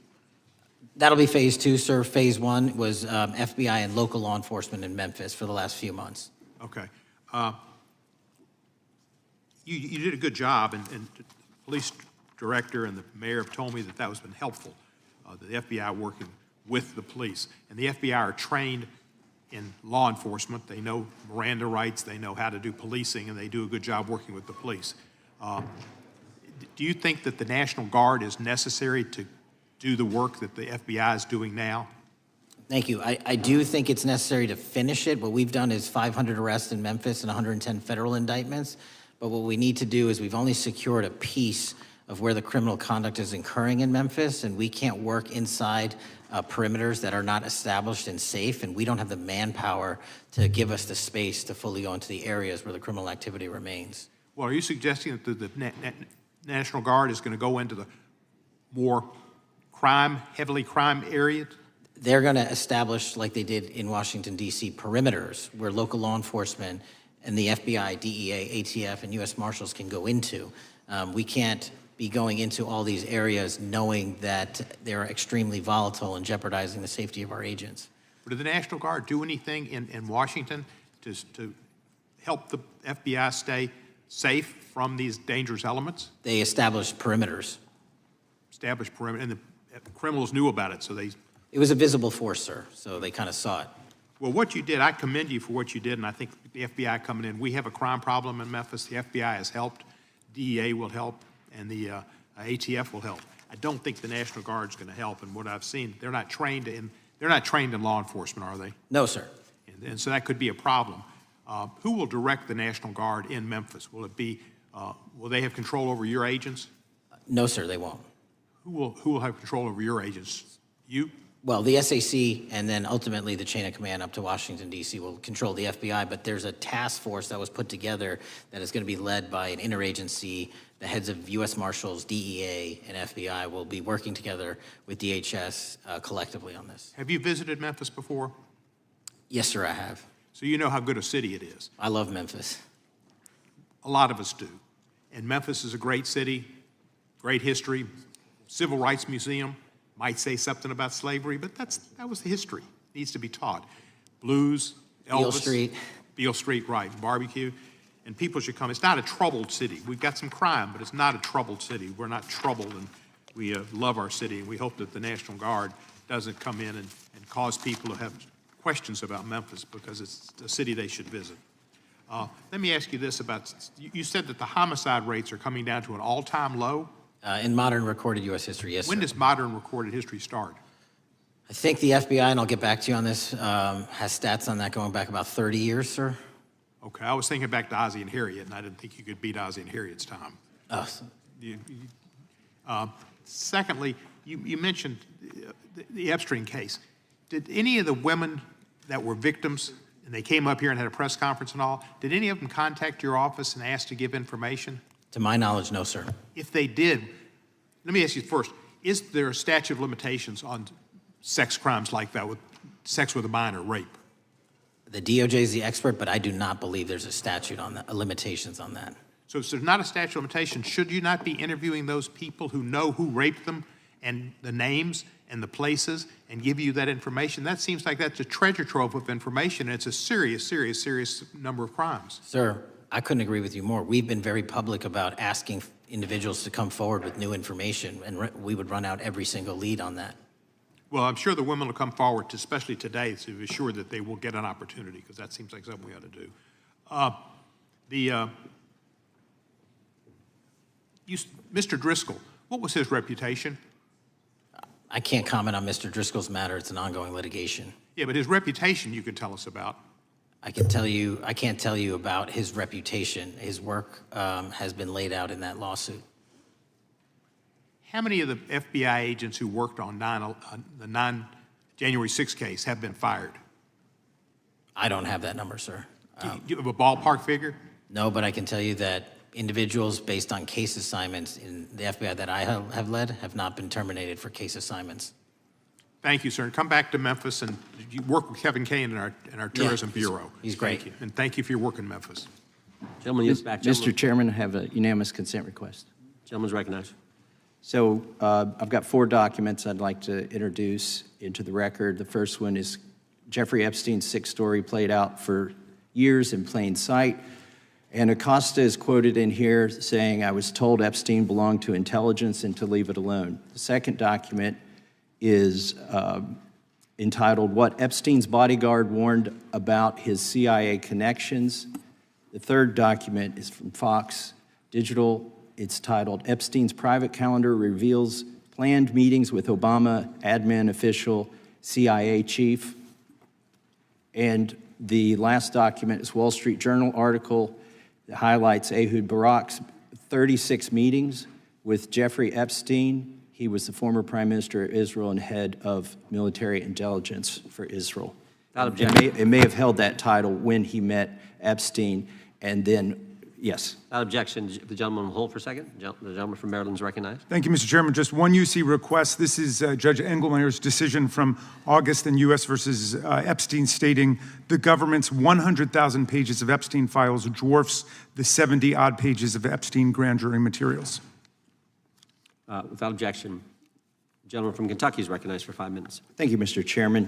B: That'll be phase 2, sir. Phase 1 was FBI and local law enforcement in Memphis for the last few months.
K: Okay. You did a good job, and the police director and the mayor have told me that was been helpful, the FBI working with the police. And the FBI are trained in law enforcement. They know Miranda rights, they know how to do policing, and they do a good job working with the police. Do you think that the National Guard is necessary to do the work that the FBI is doing now?
B: Thank you. I do think it's necessary to finish it. What we've done is 500 arrests in Memphis and 110 federal indictments. But what we need to do is we've only secured a piece of where the criminal conduct is occurring in Memphis, and we can't work inside perimeters that are not established and safe, and we don't have the manpower to give us the space to fully go into the areas where the criminal activity remains.
K: Well, are you suggesting that the National Guard is going to go into the more heavily crime areas?
B: They're going to establish, like they did in Washington, D.C., perimeters where local law enforcement and the FBI, DEA, ATF, and U.S. Marshals can go into. We can't be going into all these areas knowing that they're extremely volatile and jeopardizing the safety of our agents.
K: But did the National Guard do anything in Washington to help the FBI stay safe from these dangerous elements?
B: They established perimeters.
K: Established perimeter, and the criminals knew about it, so they...
B: It was a visible force, sir, so they kind of saw it.
K: Well, what you did, I commend you for what you did, and I think the FBI coming in, we have a crime problem in Memphis. The FBI has helped, DEA will help, and the ATF will help. I don't think the National Guard's going to help, and what I've seen, they're not trained in law enforcement, are they?
B: No, sir.
K: And so that could be a problem. Who will direct the National Guard in Memphis? Will it be, will they have control over your agents?
B: No, sir, they won't.
K: Who will have control over your agents? You?
B: Well, the SAC and then ultimately the chain of command up to Washington, D.C. will control the FBI, but there's a task force that was put together that is going to be led by an interagency. The heads of U.S. Marshals, DEA, and FBI will be working together with DHS collectively on this.
K: Have you visited Memphis before?
B: Yes, sir, I have.
K: So you know how good a city it is.
B: I love Memphis.
K: A lot of us do. And Memphis is a great city, great history, civil rights museum. Might say something about slavery, but that was the history. It needs to be taught. Blues, Elvis.
B: Beale Street.
K: Beale Street, right, barbecue. And people should come. It's not a troubled city. We've got some crime, but it's not a troubled city. We're not troubled, and we love our city, and we hope that the National Guard doesn't come in and cause people to have questions about Memphis, because it's a city they should visit. Let me ask you this about, you said that the homicide rates are coming down to an all-time low?
B: In modern recorded U.S. history, yes,
K: When
B: sir.
K: does modern recorded history start?
B: I think the FBI, and I'll get back to you on this, has stats on that going back about 30 years, sir.
K: Okay, I was thinking back to Ozzie and Harriet, and I didn't think you could beat Ozzie and Harriet's time. Secondly, you mentioned the Epstein case. Did any of the women that were victims, and they came up here and had a press conference and all, did any of them contact your office and ask to give information?
B: To my knowledge, no, sir.
K: If they did, let me ask you first, is there a statute of limitations on sex crimes like that, with sex with a minor, rape?
B: The DOJ is the expert, but I do not believe there's a statute on that, limitations on that.
K: So if there's not a statute of limitations, should you not be interviewing those people who know who raped them and the names and the places and give you that information? That seems like that's a treasure trove of information, and it's a serious, serious, serious number of crimes.
B: Sir, I couldn't agree with you more. We've been very public about asking individuals to come forward with new information, and we would run out every single lead on that.
K: Well, I'm sure the women will come forward, especially today, to be sure that they will get an opportunity, because that seems like something we ought to do. Mr. Driscoll, what was his reputation?
B: I can't comment on Mr. Driscoll's matter. It's an ongoing litigation.
K: Yeah, but his reputation you could tell us about.
B: I can't tell you about his reputation. His work has been laid out in that lawsuit.
K: How many of the FBI agents who worked on the January 6th case have been fired?
B: I don't have that number, sir.
K: Do you have a ballpark figure?
B: No, but I can tell you that individuals based on case assignments in the FBI that I have led have not been terminated for case assignments.
K: Thank you, sir. And come back to Memphis, and you work with Kevin Kane in our Tourism Bureau.
B: He's great.
K: Thank you. And thank you for your work in Memphis.
C: Gentleman, yields back.
E: Mr. Chairman, I have a unanimous consent request.
C: Gentleman's recognized.
E: So I've got 4 documents I'd like to introduce into the record. The first one is Jeffrey Epstein's 6th story played out for years in plain sight. And Acosta is quoted in here saying, "I was told Epstein belonged to intelligence and to leave it alone." The second document is entitled, "What Epstein's Bodyguard Warned About His CIA Connections." The third document is from Fox Digital. It's titled, "Epstein's Private Calendar Reveals Planned Meetings with Obama Admin Official CIA Chief." And the last document is Wall Street Journal article that highlights Ehud Barak's 36 meetings With Jeffrey Epstein, he was the former Prime Minister of Israel and head of military intelligence for Israel. It may have held that title when he met Epstein, and then, yes.
C: Without objection, the gentleman will hold for a second. The gentleman from Maryland is recognized.
P: Thank you, Mr. Chairman. Just one UC request. This is Judge Engelmeyer's decision from August in U.S. versus Epstein, stating the government's 100,000 pages of Epstein files dwarfs the 70-odd pages of Epstein grand jury materials.
C: Without objection, the gentleman from Kentucky is recognized for 5 minutes.
E: Thank you, Mr. Chairman.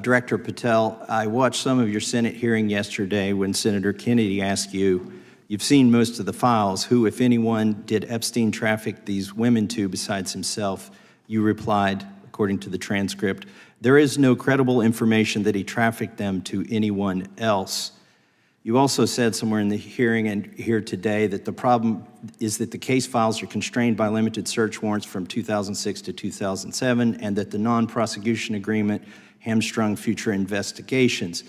E: Director Patel, I watched some of your Senate hearing yesterday when Senator Kennedy asked you, you've seen most of the files, who, if anyone, did Epstein traffic these women to besides himself? You replied, according to the transcript, there is no credible information that he trafficked them to anyone else. You also said somewhere in the hearing and here today that the problem is that the case files are constrained by limited search warrants from 2006 to 2007, and that the non-prosecution agreement hamstrung future investigations.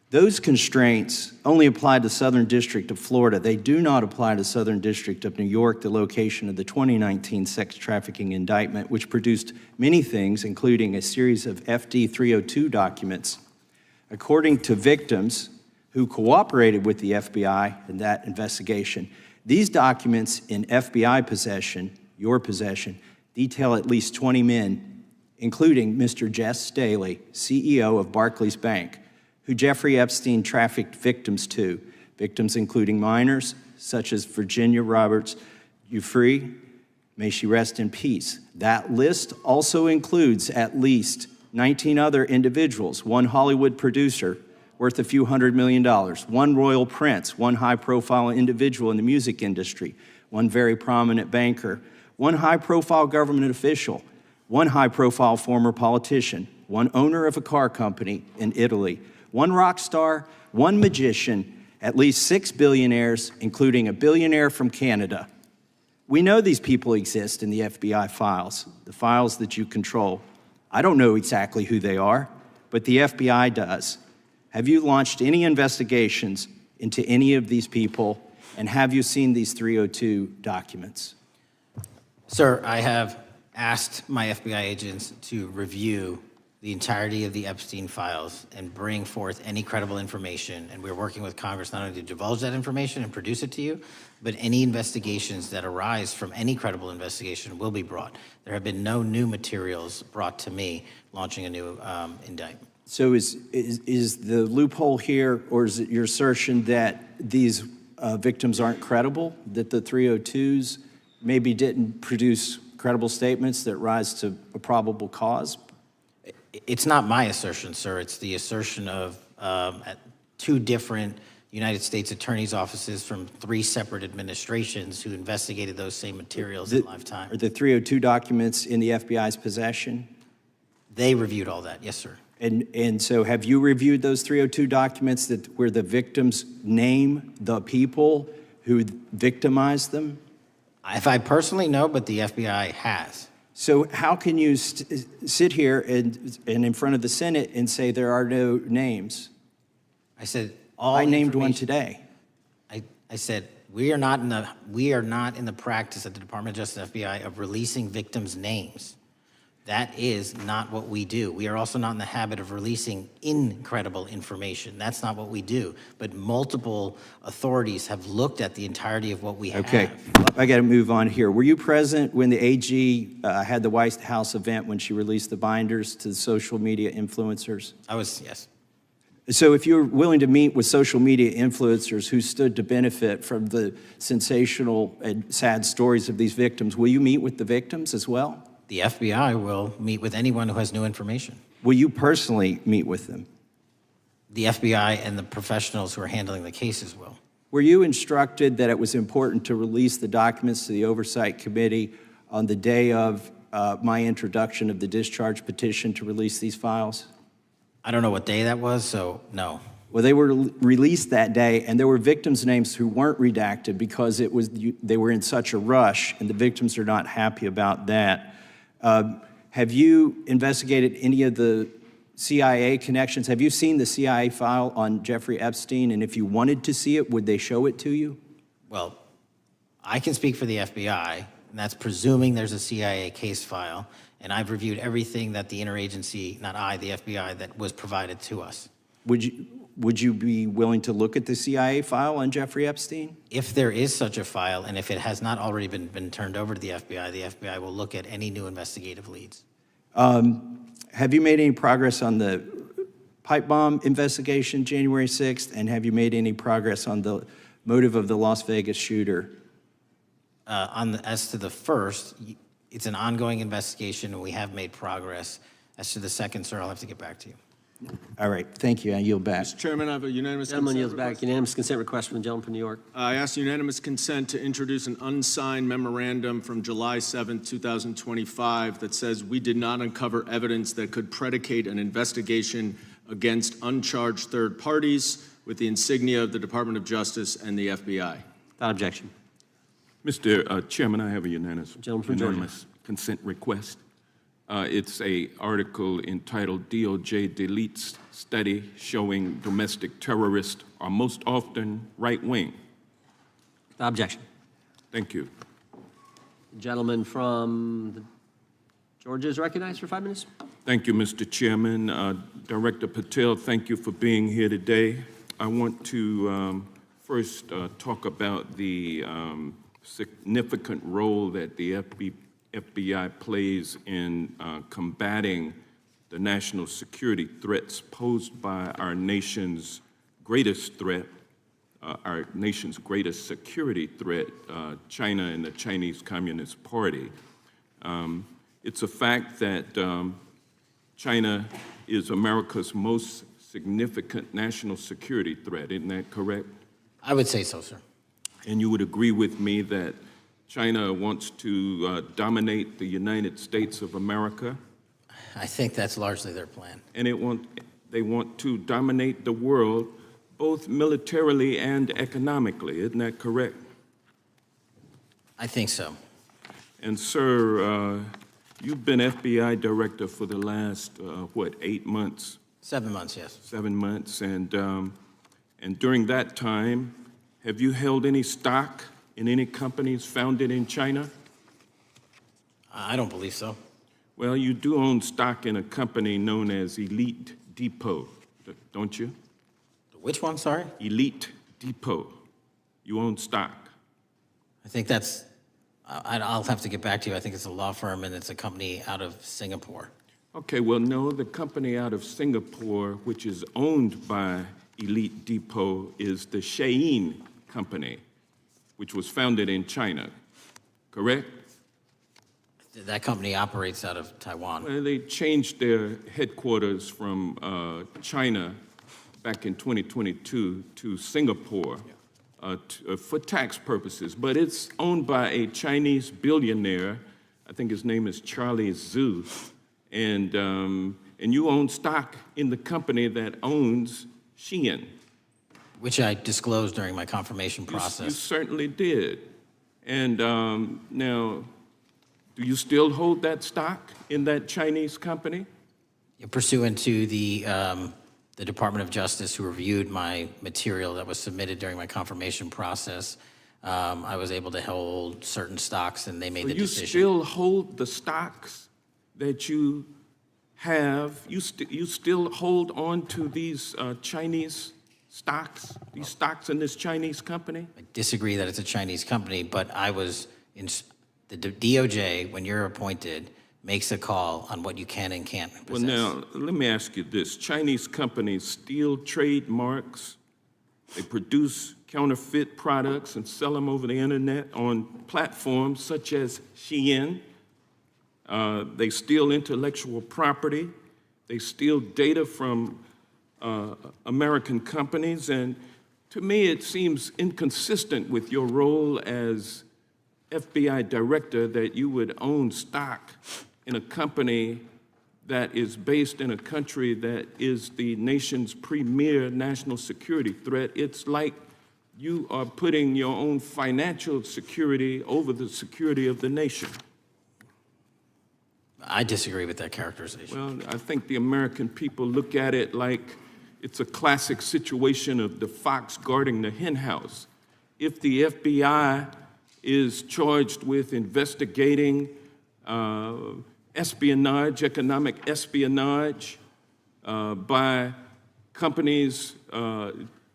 E: Those constraints only apply to Southern District of Florida. They do not apply to Southern District of New York, the location of the 2019 sex trafficking indictment, which produced many things, including a series of FD 302 documents. According to victims who cooperated with the FBI in that investigation, these documents in FBI possession, your possession, detail at least 20 men, including Mr. Jess Staley, CEO of Barclays Bank, who Jeffrey Epstein trafficked victims to, victims including minors, such as Virginia Roberts Giuffre, may she rest in peace. That list also includes at least 19 other individuals, one Hollywood producer worth a few $100 million, one royal prince, one high-profile individual in the music industry, one very prominent banker, one high-profile government official, one high-profile former politician, one owner of a car company in Italy, one rock star, one magician, at least 6 billionaires, including a billionaire from Canada. We know these people exist in the FBI files, the files that you control. I don't know exactly who they are, but the FBI does. Have you launched any investigations into any of these people, and have you seen these 302 documents?
B: Sir, I have asked my FBI agents to review the entirety of the Epstein files and bring forth any credible information. And we're working with Congress not only to divulge that information and produce it to you, but any investigations that arise from any credible investigation will be brought. There have been no new materials brought to me launching a new indictment.
E: So is the loophole here, or is it your assertion that these victims aren't credible, that the 302s maybe didn't produce credible statements that rise to a probable cause?
B: It's not my assertion, sir. It's the assertion of 2 different United States attorneys' offices from 3 separate administrations who investigated those same materials in lifetime.
E: Are the 302 documents in the FBI's possession?
B: They reviewed all that, yes, sir.
E: And so have you reviewed those 302 documents where the victims name the people who victimized them?
B: If I personally know, but the FBI has.
E: So how can you sit here and in front of the Senate and say there are no names?
B: I said
E: I named one today.
B: I said we are not in the practice at the Department of Justice FBI of releasing victims' names. That is not what we do. We are also not in the habit of releasing incredible information. That's not what we do. But multiple authorities have looked at the entirety of what we have.
E: Okay, I got to move on here. Were you present when the AG had the White House event when she released the binders to the social media influencers?
B: I was, yes.
E: So if you're willing to meet with social media influencers who stood to benefit from the sensational and sad stories of these victims, will you meet with the victims as well?
B: The FBI will meet with anyone who has new information.
E: Will you personally meet with them?
B: The FBI and the professionals who are handling the cases will.
E: Were you instructed that it was important to release the documents to the Oversight Committee on the day of my introduction of the discharge petition to release these files?
B: I don't know what day that was, so no.
E: Well, they were released that day, and there were victims' names who weren't redacted because they were in such a rush, and the victims are not happy about that. Have you investigated any of the CIA connections? Have you seen the CIA file on Jeffrey Epstein? And if you wanted to see it, would they show it to you?
B: Well, I can speak for the FBI. And that's presuming there's a CIA case file. And I've reviewed everything that the interagency, not I, the FBI, that was provided to us.
E: Would you be willing to look at the CIA file on Jeffrey Epstein?
B: If there is such a file, and if it has not already been turned over to the FBI will look at any new investigative leads.
E: Have you made any progress on the pipe bomb investigation January 6th? And have you made any progress on the motive of the Las Vegas shooter?
B: As to the first, it's an ongoing investigation, and we have made progress. As to the second, sir, I'll have to get back to you.
E: All right, thank you. I yield back.
H: Mr. Chairman, I have a unanimous
C: Gentleman
H: consent
C: yields
H: request.
C: back. Unanimous consent request from the gentleman from New York.
H: I ask unanimous consent to introduce an unsigned memorandum from July 7, 2025 that says we did not uncover evidence that could predicate an investigation against uncharged third parties with the insignia of the Department of Justice and the FBI.
C: Without objection.
F: Mr. Chairman, I have a
C: Gentleman from Georgia.
F: unanimous consent request. It's an article entitled DOJ Deletes Study Showing Domestic Terrorists Are Most Often Right-Wing.
C: Without objection.
F: Thank you.
C: Gentleman from Georgia is recognized for 5 minutes.
F: Thank you, Mr. Chairman. Director Patel, thank you for being here today. I want to first talk about the significant role that the FBI plays in combating the national security threats posed by our nation's greatest threat, our nation's greatest security threat, China and the Chinese Communist Party. It's a fact that China is America's most significant national security threat, isn't that correct?
B: I would say so, sir.
F: And you would agree with me that China wants to dominate the United States of America?
B: I think that's largely their plan.
F: And they want to dominate the world, both militarily and economically, isn't that correct?
B: I think so.
F: And sir, you've been FBI director for the last, 8 months?
B: 7 months, yes.
F: 7 months, and during that time, have you held any stock in any companies founded in China?
B: I don't believe so.
F: Well, you do own stock in a company known as Elite Depot, don't you?
B: Which one, sorry?
F: Elite Depot. You own stock.
B: I think that's, I'll have to get back to you. I think it's a law firm and it's a company out of Singapore.
F: Okay, well, no, the company out of Singapore, which is owned by Elite Depot, is the Shein Company, which was founded in China, correct?
B: That company operates out of Taiwan.
F: Well, they changed their headquarters from China back in 2022 to Singapore for tax purposes, but it's owned by a Chinese billionaire. I think his name is Charlie Zhu, and you own stock in the company that owns Shein.
B: Which I disclosed during my confirmation process.
F: You certainly did. And now, do you still hold that stock in that Chinese company?
B: Pursuant to the Department of Justice, who reviewed my material that was submitted during my confirmation process, I was able to hold certain stocks, and they made the decision.
F: You still hold the stocks that you have? You still hold on to these Chinese stocks, these stocks in this Chinese company?
B: I disagree that it's a Chinese company, but I was in the DOJ, when you're appointed, makes a call on what you can and can't possess.
F: Well, now, let me ask you this. Chinese companies steal trademarks, they produce counterfeit products and sell them over the internet on platforms such as Shein. They steal intellectual property. They steal data from American companies, and to me it seems inconsistent with your role as FBI director that you would own stock in a company that is based in a country that is the nation's premier national security threat. It's like you are putting your own financial security over the security of the nation.
B: I disagree with that characterization.
F: Well, I think the American people look at it like it's a classic situation of the fox guarding the hen house. If the FBI is charged with investigating espionage, economic espionage by companies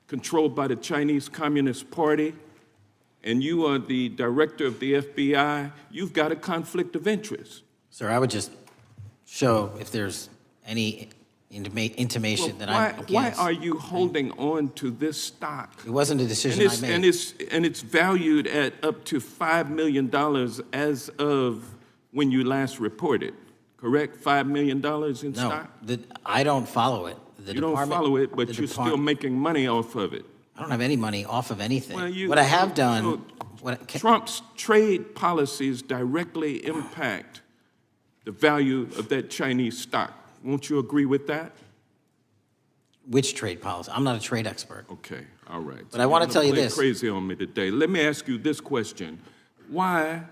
F: controlled by the Chinese Communist Party, and you are the director of the FBI, you've got a conflict of interest.
B: Sir, I would just show if there's any intimation that I'm against.
F: Why are you holding on to this stock?
B: It wasn't a decision I made.
F: And it's valued at up to $5 million as of when you last reported, correct? $5 million in stock?
B: No, I don't follow it.
F: You don't follow it, but you're still making money off of it.
B: I don't have any money off of anything. What I have done...
F: Trump's trade policies directly impact the value of that Chinese stock. Won't you agree with that?
B: Which trade policy? I'm not a trade expert.
F: Okay, all right.
B: But I want to tell you this.
F: Crazy on me today. Let me ask you this question. Why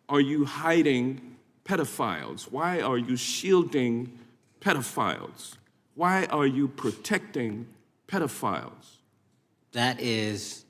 F: are you hiding pedophiles? Why are you shielding pedophiles? Why are you protecting pedophiles?
B: That is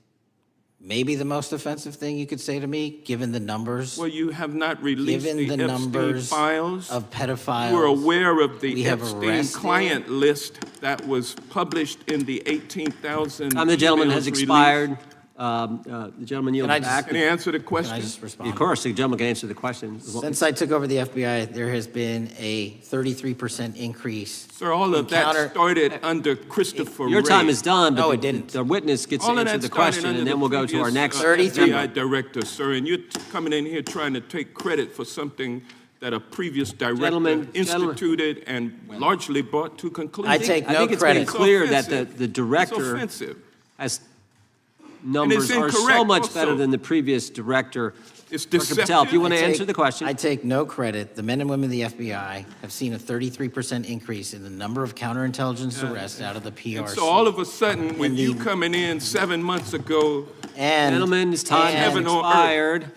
B: maybe the most offensive thing you could say to me, given the numbers.
F: Well, you have not released
B: given the
F: Epstein
B: numbers
F: files
B: of pedophiles.
F: You were aware of the Epstein client list that was published in the 18,000.
C: The gentleman has expired. The gentleman yields back.
F: Can he answer the question?
B: Can I just respond?
C: Of course, the gentleman can answer the question.
B: Since I took over the FBI, there has been a 33% increase.
F: Sir, all of that started under Christopher
C: Your
F: Wray.
C: time is done, but
B: no, it didn't.
C: The witness gets
F: All
C: to
F: of
C: answer
F: that
C: the question,
F: started
C: and then we'll go to our next.
F: FBI director, sir, and you're coming in here trying to take credit for something that a previous director instituted and largely brought to conclusion.
B: I take no
C: I think it's
B: credit.
C: been clear that the director has numbers are so much better than the previous director.
F: It's
C: Dr. Patel, if you want to answer the question.
B: I take no credit. The men and women of the FBI have seen a 33% increase in the number of counterintelligence arrests out of the PRC.
F: And so all of a sudden, when you coming in 7 months ago,
C: gentleman's time has expired.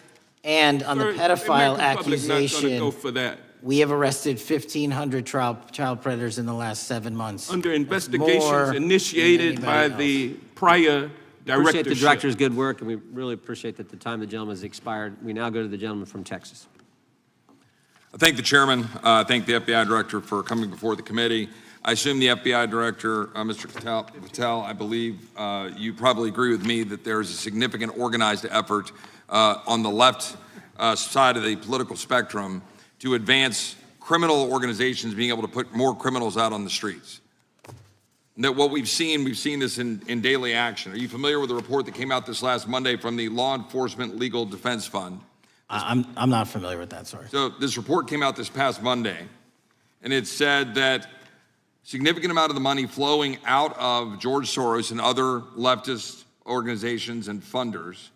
B: And on the pedophile accusation,
F: go for that.
B: we have arrested 1,500 child predators in the last 7 months.
F: Under investigations initiated by the prior
C: We appreciate the director's good work, and we really appreciate that the time of the gentleman has expired. We now go to the gentleman from Texas.
O: I thank the chairman. I thank the FBI director for coming before the committee. I assume the FBI director, Mr. Patel, I believe you probably agree with me that there is a significant organized effort on the left side of the political spectrum to advance criminal organizations being able to put more criminals out on the streets. That what we've seen this in daily action. Are you familiar with the report that came out this last Monday from the Law Enforcement Legal Defense Fund?
B: I'm not familiar with that, sorry.
O: So this report came out this past Monday, and it said that significant amount of the money flowing out of George Soros and other leftist organizations and funders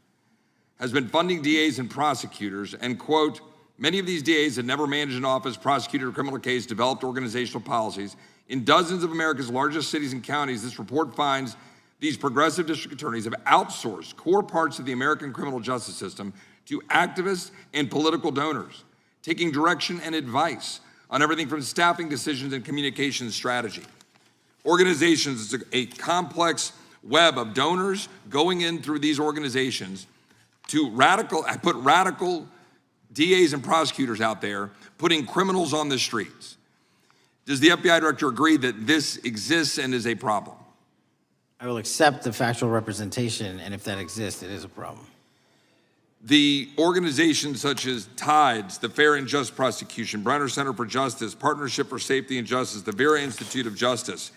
O: has been funding DAs and prosecutors, and quote, many of these DAs had never managed an office, prosecuted a criminal case, developed organizational policies. In dozens of America's largest cities and counties, this report finds these progressive district attorneys have outsourced core parts of the American criminal justice system to activists and political donors, taking direction and advice on everything from staffing decisions and communication strategy. Organizations is a complex web of donors going in through these organizations to put radical DAs and prosecutors out there, putting criminals on the streets. Does the FBI director agree that this exists and is a problem?
B: I will accept the factual representation, and if that exists, it is a problem.
O: The organizations such as TIDES, the Fair and Just Prosecution, Brenner Center for Justice, Partnership for Safety and Justice, the Vera Institute of Justice,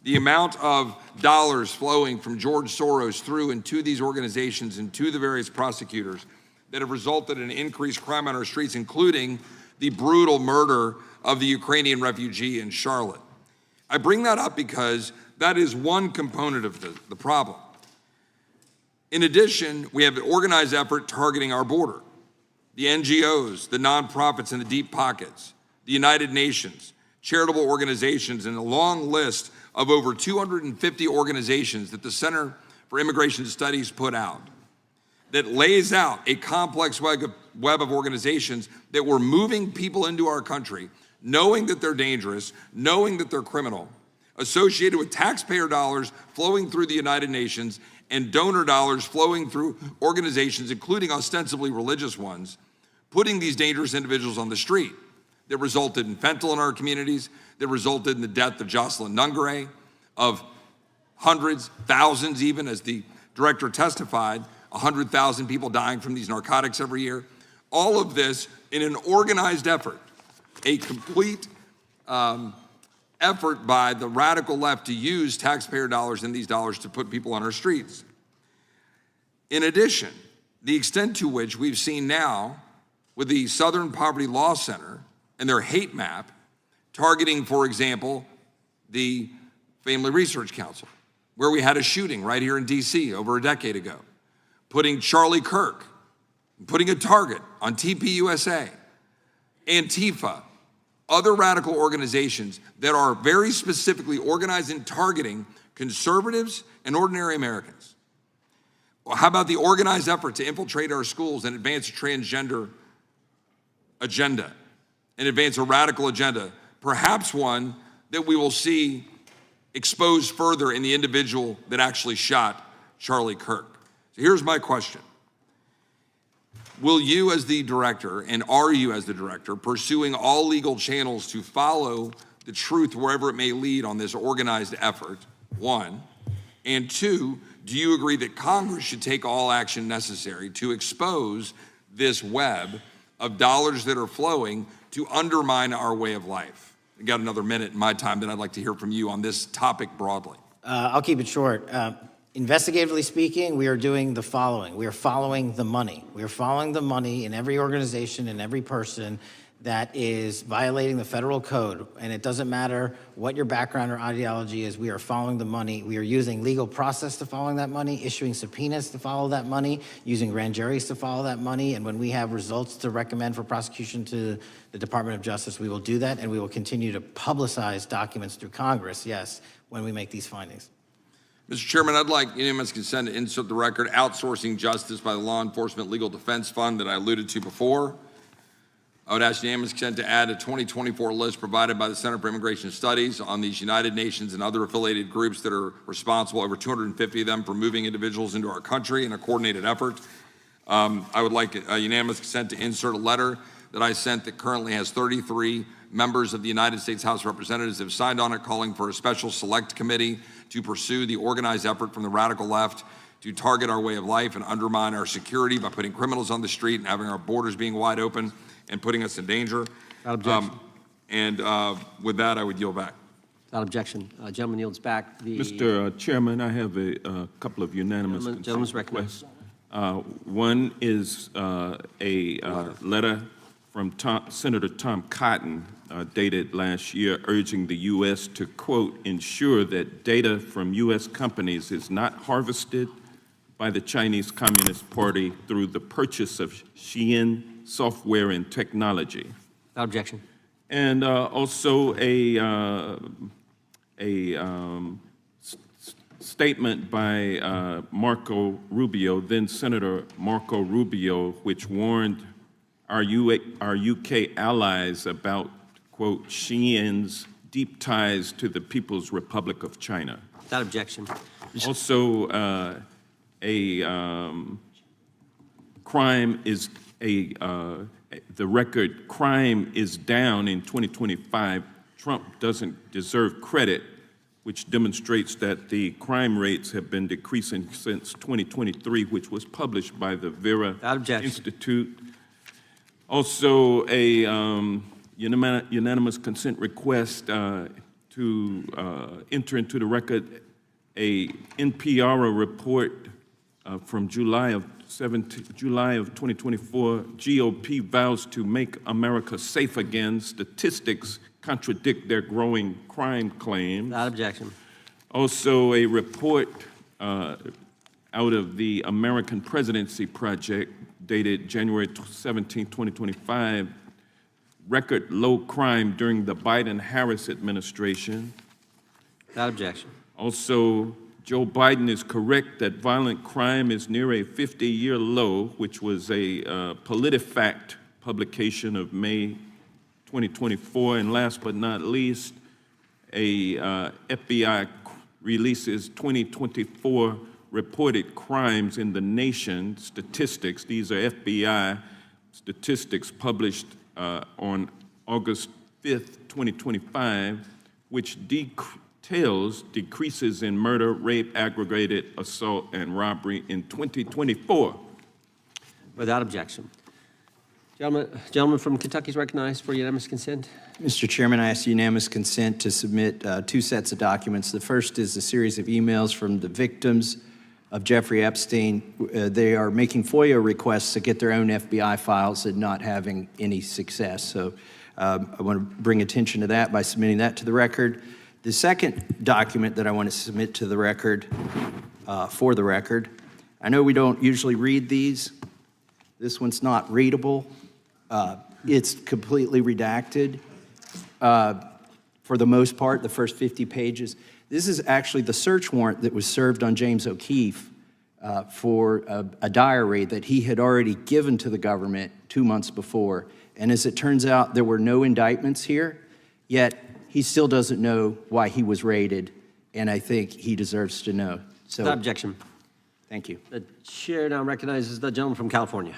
O: the amount of dollars flowing from George Soros through and to these organizations and to the various prosecutors that have resulted in increased crime on our streets, including the brutal murder of the Ukrainian refugee in Charlotte. I bring that up because that is one component of the problem. In addition, we have an organized effort targeting our border. The NGOs, the nonprofits and the deep pockets, the United Nations, charitable organizations, and a long list of over 250 organizations that the Center for Immigration Studies put out that lays out a complex web of organizations that were moving people into our country, knowing that they're dangerous, knowing that they're criminal, associated with taxpayer dollars flowing through the United Nations and donor dollars flowing through organizations, including ostensibly religious ones, putting these dangerous individuals on the street that resulted in fentanyl in our communities, that resulted in the death of Jocelyn Nungare, of hundreds, thousands even, as the director testified, 100,000 people dying from these narcotics every year. All of this in an organized effort, a complete effort by the radical left to use taxpayer dollars and these dollars to put people on our streets. In addition, the extent to which we've seen now with the Southern Poverty Law Center and their hate map targeting, for example, the Family Research Council, where we had a shooting right here in DC over a decade ago, putting Charlie Kirk, putting a target on TPUSA, Antifa, other radical organizations that are very specifically organized in targeting conservatives and ordinary Americans. Well, how about the organized effort to infiltrate our schools and advance a transgender agenda and advance a radical agenda, perhaps one that we will see exposed further in the individual that actually shot Charlie Kirk. So here's my question. Will you as the director, and are you as the director, pursuing all legal channels to follow the truth wherever it may lead on this organized effort, one? And two, do you agree that Congress should take all action necessary to expose this web of dollars that are flowing to undermine our way of life? I got another minute in my time, then I'd like to hear from you on this topic broadly.
B: I'll keep it short. Investigatively speaking, we are doing the following. We are following the money. We are following the money in every organization and every person that is violating the federal code. And it doesn't matter what your background or ideology is, we are following the money. We are using legal process to follow that money, issuing subpoenas to follow that money, using grand juries to follow that money. And when we have results to recommend for prosecution to the Department of Justice, we will do that. And we will continue to publicize documents through Congress, yes, when we make these findings.
O: Mr. Chairman, I'd like unanimous consent to insert the record outsourcing justice by the Law Enforcement Legal Defense Fund that I alluded to before. I would ask unanimous consent to add a 2024 list provided by the Center for Immigration Studies on these United Nations and other affiliated groups that are responsible, over 250 of them, for moving individuals into our country in a coordinated effort. I would like a unanimous consent to insert a letter that I sent that currently has 33 members of the United States House of Representatives have signed on it, calling for a special select committee to pursue the organized effort from the radical left to target our way of life and undermine our security by putting criminals on the street and having our borders being wide open and putting us in danger.
C: Without objection.
O: With that, I would yield back.
C: Without objection. Gentleman yields back.
F: Mr. Chairman, I have a couple of unanimous
C: Gentleman's recognized.
F: requests. One is a letter from Senator Tom Cotton, dated last year, urging the U.S. to, quote, ensure that data from U.S. companies is not harvested by the Chinese Communist Party through the purchase of Shein software and technology.
C: Without objection.
F: And also a statement by Marco Rubio, then Senator Marco Rubio, which warned our UK allies about, quote, Shein's deep ties to the People's Republic of China.
C: Without objection.
F: Also, the record crime is down in 2025. Trump doesn't deserve credit, which demonstrates that the crime rates have been decreasing since 2023, which was published by the Vera Institute. Also, a unanimous consent request to enter into the record a NPR report from July of 2024. GOP vows to make America safe again. Statistics contradict their growing crime claims.
C: Without objection.
F: Also, a report out of the American Presidency Project dated January 17, 2025, record low crime during the Biden-Harris administration.
C: Without objection.
F: Also, Joe Biden is correct that violent crime is near a 50-year low, which was a PolitiFact publication of May 2024. And last but not least, a FBI releases 2024 reported crimes in the nation statistics. These are FBI statistics published on August 5th, 2025, which details decreases in murder, rape, aggravated assault, and robbery in 2024.
C: Without objection. Gentleman from Kentucky is recognized for unanimous consent.
E: Mr. Chairman, I ask unanimous consent to submit two sets of documents. The first is a series of emails from the victims of Jeffrey Epstein. They are making FOIA requests to get their own FBI files and not having any success. So I want to bring attention to that by submitting that to the record. The second document that I want to submit to the record, for the record, I know we don't usually read these. This one's not readable. It's completely redacted for the most part, the first 50 pages. This is actually the search warrant that was served on James O'Keefe for a diary that he had already given to the government 2 months before. And as it turns out, there were no indictments here, yet he still doesn't know why he was raided, and I think he deserves to know. So,
C: Without objection.
E: Thank you.
C: The chair now recognizes the gentleman from California.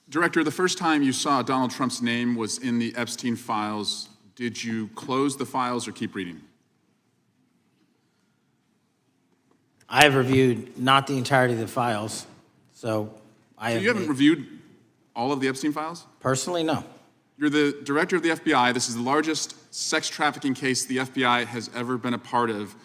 D: Director, the first time you saw Donald Trump's name was in the Epstein files. Did you close the files or keep reading?
B: I have reviewed not the entirety of the files, so I have.
D: You haven't reviewed all of the Epstein files?
B: Personally, no.
D: You're the director of the FBI. This is the largest sex trafficking case the FBI has ever been a part of.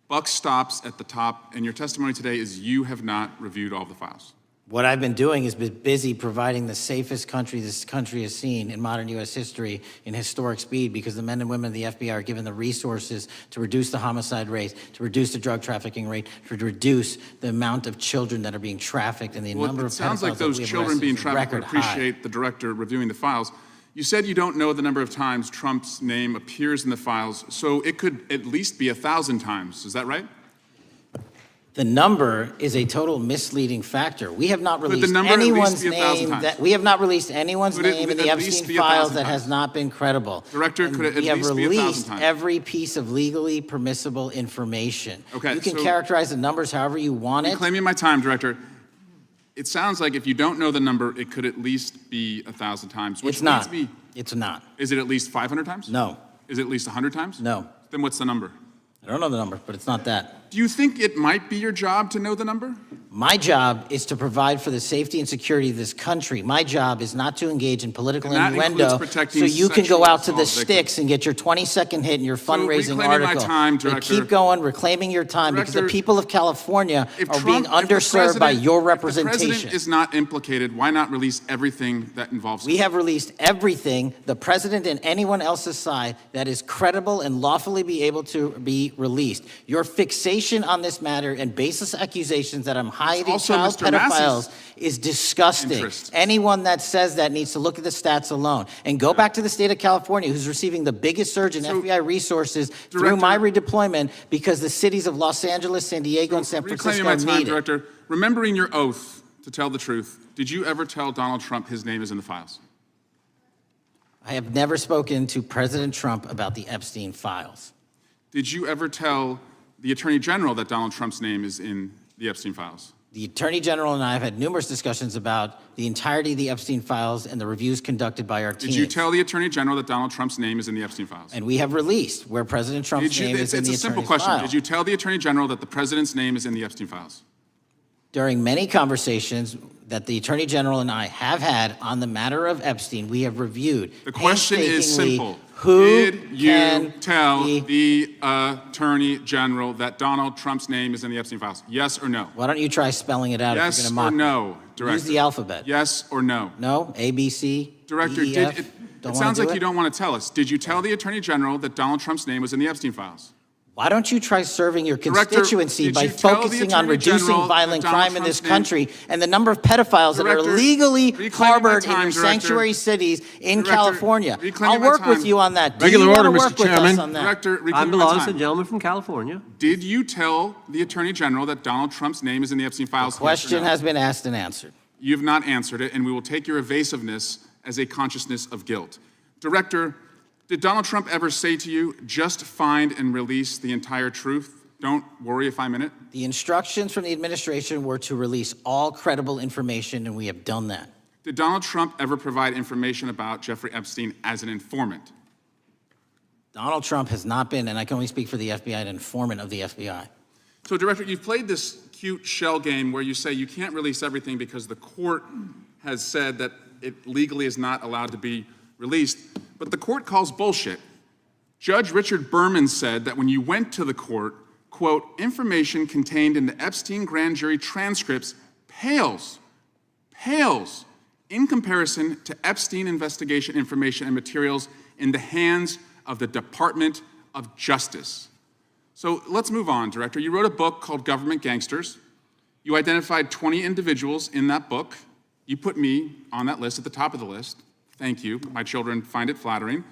D: Buck stops at the top, and your testimony today is you have not reviewed all of the files.
B: What I've been doing is been busy providing the safest country this country has seen in modern U.S. history in historic speed, because the men and women of the FBI are given the resources to reduce the homicide rate, to reduce the drug trafficking rate, to reduce the amount of children that are being trafficked, and the number of pedophiles.
D: It sounds like those children being trafficked would appreciate the director reviewing the files. You said you don't know the number of times Trump's name appears in the files, so it could at least be 1,000 times. Is that right?
B: The number is a total misleading factor. We have not released anyone's name that we have not released anyone's name in the Epstein files that has not been credible.
D: Director, could it at least be 1,000 times?
B: We have released every piece of legally permissible information.
D: Okay,
B: you can characterize the numbers however you want it.
D: Reclaiming my time, Director. It sounds like if you don't know the number, it could at least be 1,000 times. Which
B: It's not.
D: leads me-
B: It's not.
D: Is it at least 500 times?
B: No.
D: Is it at least 100 times?
B: No.
D: Then what's the number?
B: I don't know the number, but it's not that.
D: Do you think it might be your job to know the number?
B: My job is to provide for the safety and security of this country. My job is not to engage in political
D: And that
B: innuendo
D: includes protecting
B: so you can go
D: sexual
B: out to the
D: assault victims.
B: sticks and get your 20-second hit in your fundraising
D: reclaiming my
B: article.
D: time,
B: But
D: Director.
B: keep going, reclaiming your time, because the
D: Director,
B: people of California are being
D: If the
B: underserved by
D: president-
B: your
D: If the
B: representation.
D: president is not implicated, why not release everything that involves
B: We have released everything, the president and anyone else's side, that is credible and lawfully be able to be released. Your fixation on this matter and baseless accusations that I'm hiding
D: also
B: child
D: Mr. Massey's
B: pedophiles is disgusting.
D: interest.
B: Anyone that says that needs to look at the stats alone. And go back to the state of California, who's receiving the biggest surge in FBI resources through my redeployment, because the cities of Los Angeles, San Diego, and San
D: Reclaiming
B: Francisco
D: my time,
B: need it.
D: Director. Remembering your oath to tell the truth, did you ever tell Donald Trump his name is in the files?
B: I have never spoken to President Trump about the Epstein files.
D: Did you ever tell the Attorney General that Donald Trump's name is in the Epstein files?
B: The Attorney General and I have had numerous discussions about the entirety of the Epstein files and the reviews conducted by our team.
D: Did you tell the Attorney General that Donald Trump's name is in the Epstein files?
B: And we have released where President Trump's name is in the
D: It's a simple
B: attorney's
D: question.
B: file.
D: Did you tell the Attorney General that the President's name is in the Epstein files?
B: During many conversations that the Attorney General and I have had on the matter of Epstein, we have reviewed.
D: The question is
B: painstakingly
D: simple.
B: Who
D: Did you
B: can
D: tell the Attorney General that Donald Trump's name is in the Epstein files? Yes or no?
B: Why don't you try spelling it out if
D: Yes
B: you're
D: or
B: going to mock
D: no,
B: me?
D: Director?
B: Use the alphabet.
D: Yes or no?
B: No? A, B, C,
D: Director,
B: D, E, F?
D: it
B: Don't
D: sounds
B: wanna
D: like
B: do
D: you
B: it?
D: don't want to tell us. Did you tell the Attorney General that Donald Trump's name was in the Epstein files?
B: Why don't you try serving your
D: Director,
B: constituency
D: did
B: by
D: you tell the
B: focusing on
D: Attorney
B: reducing
D: General
B: violent
D: that Donald
B: crime in this
D: Trump's
B: country and the number of pedophiles that are
D: Director,
B: legally
D: reclaiming
B: harbored
D: my time,
B: in your
D: Director.
B: sanctuary cities in
D: Director,
B: California?
D: reclaiming
B: I'll
D: my
B: work with
D: time.
B: you on that. Do
C: Regular
B: you
C: order,
B: want to
C: Mr.
B: work with
C: Chairman.
B: us on that?
D: Director,
C: Time
D: reclaiming my
C: belongs to
D: time.
C: the gentleman from California.
D: Did you tell the Attorney General that Donald Trump's name is in the Epstein files?
B: The question has been asked and answered.
D: You have not answered it, and we will take your evasiveness as a consciousness of guilt. Director, did Donald Trump ever say to you, just find and release the entire truth? don't worry if I'm in it?
B: The instructions from the administration were to release all credible information, and we have done that.
D: Did Donald Trump ever provide information about Jeffrey Epstein as an informant?
B: Donald Trump has not been, and I can only speak for the FBI, an informant of the FBI.
D: So, Director, you've played this cute shell game where you say you can't release everything because the court has said that it legally is not allowed to be released, but the court calls bullshit. Judge Richard Berman said that when you went to the court, quote, information contained in the Epstein grand jury transcripts pales in comparison to Epstein investigation information and materials in the hands of the Department of Justice. So let's move on, Director. You wrote a book called Government Gangsters. You identified 20 individuals in that book. You put me on that list at the top of the list. Thank you. My children find it flattering.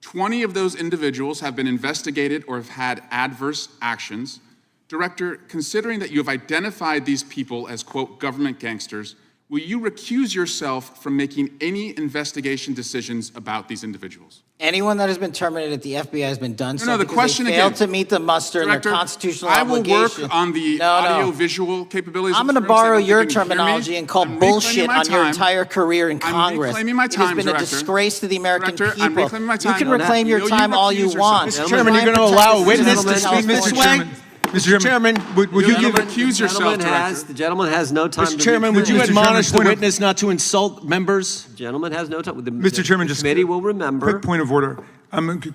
D: 20 of those individuals have been investigated or have had adverse actions. Director, considering that you have identified these people as, quote, government gangsters, will you recuse yourself from making any investigation decisions about these individuals?
B: Anyone that has been terminated at the FBI has been done
D: No, the question
B: they failed
D: again,
B: to meet the muster
D: Director,
B: in their constitutional
D: I will
B: obligation.
D: work on the audio-visual capabilities.
B: I'm going to borrow your terminology and call bullshit on your entire career in Congress.
D: I'm reclaiming my time,
B: It has been
D: Director.
B: a disgrace to the American
D: Director, I'm
B: people.
D: reclaiming my time.
B: You can reclaim your time all you want.
H: Mr. Chairman, you're going to allow a witness to speak this way?
P: Mr. Chairman, would you give
D: recuse yourself, Director?
C: The gentleman has no time.
H: Mr. Chairman, would you admonish the witness not to insult members?
C: The gentleman has no time.
P: Mr. Chairman,
C: the
P: just
C: committee will remember.
P: Quick point of order.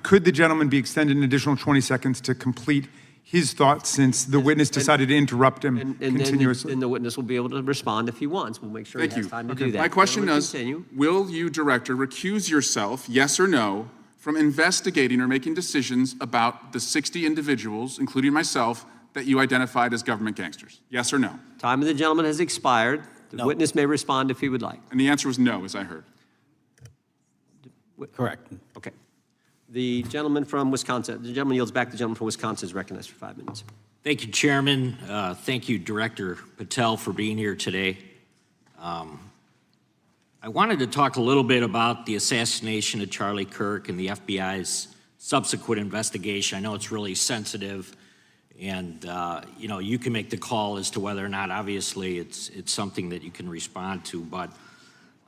P: Could the gentleman be extended an additional 20 seconds to complete his thoughts since the witness decided to interrupt him continuously?
C: And the witness will be able to respond if he wants. We'll make sure he has time to do that.
D: My question is, will you, Director, recuse yourself, yes or no, from investigating or making decisions about the 60 individuals, including myself, that you identified as government gangsters? Yes or no?
C: Time of the gentleman has expired. The witness may respond if he would like.
D: And the answer was no, as I heard.
B: Correct.
C: Okay. The gentleman from Wisconsin, the gentleman yields back. The gentleman from Wisconsin is recognized for 5 minutes.
Q: Thank you, Chairman. Thank you, Director Patel, for being here today. I wanted to talk a little bit about the assassination of Charlie Kirk and the FBI's subsequent investigation. I know it's really sensitive, and you know, you can make the call as to whether or not, obviously, it's something that you can respond to, but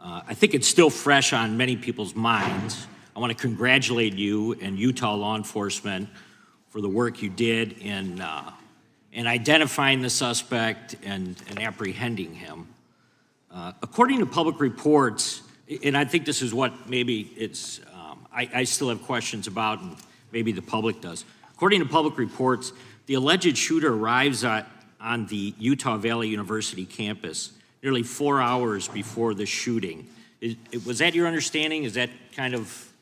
Q: I think it's still fresh on many people's minds. I want to congratulate you and Utah law enforcement for the work you did in identifying the suspect and apprehending him. According to public reports, and I think this is what maybe it's, I still have questions about, and maybe the public does. According to public reports, the alleged shooter arrives on the Utah Valley University campus nearly 4 hours before the shooting. Was that your understanding? Is that kind of?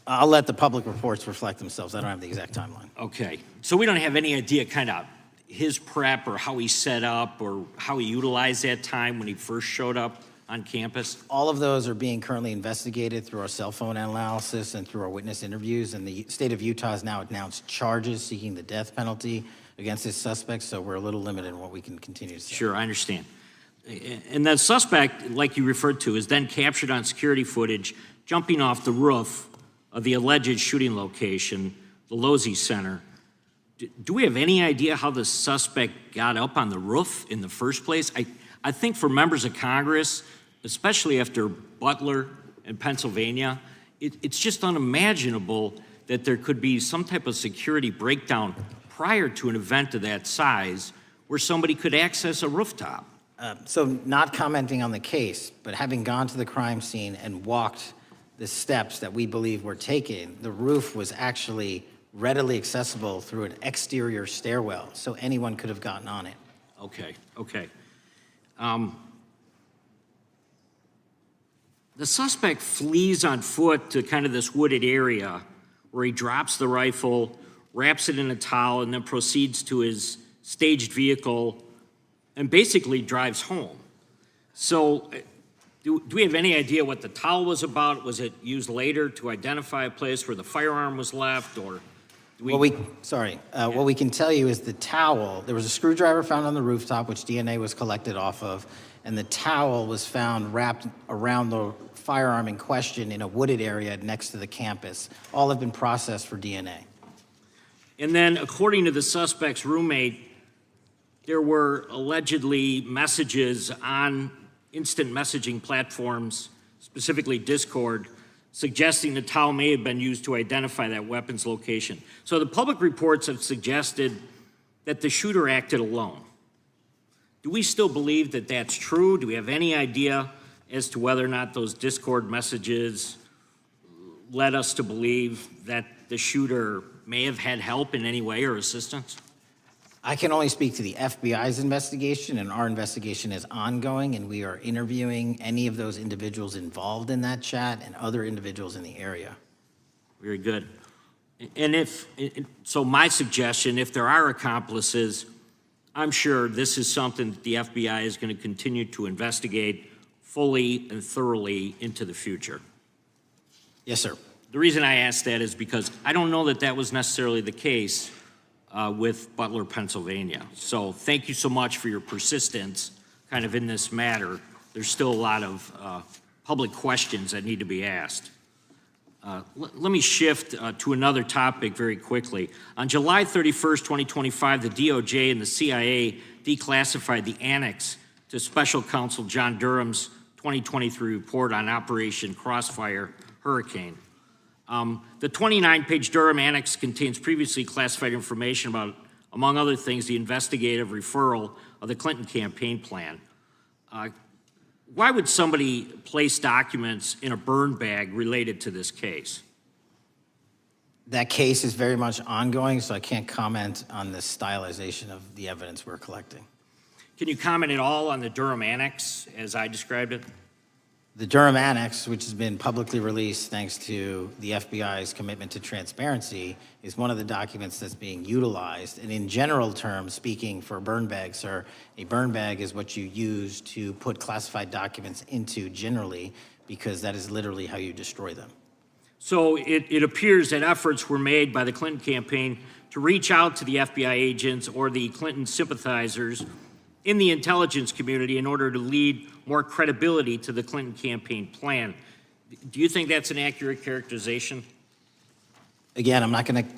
B: I'll let the public reports reflect themselves. I don't have the exact timeline.
Q: Okay. So we don't have any idea kind of his prep or how he set up or how he utilized that time when he first showed up on campus?
B: All of those are being currently investigated through our cell phone analysis and through our witness interviews. And the state of Utah has now announced charges seeking the death penalty against this suspect. So we're a little limited in what we can continue to say.
Q: Sure, I understand. And that suspect, like you referred to, is then captured on security footage jumping off the roof of the alleged shooting location, the Losey Center. Do we have any idea how the suspect got up on the roof in the first place? I think for members of Congress, especially after Butler in Pennsylvania, it's just unimaginable that there could be some type of security breakdown prior to an event of that size where somebody could access a rooftop.
B: So not commenting on the case, but having gone to the crime scene and walked the steps that we believe were taken, the roof was actually readily accessible through an exterior stairwell, so anyone could have gotten on it.
Q: Okay, okay. The suspect flees on foot to kind of this wooded area where he drops the rifle, wraps it in a towel, and then proceeds to his staged vehicle and basically drives home. So do we have any idea what the towel was about? Was it used later to identify a place where the firearm was left, or?
B: What we can tell you is the towel, there was a screwdriver found on the rooftop, which DNA was collected off of, and the towel was found wrapped around the firearm in question in a wooded area next to the campus. All have been processed for DNA.
Q: And then, according to the suspect's roommate, there were allegedly messages on instant messaging platforms, specifically Discord, suggesting the towel may have been used to identify that weapon's location. So the public reports have suggested that the shooter acted alone. Do we still believe that that's true? Do we have any idea as to whether or not those Discord messages led us to believe that the shooter may have had help in any way or assistance?
B: I can only speak to the FBI's investigation, and our investigation is ongoing, and we are interviewing any of those individuals involved in that chat and other individuals in the area.
Q: Very good. And so my suggestion, if there are accomplices, I'm sure this is something that the FBI is going to continue to investigate fully and thoroughly into the future.
B: Yes, sir.
Q: The reason I ask that is because I don't know that that was necessarily the case with Butler, Pennsylvania. So thank you so much for your persistence kind of in this matter. There's still a lot of public questions that need to be asked. Let me shift to another topic very quickly. On July 31st, 2025, the DOJ and the CIA declassified the annex to Special Counsel John Durham's 2023 report on Operation Crossfire Hurricane. The 29-page Durham Annex contains previously classified information about, among other things, the investigative referral of the Clinton campaign plan. Why would somebody place documents in a burn bag related to this case?
B: That case is very much ongoing, so I can't comment on the stylization of the evidence we're collecting.
Q: Can you comment at all on the Durham Annex as I described it?
B: The Durham Annex, which has been publicly released thanks to the FBI's commitment to transparency, is one of the documents that's being utilized. And in general terms, speaking for a burn bag, sir, a burn bag is what you use to put classified documents into generally, because that is literally how you destroy them.
Q: So it appears that efforts were made by the Clinton campaign to reach out to the FBI agents or the Clinton sympathizers in the intelligence community in order to lead more credibility to the Clinton campaign plan. Do you think that's an accurate characterization?
B: Again, I'm not going to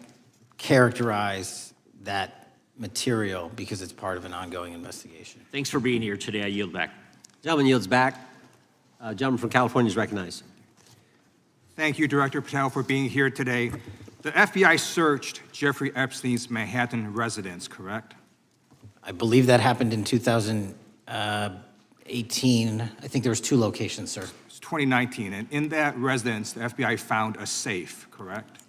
B: characterize that material because it's part of an ongoing investigation.
Q: Thanks for being here today. I yield back.
C: Gentleman yields back. Gentleman from California is recognized.
R: Thank you, Director Patel, for being here today. The FBI searched Jeffrey Epstein's Manhattan residence, correct?
B: I believe that happened in 2018. I think there was 2 locations, sir.
R: It's 2019, and in that residence, the FBI found a safe, correct?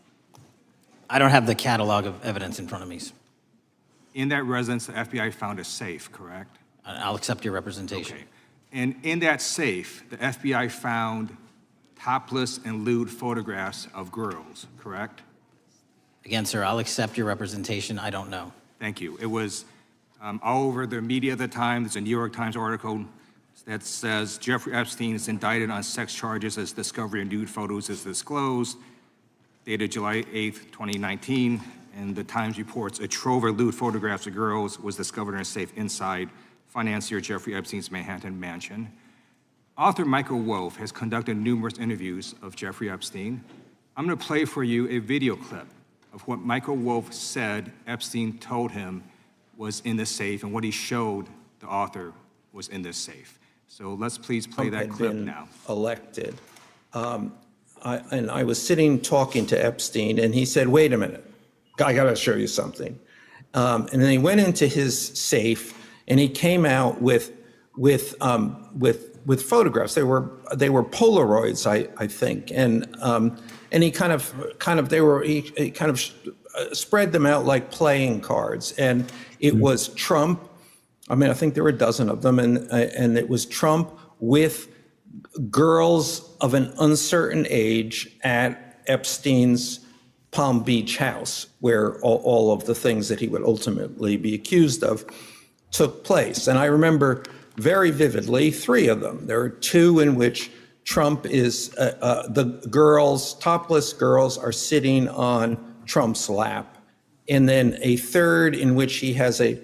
B: I don't have the catalog of evidence in front of me.
R: In that residence, the FBI found a safe, correct?
B: I'll accept your representation.
R: Okay. And in that safe, the FBI found topless and lewd photographs of girls, correct?
B: Again, sir, I'll accept your representation. I don't know.
R: Thank you. It was all over the media at the time. There's a New York Times article that says Jeffrey Epstein is indicted on sex charges as discovery of nude photos is disclosed, dated July 8th, 2019. And the Times reports a trove of lewd photographs of girls was discovered in a safe inside financier Jeffrey Epstein's Manhattan mansion. Author Michael Wolff has conducted numerous interviews of Jeffrey Epstein. I'm going to play for you a video clip of what Michael Wolff said Epstein told him was in the safe, and what he showed the author was in this safe. So let's please play that clip now.
S: Elected. And I was sitting talking to Epstein, and he said, "Wait a minute, I got to show you something." And then he went into his safe, and he came out with photographs. They were Polaroids, I think, and he kind of spread them out like playing cards, and it was Trump. I mean, I think there were a dozen of them, and it was Trump with girls of an uncertain age at Epstein's Palm Beach house, where all of the things that he would ultimately be accused of took place. And I remember very vividly 3 of them. There are 2 in which Trump is, the girls, topless girls, are sitting on Trump's lap. And then a 3rd in which he has a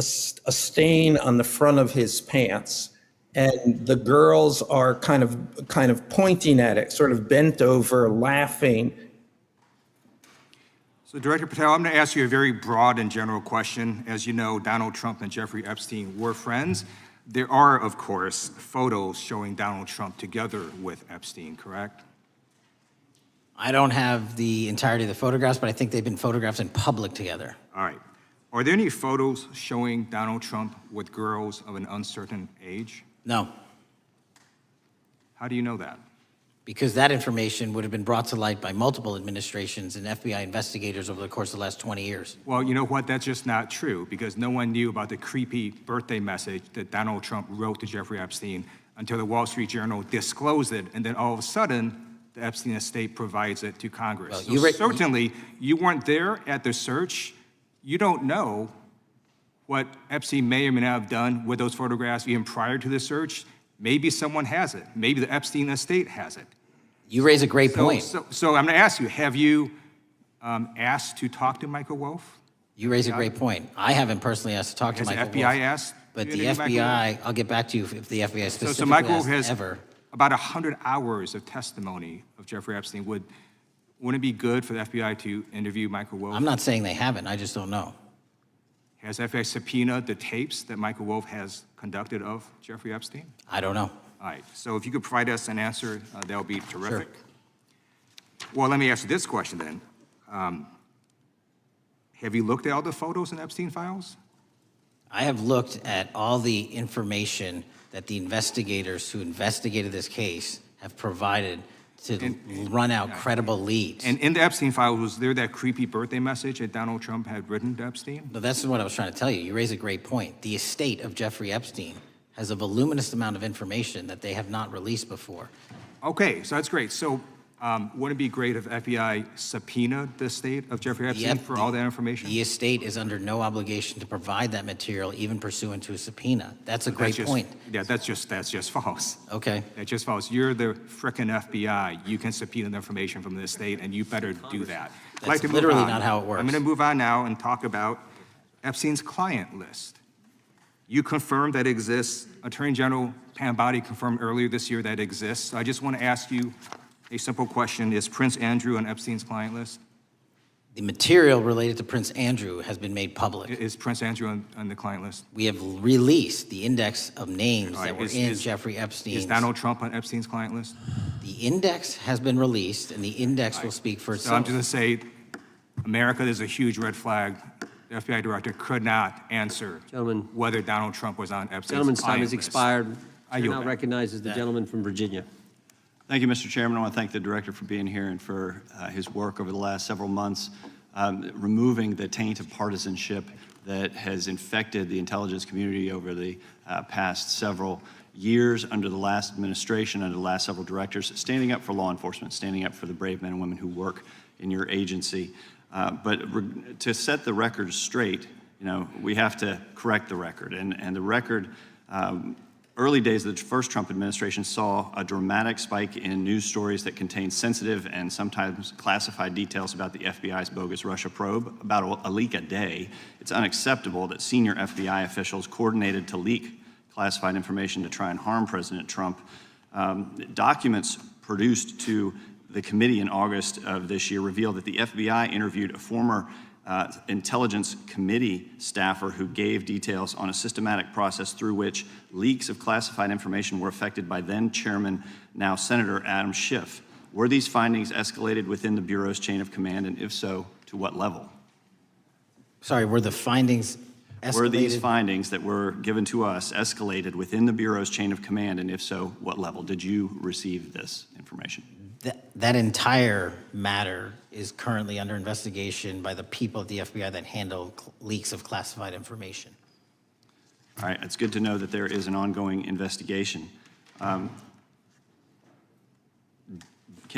S: stain on the front of his pants. And the girls are kind of pointing at it, sort of bent over, laughing.
R: So Director Patel, I'm going to ask you a very broad and general question. As you know, Donald Trump and Jeffrey Epstein were friends. There are, of course, photos showing Donald Trump together with Epstein, correct?
B: I don't have the entirety of the photographs, but I think they've been photographed in public together.
R: All right. Are there any photos showing Donald Trump with girls of an uncertain age?
B: No.
R: How do you know that?
B: Because that information would have been brought to light by multiple administrations and FBI investigators over the course of the last 20 years.
R: Well, you know what? That's just not true, because no one knew about the creepy birthday message that Donald Trump wrote to Jeffrey Epstein until the Wall Street Journal disclosed it, and then all of a sudden, the Epstein estate provides it to Congress.
B: Well,
R: so certainly, you weren't there at the search. You don't know what Epstein may or may not have done with those photographs even prior to the search. Maybe someone has it. Maybe the Epstein estate has it.
B: You raise a great point.
R: So I'm going to ask you, have you asked to talk to Michael Wolff?
B: You raise a great point. I haven't personally asked to talk to Michael Wolff.
R: Has the FBI asked?
B: But the FBI, I'll get back to you if the FBI specifically
R: so Michael Wolff
B: has
R: has
B: ever.
R: About 100 hours of testimony of Jeffrey Epstein. Wouldn't it be good for the FBI to interview Michael Wolff?
B: I'm not saying they haven't. I just don't know.
R: Has FBI subpoenaed the tapes that Michael Wolff has conducted of Jeffrey Epstein?
B: I don't know.
R: All right. So if you could provide us an answer, that would be terrific. Sure. Well, let me ask you this question then. Have you looked at all the photos in Epstein files?
B: I have looked at all the information that the investigators who investigated this case have provided to run out credible leads.
R: And in the Epstein files, was there that creepy birthday message that Donald Trump had written to Epstein?
B: No, that's what I was trying to tell you. You raise a great point. The estate of Jeffrey Epstein has a voluminous amount of information that they have not released before.
R: Okay, so that's great. So wouldn't it be great if FBI subpoenaed the estate of Jeffrey Epstein for all that information?
B: The estate is under no obligation to provide that material, even pursuant to a subpoena. That's a great point.
R: Yeah, that's just false.
B: Okay.
R: That's just false. You're the frickin' FBI. You can subpoena the information from the estate, and you better do that.
B: That's literally not how it works.
R: I'm going to move on now and talk about Epstein's client list. You confirmed that it exists. Attorney General Pam Bondi confirmed earlier this year that it exists. I just want to ask you a simple question. Is Prince Andrew on Epstein's client list?
B: The material related to Prince Andrew has been made public.
R: Is Prince Andrew on the client list?
B: We have released the index of names that were in Jeffrey Epstein's.
R: Is Donald Trump on Epstein's client list?
B: The index has been released, and the index will speak for itself.
R: So I'm just going to say, America, there's a huge red flag. The FBI director could not answer whether Donald Trump was on Epstein's
C: Gentleman's time has
R: list.
C: expired.
R: I
C: Chair
R: yield
C: now
R: back.
C: recognizes the gentleman from Virginia.
M: Thank you, Mr. Chairman. I want to thank the director for being here and for his work over the last several months, removing the taint of partisanship that has infected the intelligence community over the past several years under the last administration, under the last several directors, standing up for law enforcement, standing up for the brave men and women who work in your agency. But to set the record straight, we have to correct the record. And the record, early days of the first Trump administration saw a dramatic spike in news stories that contained sensitive and sometimes classified details about the FBI's bogus Russia probe, about a leak a day. It's unacceptable that senior FBI officials coordinated to leak classified information to try and harm President Trump. Documents produced to the committee in August of this year revealed that the FBI interviewed a former Intelligence Committee staffer who gave details on a systematic process through which leaks of classified information were affected by then Chairman, now Senator Adam Schiff. Were these findings escalated within the Bureau's chain of command, and if so, to what level?
B: Sorry, were the findings escalated?
M: Were these findings that were given to us escalated within the Bureau's chain of command, and if so, what level? Did you receive this information?
B: That entire matter is currently under investigation by the people at the FBI that handle leaks of classified information.
M: All right, it's good to know that there is an ongoing investigation. Can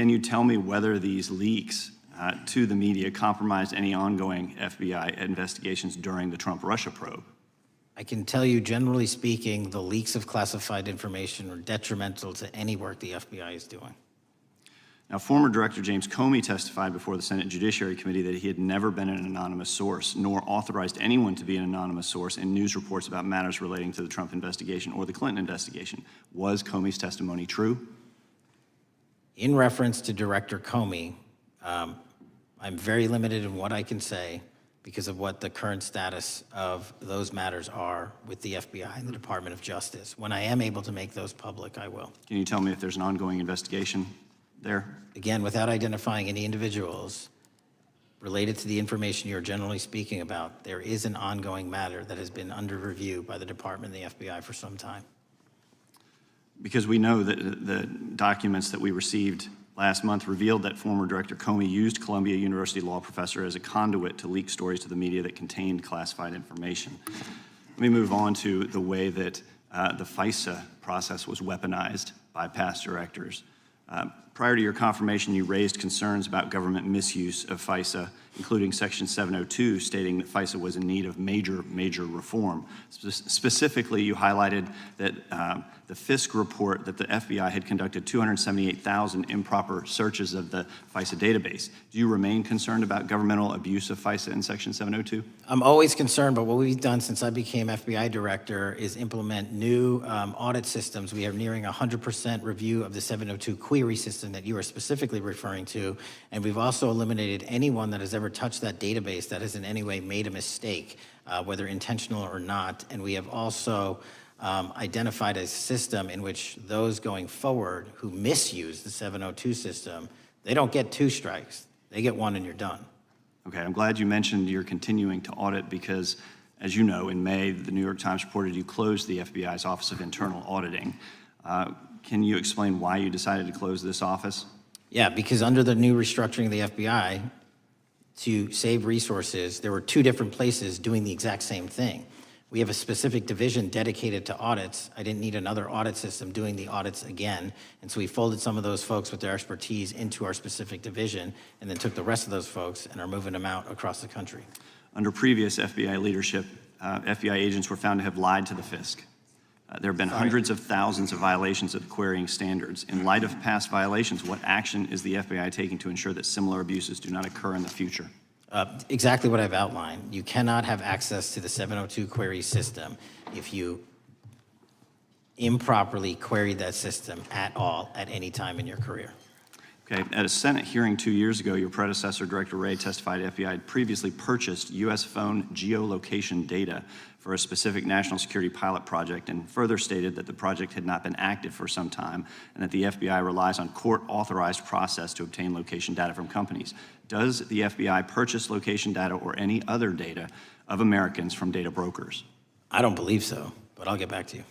M: you tell me whether these leaks to the media compromised any ongoing FBI investigations during the Trump-Russia probe?
B: I can tell you, generally speaking, the leaks of classified information are detrimental to any work the FBI is doing.
M: Now, former Director James Comey testified before the Senate Judiciary Committee that he had never been an anonymous source, nor authorized anyone to be an anonymous source in news reports about matters relating to the Trump investigation or the Clinton investigation. Was Comey's testimony true?
B: In reference to Director Comey, I'm very limited in what I can say because of what the current status of those matters are with the FBI and the Department of Justice. When I am able to make those public, I will.
M: Can you tell me if there's an ongoing investigation there?
B: Again, without identifying any individuals related to the information you're generally speaking about, there is an ongoing matter that has been under review by the Department and the FBI for some time.
M: Because we know that the documents that we received last month revealed that former Director Comey used Columbia University law professor as a conduit to leak stories to the media that contained classified information. Let me move on to the way that the FISA process was weaponized by past directors. Prior to your confirmation, you raised concerns about government misuse of FISA, including Section 702, stating that FISA was in need of major reform. Specifically, you highlighted that the FISC report that the FBI had conducted 278,000 improper searches of the FISA database. Do you remain concerned about governmental abuse of FISA in Section 702?
B: I'm always concerned, but what we've done since I became FBI director is implement new audit systems. We are nearing 100% review of the 702 query system that you are specifically referring to, and we've also eliminated anyone that has ever touched that database that has in any way made a mistake, whether intentional or not. And we have also identified a system in which those going forward who misuse the 702 system, they don't get 2 strikes. They get 1 and you're done.
M: Okay, I'm glad you mentioned you're continuing to audit because, as you know, in May, the New York Times reported you closed the FBI's Office of Internal Auditing. Can you explain why you decided to close this office?
B: Yeah, because under the new restructuring of the FBI, to save resources, there were 2 different places doing the exact same thing. We have a specific division dedicated to audits. I didn't need another audit system doing the audits again. And so we folded some of those folks with their expertise into our specific division and then took the rest of those folks and are moving them out across the country.
M: Under previous FBI leadership, FBI agents were found to have lied to the FISC. There have been hundreds of thousands of violations of the querying standards. In light of past violations, what action is the FBI taking to ensure that similar abuses do not occur in the future?
B: Exactly what I've outlined. You cannot have access to the 702 query system if you improperly queried that system at all at any time in your career.
M: Okay, at a Senate hearing 2 years ago, your predecessor, Director Wray, testified FBI had previously purchased U.S. phone geolocation data for a specific national security pilot project and further stated that the project had not been active for some time and that the FBI relies on court-authorized process to obtain location data from companies. Does the FBI purchase location data or any other data of Americans from data brokers?
B: I don't believe so, but I'll get back to you.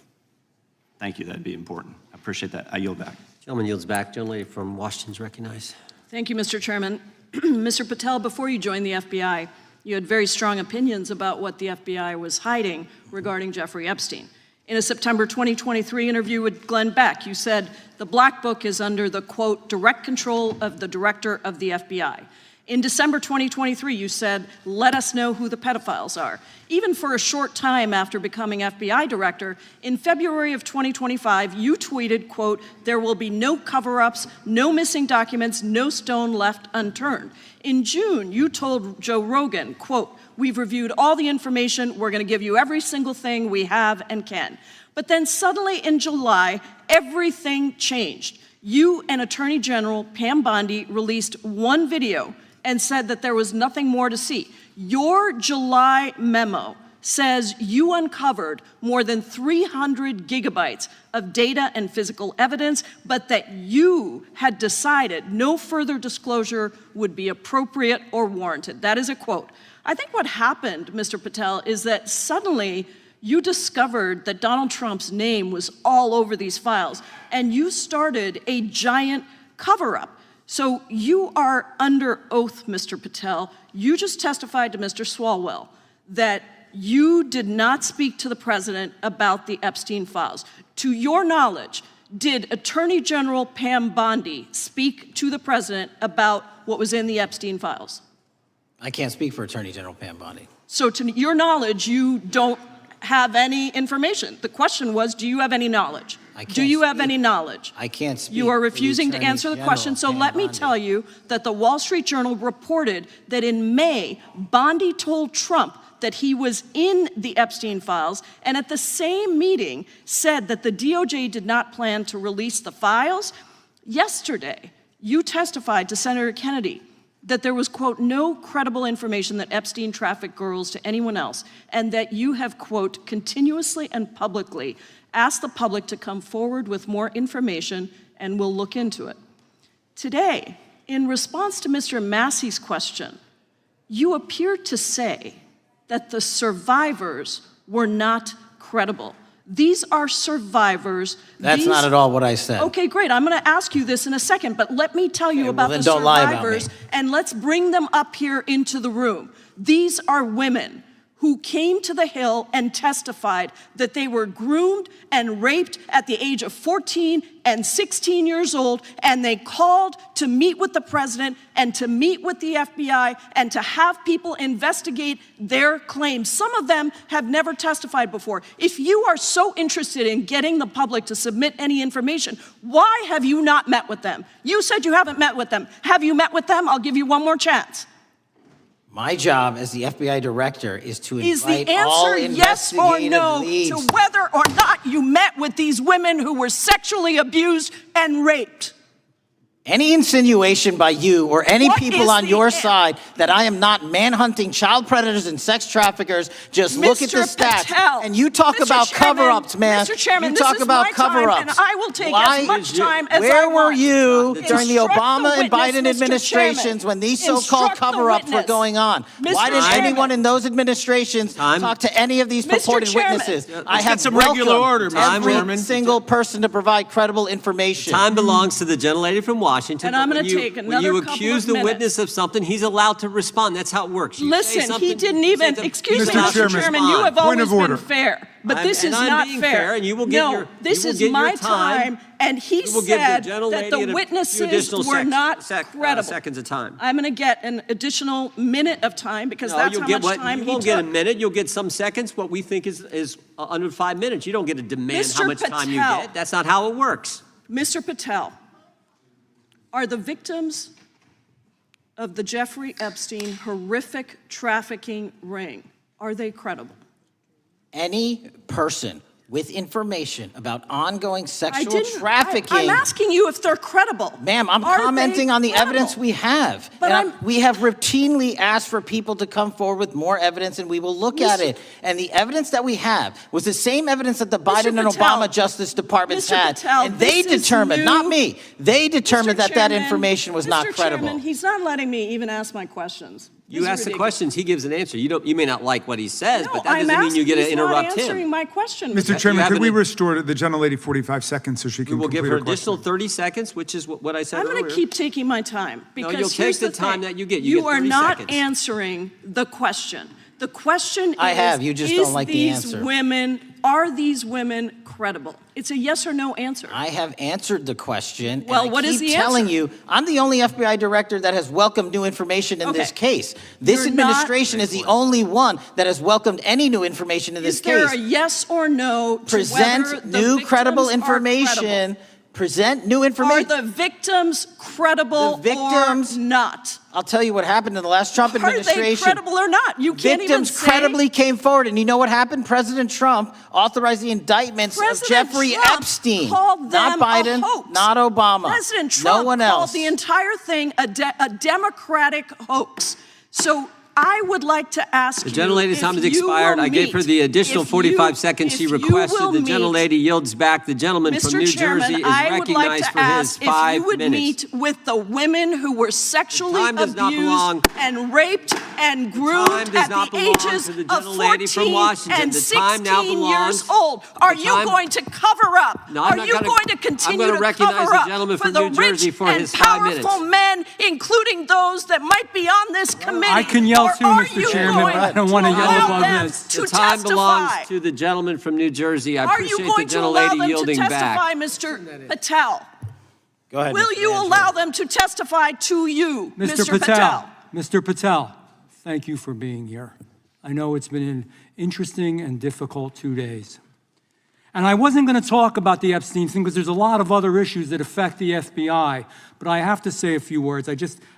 M: Thank you, that'd be important. I appreciate that. I yield back.
C: Gentleman yields back. Gentleman from Washington is recognized.
A: Thank you, Mr. Chairman. Mr. Patel, before you joined the FBI, you had very strong opinions about what the FBI was hiding regarding Jeffrey Epstein. In a September 2023 interview with Glenn Beck, you said the Black Book is under the, quote, direct control of the director of the FBI. In December 2023, you said, let us know who the pedophiles are. Even for a short time after becoming FBI director, in February of 2025, you tweeted, quote, there will be no cover-ups, no missing documents, no stone left unturned. In June, you told Joe Rogan, quote, we've reviewed all the information, we're gonna give you every single thing we have and can. But then suddenly in July, everything changed. You and Attorney General Pam Bondi released one video and said that there was nothing more to see. Your July memo says you uncovered more than 300 gigabytes of data and physical evidence, but that you had decided no further disclosure would be appropriate or warranted. That is a quote. I think what happened, Mr. Patel, is that suddenly you discovered that Donald Trump's name was all over these files, and you started a giant cover-up. So you are under oath, Mr. Patel. You just testified to Mr. Swalwell that you did not speak to the president about the Epstein files. To your knowledge, did Attorney General Pam Bondi speak to the president about what was in the Epstein files?
B: I can't speak for Attorney General Pam Bondi.
A: So to your knowledge, you don't have any information. The question was, do you have any knowledge? Do you have any knowledge?
B: I can't speak.
A: You are refusing to answer the question, so let me tell you that the Wall Street Journal reported that in May, Bondi told Trump that he was in the Epstein files, and at the same meeting said that the DOJ did not plan to release the files. Yesterday, you testified to Senator Kennedy that there was, quote, no credible information that Epstein trafficked girls to anyone else, and that you have, quote, continuously and publicly asked the public to come forward with more information and we'll look into it. Today, in response to Mr. Massey's question, you appear to say that the survivors were not credible. These are survivors.
B: That's not at all what I said.
A: Okay, great. I'm going to ask you this in a second, but let me tell you about
B: then
A: the
B: don't lie about
A: survivors,
B: me.
A: and let's bring them up here into the room. These are women who came to the Hill and testified that they were groomed and raped at the age of 14 and 16 years old, and they called to meet with the president and to meet with the FBI and to have people investigate their claims. Some of them have never testified before. If you are so interested in getting the public to submit any information, why have you not met with them? You said you haven't met with them. Have you met with them? I'll give you one more chance.
B: My job as the FBI director is to
A: Is the
B: invite all
A: answer yes or
B: investigative
A: no
B: leads.
A: to whether or not you met with these women who were sexually abused and raped?
B: Any insinuation by you or any
A: What
B: people
A: is
B: on
A: the
B: your
A: an-
B: side that I am not manhunting child predators and sex traffickers, just look at the
A: Mr.
B: stats.
A: Patel,
B: And you talk
A: Mr.
B: about
A: Chairman,
B: cover-ups, man.
A: Mr. Chairman,
B: you
A: this
B: talk
A: is
B: about
A: my time,
B: cover-ups.
A: and I will take
B: Why
A: as much time as I
B: Where were
A: want.
B: you during the
A: Instruct
B: Obama
A: the
B: and
A: witness,
B: Biden
A: Mr.
B: administrations
A: Chairman.
B: when these so-called
A: Instruct the
B: cover-ups were
A: witness.
B: going on?
A: Mr.
B: Why didn't
A: Chairman.
B: anyone in those administrations talk to any of these
A: Mr.
B: purported
A: Chairman.
B: witnesses?
A: Let's
B: I have
H: get some regular order, Mr.
B: every
H: Chairman.
B: single person to provide credible information.
C: Time belongs to the gentlelady from Washington.
A: And I'm
C: but
A: gonna
C: when you-
A: take
C: when
A: another
C: you
A: couple
C: accuse
A: of
C: the
A: minutes.
C: witness of something, he's allowed to respond. That's how it works. You say
A: Listen, he
C: something,
A: didn't
C: you say
A: even,
C: something,
A: excuse me,
C: he's allowed to
A: Mr. Chairman, you
C: respond.
A: have
P: Point
A: always
P: of
A: been
P: order.
A: fair, but this
C: And
A: is
C: I'm
A: not
C: being
A: fair.
C: fair, and you will get
A: No,
C: your-
A: this
C: you will
A: is
C: get your
A: my
C: time.
A: and he
C: You will give the
A: said
C: gentlelady
A: that the
C: a few
A: witnesses
C: additional
A: were not credible.
C: seconds of time.
A: I'm going to get an additional minute of time because
C: No,
A: that's
C: you'll
A: how
C: get
A: much
C: what
A: time
C: you
A: he
C: won't get a
A: took.
C: minute. You'll get some seconds. What we think is under 5 minutes. You don't get to demand how
A: Mr.
C: much time you
A: Patel.
C: get. That's not how it works.
A: Mr. Patel, are the victims of the Jeffrey Epstein horrific trafficking ring, are they credible?
B: Any person with information about ongoing
A: I
B: sexual
A: didn't.
B: trafficking.
A: I'm asking you if they're credible.
B: Ma'am, I'm
A: Are they
B: commenting on the
A: credible?
B: evidence we have.
A: But
B: And we have routinely asked for people to come forward with more evidence, and we will look at it. And the evidence that we have was the same evidence that the Biden and
A: Patel,
B: Obama Justice Departments
A: Mr.
B: had.
A: Patel,
B: And they
A: this is
B: determined, not
A: new.
B: me, they determined that that
A: Chairman,
B: information was not
A: Mr.
B: credible.
A: Chairman, he's not letting me even ask my questions.
C: You
A: This is
C: ask the
A: ridiculous.
C: questions, he gives an answer. You may not like what he says,
A: No,
C: but that
A: I'm
C: doesn't mean you get to
A: asking- he's not
C: interrupt
A: answering
C: him.
A: my question.
P: Mr.
C: You
P: Chairman,
C: have
P: could we
C: an-
P: restore the gentlelady 45 seconds so she
C: We
P: can
C: will
P: complete
C: give her
P: her question?
C: additional 30 seconds, which is what I said
A: I'm going
C: earlier.
A: to keep taking my time because
C: you'll take
A: here's
C: the
A: the
C: time
A: thing.
C: that you get. You get
A: are
C: 30
A: not
C: seconds.
A: answering the question. The question
B: I
A: is,
B: have, you just don't like the
A: these
B: answer.
A: are these women credible? It's a yes or no answer.
B: I have answered the question.
A: Well,
B: and I
A: what is
B: keep
A: the
B: telling
A: answer?
B: you, I'm the only FBI director that has welcomed new information in this
A: Okay.
B: case. This
A: You're not-
B: administration is the only one that has welcomed any new information in this
A: Is there
B: case.
A: a yes or no to whether
B: Present
A: the
B: new credible
A: victims are
B: information.
A: credible?
B: Present new
A: Are
B: information.
A: the victims credible
B: victims-
A: or not?
B: I'll tell you what happened in the last Trump
A: Are they
B: administration.
A: credible or not? You can't even
B: Victims
A: say.
B: credibly came forward, and you know what happened? President Trump authorized the indictments of
A: President
B: Jeffrey
A: Trump
B: Epstein.
A: called
B: Not
A: them
B: Biden,
A: a hoax.
B: not Obama.
A: President Trump
B: no one
A: called
B: else.
A: the entire thing a Democratic hoax. So I would like to ask
C: The
A: you
C: gentlelady's
A: if
C: time has
A: you
C: expired.
A: will
C: I gave her
A: meet-
C: the additional
A: if
C: 45
A: you-
C: seconds she
A: if you
C: requested.
A: will
C: The
A: meet-
C: gentlelady yields back. The gentleman from
A: Mr.
C: New
A: Chairman,
C: Jersey is
A: I would like
C: recognized
A: to
C: for his
A: ask if
C: 5
A: you would
C: minutes.
A: meet with the women who were sexually
C: time does not belong-
A: abused and raped and groomed
C: time does
A: at
C: not
A: the
C: belong
A: ages
C: to the
A: of
C: gentlelady from
A: 14
C: Washington.
A: and
C: The time now
A: 16
C: belongs-
A: years old. Are
C: the
A: you
C: time-
A: going to cover up?
C: No, I'm
A: Are
C: not
A: you
C: gonna-
A: going to
C: I'm
A: continue
C: gonna
A: to
C: recognize
A: cover
C: the
A: up
C: gentleman
A: for
C: from
A: the
C: New Jersey
A: rich
C: for
A: and
C: his 5
A: powerful
C: minutes.
A: men, including those that might be on this committee?
G: I can yell
A: Or
G: too,
A: are
G: Mr.
A: you
G: Chairman,
A: going
G: but I don't want to yell
A: allow
G: above
A: them
G: this.
A: to
C: The time belongs
A: testify?
C: to the gentleman from New Jersey. I
A: Are you
C: appreciate the
A: going to allow
C: gentlelady
A: them to
C: yielding
A: testify,
C: back.
A: Mr. Patel?
B: Go ahead.
A: Will
B: Mr.
A: you
B: Angelo.
A: allow them to testify to you, Mr. Patel?
G: Mr. Patel, thank you for being here. I know it's been an interesting and difficult 2 days. And I wasn't going to talk about the Epstein thing because there's a lot of other issues that affect the FBI, but I have to say a few words.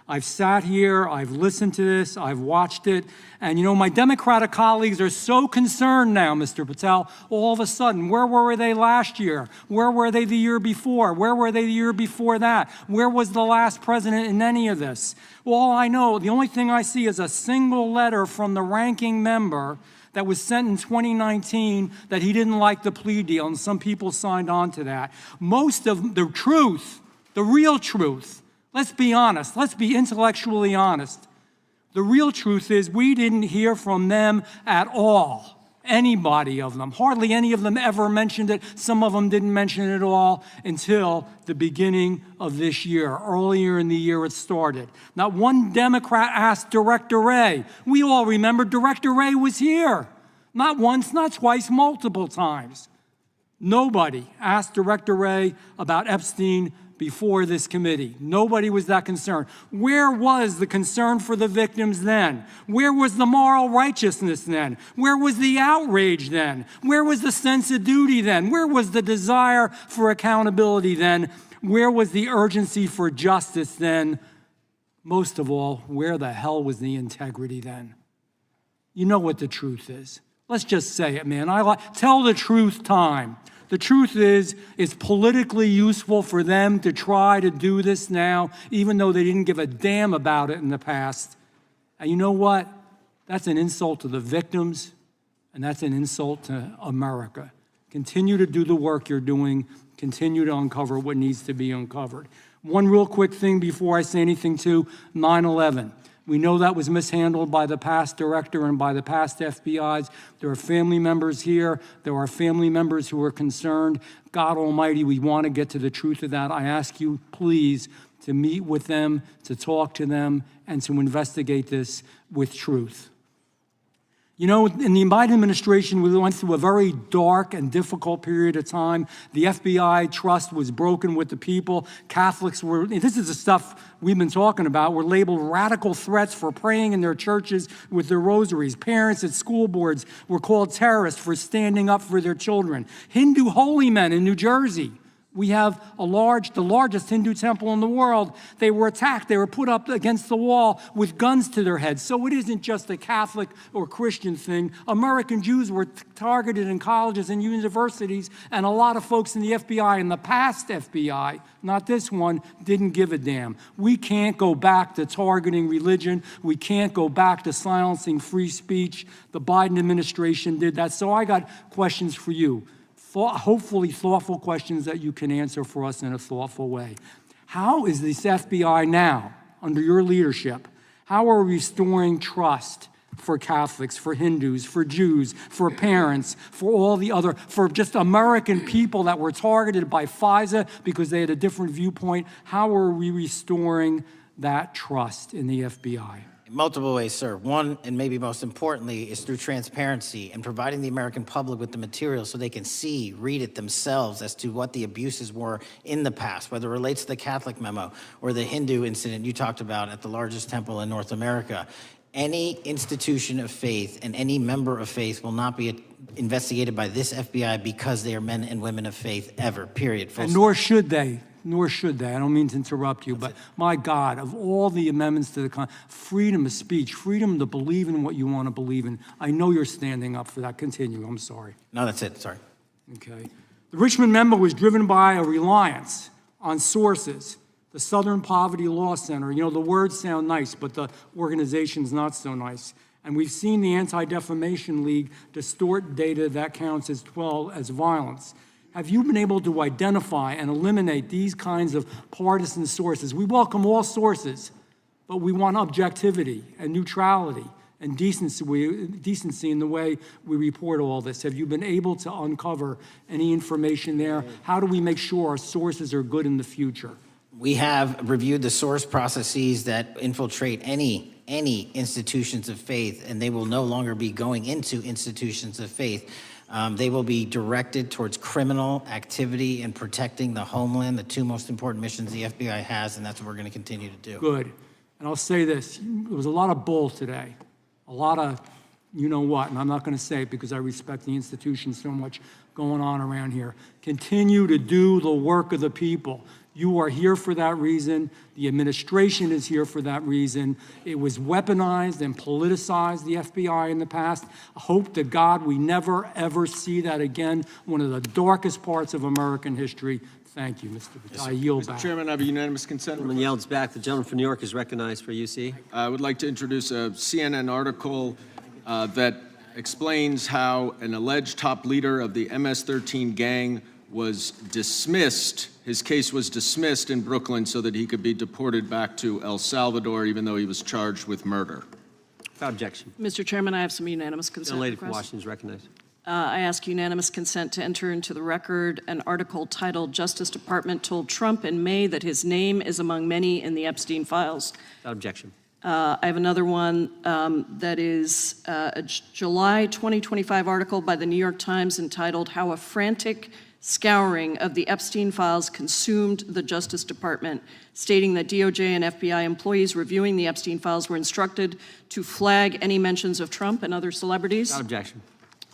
G: I've sat here, I've listened to this, I've watched it, and you know, my Democratic colleagues are so concerned now, Mr. Patel, all of a sudden. Where were they last year? Where were they the year before? Where were they the year before that? Where was the last president in any of this? Well, all I know, the only thing I see is a single letter from the ranking member that was sent in 2019 that he didn't like the plea deal, and some people signed on to that. Most of the truth, the real truth, let's be honest, let's be intellectually honest. The real truth is we didn't hear from them at all. Anybody of them. Hardly any of them ever mentioned it. Some of them didn't mention it at all until the beginning of this year. Earlier in the year it started. Not one Democrat asked Director Wray. We all remember Director Wray was here. Not once, not twice, multiple times. Nobody asked Director Wray about Epstein before this committee. Nobody was that concerned. Where was the concern for the victims then? Where was the moral righteousness then? Where was the outrage then? Where was the sense of duty then? Where was the desire for accountability then? Where was the urgency for justice then? Most of all, where the hell was the integrity then? You know what the truth is. Let's just say it, man. Tell the truth time. The truth is, it's politically useful for them to try to do this now, even though they didn't give a damn about it in the past. And you know what? That's an insult to the victims, and that's an insult to America. Continue to do the work you're doing. Continue to uncover what needs to be uncovered. One real quick thing before I say anything to 9/11. We know that was mishandled by the past director and by the past FBIs. There are family members here. There are family members who are concerned. God Almighty, we want to get to the truth of that. I ask you, please, to meet with them, to talk to them, and to investigate this with truth. You know, in the Biden administration, we went through a very dark and difficult period of time. The FBI trust was broken with the people. Catholics were, this is the stuff we've been talking about, were labeled radical threats for praying in their churches with their rosaries. Parents at school boards were called terrorists for standing up for their children. Hindu holy men in New Jersey. We have the largest Hindu temple in the world. They were attacked. They were put up against the wall with guns to their heads. So it isn't just a Catholic or Christian thing. American Jews were targeted in colleges and universities, and a lot of folks in the FBI, in the past FBI, not this one, didn't give a damn. We can't go back to targeting religion. We can't go back to silencing free speech. The Biden administration did that. So I got questions for you. Hopefully thoughtful questions that you can answer for us in a thoughtful way. How is this FBI now, under your leadership, how are we restoring trust for Catholics, for Hindus, for Jews, for parents, for all the other, for just American people that were targeted by FISA because they had a different viewpoint? How are we restoring that trust in the FBI?
B: Multiple ways, sir. One, and maybe most importantly, is through transparency and providing the American public with the material so they can see, read it themselves as to what the abuses were in the past, whether it relates to the Catholic memo or the Hindu incident you talked about at the largest temple in North America. Any institution of faith and any member of faith will not be investigated by this FBI because they are men and women of faith ever, period.
G: And nor should they. Nor should they. I don't mean to interrupt you, but my God, of all the amendments to the freedom of speech, freedom to believe in what you want to believe in, I know you're standing up for that. Continue. I'm sorry.
B: No, that's it. Sorry.
G: Okay. The Richmond memo was driven by a reliance on sources. The Southern Poverty Law Center, you know, the words sound nice, but the organization's not so nice. And we've seen the Anti-Defamation League distort data that counts as violence. Have you been able to identify and eliminate these kinds of partisan sources? We welcome all sources, but we want objectivity and neutrality and decency in the way we report all this. Have you been able to uncover any information there? How do we make sure our sources are good in the future?
B: We have reviewed the source processes that infiltrate any institutions of faith, and they will no longer be going into institutions of faith. They will be directed towards criminal activity and protecting the homeland, the two most important missions the FBI has, and that's what we're going to continue to do.
G: Good. And I'll say this. There was a lot of bull today, a lot of you know what, and I'm not going to say it because I respect the institution so much, going on around here. Continue to do the work of the people. You are here for that reason. The administration is here for that reason. It was weaponized and politicized, the FBI, in the past. I hope to God we never, ever see that again. One of the darkest parts of American history. Thank you, Mr. Patel. I yield back.
H: Mr. Chairman, I have a unanimous consent
C: Gentleman yields back. The gentleman from New York is recognized for UC.
H: I would like to introduce a CNN article that explains how an alleged top leader of the MS-13 gang was dismissed. His case was dismissed in Brooklyn so that he could be deported back to El Salvador, even though he was charged with murder.
C: Without objection.
A: Mr. Chairman, I have some unanimous consent
C: The lady from
A: requests.
C: Washington is recognized.
A: I ask unanimous consent to enter into the record an article titled "Justice Department Told Trump in May that his name is among many in the Epstein files."
C: Without objection.
A: I have another one that is a July 2025 article by the New York Times entitled "How a Frantic Scouring of the Epstein Files Consumed the Justice Department," stating that DOJ and FBI employees reviewing the Epstein files were instructed to flag any mentions of Trump and other celebrities.
C: Without objection.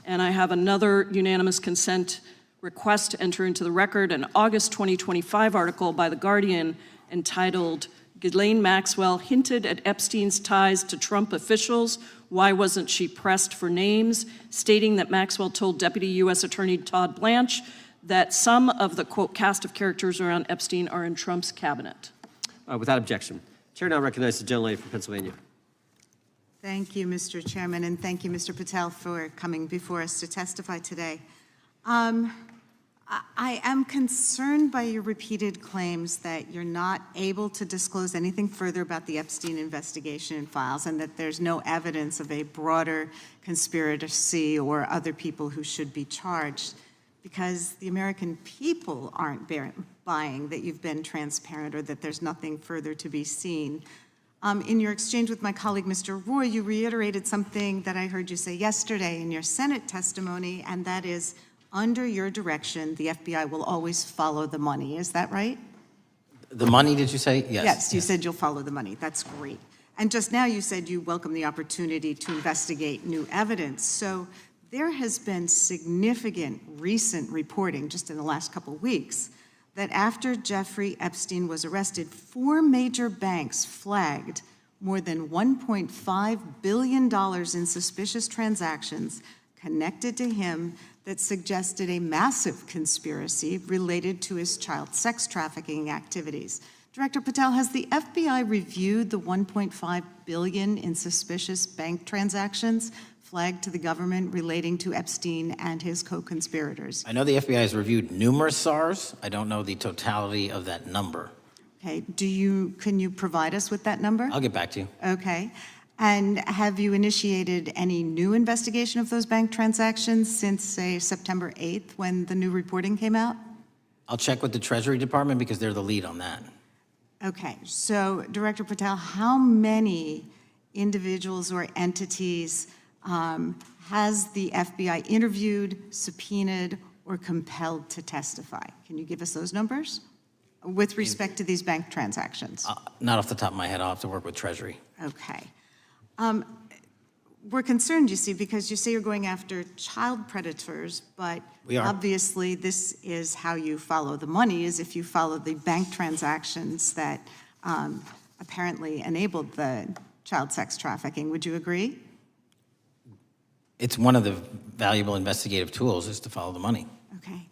A: And I have another unanimous consent request to enter into the record an August 2025 article by The Guardian entitled "Ghislaine Maxwell Hinted at Epstein's Ties to Trump Officials. Why Wasn't She Pressed for Names?" stating that Maxwell told Deputy U.S. Attorney Todd Blanche that some of the, quote, cast of characters around Epstein are in Trump's cabinet.
C: Without objection. Chair now recognizes the gentlelady from Pennsylvania.
T: Thank you, Mr. Chairman, and thank you, Mr. Patel, for coming before us to testify today. I am concerned by your repeated claims that you're not able to disclose anything further about the Epstein investigation and files, and that there's no evidence of a broader conspiracy or other people who should be charged, because the American people aren't buying that you've been transparent or that there's nothing further to be seen. In your exchange with my colleague, Mr. Roy, you reiterated something that I heard you say yesterday in your Senate testimony, and that is, under your direction, the FBI will always follow the money. Is that right?
B: The money, did you say? Yes.
T: Yes, you said you'll follow the money. That's great. And just now you said you welcome the opportunity to investigate new evidence. So there has been significant recent reporting just in the last couple of weeks that after Jeffrey Epstein was arrested, 4 major banks flagged more than $1.5 billion in suspicious transactions connected to him that suggested a massive conspiracy related to his child sex trafficking activities. Director Patel, has the FBI reviewed the $1.5 billion in suspicious bank transactions flagged to the government relating to Epstein and his co-conspirators?
B: I know the FBI has reviewed numerous SARs. I don't know the totality of that number.
T: Okay, can you provide us with that number?
B: I'll get back to you.
T: Okay. And have you initiated any new investigation of those bank transactions since, say, September 8th, when the new reporting came out?
B: I'll check with the Treasury Department because they're the lead on that.
T: Okay, so Director Patel, how many individuals or entities has the FBI interviewed, subpoenaed, or compelled to testify? Can you give us those numbers with respect to these bank transactions?
B: Not off the top of my head. I'll have to work with Treasury.
T: Okay. We're concerned, you see, because you say you're going after child predators, but
B: we are.
T: Obviously this is how you follow the money, is if you follow the bank transactions that apparently enabled the child sex trafficking. Would you agree?
B: It's one of the valuable investigative tools is to follow the money.
T: Okay.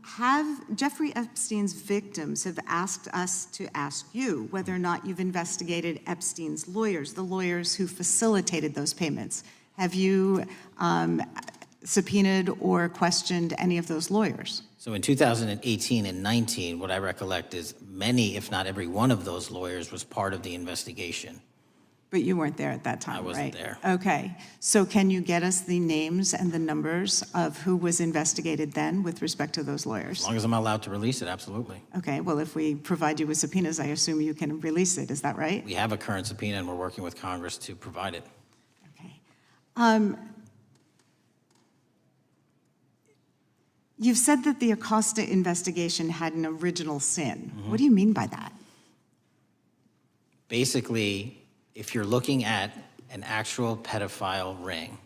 T: Have Jeffrey Epstein's victims have asked us to ask you whether or not you've investigated Epstein's lawyers, the lawyers who facilitated those payments. Have you subpoenaed or questioned any of those lawyers?
B: So in 2018 and 19, what I recollect is many, if not every one of those lawyers was part of the investigation.
T: But you weren't there at that time,
B: I wasn't
T: right?
B: there.
T: Okay. So can you get us the names and the numbers of who was investigated then with respect to those lawyers?
B: As long as I'm allowed to release it, absolutely.
T: Okay. Well, if we provide you with subpoenas, I assume you can release it. Is that right?
B: We have a current subpoena, and we're working with Congress to provide it.
T: Okay. You've said that the Acosta investigation had an original sin.
B: Mm-hmm.
T: What do you mean by that?
B: Basically, if you're looking at an actual pedophile ring,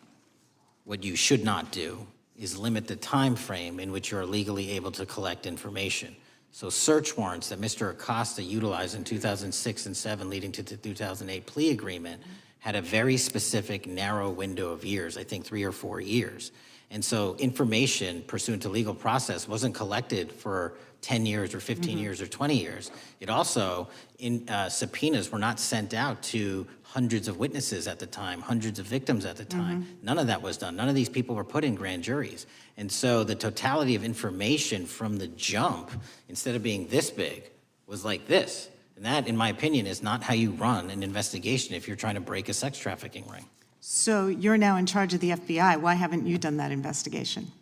B: what you should not do is limit the time frame in which you're legally able to collect information. So search warrants that Mr. Acosta utilized in 2006 and 7 leading to the 2008 plea agreement had a very specific narrow window of years, I think 3 or 4 years. And so information pursuant to legal process wasn't collected for 10 years or 15 years or 20 years. It also, subpoenas were not sent out to hundreds of witnesses at the time, hundreds of victims at the time. None of that was done. None of these people were put in grand juries. And so the totality of information from the jump, instead of being this big, was like this. And that, in my opinion, is not how you run an investigation if you're trying to break a sex trafficking ring.
T: So you're now in charge of the FBI. Why haven't you done that investigation?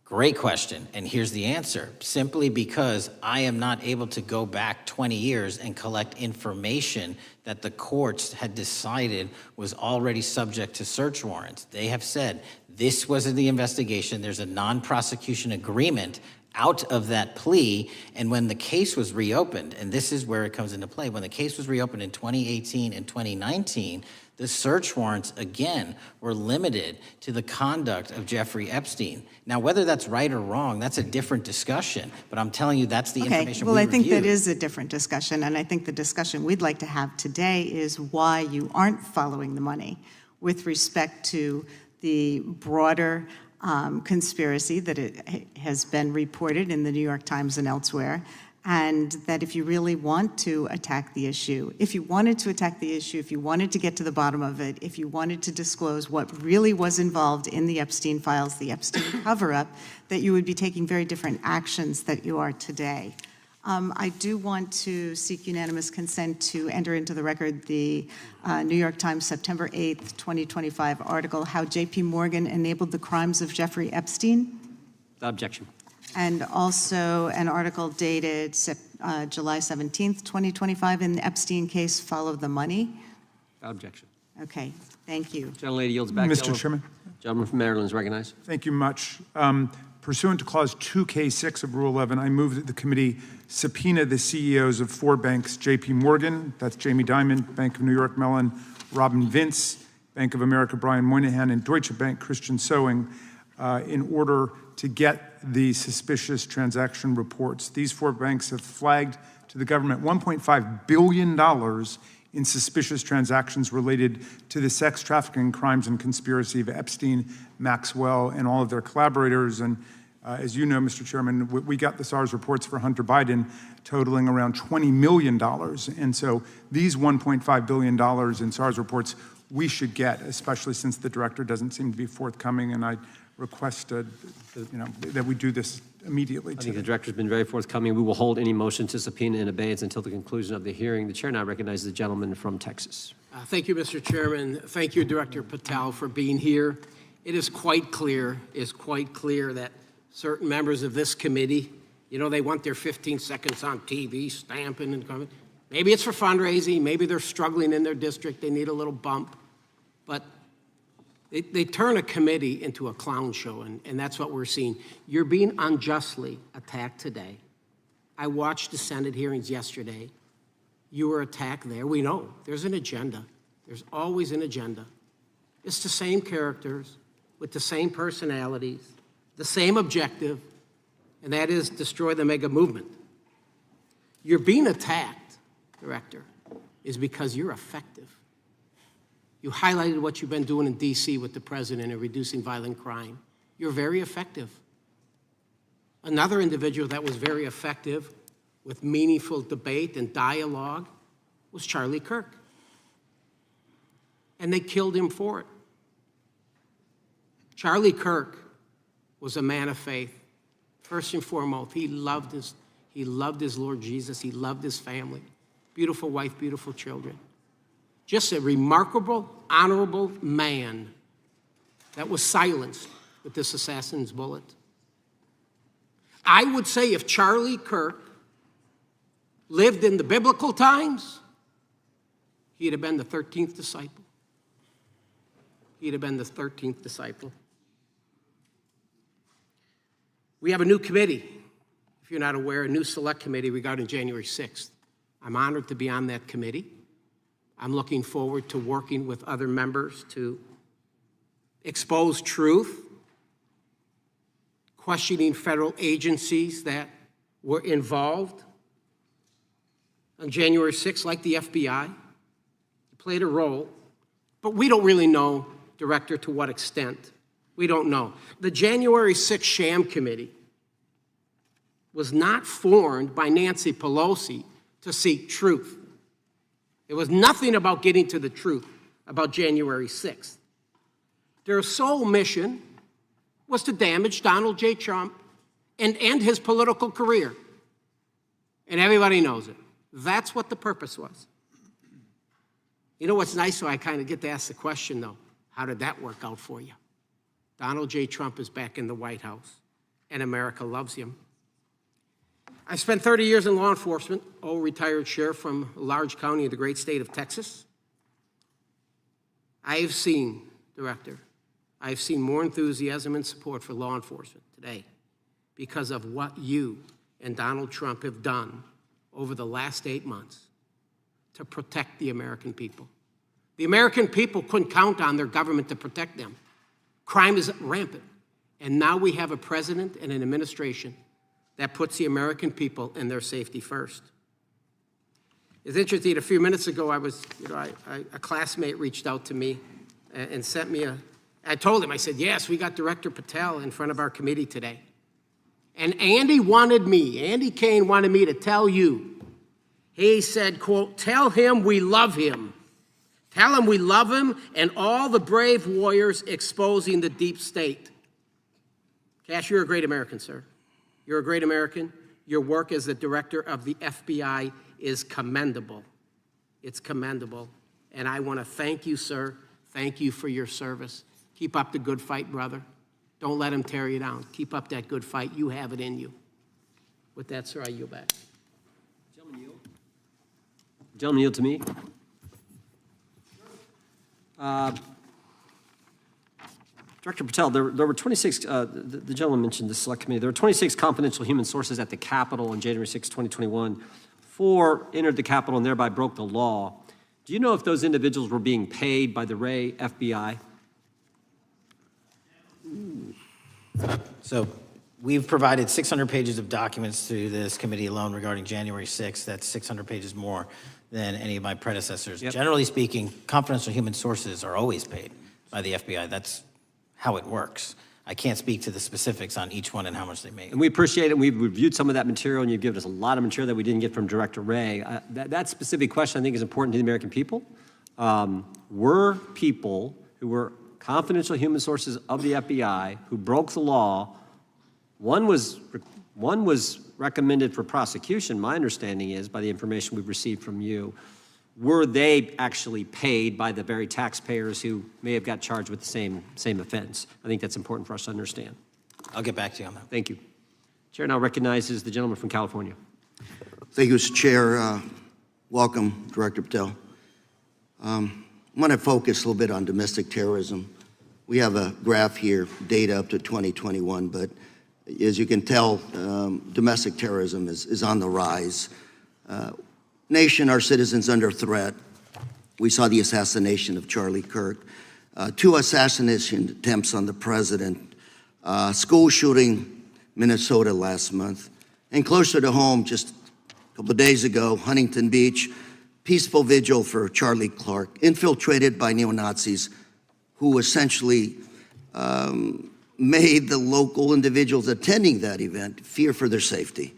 B: Great question, and here's the answer. Simply because I am not able to go back 20 years and collect information that the courts had decided was already subject to search warrants. They have said, this was in the investigation, there's a non-prosecution agreement out of that plea, and when the case was reopened, and this is where it comes into play, when the case was reopened in 2018 and 2019, the search warrants, again, were limited to the conduct of Jeffrey Epstein. Now, whether that's right or wrong, that's a different discussion, but I'm telling you that's the information we reviewed.
T: I think that is a different discussion, and I think the discussion we'd like to have today is why you aren't following the money with respect to the broader conspiracy that it has been reported in the New York Times and elsewhere, and that if you really want to attack the issue, if you wanted to attack the issue, if you wanted to get to the bottom of it, if you wanted to disclose what really was involved in the Epstein files, the Epstein cover-up, that you would be taking very different actions that you are today. I do want to seek unanimous consent to enter into the record the New York Times September 8th, 2025 article, How J.P. Morgan Enabled the Crimes of Jeffrey Epstein.
C: Objection.
T: And also an article dated July 17th, 2025 in the Epstein case, Follow the Money.
C: Objection.
T: Okay, thank you.
C: Gentlelady yields back.
P: Mr. Chairman.
C: Gentleman from Maryland is recognized.
P: Thank you much. Pursuant to Clause 2K6 of Rule 11, I move that the committee subpoena the CEOs of 4 banks, J.P. Morgan, that's Jamie Dimon, Bank of New York Mellon, Robin Vince, Bank of America, Brian Moynihan, and Deutsche Bank, Christian Sowing, in order to get the suspicious transaction reports. These 4 banks have flagged to the government $1.5 billion in suspicious transactions related to the sex trafficking crimes and conspiracy of Epstein, Maxwell, and all of their collaborators. And as you know, Mr. Chairman, we got the SARS reports for Hunter Biden totaling around $20 million. And so these $1.5 billion in SARS reports we should get, especially since the director doesn't seem to be forthcoming. And I request that we do this immediately.
C: I think the director's been very forthcoming. We will hold any motion to subpoena in abeyance until the conclusion of the hearing. The chair now recognizes the gentleman from Texas.
U: Thank you, Mr. Chairman. Thank you, Director Patel, for being here. It is quite clear that certain members of this committee, they want their 15 seconds on TV, stamping and coming. Maybe it's for fundraising. Maybe they're struggling in their district. They need a little bump. But they turn a committee into a clown show, and that's what we're seeing. You're being unjustly attacked today. I watched the Senate hearings yesterday. You were attacked there. We know there's an agenda. There's always an agenda. It's the same characters with the same personalities, the same objective, and that is destroy the mega movement. You're being attacked, Director, is because you're effective. You highlighted what you've been doing in D.C. with the president in reducing violent crime. You're very effective. Another individual that was very effective with meaningful debate and dialogue was Charlie Kirk. And they killed him for it. Charlie Kirk was a man of faith. First and foremost, he loved his Lord Jesus. He loved his family. Beautiful wife, beautiful children. Just a remarkable, honorable man that was silenced with this assassin's bullet. I would say if Charlie Kirk lived in the biblical times, he'd have been the 13th disciple. He'd have been the 13th disciple. We have a new committee, if you're not aware, a new select committee regarding January 6th. I'm honored to be on that committee. I'm looking forward to working with other members to expose truth questioning federal agencies that were involved on January 6th, like the FBI, played a role, but we don't really know, Director, to what extent. We don't know. The January 6th sham committee was not formed by Nancy Pelosi to seek truth. It was nothing about getting to the truth about January 6th. Their sole mission was to damage Donald J. Trump and end his political career. And everybody knows it. That's what the purpose was. You know what's nice, so I kind of get to ask the question, though, how did that work out for you? Donald J. Trump is back in the White House, and America loves him. I spent 30 years in law enforcement, retired sheriff from a large county in the great state of Texas. I have seen, Director, I've seen more enthusiasm and support for law enforcement today because of what you and Donald Trump have done over the last 8 months to protect the American people. The American people couldn't count on their government to protect them. Crime is rampant. And now we have a president and an administration that puts the American people and their safety first. It's interesting, a few minutes ago, a classmate reached out to me and sent me I told him, I said, yes, we got Director Patel in front of our committee today. And Andy Kane wanted me to tell you, he said, quote, tell him we love him. Tell him we love him and all the brave warriors exposing the deep state. Kash, you're a great American, sir. You're a great American. Your work as the director of the FBI is commendable. It's commendable. And I want to thank you, sir. Thank you for your service. Keep up the good fight, brother. Don't let him tear you down. Keep up that good fight. You have it in you. With that, sir, I yield back.
C: Gentleman, yield to me. Director Patel, there were 26, the gentleman mentioned the select committee, there were 26 confidential human sources at the Capitol on January 6, 2021. 4 entered the Capitol and thereby broke the law. Do you know if those individuals were being paid by the Ray FBI?
B: So we've provided 600 pages of documents to this committee alone regarding January 6th. That's 600 pages more than any of my predecessors.
C: Yep.
B: Generally speaking, confidential human sources are always paid by the FBI. That's how it works. I can't speak to the specifics on each one and how much they make.
C: And we appreciate it. We've reviewed some of that material, and you've given us a lot of material that we didn't get from Director Ray. That specific question, I think, is important to the American people. Were people who were confidential human sources of the FBI who broke the law, one was recommended for prosecution, my understanding is, by the information we've received from you. Were they actually paid by the very taxpayers who may have got charged with the same offense? I think that's important for us to understand.
B: I'll get back to you on that.
C: Thank you. Chair now recognizes the gentleman from California.
J: Thank you, Mr. Chair. Welcome, Director Patel. I'm going to focus a little bit on domestic terrorism. We have a graph here, data up to 2021, but as you can tell, domestic terrorism is on the rise. Nation, our citizens under threat. We saw the assassination of Charlie Kirk, 2 assassination attempts on the president, school shooting, Minnesota last month, and closer to home, just a couple of days ago, Huntington Beach, peaceful vigil for Charlie Clark, infiltrated by neo-Nazis who essentially made the local individuals attending that event fear for their safety.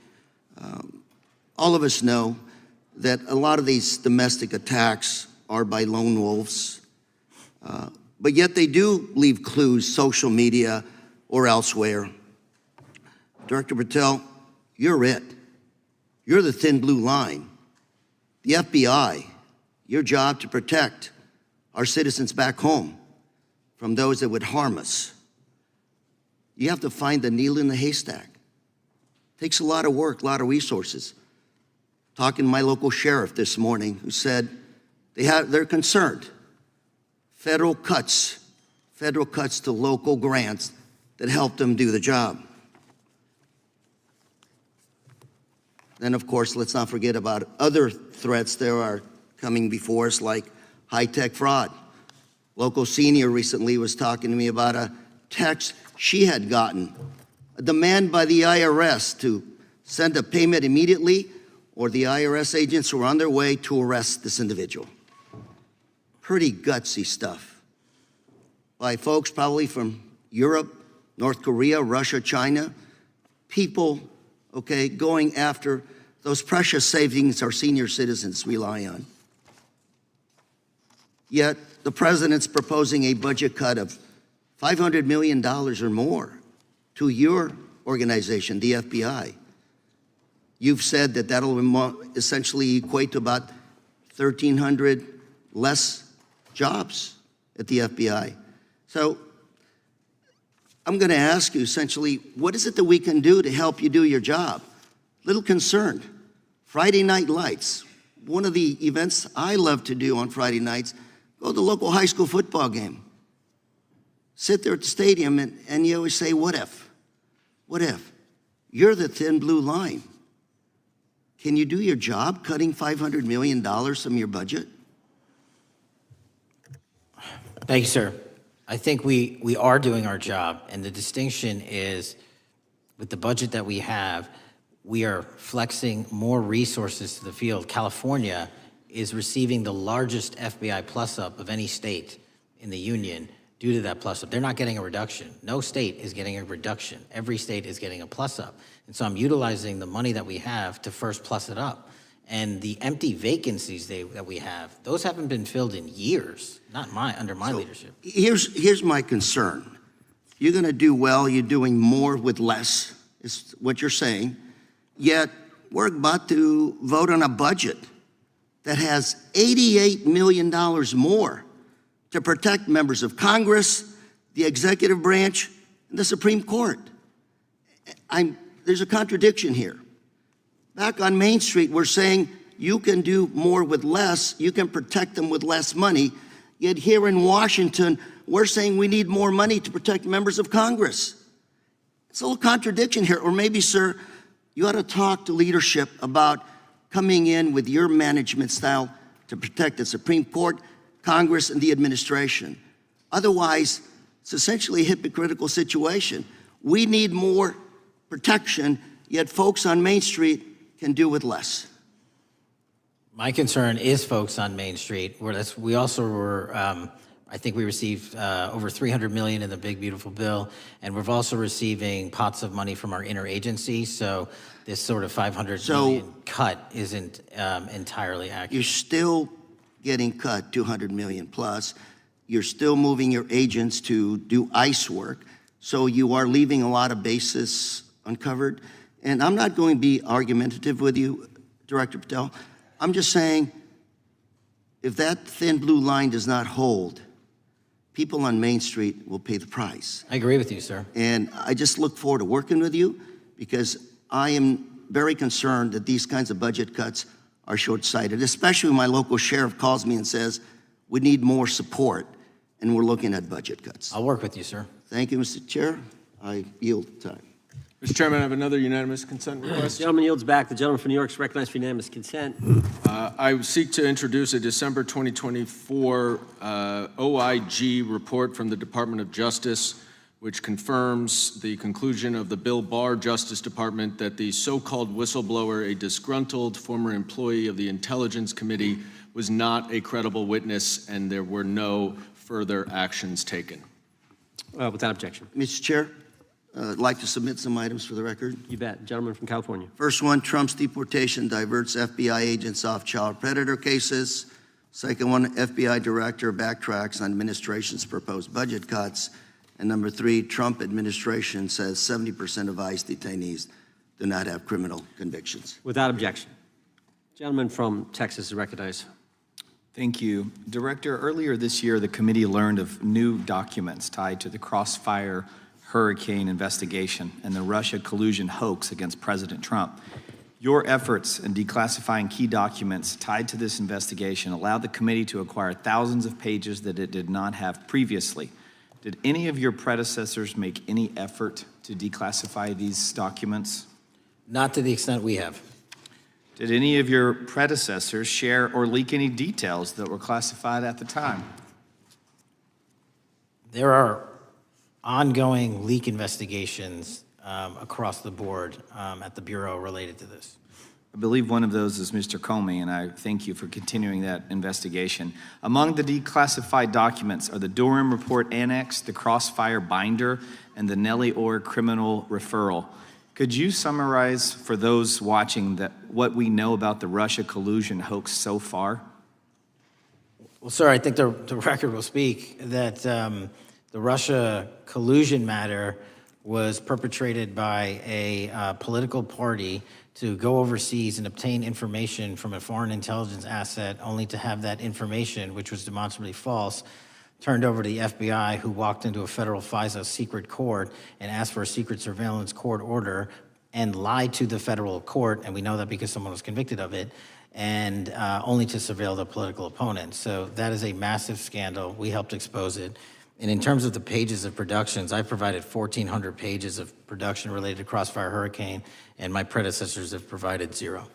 J: All of us know that a lot of these domestic attacks are by lone wolves, but yet they do leave clues, social media or elsewhere. Director Patel, you're it. You're the thin blue line. The FBI, your job to protect our citizens back home from those that would harm us. You have to find the needle in the haystack. Takes a lot of work, a lot of resources. Talking to my local sheriff this morning who said they're concerned. Federal cuts to local grants that help them do the job. Then, of course, let's not forget about other threats that are coming before us, like high-tech fraud. Local senior recently was talking to me about a text she had gotten a demand by the IRS to send a payment immediately, or the IRS agents were on their way to arrest this individual. Pretty gutsy stuff by folks probably from Europe, North Korea, Russia, China, people, okay, going after those precious savings our senior citizens rely on. Yet the president's proposing a budget cut of $500 million or more to your organization, the FBI. You've said that that'll essentially equate to about 1,300 less jobs at the FBI. So I'm going to ask you essentially, what is it that we can do to help you do your job? Little concerned. Friday Night Lights. One of the events I love to do on Friday nights, go to the local high school football game. Sit there at the stadium and you always say, what if? What if? You're the thin blue line. Can you do your job cutting $500 million from your budget?
B: Thank you, sir. I think we are doing our job, and the distinction is with the budget that we have, we are flexing more resources to the field. California is receiving the largest FBI plus-up of any state in the union due to that plus-up. They're not getting a reduction. No state is getting a reduction. Every state is getting a plus-up. And so I'm utilizing the money that we have to first plus it up. And the empty vacancies that we have, those haven't been filled in years, not under my leadership.
J: Here's my concern. You're going to do well, you're doing more with less, is what you're saying. Yet we're about to vote on a budget that has $88 million more to protect members of Congress, the executive branch, and the Supreme Court. There's a contradiction here. Back on Main Street, we're saying you can do more with less, you can protect them with less money, yet here in Washington, we're saying we need more money to protect members of Congress. It's a little contradiction here, or maybe, sir, you ought to talk to leadership about coming in with your management style to protect the Supreme Court, Congress, and the administration. Otherwise, it's essentially a hypocritical situation. We need more protection, yet folks on Main Street can do with less.
B: My concern is folks on Main Street. We also were, I think we received over $300 million in the big, beautiful bill, and we're also receiving pots of money from our interagency, so this sort of $500 million cut isn't entirely accurate.
J: You're still getting cut $200 million plus. You're still moving your agents to do ICE work, so you are leaving a lot of bases uncovered. And I'm not going to be argumentative with you, Director Patel. I'm just saying, if that thin blue line does not hold, people on Main Street will pay the price.
B: I agree with you, sir.
J: And I just look forward to working with you, because I am very concerned that these kinds of budget cuts are short-sighted, especially when my local sheriff calls me and says, we need more support, and we're looking at budget cuts.
B: I'll work with you, sir.
J: Thank you, Mr. Chair. I yield time.
H: Mr. Chairman, I have another unanimous consent request.
C: The gentleman yields back. The gentleman from New York is recognized for unanimous consent.
H: I seek to introduce a December 2024 OIG report from the Department of Justice, which confirms the conclusion of the Bill Barr Justice Department that the so-called whistleblower, a disgruntled former employee of the Intelligence Committee, was not a credible witness, and there were no further actions taken.
C: Without objection.
J: Mr. Chair, I'd like to submit some items for the record.
C: You bet. Gentleman from California.
J: First one, Trump's deportation diverts FBI agents off child predator cases. Second one, FBI director backtracks on administration's proposed budget cuts. And number three, Trump administration says 70% of ICE detainees do not have criminal convictions.
C: Without objection. Gentleman from Texas is recognized.
M: Thank you. Director, earlier this year, the committee learned of new documents tied to the Crossfire Hurricane investigation and the Russia collusion hoax against President Trump. Your efforts in declassifying key documents tied to this investigation allowed the committee to acquire thousands of pages that it did not have previously. Did any of your predecessors make any effort to declassify these documents?
B: Not to the extent we have.
M: Did any of your predecessors share or leak any details that were classified at the time?
B: There are ongoing leak investigations across the board at the Bureau related to this.
L: I believe one of those is Mr. Comey, and I thank you for continuing that investigation. Among the declassified documents are the Durham Report Annex, the Crossfire Binder, and the Nellie Orr Criminal Referral. Could you summarize for those watching what we know about the Russia collusion hoax so far?
B: Well, sir, I think the record will speak that the Russia collusion matter was perpetrated by a political party to go overseas and obtain information from a foreign intelligence asset, only to have that information, which was demonstrably false, turned over to the FBI, who walked into a federal FISA secret court and asked for a secret surveillance court order and lied to the federal court, and we know that because someone was convicted of it, and only to surveil the political opponent. So that is a massive scandal. We helped expose it. And in terms of the pages of productions, I provided 1,400 pages of production related to Crossfire Hurricane, and my predecessors have provided 0.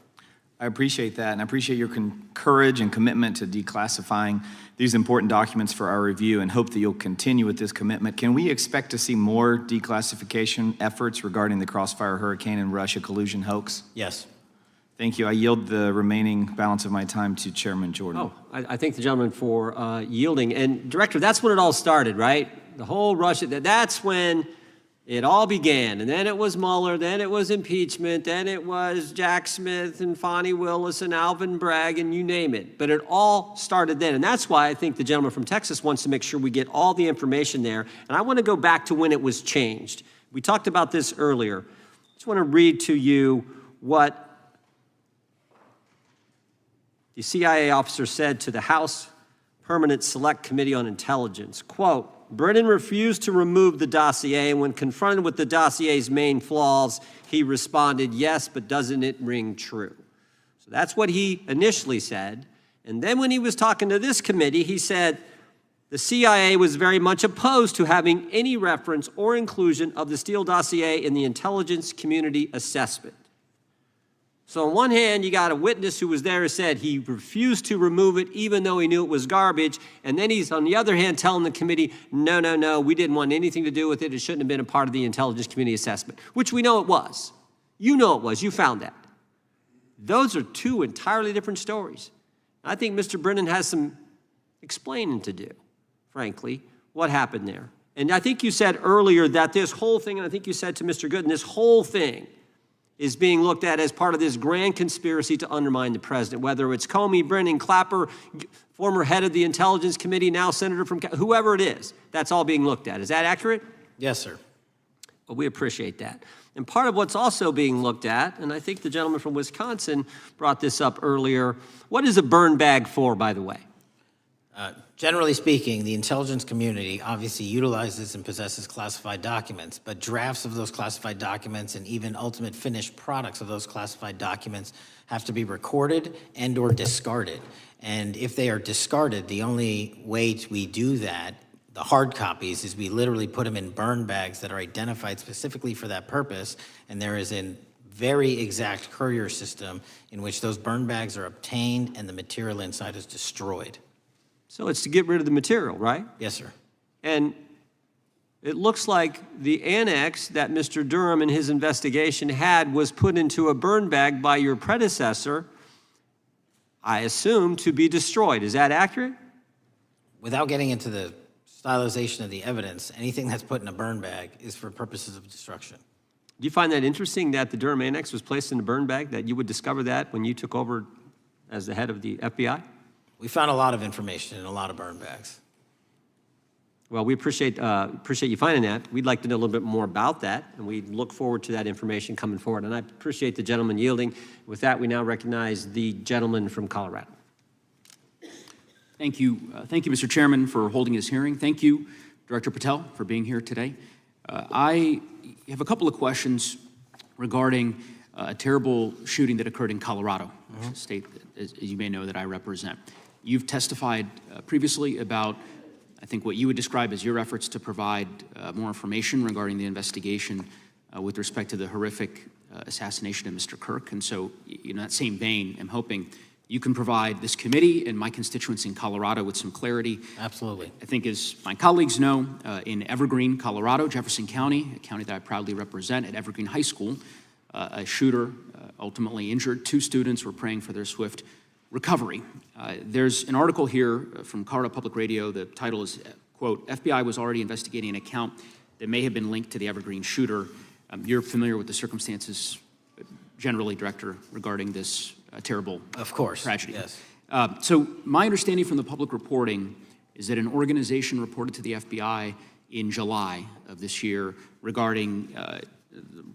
L: I appreciate that, and I appreciate your courage and commitment to declassifying these important documents for our review, and hope that you'll continue with this commitment. Can we expect to see more declassification efforts regarding the Crossfire Hurricane and Russia collusion hoax?
B: Yes.
L: Thank you. I yield the remaining balance of my time to Chairman Jordan.
C: Oh, I thank the gentleman for yielding. And Director, that's when it all started, right? The whole Russia, that's when it all began. And then it was Mueller, then it was impeachment, then it was Jack Smith and Fonnie Willis and Alvin Bragg and you name it. But it all started then. And that's why I think the gentleman from Texas wants to make sure we get all the information there. And I want to go back to when it was changed. We talked about this earlier. I just want to read to you what the CIA officer said to the House Permanent Select Committee on Intelligence, quote, Brennan refused to remove the dossier, and when confronted with the dossier's main flaws, he responded, yes, but doesn't it ring true? So that's what he initially said. And then when he was talking to this committee, he said the CIA was very much opposed to having any reference or inclusion of the Steele dossier in the intelligence community assessment. So on one hand, you got a witness who was there who said he refused to remove it even though he knew it was garbage. And then he's, on the other hand, telling the committee, no, we didn't want anything to do with it. It shouldn't have been a part of the intelligence community assessment, which we know it was. You know it was. You found that. Those are two entirely different stories. I think Mr. Brennan has some explaining to do, frankly, what happened there. And I think you said earlier that this whole thing, and I think you said to Mr. Gooden, this whole thing is being looked at as part of this grand conspiracy to undermine the president, whether it's Comey, Brennan, Clapper, former head of the Intelligence Committee, now senator from, whoever it is, that's all being looked at. Is that accurate?
B: Yes, sir.
C: Well, we appreciate that. And part of what's also being looked at, and I think the gentleman from Wisconsin brought this up earlier, what is a burn bag for, by the way?
B: Generally speaking, the intelligence community obviously utilizes and possesses classified documents, but drafts of those classified documents and even ultimate finished products of those classified documents have to be recorded and or discarded. And if they are discarded, the only way we do that, the hard copies, is we literally put them in burn bags that are identified specifically for that purpose, and there is a very exact courier system in which those burn bags are obtained and the material inside is destroyed.
C: So it's to get rid of the material, right?
B: Yes, sir.
C: And it looks like the annex that Mr. Durham in his investigation had was put into a burn bag by your predecessor, I assume, to be destroyed. Is that accurate?
B: Without getting into the stylization of the evidence, anything that's put in a burn bag is for purposes of destruction.
C: Do you find that interesting that the Durham annex was placed in a burn bag, that you would discover that when you took over as the head of the FBI?
B: We found a lot of information in a lot of burn bags.
C: Well, we appreciate you finding that. We'd like to know a little bit more about that, and we look forward to that information coming forward. And I appreciate the gentleman yielding. With that, we now recognize the gentleman from Colorado.
V: Thank you, Mr. Chairman, for holding this hearing. Thank you, Director Patel, for being here today. I have a couple of questions regarding a terrible shooting that occurred in Colorado, a state, as you may know, that I represent. You've testified previously about, I think, what you would describe as your efforts to provide more information regarding the investigation with respect to the horrific assassination of Mr. Kirk. And so, in that same vein, I'm hoping you can provide this committee and my constituents in Colorado with some clarity.
B: Absolutely.
V: I think, as my colleagues know, in Evergreen, Colorado, Jefferson County, a county that I proudly represent, at Evergreen High School, a shooter ultimately injured. 2 students were praying for their swift recovery. There's an article here from Colorado Public Radio. The title is, quote, FBI was already investigating an account that may have been linked to the Evergreen shooter. You're familiar with the circumstances generally, Director, regarding this terrible tragedy.
B: Yes.
V: So my understanding from the public reporting is that an organization reported to the FBI in July of this year regarding,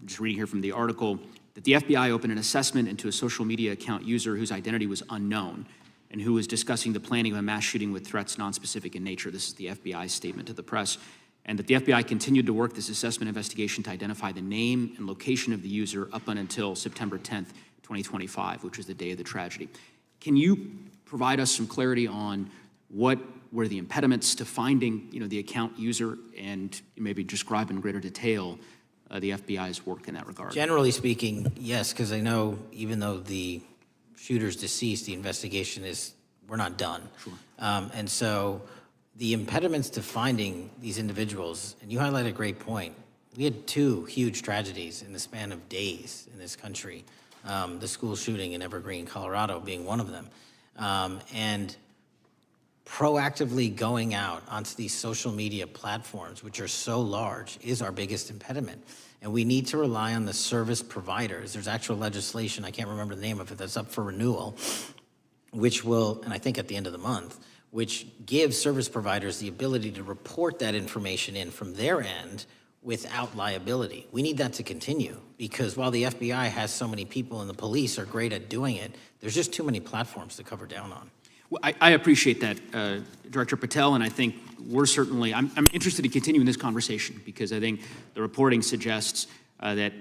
V: just reading here from the article, that the FBI opened an assessment into a social media account user whose identity was unknown and who was discussing the planning of a mass shooting with threats nonspecific in nature. This is the FBI's statement to the press. And that the FBI continued to work this assessment investigation to identify the name and location of the user up until September 10th, 2025, which was the day of the tragedy. Can you provide us some clarity on what were the impediments to finding, the account user, and maybe describe in greater detail the FBI's work in that regard?
B: Generally speaking, yes, because I know even though the shooter's deceased, the investigation we're not done.
V: Sure.
B: And so the impediments to finding these individuals, and you highlight a great point. We had 2 huge tragedies in the span of days in this country. The school shooting in Evergreen, Colorado being one of them. And proactively going out onto these social media platforms, which are so large, is our biggest impediment. And we need to rely on the service providers. There's actual legislation, I can't remember the name of it, that's up for renewal, which will, and I think at the end of the month, which gives service providers the ability to report that information in from their end without liability. We need that to continue, because while the FBI has so many people and the police are great at doing it, there's just too many platforms to cover down on.
V: Well, I appreciate that, Director Patel, and I think we're certainly, I'm interested to continue in this conversation, because I think the reporting suggests that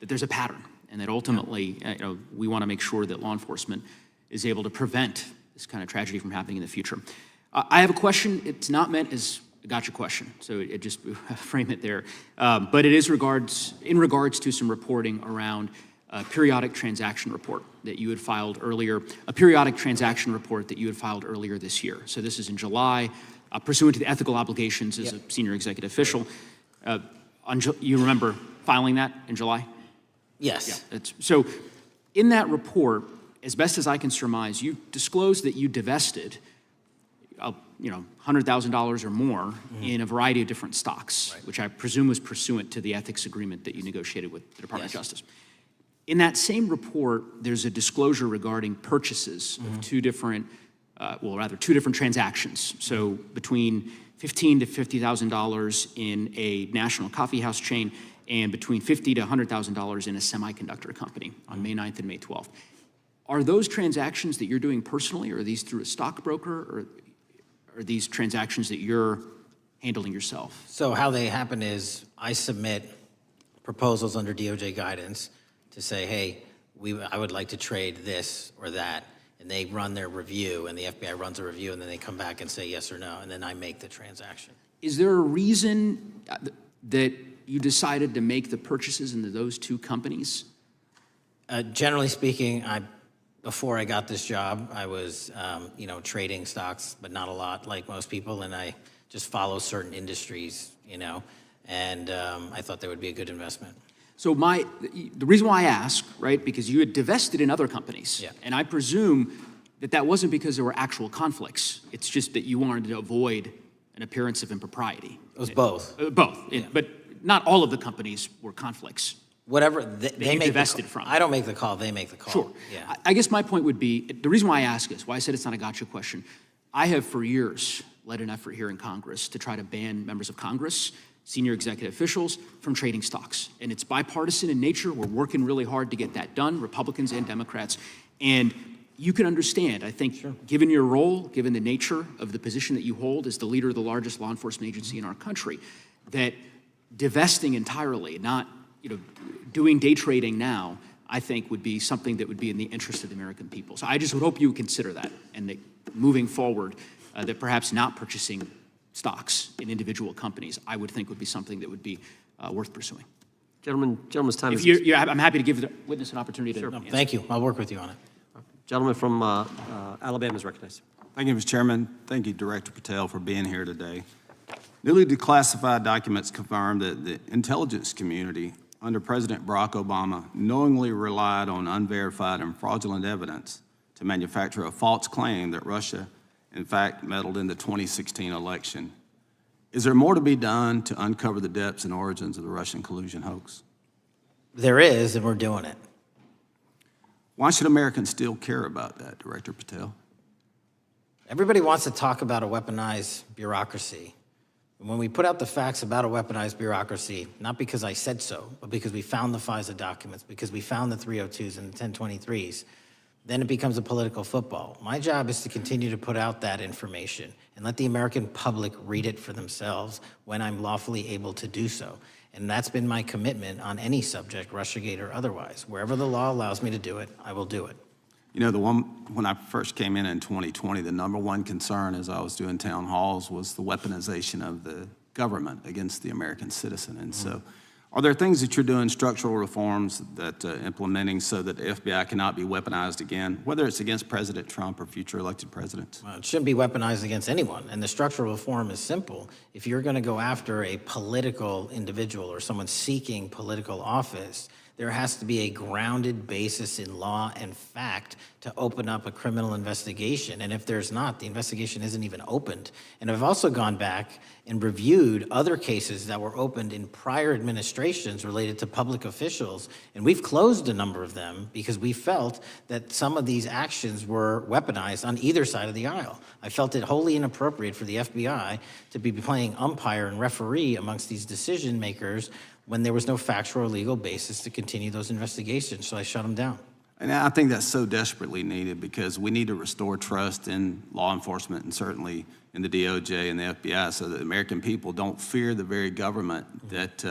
V: there's a pattern, and that ultimately we want to make sure that law enforcement is able to prevent this kind of tragedy from happening in the future. I have a question. It's not meant as a gotcha question, so it just frame it there. But it is in regards to some reporting around a periodic transaction report that you had filed earlier, this year. So this is in July, pursuant to the ethical obligations as a senior executive official. You remember filing that in July?
B: Yes.
V: Yeah, so in that report, as best as I can surmise, you disclosed that you divested $100,000 or more in a variety of different stocks, which I presume was pursuant to the ethics agreement that you negotiated with the Department of Justice. In that same report, there's a disclosure regarding purchases of 2 different transactions. So between $15,000 to $50,000 in a national coffee house chain, and between $50,000 to $100,000 in a semiconductor company on May 9th and May 12th. Are those transactions that you're doing personally, or are these through a stockbroker, or are these transactions that you're handling yourself?
B: So how they happen is I submit proposals under DOJ guidance to say, hey, I would like to trade this or that, and they run their review, and the FBI runs a review, and then they come back and say yes or no, and then I make the transaction.
V: Is there a reason that you decided to make the purchases into those 2 companies?
B: Generally speaking, before I got this job, I was, trading stocks, but not a lot, like most people, and I just follow certain industries, and I thought they would be a good investment.
V: So the reason why I ask, right, because you had divested in other companies, and I presume that wasn't because there were actual conflicts. It's just that you wanted to avoid an appearance of impropriety.
B: It was both.
V: Both, but not all of the companies were conflicts.
B: Whatever they make
V: divested from.
B: I don't make the call, they make the call.
V: Sure. Yeah. I guess my point would be, the reason why I ask is, why I said it's not a gotcha question, I have for years led an effort here in Congress to try to ban members of Congress, senior executive officials, from trading stocks. And it's bipartisan in nature. We're working really hard to get that done, Republicans and Democrats. And you can understand, I think, given your role, given the nature of the position that you hold as the leader of the largest law enforcement agency in our country, that divesting entirely, not doing day trading now, I think would be something that would be in the interest of the American people. So I just would hope you would consider that, and that moving forward, that perhaps not purchasing stocks in individual companies, I would think would be something that would be worth pursuing.
C: Gentleman's time is...
V: I'm happy to give the witness an opportunity to...
B: Thank you. I'll work with you on it.
C: Gentleman from Alabama is recognized.
I: Thank you, Mr. Chairman. Thank you, Director Patel, for being here today. Newly declassified documents confirm that the intelligence community under President Barack Obama knowingly relied on unverified and fraudulent evidence to manufacture a false claim that Russia, in fact, meddled in the 2016 election. Is there more to be done to uncover the depths and origins of the Russian collusion hoax?
B: There is, and we're doing it.
I: Why should Americans still care about that, Director Patel?
B: Everybody wants to talk about a weaponized bureaucracy. And when we put out the facts about a weaponized bureaucracy, not because I said so, but because we found the FISA documents, because we found the 302s and the 1023s, then it becomes a political football. My job is to continue to put out that information and let the American public read it for themselves when I'm lawfully able to do so. And that's been my commitment on any subject, Russiagate or otherwise. Wherever the law allows me to do it, I will do it.
I: You know, when I first came in 2020, the number one concern as I was doing town halls was the weaponization of the government against the American citizen. And so, are there things that you're doing, structural reforms that implementing so that the FBI cannot be weaponized again, whether it's against President Trump or future elected presidents?
B: Well, it shouldn't be weaponized against anyone. And the structural reform is simple. If you're going to go after a political individual or someone seeking political office, there has to be a grounded basis in law and fact to open up a criminal investigation. And if there's not, the investigation isn't even opened. And I've also gone back and reviewed other cases that were opened in prior administrations related to public officials. And we've closed a number of them because we felt that some of these actions were weaponized on either side of the aisle. I felt it wholly inappropriate for the FBI to be playing umpire and referee amongst these decision makers when there was no factual or legal basis to continue those investigations, so I shut them down.
I: And I think that's so desperately needed because we need to restore trust in law enforcement and certainly in the DOJ and the FBI so that the American people don't fear the very government that's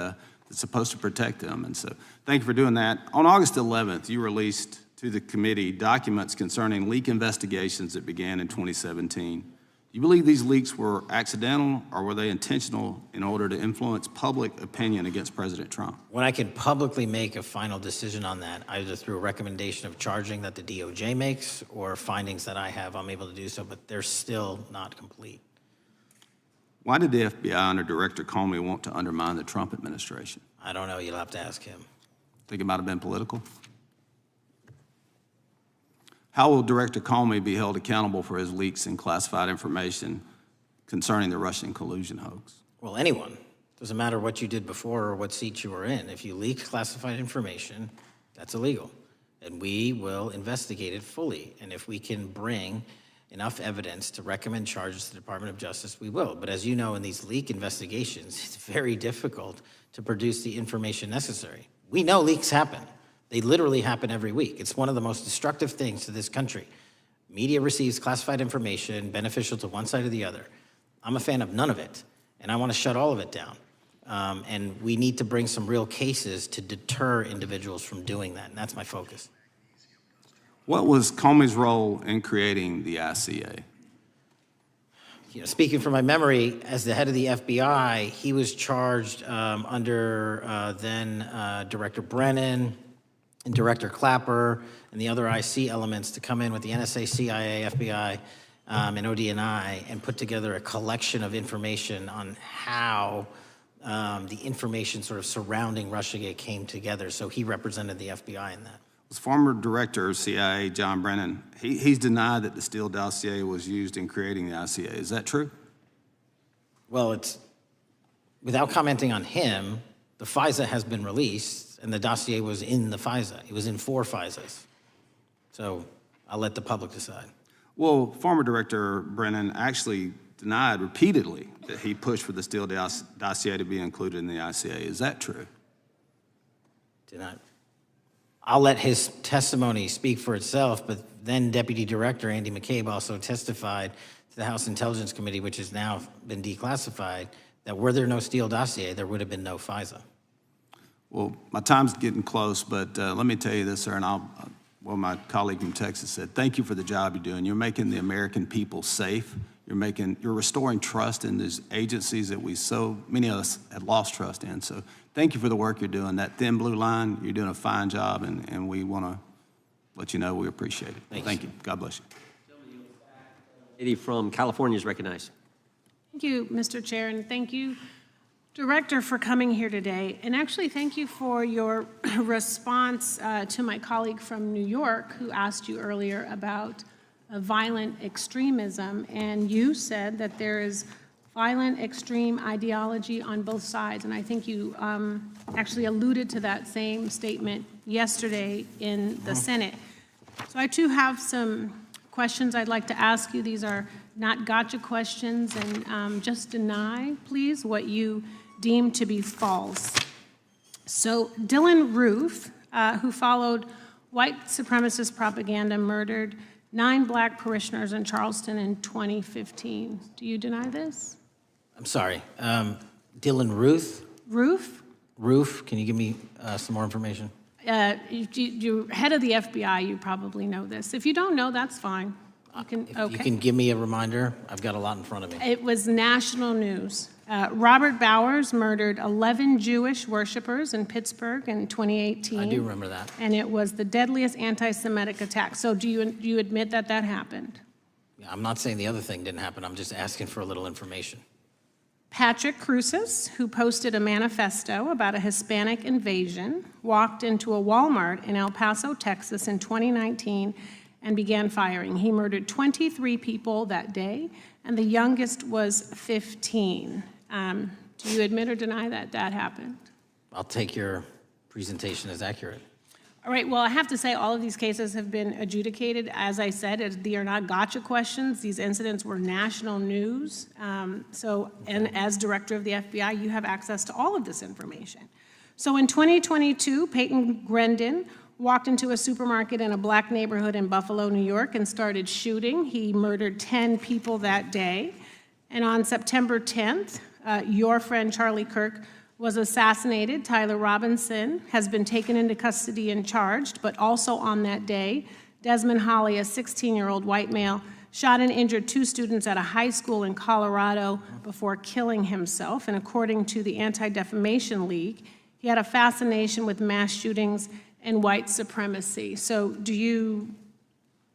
I: supposed to protect them. And so thank you for doing that. On August 11th, you released to the committee documents concerning leak investigations that began in 2017. You believe these leaks were accidental or were they intentional in order to influence public opinion against President Trump?
B: When I can publicly make a final decision on that, either through a recommendation of charging that the DOJ makes or findings that I have, I'm able to do so, but they're still not complete.
I: Why did the FBI under Director Comey want to undermine the Trump administration?
B: I don't know, you'll have to ask him.
I: Think it might have been political? How will Director Comey be held accountable for his leaks and classified information concerning the Russian collusion hoax?
B: Well, anyone. Doesn't matter what you did before or what seat you were in. If you leak classified information, that's illegal. And we will investigate it fully. And if we can bring enough evidence to recommend charges to the Department of Justice, we will. But as you know, in these leak investigations, it's very difficult to produce the information necessary. We know leaks happen. They literally happen every week. It's one of the most destructive things to this country. Media receives classified information beneficial to one side or the other. I'm a fan of none of it, and I want to shut all of it down. And we need to bring some real cases to deter individuals from doing that, and that's my focus.
I: What was Comey's role in creating the ICA?
B: You know, speaking from my memory, as the head of the FBI, he was charged under then Director Brennan, and Director Clapper and the other IC elements to come in with the NSA, CIA, FBI, and ODNI and put together a collection of information on how the information sort of surrounding Russiagate came together. So he represented the FBI in that.
I: Was former Director of CIA, John Brennan, he's denied that the Steele dossier was used in creating the ICA. Is that true?
B: Well, it's, without commenting on him, the FISA has been released, and the dossier was in the FISA. It was in 4 FISAs. So I'll let the public decide.
I: Well, former Director Brennan actually denied repeatedly that he pushed for the Steele dossier to be included in the ICA. Is that true?
B: I'll let his testimony speak for itself, but then Deputy Director Andy McCabe also testified to the House Intelligence Committee, which has now been declassified, that were there no Steele dossier, there would have been no FISA.
I: Well, my time's getting close, but let me tell you this, sir, and well, my colleague from Texas said, thank you for the job you're doing. You're making the American people safe. You're restoring trust in these agencies that so many of us had lost trust in. So thank you for the work you're doing. That thin blue line, you're doing a fine job, and we want to let you know we appreciate it. Thank you. God bless you.
C: Lady from California is recognized.
K: Thank you, Mr. Chair, and thank you, Director, for coming here today. And actually, thank you for your response to my colleague from New York who asked you earlier about violent extremism. And you said that there is violent extreme ideology on both sides. And I think you actually alluded to that same statement yesterday in the Senate. So I too have some questions I'd like to ask you. These are not gotcha questions, and just deny, please, what you deem to be false. So Dylan Roof, who followed white supremacist propaganda, murdered 9 black parishioners in Charleston in 2015. Do you deny this?
B: I'm sorry. Dylan Ruth?
K: Roof,
B: can you give me some more information?
K: You're head of the FBI, you probably know this. If you don't know, that's fine. You
B: can give me a reminder. I've got a lot in front of me.
K: It was national news. Robert Bowers murdered 11 Jewish worshipers in Pittsburgh in 2018.
B: I do remember that.
K: And it was the deadliest anti-Semitic attack. So do you admit that that happened?
B: I'm not saying the other thing didn't happen. I'm just asking for a little information.
K: Patrick Cruces, who posted a manifesto about a Hispanic invasion, walked into a Walmart in El Paso, Texas in 2019 and began firing. He murdered 23 people that day, and the youngest was 15. Do you admit or deny that that happened?
B: I'll take your presentation as accurate.
K: All right, well, I have to say all of these cases have been adjudicated. As I said, they are not gotcha questions. These incidents were national news. And as director of the FBI, you have access to all of this information. So in 2022, Peyton Grendon walked into a supermarket in a black neighborhood in Buffalo, New York, and started shooting. He murdered 10 people that day. And on September 10th, your friend Charlie Kirk was assassinated. Tyler Robinson has been taken into custody and charged, but also on that day, Desmond Holley, a 16-year-old white male, shot and injured 2 students at a high school in Colorado before killing himself. And according to the Anti-Defamation League, he had a fascination with mass shootings and white supremacy. So do you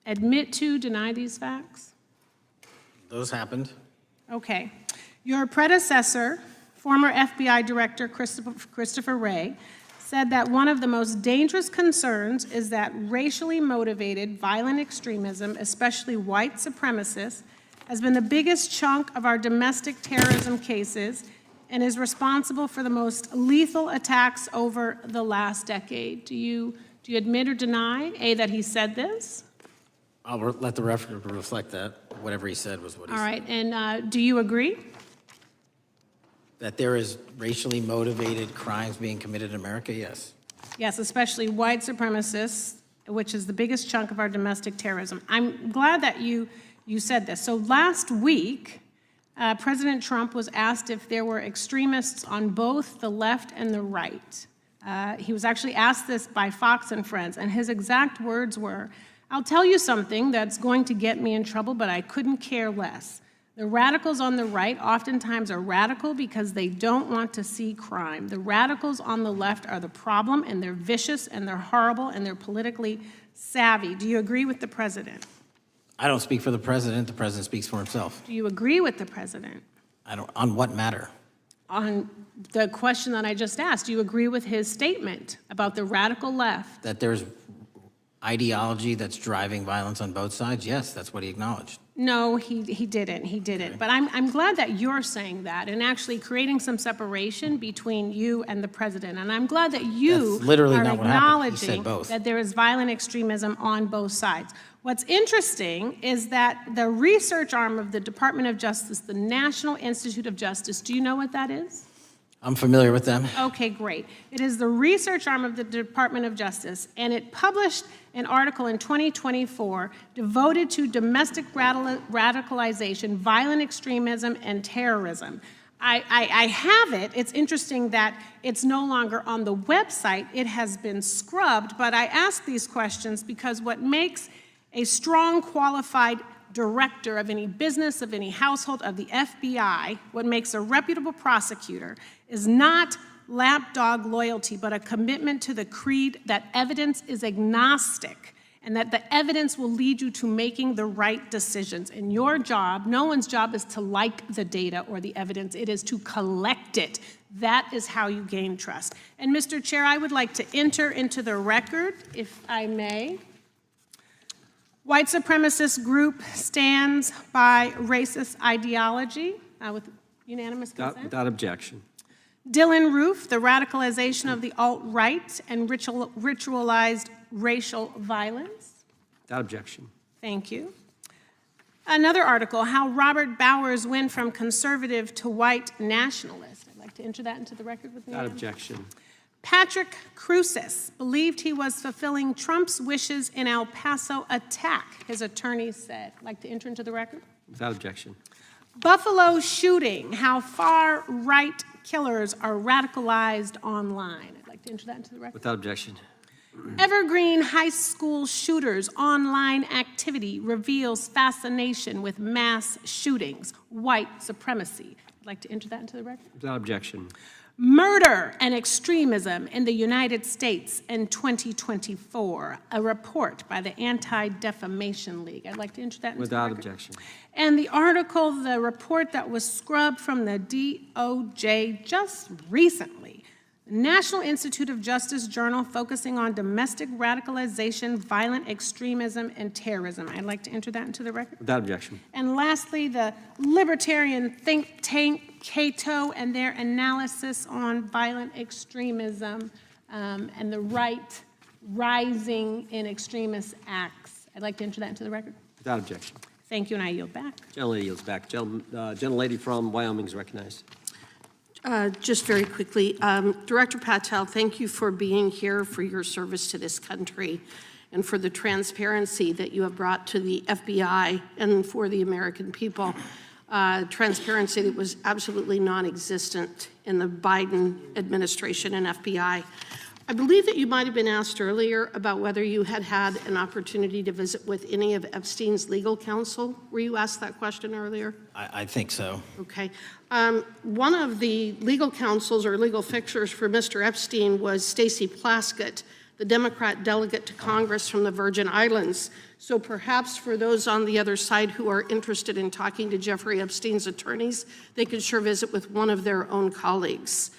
K: admit to, deny these facts?
B: Those happened.
K: Okay. Your predecessor, former FBI Director Christopher Wray, said that one of the most dangerous concerns is that racially motivated violent extremism, especially white supremacists, has been the biggest chunk of our domestic terrorism cases and is responsible for the most lethal attacks over the last decade. Do you admit or deny, A, that he said this?
B: I'll let the record reflect that. Whatever he said was what he said.
K: All right, and do you agree?
B: That there is racially motivated crimes being committed in America, yes.
K: Yes, especially white supremacists, which is the biggest chunk of our domestic terrorism. I'm glad that you said this. So last week, President Trump was asked if there were extremists on both the left and the right. He was actually asked this by Fox and Friends, and his exact words were, "I'll tell you something that's going to get me in trouble, but I couldn't care less. The radicals on the right oftentimes are radical because they don't want to see crime. The radicals on the left are the problem, and they're vicious, and they're horrible, and they're politically savvy." Do you agree with the president?
B: I don't speak for the president. The president speaks for himself.
K: Do you agree with the president?
B: I don't. On what matter?
K: On the question that I just asked, do you agree with his statement about the radical left?
B: That there's ideology that's driving violence on both sides? Yes, that's what he acknowledged.
K: No, he didn't. He didn't. But I'm glad that you're saying that and actually creating some separation between you and the president. And I'm glad that you
B: That's literally
K: are
B: not what happened. He said
K: acknowledging
B: both.
K: that there is violent extremism on both sides. What's interesting is that the research arm of the Department of Justice, the National Institute of Justice, do you know what that is?
B: I'm familiar with them.
K: Okay, great. It is the research arm of the Department of Justice, and it published an article in 2024 devoted to domestic radicalization, violent extremism, and terrorism. I have it. It's interesting that it's no longer on the website. It has been scrubbed, but I ask these questions because what makes a strong, qualified director of any business, of any household, of the FBI, what makes a reputable prosecutor is not lapdog loyalty, but a commitment to the creed that evidence is agnostic and that the evidence will lead you to making the right decisions. And your job, no one's job is to like the data or the evidence, it is to collect it. That is how you gain trust. And Mr. Chair, I would like to enter into the record, if I may. White supremacist group stands by racist ideology with unanimous consent.
C: Without objection.
K: Dylan Roof, the radicalization of the alt-right and ritualized racial violence.
C: Without objection.
K: Thank you. Another article, how Robert Bowers went from conservative to white nationalist. I'd like to enter that into the record with me.
C: Without objection.
K: Patrick Cruces believed he was fulfilling Trump's wishes in El Paso attack, his attorneys said. I'd like to enter into the record.
C: Without objection.
K: Buffalo shooting, how far-right killers are radicalized online. I'd like to enter that into the record.
C: Without objection.
K: Evergreen High School shooters online activity reveals fascination with mass shootings, white supremacy. I'd like to enter that into the record.
C: Without objection.
K: Murder and Extremism in the United States in 2024, a report by the Anti-Defamation League. I'd like to enter that into
C: Without
K: the record.
C: objection.
K: And the article, the report that was scrubbed from the DOJ just recently, National Institute of Justice Journal focusing on domestic radicalization, violent extremism, and terrorism. I'd like to enter that into the record.
C: Without objection.
K: And lastly, the libertarian think tank Cato and their analysis on violent extremism and the right rising in extremist acts. I'd like to enter that into the record.
C: Without objection.
K: Thank you, and I yield back.
C: Gentlelady yields back. Gentlelady from Wyoming is recognized.
N: Just very quickly, Director Patel, thank you for being here, for your service to this country, and for the transparency that you have brought to the FBI and for the American people. Transparency that was absolutely non-existent in the Biden administration and FBI. I believe that you might have been asked earlier about whether you had had an opportunity to visit with any of Epstein's legal counsel. Were you asked that question earlier?
B: I think so.
N: Okay. One of the legal counsels or legal fixers for Mr. Epstein was Stacey Plaskett, the Democrat delegate to Congress from the Virgin Islands. So perhaps for those on the other side who are interested in talking to Jeffrey Epstein's attorneys, they could sure visit with one of their own colleagues.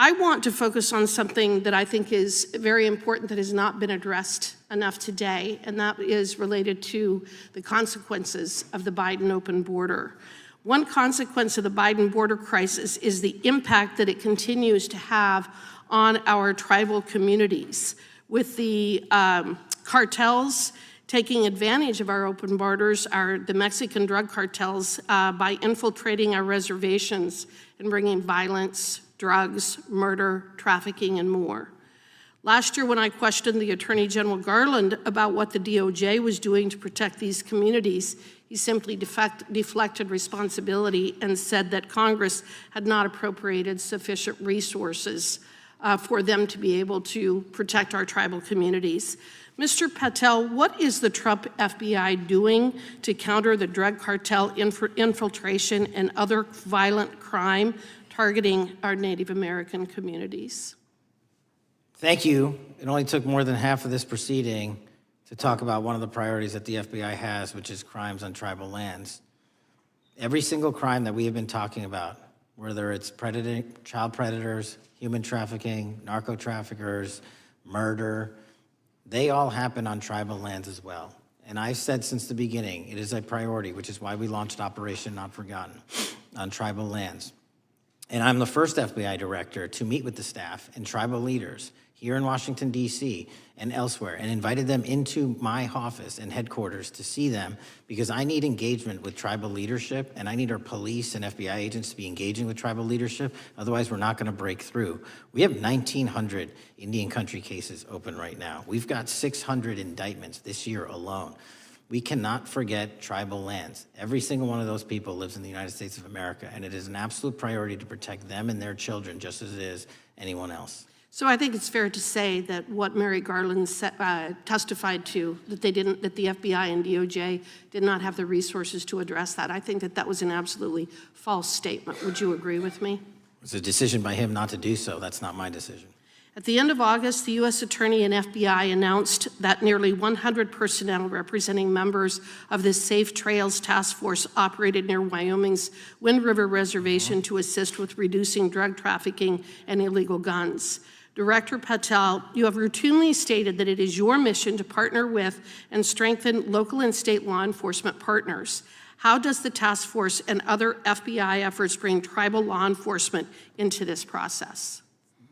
N: I want to focus on something that I think is very important that has not been addressed enough today, and that is related to the consequences of the Biden open border. One consequence of the Biden border crisis is the impact that it continues to have on our tribal communities, with the cartels taking advantage of our open borders, the Mexican drug cartels, by infiltrating our reservations and bringing violence, drugs, murder, trafficking, and more. Last year, when I questioned the Attorney General Garland about what the DOJ was doing to protect these communities, he simply deflected responsibility and said that Congress had not appropriated sufficient resources for them to be able to protect our tribal communities. Mr. Patel, what is the Trump FBI doing to counter the drug cartel infiltration and other violent crime targeting our Native American communities?
B: Thank you. It only took more than half of this proceeding to talk about one of the priorities that the FBI has, which is crimes on tribal lands. Every single crime that we have been talking about, whether it's child predators, human trafficking, narco traffickers, murder, they all happen on tribal lands as well. And I've said since the beginning, it is a priority, which is why we launched Operation Not Forgotten on tribal lands. And I'm the first FBI director to meet with the staff and tribal leaders here in Washington, D.C. and elsewhere, and invited them into my office and headquarters to see them, because I need engagement with tribal leadership, and I need our police and FBI agents to be engaging with tribal leadership. Otherwise, we're not going to break through. We have 1,900 Indian country cases open right now. We've got 600 indictments this year alone. We cannot forget tribal lands. Every single one of those people lives in the United States of America, and it is an absolute priority to protect them and their children just as it is anyone else.
N: So I think it's fair to say that what Mary Garland testified to, that the FBI and DOJ did not have the resources to address that. I think that was an absolutely false statement. Would you agree with me?
B: It's a decision by him not to do so. That's not my decision.
N: At the end of August, the U.S. Attorney and FBI announced that nearly 100 personnel representing members of the Safe Trails Task Force operated near Wyoming's Wind River Reservation to assist with reducing drug trafficking and illegal guns. Director Patel, you have routinely stated that it is your mission to partner with and strengthen local and state law enforcement partners. How does the task force and other FBI efforts bring tribal law enforcement into this process?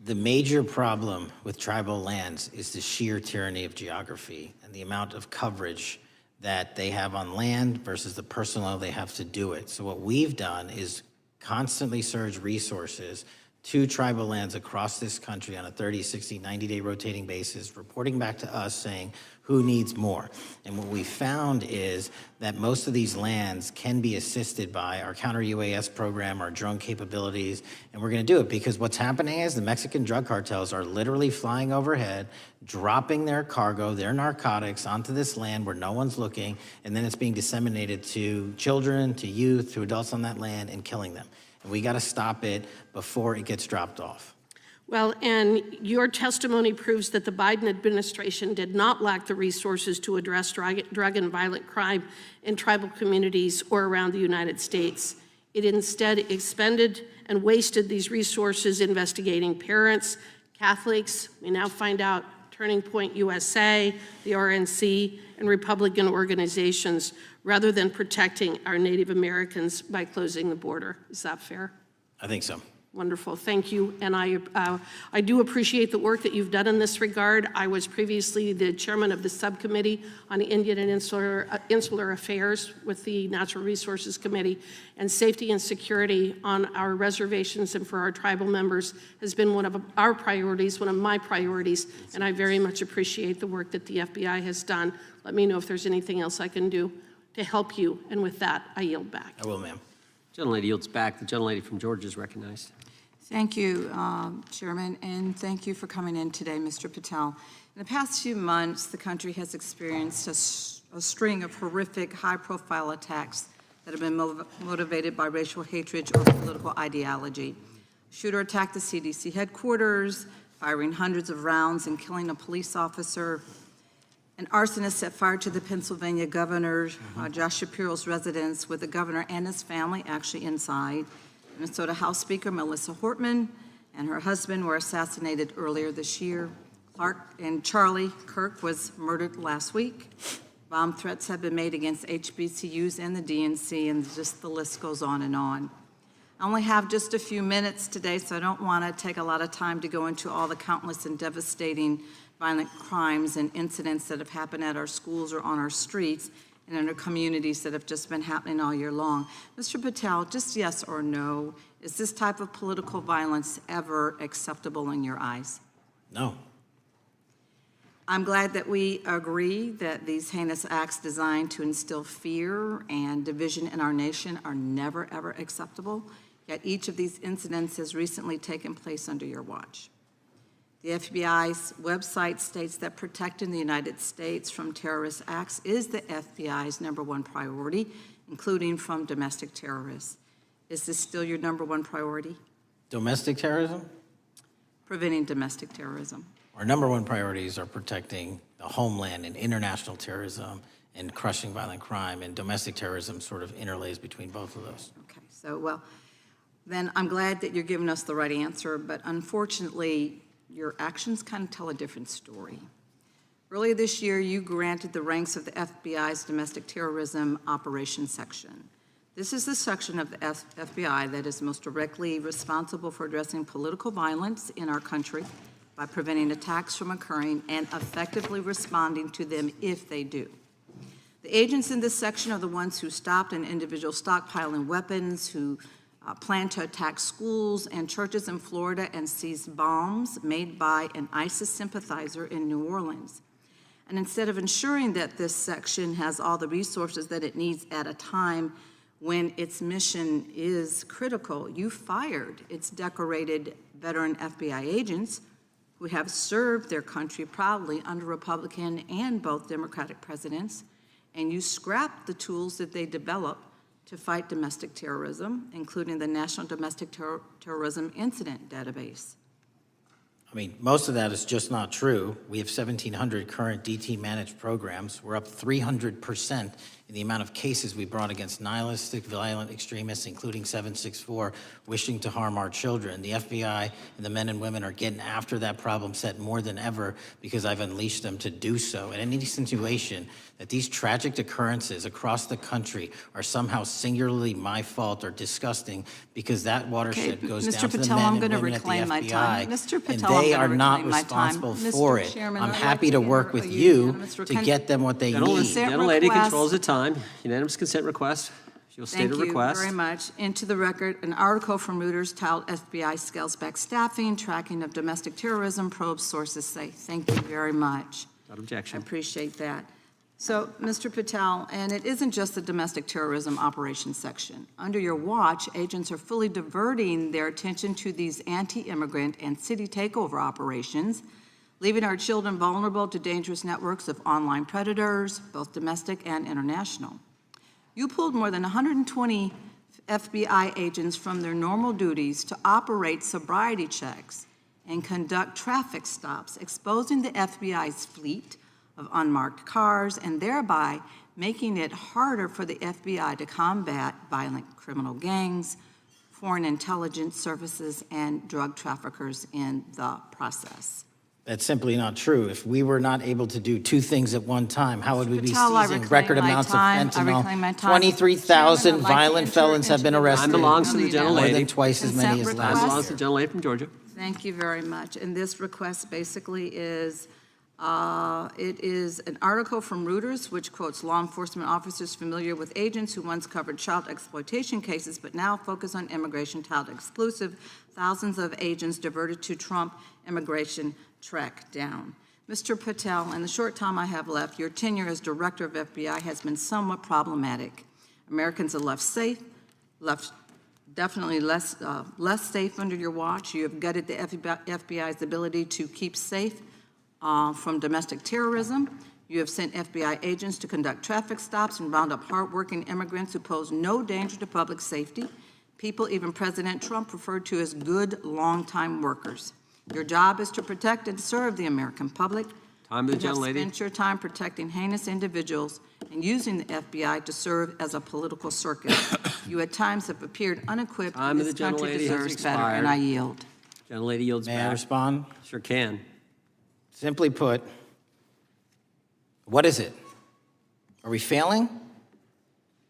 B: The major problem with tribal lands is the sheer tyranny of geography and the amount of coverage that they have on land versus the personnel they have to do it. So what we've done is constantly surge resources to tribal lands across this country on a 30, 60, 90-day rotating basis, reporting back to us saying who needs more. And what we found is that most of these lands can be assisted by our counter-UAS program, our drone capabilities, and we're gonna do it because what's happening is the Mexican drug cartels are literally flying overhead, dropping their cargo, their narcotics onto this land where no one's looking, and then it's being disseminated to children, to youth, to adults on that land and killing them. And we gotta stop it before it gets dropped off.
N: Well, and your testimony proves that the Biden administration did not lack the resources to address drug and violent crime in tribal communities or around the United States. It instead expended and wasted these resources investigating parents, Catholics, we now find out Turning Point USA, the RNC, and Republican organizations, rather than protecting our Native Americans by closing the border. Is that fair?
B: I think so.
N: Wonderful, thank you. And I do appreciate the work that you've done in this regard. I was previously the chairman of the subcommittee on Indian and Insular Affairs with the Natural Resources Committee, and safety and security on our reservations and for our tribal members has been one of our priorities, one of my priorities, and I very much appreciate the work that the FBI has done. Let me know if there's anything else I can do to help you, and with that, I yield back.
B: I will, ma'am.
C: Gentlelady yields back. The gentlelady from Georgia is recognized.
F: Thank you, Chairman, and thank you for coming in today, Mr. Patel. In the past few months, the country has experienced a string of horrific, high-profile attacks that have been motivated by racial hatred or political ideology. A shooter attacked the CDC headquarters, firing hundreds of rounds and killing a police officer. An arsonist set fire to the Pennsylvania governor, Josh Shapiro's residence, with the governor and his family actually inside. Minnesota House Speaker Melissa Hortman and her husband were assassinated earlier this year. Clark and Charlie Kirk was murdered last week. Bomb threats have been made against HBCUs and the DNC, and just the list goes on and on. I only have just a few minutes today, so I don't want to take a lot of time to go into all the countless and devastating violent crimes and incidents that have happened at our schools or on our streets and in our communities that have just been happening all year long. Mr. Patel, just yes or no, is this type of political violence ever acceptable in your eyes?
B: No.
F: I'm glad that we agree that these heinous acts designed to instill fear and division in our nation are never, ever acceptable, yet each of these incidents has recently taken place under your watch. The FBI's website states that protecting the United States from terrorist acts is the FBI's #1 priority, including from domestic terrorists. Is this still your #1 priority?
B: Domestic terrorism?
F: Preventing domestic terrorism.
B: Our #1 priorities are protecting the homeland and international terrorism and crushing violent crime, and domestic terrorism sort of interlays between both of those.
F: Okay, so well, then I'm glad that you're giving us the right answer, but unfortunately, your actions kind of tell a different story. Earlier this year, you granted the ranks of the FBI's Domestic Terrorism Operations Section. This is the section of the FBI that is most directly responsible for addressing political violence in our country by preventing attacks from occurring and effectively responding to them if they do. The agents in this section are the ones who stopped an individual stockpiling weapons, who planned to attack schools and churches in Florida and seized bombs made by an ISIS sympathizer in New Orleans. And instead of ensuring that this section has all the resources that it needs at a time when its mission is critical, you fired its decorated veteran FBI agents who have served their country proudly under Republican and both Democratic presidents, and you scrapped the tools that they developed to fight domestic terrorism, including the National Domestic Terrorism Incident Database.
B: I mean, most of that is just not true. We have 1,700 current DT managed programs. We're up 300% in the amount of cases we brought against nihilistic, violent extremists, including 764, wishing to harm our children. The FBI and the men and women are getting after that problem set more than ever because I've unleashed them to do so. And any insinuation that these tragic occurrences across the country are somehow singularly my fault or disgusting because that watershed goes
F: Mr.
B: down to the
F: Patel,
B: men
F: I'm
B: and
F: going to
B: women at the
F: reclaim my
B: FBI,
F: time. Mr. Patel,
B: and
F: I'm
B: they
F: gonna
B: are not
F: reclaim my time.
B: responsible
F: Mr.
B: for it.
F: Chairman,
B: I'm
F: I'd
B: happy
F: like
B: to
F: to
B: work
F: enter
B: with
F: a
B: you
F: unanimous
B: to
F: consent-
B: get them what they need.
C: Gentlelady
F: request.
C: controls the time. Unanimous consent request. She'll state a request.
F: Thank you very much. Into the record, an article from Reuters titled FBI Scales Back Staffing, Tracking of Domestic Terrorism, Probes Sources Say. Thank you very much.
C: Without objection.
F: I appreciate that. So, Mr. Patel, and it isn't just the domestic terrorism operations section. Under your watch, agents are fully diverting their attention to these anti-immigrant and city takeover operations, leaving our children vulnerable to dangerous networks of online predators, both domestic and international. You pulled more than 120 FBI agents from their normal duties to operate sobriety checks and conduct traffic stops, exposing the FBI's fleet of unmarked cars and thereby making it harder for the FBI to combat violent criminal gangs, foreign intelligence services, and drug traffickers in the process.
B: That's simply not true. If we were not able to do two things at one time, how would we be
F: Patel, I
B: seizing
F: reclaim
B: record
F: my
B: amounts
F: time.
B: of
F: I reclaim my
B: fentanyl?
F: time.
B: 23,000
F: Chairman, I'd like to
B: violent
F: enter
B: felons have
F: into
B: been
F: the
B: arrested.
C: Time belongs to the
B: More
C: gentlelady.
B: than twice as many as
F: Consent
B: last
C: Time belongs
B: year.
C: to the gentlelady from Georgia.
F: Thank you very much. And this request basically is, it is an article from Reuters which quotes law enforcement officers familiar with agents who once covered child exploitation cases but now focus on immigration child exclusive. Thousands of agents diverted to Trump immigration track down. Mr. Patel, in the short time I have left, your tenure as director of FBI has been somewhat problematic. Americans are left definitely less safe under your watch. You have gutted the FBI's ability to keep safe from domestic terrorism. You have sent FBI agents to conduct traffic stops and round up hardworking immigrants who pose no danger to public safety. People even President Trump referred to as good, long-time workers. Your job is to protect and serve the American public.
C: Time to the
F: You have
C: gentlelady.
F: spent your time protecting heinous individuals and using the FBI to serve as a political circus. You at times have appeared unequipped,
C: Time
F: and
C: of
F: this
C: the
F: country
C: gentlelady has
F: deserves better, and I
C: expired.
F: yield.
C: Gentlelady yields back.
B: May I respond?
C: Sure can.
B: Simply put, what is it? Are we failing?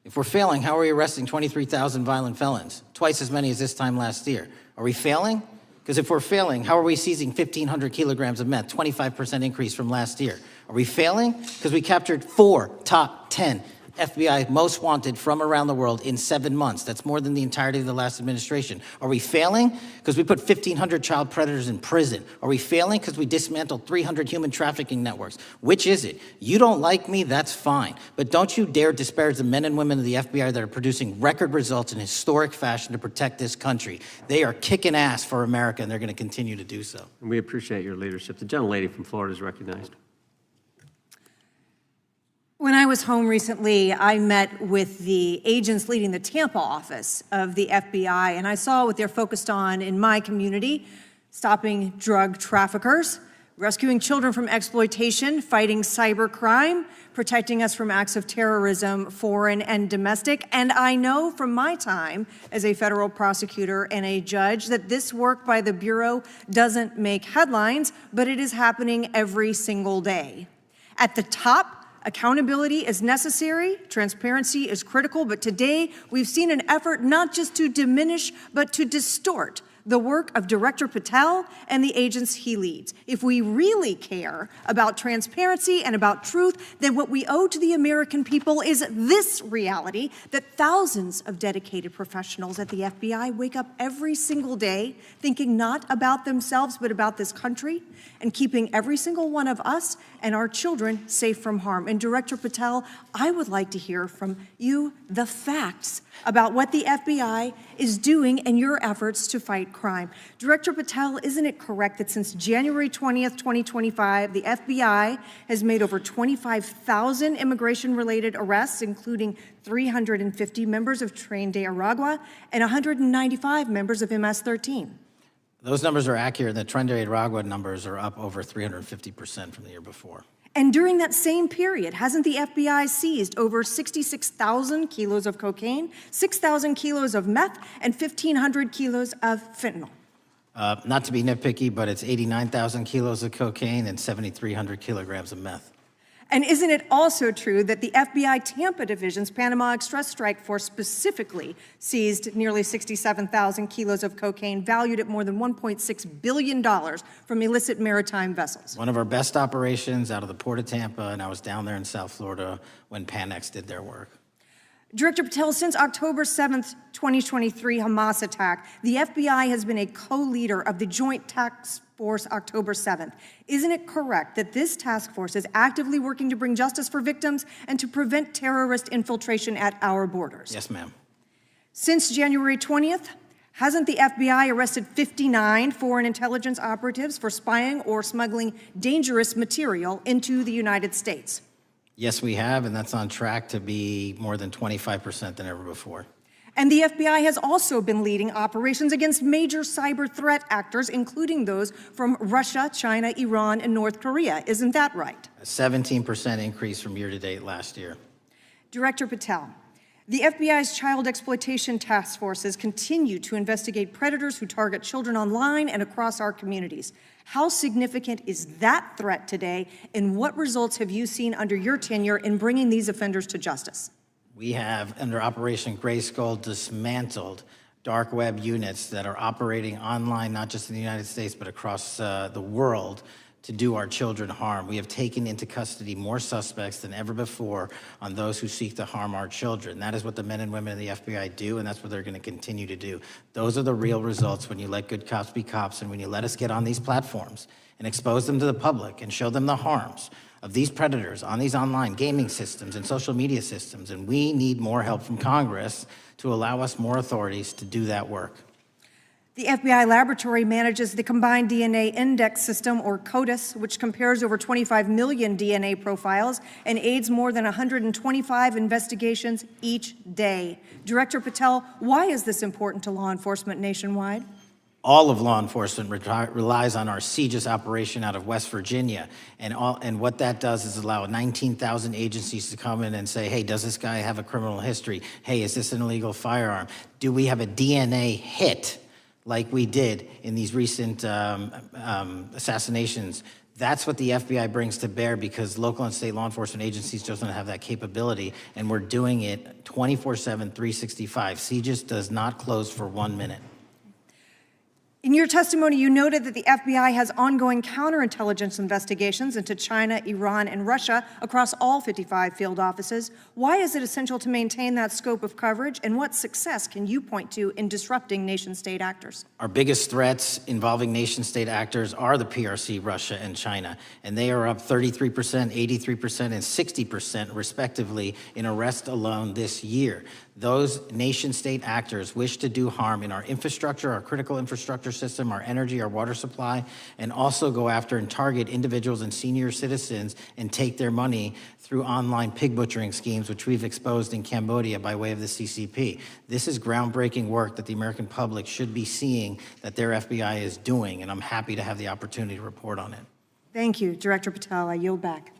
B: If we're failing, how are we arresting 23,000 violent felons? Twice as many as this time last year. Are we failing? Because if we're failing, how are we seizing 1,500 kilograms of meth, 25% increase from last year? Are we failing? Because we captured 4 top 10 FBI most wanted from around the world in 7 months. That's more than the entirety of the last administration. Are we failing? Because we put 1,500 child predators in prison. Are we failing? Because we dismantled 300 human trafficking networks. Which is it? You don't like me, that's fine. But don't you dare disparage the men and women of the FBI that are producing record results in historic fashion to protect this country. They are kicking ass for America, and they're going to continue to do so.
C: And we appreciate your leadership. The gentlelady from Florida is recognized.
E: When I was home recently, I met with the agents leading the Tampa office of the FBI, and I saw what they're focused on in my community: stopping drug traffickers, rescuing children from exploitation, fighting cybercrime, protecting us from acts of terrorism, foreign and domestic. And I know from my time as a federal prosecutor and a judge that this work by the Bureau doesn't make headlines, but it is happening every single day. At the top, accountability is necessary, transparency is critical, but today we've seen an effort not just to diminish, but to distort the work of Director Patel and the agents he leads. If we really care about transparency and about truth, then what we owe to the American people is this reality: that thousands of dedicated professionals at the FBI wake up every single day thinking not about themselves, but about this country, and keeping every single one of us and our children safe from harm. And Director Patel, I would like to hear from you the facts about what the FBI is doing and your efforts to fight crime. Director Patel, isn't it correct that since January 20th, 2025, the FBI has made over 25,000 immigration-related arrests, including 350 members of Tren de Aragua and 195 members of MS-13?
B: Those numbers are accurate. The Tren de Aragua numbers are up over 350% from the year before.
E: And during that same period, hasn't the FBI seized over 66,000 kilos of cocaine, 6,000 kilos of meth, and 1,500 kilos of fentanyl?
B: Not to be nitpicky, but it's 89,000 kilos of cocaine and 7,300 kilograms of meth.
E: And isn't it also true that the FBI Tampa Division's Panama Express Strike Force specifically seized nearly 67,000 kilos of cocaine valued at more than $1.6 billion from illicit maritime vessels?
B: One of our best operations out of the Port of Tampa, and I was down there in South Florida when Panex did their work.
E: Director Patel, since October 7th, 2023 Hamas attack, the FBI has been a co-leader of the Joint Task Force October 7th. Isn't it correct that this task force is actively working to bring justice for victims and to prevent terrorist infiltration at our borders?
B: Yes, ma'am.
E: Since January 20th, hasn't the FBI arrested 59 foreign intelligence operatives for spying or smuggling dangerous material into the United States?
B: Yes, we have, and that's on track to be more than 25% than ever before.
E: And the FBI has also been leading operations against major cyber threat actors, including those from Russia, China, Iran, and North Korea. Isn't that right?
B: A 17% increase from year to date last year.
E: Director Patel, the FBI's child exploitation task forces continue to investigate predators who target children online and across our communities. How significant is that threat today, and what results have you seen under your tenure in bringing these offenders to justice?
B: We have, under Operation Grayskull, dismantled dark web units that are operating online, not just in the United States, but across the world, to do our children harm. We have taken into custody more suspects than ever before on those who seek to harm our children. That is what the men and women of the FBI do, and that's what they're going to continue to do. Those are the real results when you let good cops be cops, and when you let us get on these platforms and expose them to the public and show them the harms of these predators on these online gaming systems and social media systems. And we need more help from Congress to allow us more authorities to do that work.
E: The FBI laboratory manages the Combined DNA Index System, or CODIS, which compares over 25 million DNA profiles and aids more than 125 investigations each day. Director Patel, why is this important to law enforcement nationwide?
B: All of law enforcement relies on our CJIS operation out of West Virginia. And what that does is allow 19,000 agencies to come in and say, hey, does this guy have a criminal history? Hey, is this an illegal firearm? Do we have a DNA hit like we did in these recent assassinations? That's what the FBI brings to bear, because local and state law enforcement agencies just don't have that capability, and we're doing it 24/7, 365. CJIS does not close for 1 minute.
E: In your testimony, you noted that the FBI has ongoing counterintelligence investigations into China, Iran, and Russia across all 55 field offices. Why is it essential to maintain that scope of coverage, and what success can you point to in disrupting nation-state actors?
B: Our biggest threats involving nation-state actors are the PRC, Russia, and China, and they are up 33%, 83%, and 60% respectively in arrest alone this year. Those nation-state actors wish to do harm in our infrastructure, our critical infrastructure system, our energy, our water supply, and also go after and target individuals and senior citizens and take their money through online pig butchering schemes, which we've exposed in Cambodia by way of the CCP. This is groundbreaking work that the American public should be seeing that their FBI is doing, and I'm happy to have the opportunity to report on it.
E: Thank you, Director Patel. I yield back.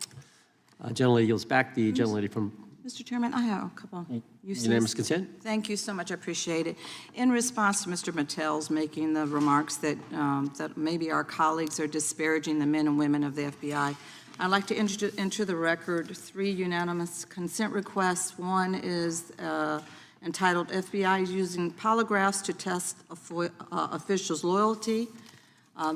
C: Gentlelady yields back. The gentlelady from
F: Mr. Chairman, I have a couple uses.
C: Unanimous consent.
F: Thank you so much. I appreciate it. In response to Mr. Patel's making the remarks that, that maybe our colleagues are disparaging the men and women of the FBI, I'd like to enter the record 3 unanimous consent requests. One is entitled FBI is using polygraphs to test officials' loyalty.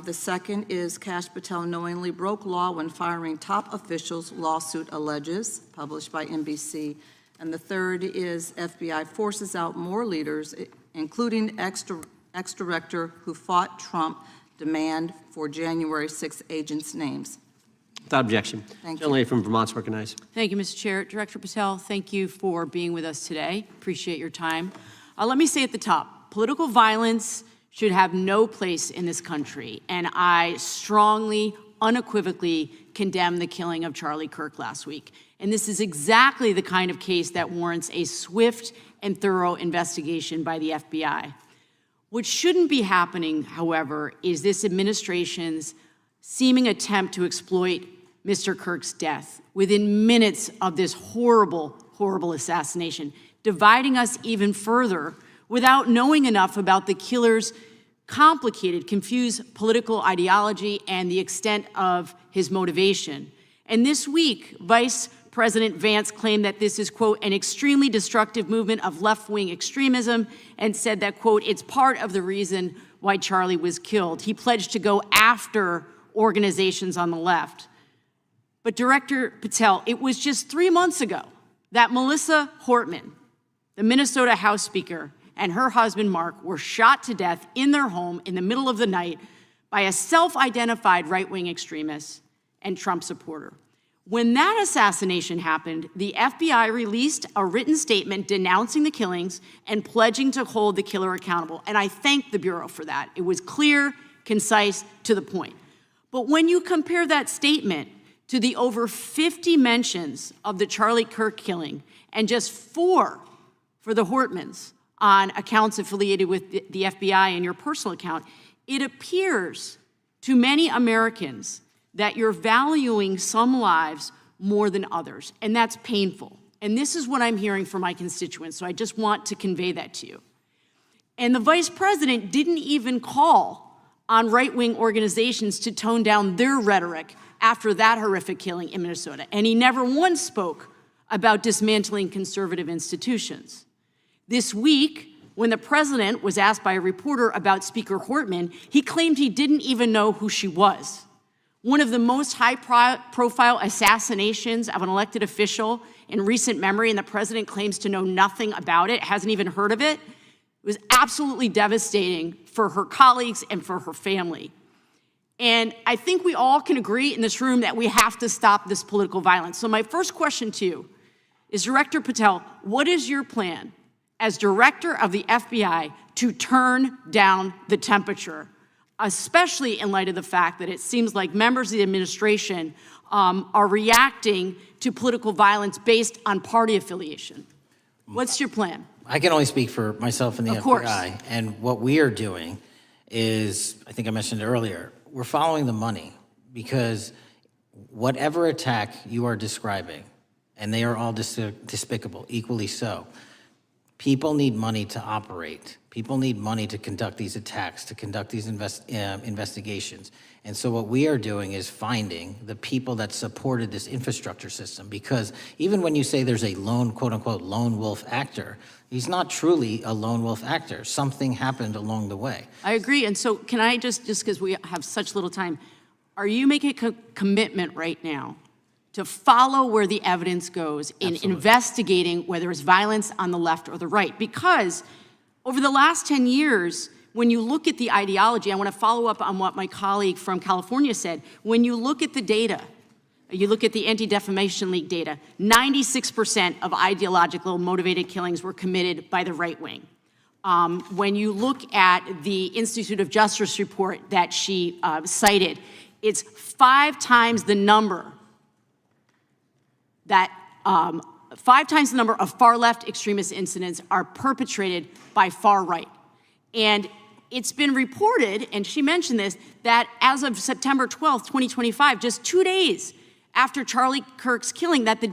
F: The second is Kash Patel knowingly broke law when firing top officials, lawsuit alleges, published by NBC. And the third is FBI forces out more leaders, including ex-director who fought Trump, demand for January 6 agents' names.
C: Without objection.
F: Thank you.
C: Gentlelady from Vermont's recognized.
D: Thank you, Mr. Chair. Director Patel, thank you for being with us today. Appreciate your time. Let me say at the top, political violence should have no place in this country, and I strongly, unequivocally condemn the killing of Charlie Kirk last week. And this is exactly the kind of case that warrants a swift and thorough investigation by the FBI. What shouldn't be happening, however, is this administration's seeming attempt to exploit Mr. Kirk's death within minutes of this horrible, horrible assassination, dividing us even further without knowing enough about the killer's complicated, confused political ideology and the extent of his motivation. And this week, Vice President Vance claimed that this is, quote, an extremely destructive movement of left-wing extremism, and said that, quote, it's part of the reason why Charlie was killed. He pledged to go after organizations on the left. But Director Patel, it was just 3 months ago that Melissa Hortman, the Minnesota House Speaker, and her husband Mark were shot to death in their home in the middle of the night by a self-identified right-wing extremist and Trump supporter. When that assassination happened, the FBI released a written statement denouncing the killings and pledging to hold the killer accountable. And I thank the Bureau for that. It was clear, concise, to the point. But when you compare that statement to the over 50 mentions of the Charlie Kirk killing and just 4 for the Hortmans on accounts affiliated with the FBI and your personal account, it appears to many Americans that you're valuing some lives more than others, and that's painful. And this is what I'm hearing from my constituents, so I just want to convey that to you. And the Vice President didn't even call on right-wing organizations to tone down their rhetoric after that horrific killing in Minnesota, and he never once spoke about dismantling conservative institutions. This week, when the president was asked by a reporter about Speaker Hortman, he claimed he didn't even know who she was. One of the most high-profile assassinations of an elected official in recent memory, and the president claims to know nothing about it, hasn't even heard of it. It was absolutely devastating for her colleagues and for her family. And I think we all can agree in this room that we have to stop this political violence. So my first question to you is, Director Patel, what is your plan as director of the FBI to turn down the temperature, especially in light of the fact that it seems like members of the administration are reacting to political violence based on party affiliation? What's your plan?
B: I can only speak for myself and the
D: Of course.
B: FBI. And what we are doing is, I think I mentioned it earlier, we're following the money, because whatever attack you are describing, and they are all despicable, equally so, people need money to operate. People need money to conduct these attacks, to conduct these investigations. And so what we are doing is finding the people that supported this infrastructure system, because even when you say there's a lone, quote unquote, lone wolf actor, he's not truly a lone wolf actor. Something happened along the way.
D: I agree. And so can I just because we have such little time, are you making a commitment right now to follow where the evidence goes in investigating whether it's violence on the left or the right? Because over the last 10 years, when you look at the ideology, I want to follow up on what my colleague from California said. When you look at the data, you look at the Anti-Defamation League data, 96% of ideological motivated killings were committed by the right wing. When you look at the Institute of Justice report that she cited, it's 5 times the number that 5 times the number of far-left extremist incidents are perpetrated by far right. And it's been reported, and she mentioned this, that as of September 12th, 2025, just 2 days after Charlie Kirk's killing, that the